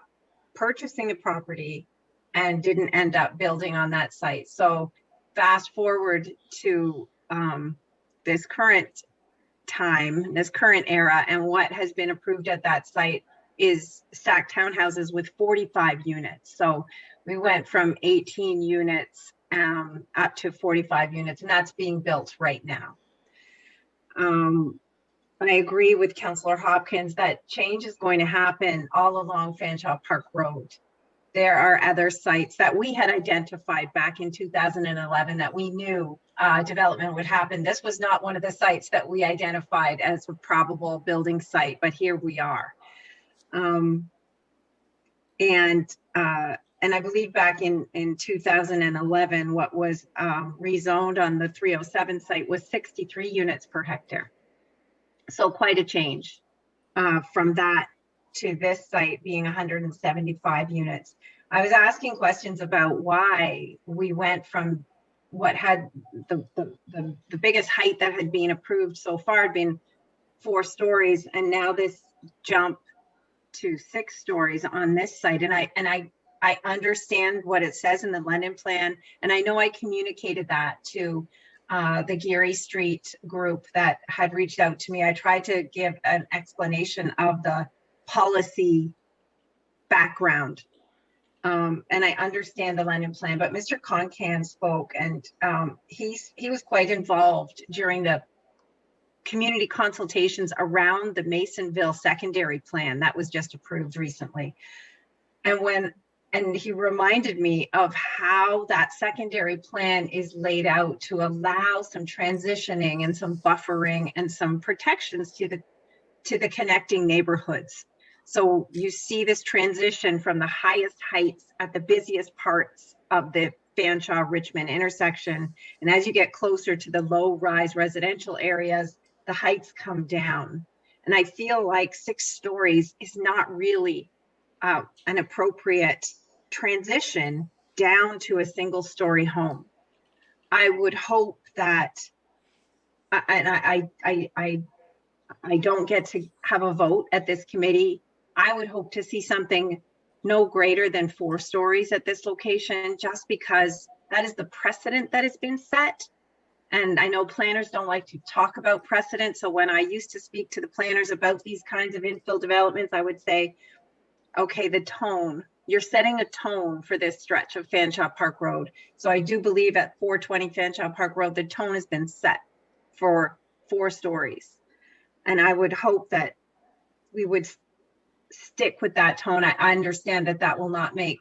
[SPEAKER 21] purchasing the property and didn't end up building on that site. So fast forward to this current time, this current era, and what has been approved at that site is stacked townhouses with 45 units. So we went from 18 units up to 45 units, and that's being built right now. I agree with Councillor Hopkins that change is going to happen all along Fanshawe Park Road. There are other sites that we had identified back in 2011 that we knew development would happen. This was not one of the sites that we identified as a probable building site, but here we are. And I believe back in 2011, what was rezoned on the 307 site was 63 units per hectare. So quite a change from that to this site being 175 units. I was asking questions about why we went from what had the biggest height that had been approved so far had been 4 stories, and now this jump to 6 stories on this site. And I understand what it says in the London plan, and I know I communicated that to the Geary Street group that had reached out to me. I tried to give an explanation of the policy background, and I understand the London plan, but Mr. Concan spoke, and he was quite involved during the community consultations around the Masonville secondary plan that was just approved recently. And he reminded me of how that secondary plan is laid out to allow some transitioning and some buffering and some protections to the connecting neighborhoods. So you see this transition from the highest heights at the busiest parts of the Fanshawe-Richmond intersection. And as you get closer to the low-rise residential areas, the heights come down. And I feel like 6 stories is not really an appropriate transition down to a single-story home. I would hope that, and I don't get to have a vote at this committee. I would hope to see something no greater than 4 stories at this location, just because that is the precedent that has been set. And I know planners don't like to talk about precedent. So when I used to speak to the planners about these kinds of infill developments, I would say, okay, the tone, you're setting a tone for this stretch of Fanshawe Park Road. So I do believe at 420 Fanshawe Park Road, the tone has been set for 4 stories. And I would hope that we would stick with that tone. I understand that that will not make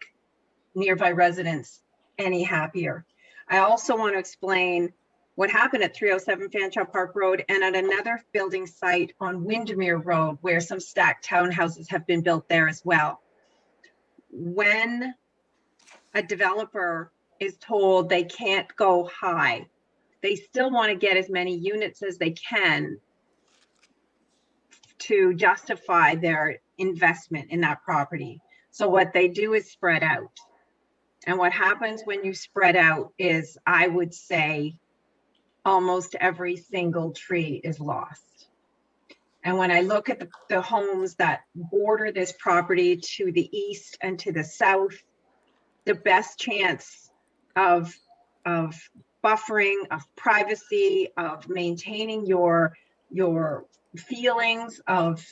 [SPEAKER 21] nearby residents any happier. I also want to explain what happened at 307 Fanshawe Park Road and at another building site on Windermere Road, where some stacked townhouses have been built there as well. When a developer is told they can't go high, they still want to get as many units as they can to justify their investment in that property. So what they do is spread out. And what happens when you spread out is, I would say, almost every single tree is lost. And when I look at the homes that border this property to the east and to the south, the best chance of buffering, of privacy, of maintaining your feelings of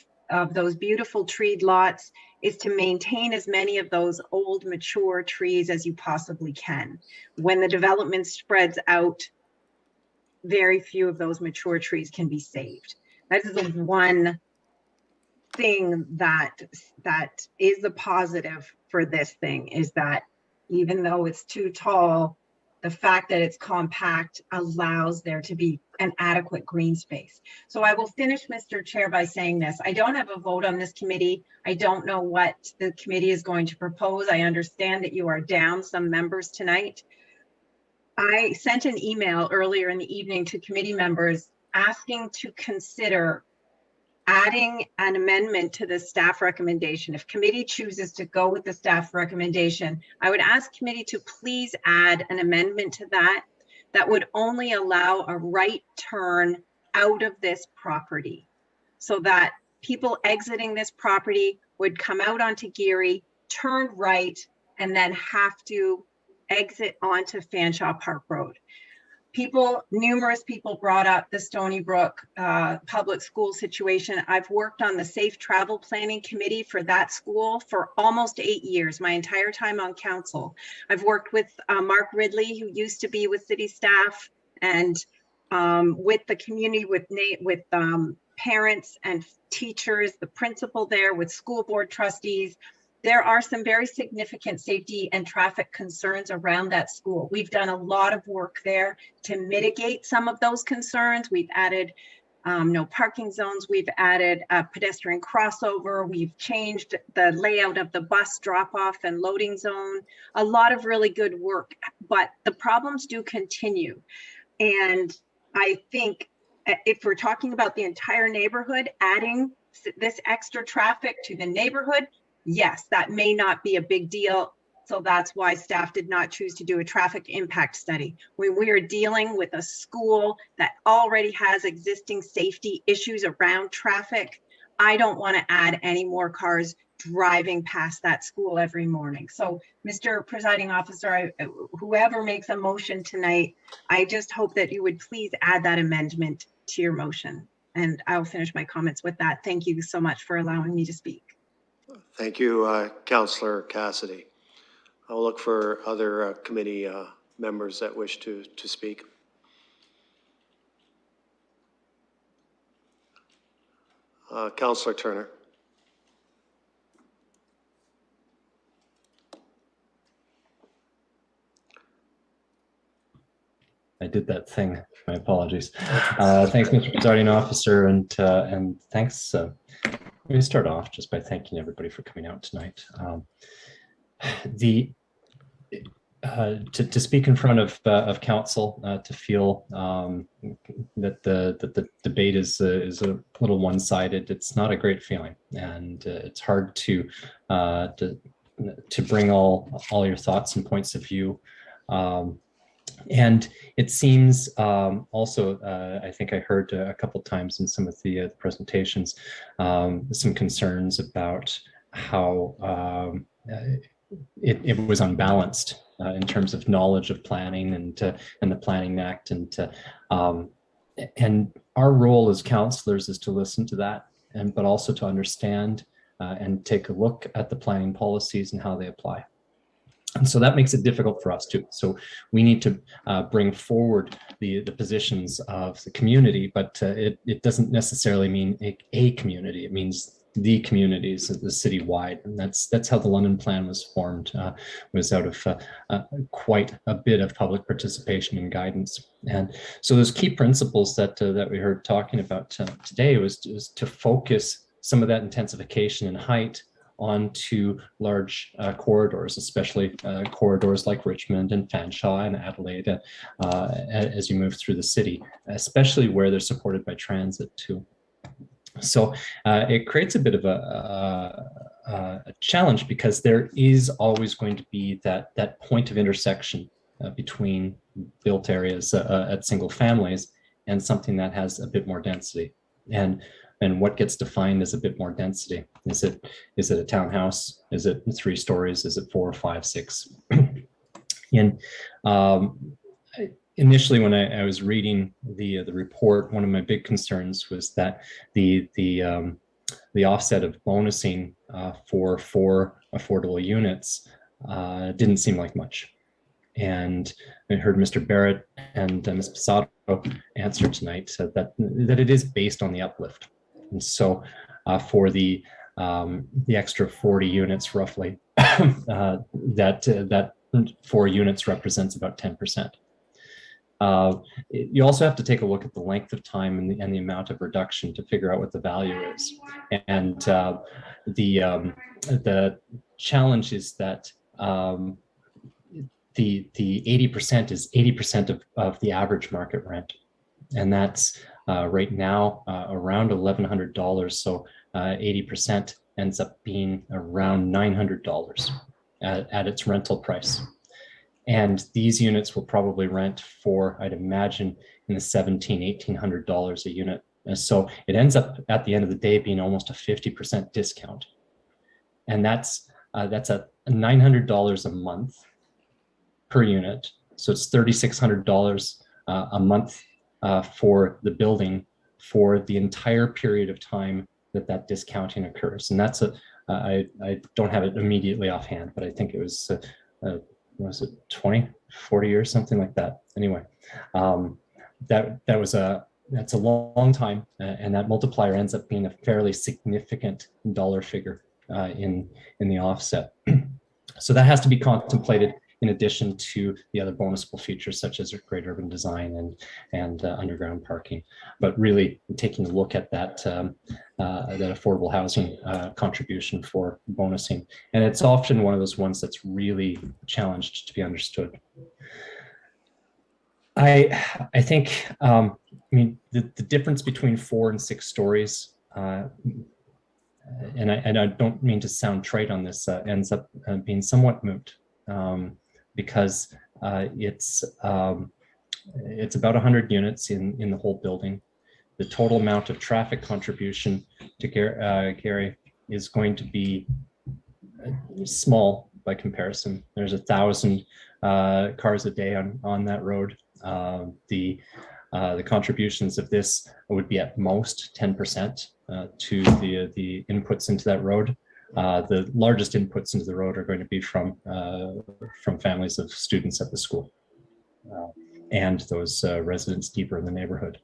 [SPEAKER 21] those beautiful treed lots is to maintain as many of those old mature trees as you possibly can. When the development spreads out,
[SPEAKER 18] very few of those mature trees can be saved. That is the one thing that is the positive for this thing, is that even though it's too tall, the fact that it's compact allows there to be an adequate green space. So I will finish, Mr. Chair, by saying this. I don't have a vote on this committee. I don't know what the committee is going to propose. I understand that you are down some members tonight. I sent an email earlier in the evening to committee members asking to consider adding an amendment to the staff recommendation. If committee chooses to go with the staff recommendation, I would ask committee to please add an amendment to that would only allow a right turn out of this property, so that people exiting this property would come out onto Geary, turn right, and then have to exit onto Fanshawe Park Road. Numerous people brought up the Stony Brook public school situation. I've worked on the safe travel planning committee for that school for almost 8 years, my entire time on council. I've worked with Mark Ridley, who used to be with city staff, and with the community, with parents and teachers, the principal there, with school board trustees. There are some very significant safety and traffic concerns around that school. We've done a lot of work there to mitigate some of those concerns. We've added no parking zones. We've added a pedestrian crossover. We've changed the layout of the bus drop-off and loading zone. A lot of really good work, but the problems do continue. And I think if we're talking about the entire neighborhood, adding this extra traffic to the neighborhood, yes, that may not be a big deal. So that's why staff did not choose to do a traffic impact study. When we are dealing with a school that already has existing safety issues around traffic, I don't want to add any more cars driving past that school every morning. So Mr. Presiding Officer, whoever makes a motion tonight, I just hope that you would please add that amendment to your motion. And I'll finish my comments with that. Thank you so much for allowing me to speak.
[SPEAKER 1] Thank you, Councillor Cassidy. I'll look for other committee members that wish to speak. Councillor Turner.
[SPEAKER 6] I did that thing. My apologies. Thanks, Mr. Presiding Officer, and thanks. Let me start off just by thanking everybody for coming out tonight. To speak in front of council, to feel that the debate is a little one-sided, it's not a great feeling, and it's hard to bring all your thoughts and points of view. And it seems also, I think I heard a couple of times in some of the presentations, some concerns about how it was unbalanced in terms of knowledge of planning and the Planning Act, and our role as councillors is to listen to that, but also to understand and take a look at the planning policies and how they apply. And so that makes it difficult for us too. So we need to bring forward the positions of the community, but it doesn't necessarily mean a community. It means the communities, the citywide, and that's how the London Plan was formed. Was out of quite a bit of public participation and guidance. And so those key principles that we heard talking about today was to focus some of that intensification and height onto large corridors, especially corridors like Richmond and Fanshawe and Adelaide, as you move through the city, especially where they're supported by transit too. So it creates a bit of a challenge, because there is always going to be that point of intersection between built areas at single families and something that has a bit more density. And what gets defined as a bit more density? Is it a townhouse? Is it 3 stories? Is it 4, 5, 6? And initially, when I was reading the report, one of my big concerns was that the offset of bonusing for affordable units didn't seem like much. And I heard Mr. Barrett and Ms. Posado answer tonight that it is based on the uplift. And so for the extra 40 units roughly, that 4 units represents about 10%. You also have to take a look at the length of time and the amount of reduction to figure out what the value is. And the challenge is that the 80% is 80% of the average market rent. And that's right now around $1,100. So 80% ends up being around $900 at its rental price. And these units will probably rent for, I'd imagine, in the $1,700, $1,800 a unit. And so it ends up at the end of the day being almost a 50% discount. And that's a $900 a month per unit. So it's $3,600 a month for the building for the entire period of time that discounting occurs. And that's I don't have it immediately offhand, but I think it was was it 20, 40 years, something like that. Anyway, that's a long time, and that multiplier ends up being a fairly significant dollar figure in the offset. So that has to be contemplated in addition to the other bonusable features such as great urban design and underground parking. But really taking a look at that affordable housing contribution for bonusing. And it's often one of those ones that's really challenged to be understood. I think, I mean, the difference between 4 and 6 stories, and I don't mean to sound trite on this, ends up being somewhat moot. Because it's about 100 units in the whole building. The total amount of traffic contribution to Gary is going to be small by comparison. There's 1,000 cars a day on that road. The contributions of this would be at most 10% to the inputs into that road. The largest inputs into the road are going to be from families of students at the school and those residents deeper in the neighborhood.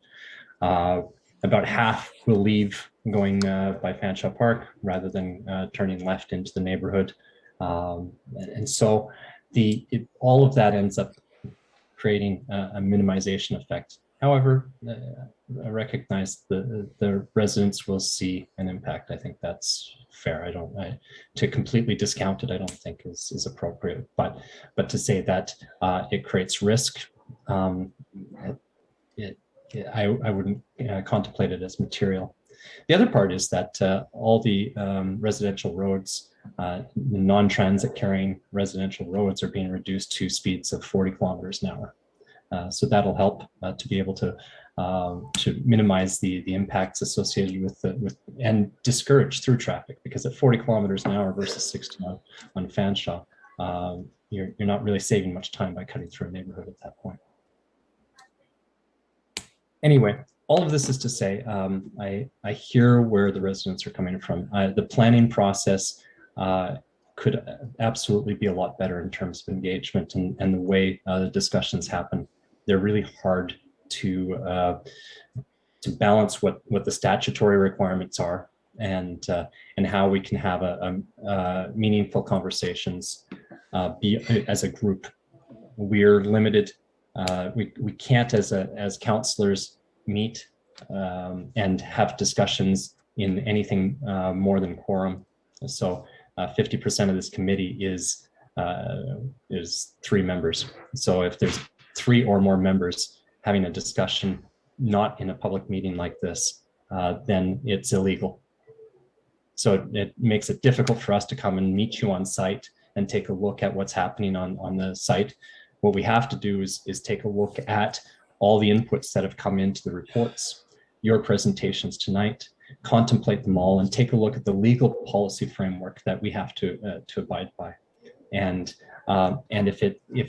[SPEAKER 6] About half will leave going by Fanshawe Park rather than turning left into the neighborhood. And so all of that ends up creating a minimization effect. However, I recognize the residents will see an impact. I think that's fair. To completely discount it, I don't think is appropriate. But to say that it creates risk, I wouldn't contemplate it as material. The other part is that all the residential roads, non-transit carrying residential roads, are being reduced to speeds of 40 kilometers an hour. So that'll help to be able to minimize the impacts associated with and discourage through traffic, because at 40 kilometers an hour versus 60 on Fanshawe, you're not really saving much time by cutting through a neighborhood at that point. Anyway, all of this is to say, I hear where the residents are coming from. The planning process could absolutely be a lot better in terms of engagement and the way the discussions happen. They're really hard to balance what the statutory requirements are and how we can have meaningful conversations as a group. We're limited. We can't as councillors meet and have discussions in anything more than quorum. So 50% of this committee is 3 members. So if there's 3 or more members having a discussion not in a public meeting like this, then it's illegal. So it makes it difficult for us to come and meet you on site and take a look at what's happening on the site. What we have to do is take a look at all the inputs that have come into the reports, your presentations tonight, contemplate them all, and take a look at the legal policy framework that we have to abide by. And if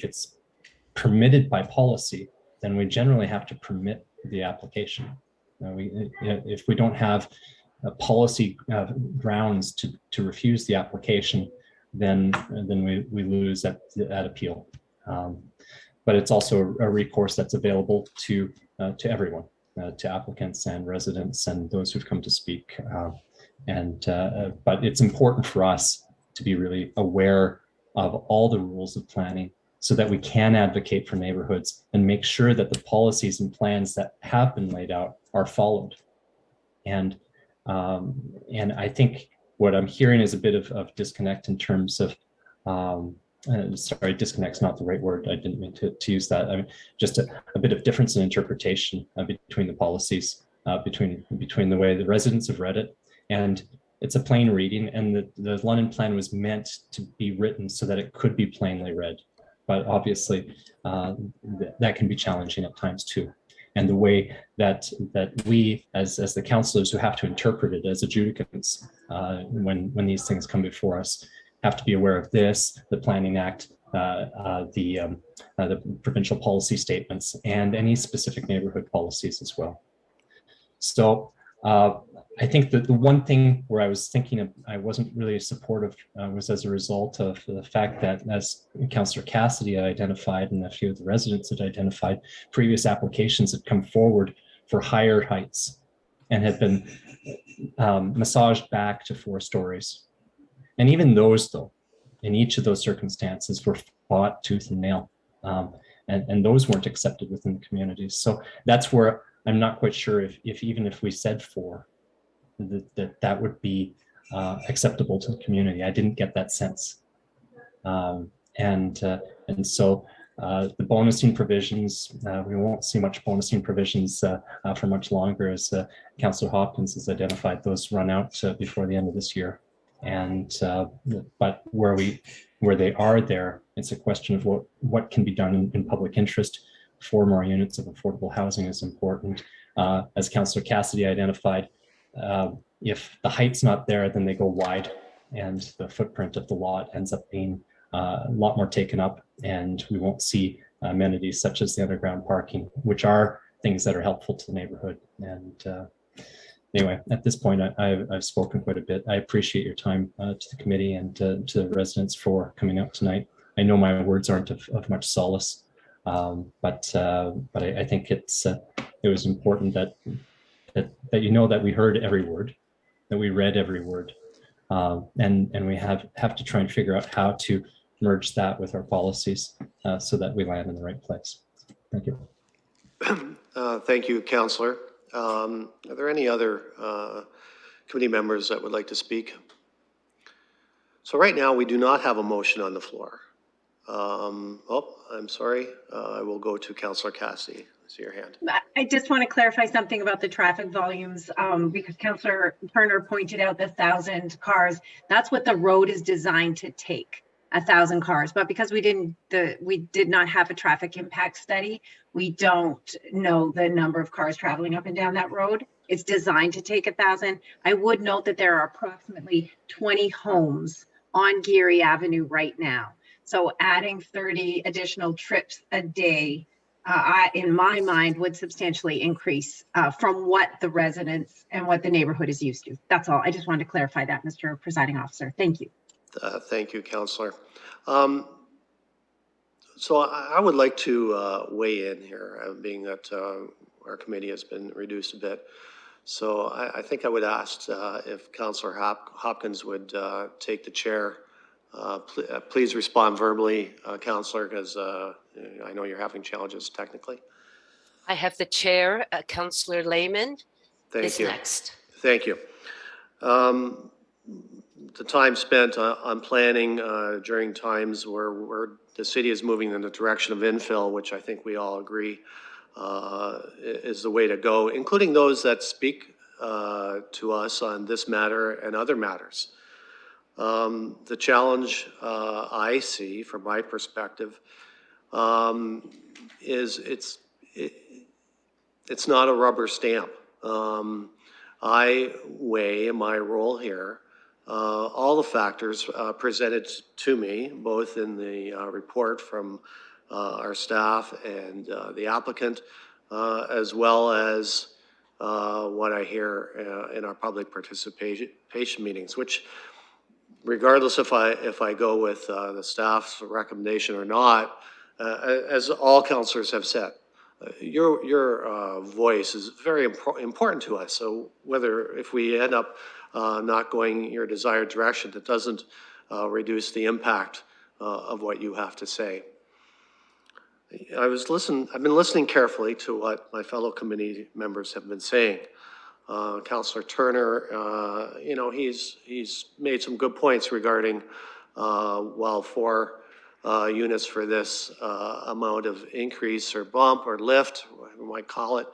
[SPEAKER 6] it's permitted by policy, then we generally have to permit the application. If we don't have a policy grounds to refuse the application, then we lose at appeal. but it's also a recourse that's available to everyone, to applicants and residents and those who've come to speak. But it's important for us to be really aware of all the rules of planning so that we can advocate for neighborhoods and make sure that the policies and plans that have been laid out are followed. And I think what I'm hearing is a bit of disconnect in terms of, sorry, disconnect's not the right word. I didn't mean to use that. I mean, just a bit of difference in interpretation between the policies, between the way the residents have read it. And it's a plain reading, and the London plan was meant to be written so that it could be plainly read. But obviously, that can be challenging at times too. And the way that we, as the councillors who have to interpret it as adjudicants, when these things come before us, have to be aware of this, the Planning Act, the provincial policy statements, and any specific neighborhood policies as well. So I think that the one thing where I was thinking of, I wasn't really supportive was as a result of the fact that, as Councillor Cassidy had identified and a few of the residents had identified, previous applications had come forward for higher heights and had been massaged back to 4 stories. And even those, though, in each of those circumstances were fought tooth and nail. And those weren't accepted within the communities. So that's where I'm not quite sure if even if we said 4, that would be acceptable to the community. I didn't get that sense. And so the bonusing provisions, we won't see much bonusing provisions for much longer, as Councillor Hopkins has identified. Those run out before the end of this year. And but where they are there, it's a question of what can be done in public interest. 4 more units of affordable housing is important. As Councillor Cassidy identified, if the height's not there, then they go wide, and the footprint of the lot ends up being a lot more taken up, and we won't see amenities such as the underground parking, which are things that are helpful to the neighborhood. And anyway, at this point, I've spoken quite a bit. I appreciate your time to the committee and to the residents for coming out tonight. I know my words aren't of much solace, but I think it was important that you know that we heard every word, that we read every word, and we have to try and figure out how to merge that with our policies so that we land in the right place. Thank you.
[SPEAKER 1] Thank you, Councillor. Are there any other committee members that would like to speak? So right now we do not have a motion on the floor. Oh, I'm sorry. I will go to Councillor Cassidy. I see your hand.
[SPEAKER 18] I just want to clarify something about the traffic volumes because Councillor Turner pointed out the 1,000 cars. That's what the road is designed to take, 1,000 cars. But because we did not have a traffic impact study, we don't know the number of cars traveling up and down that road. It's designed to take 1,000. I would note that there are approximately 20 homes on Geary Avenue right now. So adding 30 additional trips a day, in my mind, would substantially increase from what the residents and what the neighborhood is used to. That's all. I just wanted to clarify that, Mr. Presiding Officer. Thank you.
[SPEAKER 1] Thank you, Councillor. So I would like to weigh in here, being that our committee has been reduced a bit. So I think I would ask if Councillor Hopkins would take the chair. Please respond verbally, Councillor, because I know you're having challenges technically.
[SPEAKER 17] I have the chair. Councillor Lehman is
[SPEAKER 1] Thank you.
[SPEAKER 17] next.
[SPEAKER 1] Thank you. The time spent on planning during times where the city is moving in the direction of infill, which I think we all agree is the way to go, including those that speak to us on this matter and other matters. The challenge I see from my perspective is it's not a rubber stamp. I weigh in my role here all the factors presented to me, both in the report from our staff and the applicant, as well as what I hear in our public participation meetings, which, regardless if I go with the staff's recommendation or not, as all councillors have said, your voice is very important to us. So whether if we end up not going your desired direction, that doesn't reduce the impact of what you have to say. I've been listening carefully to what my fellow committee members have been saying. Councillor Turner, you know, he's made some good points regarding, well, 4 units for this amount of increase or bump or lift, whatever you might call it.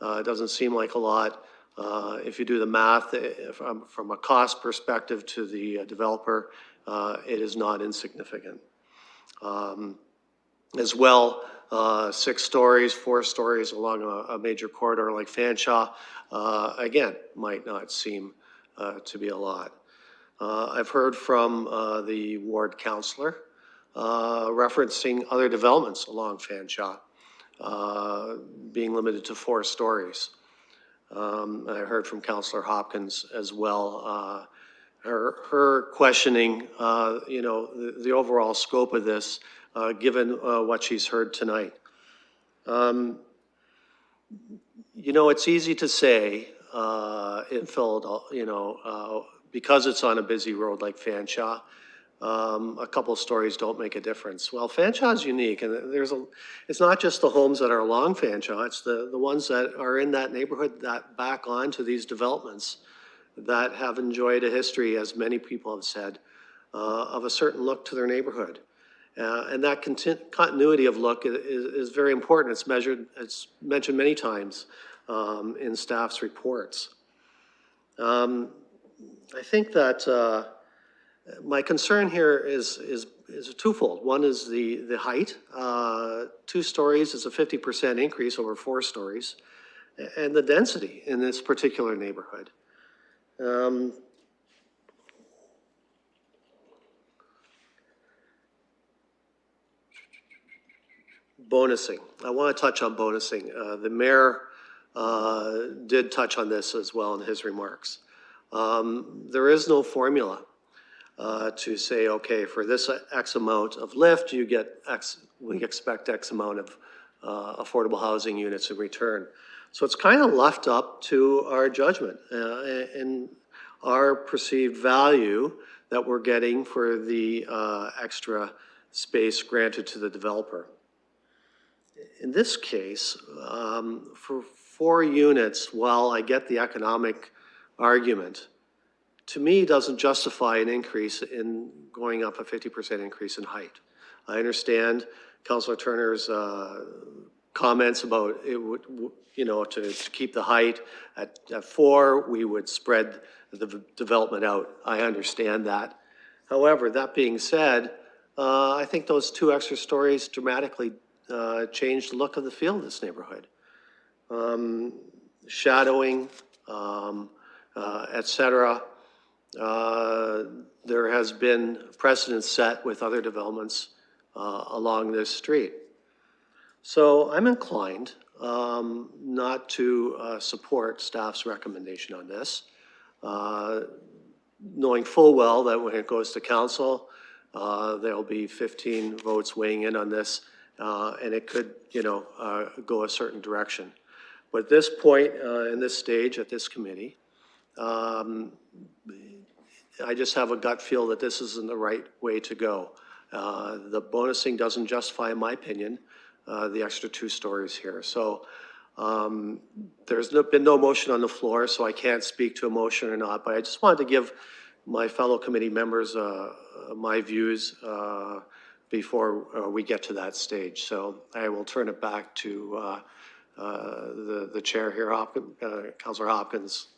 [SPEAKER 1] It doesn't seem like a lot. If you do the math from a cost perspective to the developer, it is not insignificant. As well, 6 stories, 4 stories along a major corridor like Fanshawe, again, might not seem to be a lot. I've heard from the ward councillor referencing other developments along Fanshawe being limited to 4 stories. I heard from Councillor Hopkins as well. Her questioning, you know, the overall scope of this, given what she's heard tonight. You know, it's easy to say in Philadelphia, you know, because it's on a busy road like Fanshawe, a couple of stories don't make a difference. Well, Fanshawe is unique, and it's not just the homes that are along Fanshawe, it's the ones that are in that neighborhood that back onto these developments that have enjoyed a history, as many people have said, of a certain look to their neighborhood. And that continuity of look is very important. It's mentioned many times in staff's reports. I think that my concern here is twofold. One is the height. 2 stories is a 50% increase over 4 stories, and the density in this particular neighborhood. Bonusing. I want to touch on bonusing. The mayor did touch on this as well in his remarks. There is no formula to say, okay, for this X amount of lift, you get X, we expect X amount of affordable housing units in return. So it's kind of left up to our judgment and our perceived value that we're getting for the extra space granted to the developer. In this case, for 4 units, while I get the economic argument, to me doesn't justify an increase in going up a 50% increase in height. I understand Councillor Turner's comments about it would, you know, to keep the height at 4, we would spread the development out. I understand that. However, that being said, I think those 2 extra stories dramatically change the look of the feel of this neighborhood. Shadowing, et cetera. There has been precedent set with other developments along this street. So I'm inclined not to support staff's recommendation on this, knowing full well that when it goes to council, there'll be 15 votes weighing in on this, and it could, you know, go a certain direction. But at this point, in this stage, at this committee, I just have a gut feel that this isn't the right way to go. The bonusing doesn't justify, in my opinion, the extra 2 stories here. So there's been no motion on the floor, so I can't speak to a motion or not, but I just wanted to give my fellow committee members my views before we get to that stage. So I will turn it back to the chair here, Councillor Hopkins.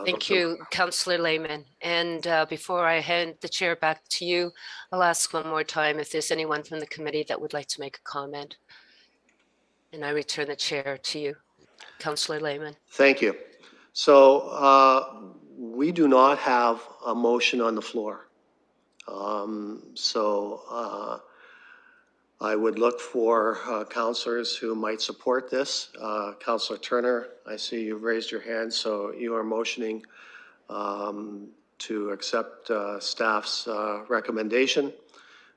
[SPEAKER 17] Thank you, Councillor Lehman. And before I hand the chair back to you, I'll ask one more time if there's anyone from the committee that would like to make a comment. And I return the chair to you, Councillor Lehman.
[SPEAKER 1] Thank you. So we do not have a motion on the floor. I would look for councillors who might support this. Councillor Turner, I see you've raised your hand, so you are motioning to accept staff's recommendation.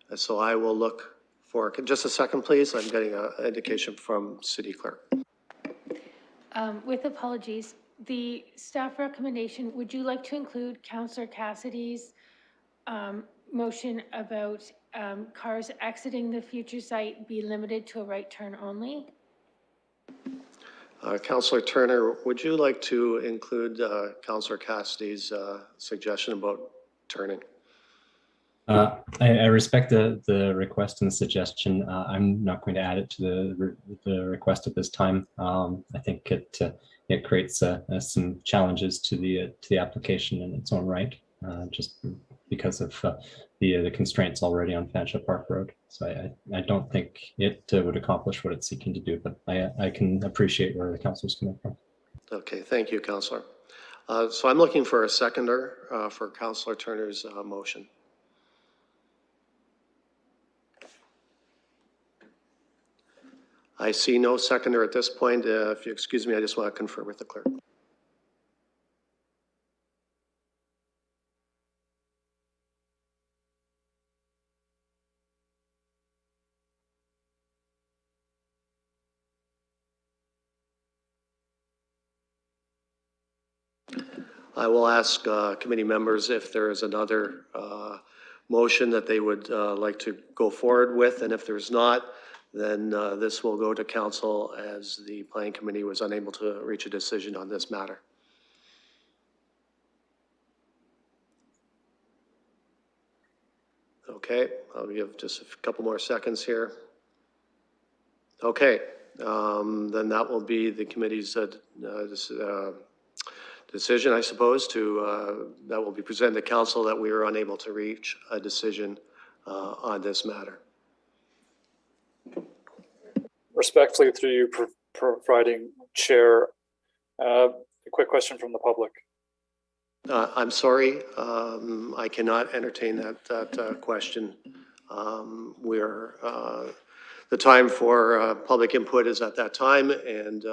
[SPEAKER 1] And so I will look just a second, please. I'm getting an indication from City Clerk.
[SPEAKER 4] With apologies, the staff recommendation, would you like to include Councillor Cassidy's motion about cars exiting the future site be limited to a right turn only?
[SPEAKER 1] Councillor Turner, would you like to include Councillor Cassidy's suggestion about turning?
[SPEAKER 19] I respect the request and the suggestion. I'm not going to add it to the request at this time. I think it creates some challenges to the application in its own right, just because of the constraints already on Fanshawe Park Road. So I don't think it would accomplish what it's seeking to do, but I can appreciate where the council's coming from.
[SPEAKER 1] Okay, thank you, Councillor. So I'm looking for a seconder for Councillor Turner's motion. I see no seconder at this point. If you excuse me, I just want to confer with the clerk. I will ask committee members if there is another motion that they would like to go forward with, and if there's not, then this will go to council as the planning committee was unable to reach a decision on this matter. Okay, I'll give just a couple more seconds here. Okay, then that will be the committee's decision, I suppose, that will be presented to council that we are unable to reach a decision on this matter.
[SPEAKER 20] Respectfully, through you, providing chair, a quick question from the public.
[SPEAKER 1] I'm sorry, I cannot entertain that question. The time for public input is at that time, and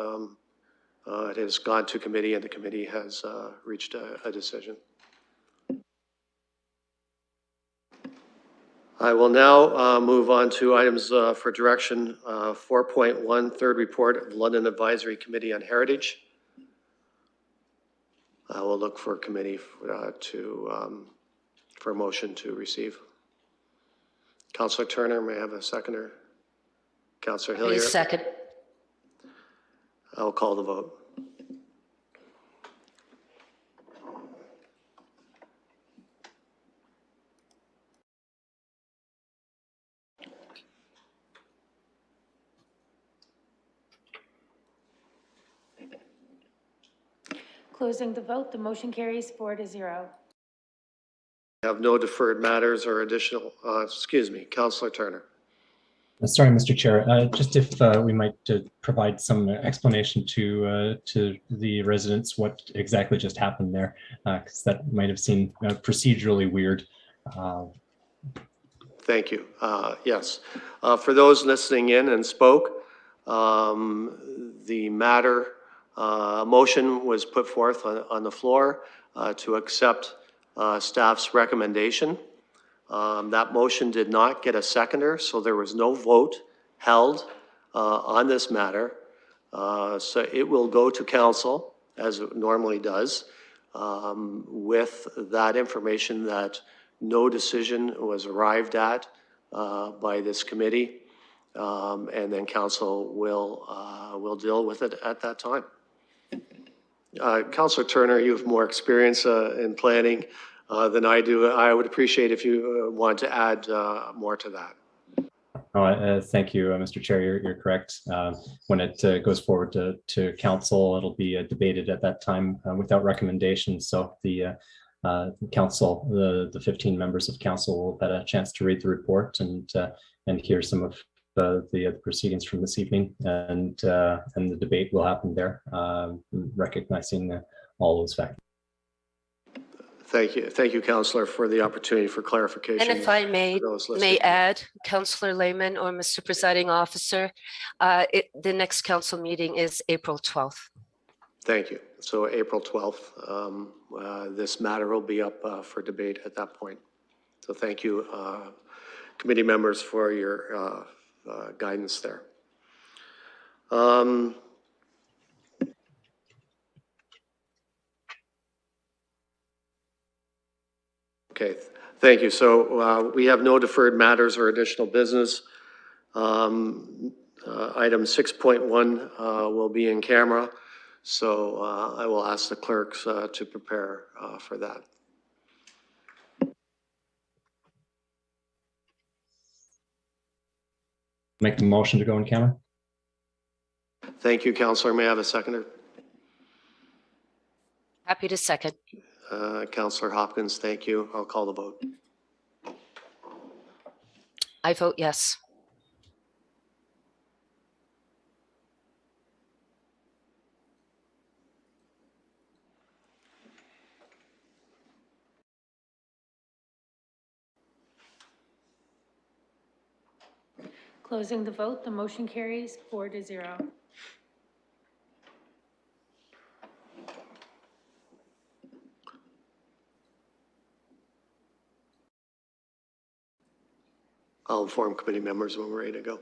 [SPEAKER 1] it has gone to committee, and the committee has reached a decision. I will now move on to items for direction. 4.1, third report of London Advisory Committee on Heritage. I will look for committee for a motion to receive. Councillor Turner, may I have a seconder? Councillor Hillier.
[SPEAKER 17] Second.
[SPEAKER 1] I will call the vote.
[SPEAKER 4] Closing the vote, the motion carries 4-0.
[SPEAKER 1] I have no deferred matters or additional, excuse me, Councillor Turner.
[SPEAKER 19] Sorry, Mr. Chair, just if we might provide some explanation to the residents what exactly just happened there, because that might have seemed procedurally weird.
[SPEAKER 1] Thank you. Yes. For those listening in and spoke, the matter motion was put forth on the floor to accept staff's recommendation. That motion did not get a seconder, so there was no vote held on this matter. So it will go to council, as it normally does, with that information that no decision was arrived at by this committee, and then council will deal with it at that time. Councillor Turner, you have more experience in planning than I do. I would appreciate if you want to add more to that.
[SPEAKER 19] Oh, thank you, Mr. Chair. You're correct. When it goes forward to council, it'll be debated at that time without recommendation. So the council, the 15 members of council will have a chance to read the report and hear some of the proceedings from this evening, and the debate will happen there, recognizing all those factors.
[SPEAKER 1] Thank you, Councillor, for the opportunity for clarification.
[SPEAKER 17] And if I may add, Councillor Lehman or Mr. Presiding Officer, the next council meeting is April 12th.
[SPEAKER 1] Thank you. So April 12th, this matter will be up for debate at that point. So thank you, committee members for your guidance there. Okay, thank you. So we have no deferred matters or additional business. Item 6.1 will be in camera. So I will ask the clerks to prepare for that.
[SPEAKER 19] Make the motion to go in camera.
[SPEAKER 1] Thank you, Councillor. May I have a seconder?
[SPEAKER 17] Happy to second.
[SPEAKER 1] Councillor Hopkins, thank you. I'll call the vote.
[SPEAKER 17] I vote yes.
[SPEAKER 4] Closing the vote, the motion carries 4-0.
[SPEAKER 1] I'll inform committee members when we're ready to go.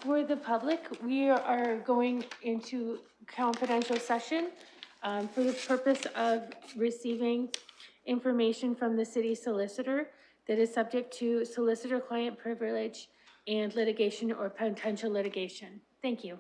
[SPEAKER 4] For the public, we are going into confidential session for the purpose of receiving information from the city solicitor that is subject to solicitor-client privilege and litigation or potential litigation. Thank you.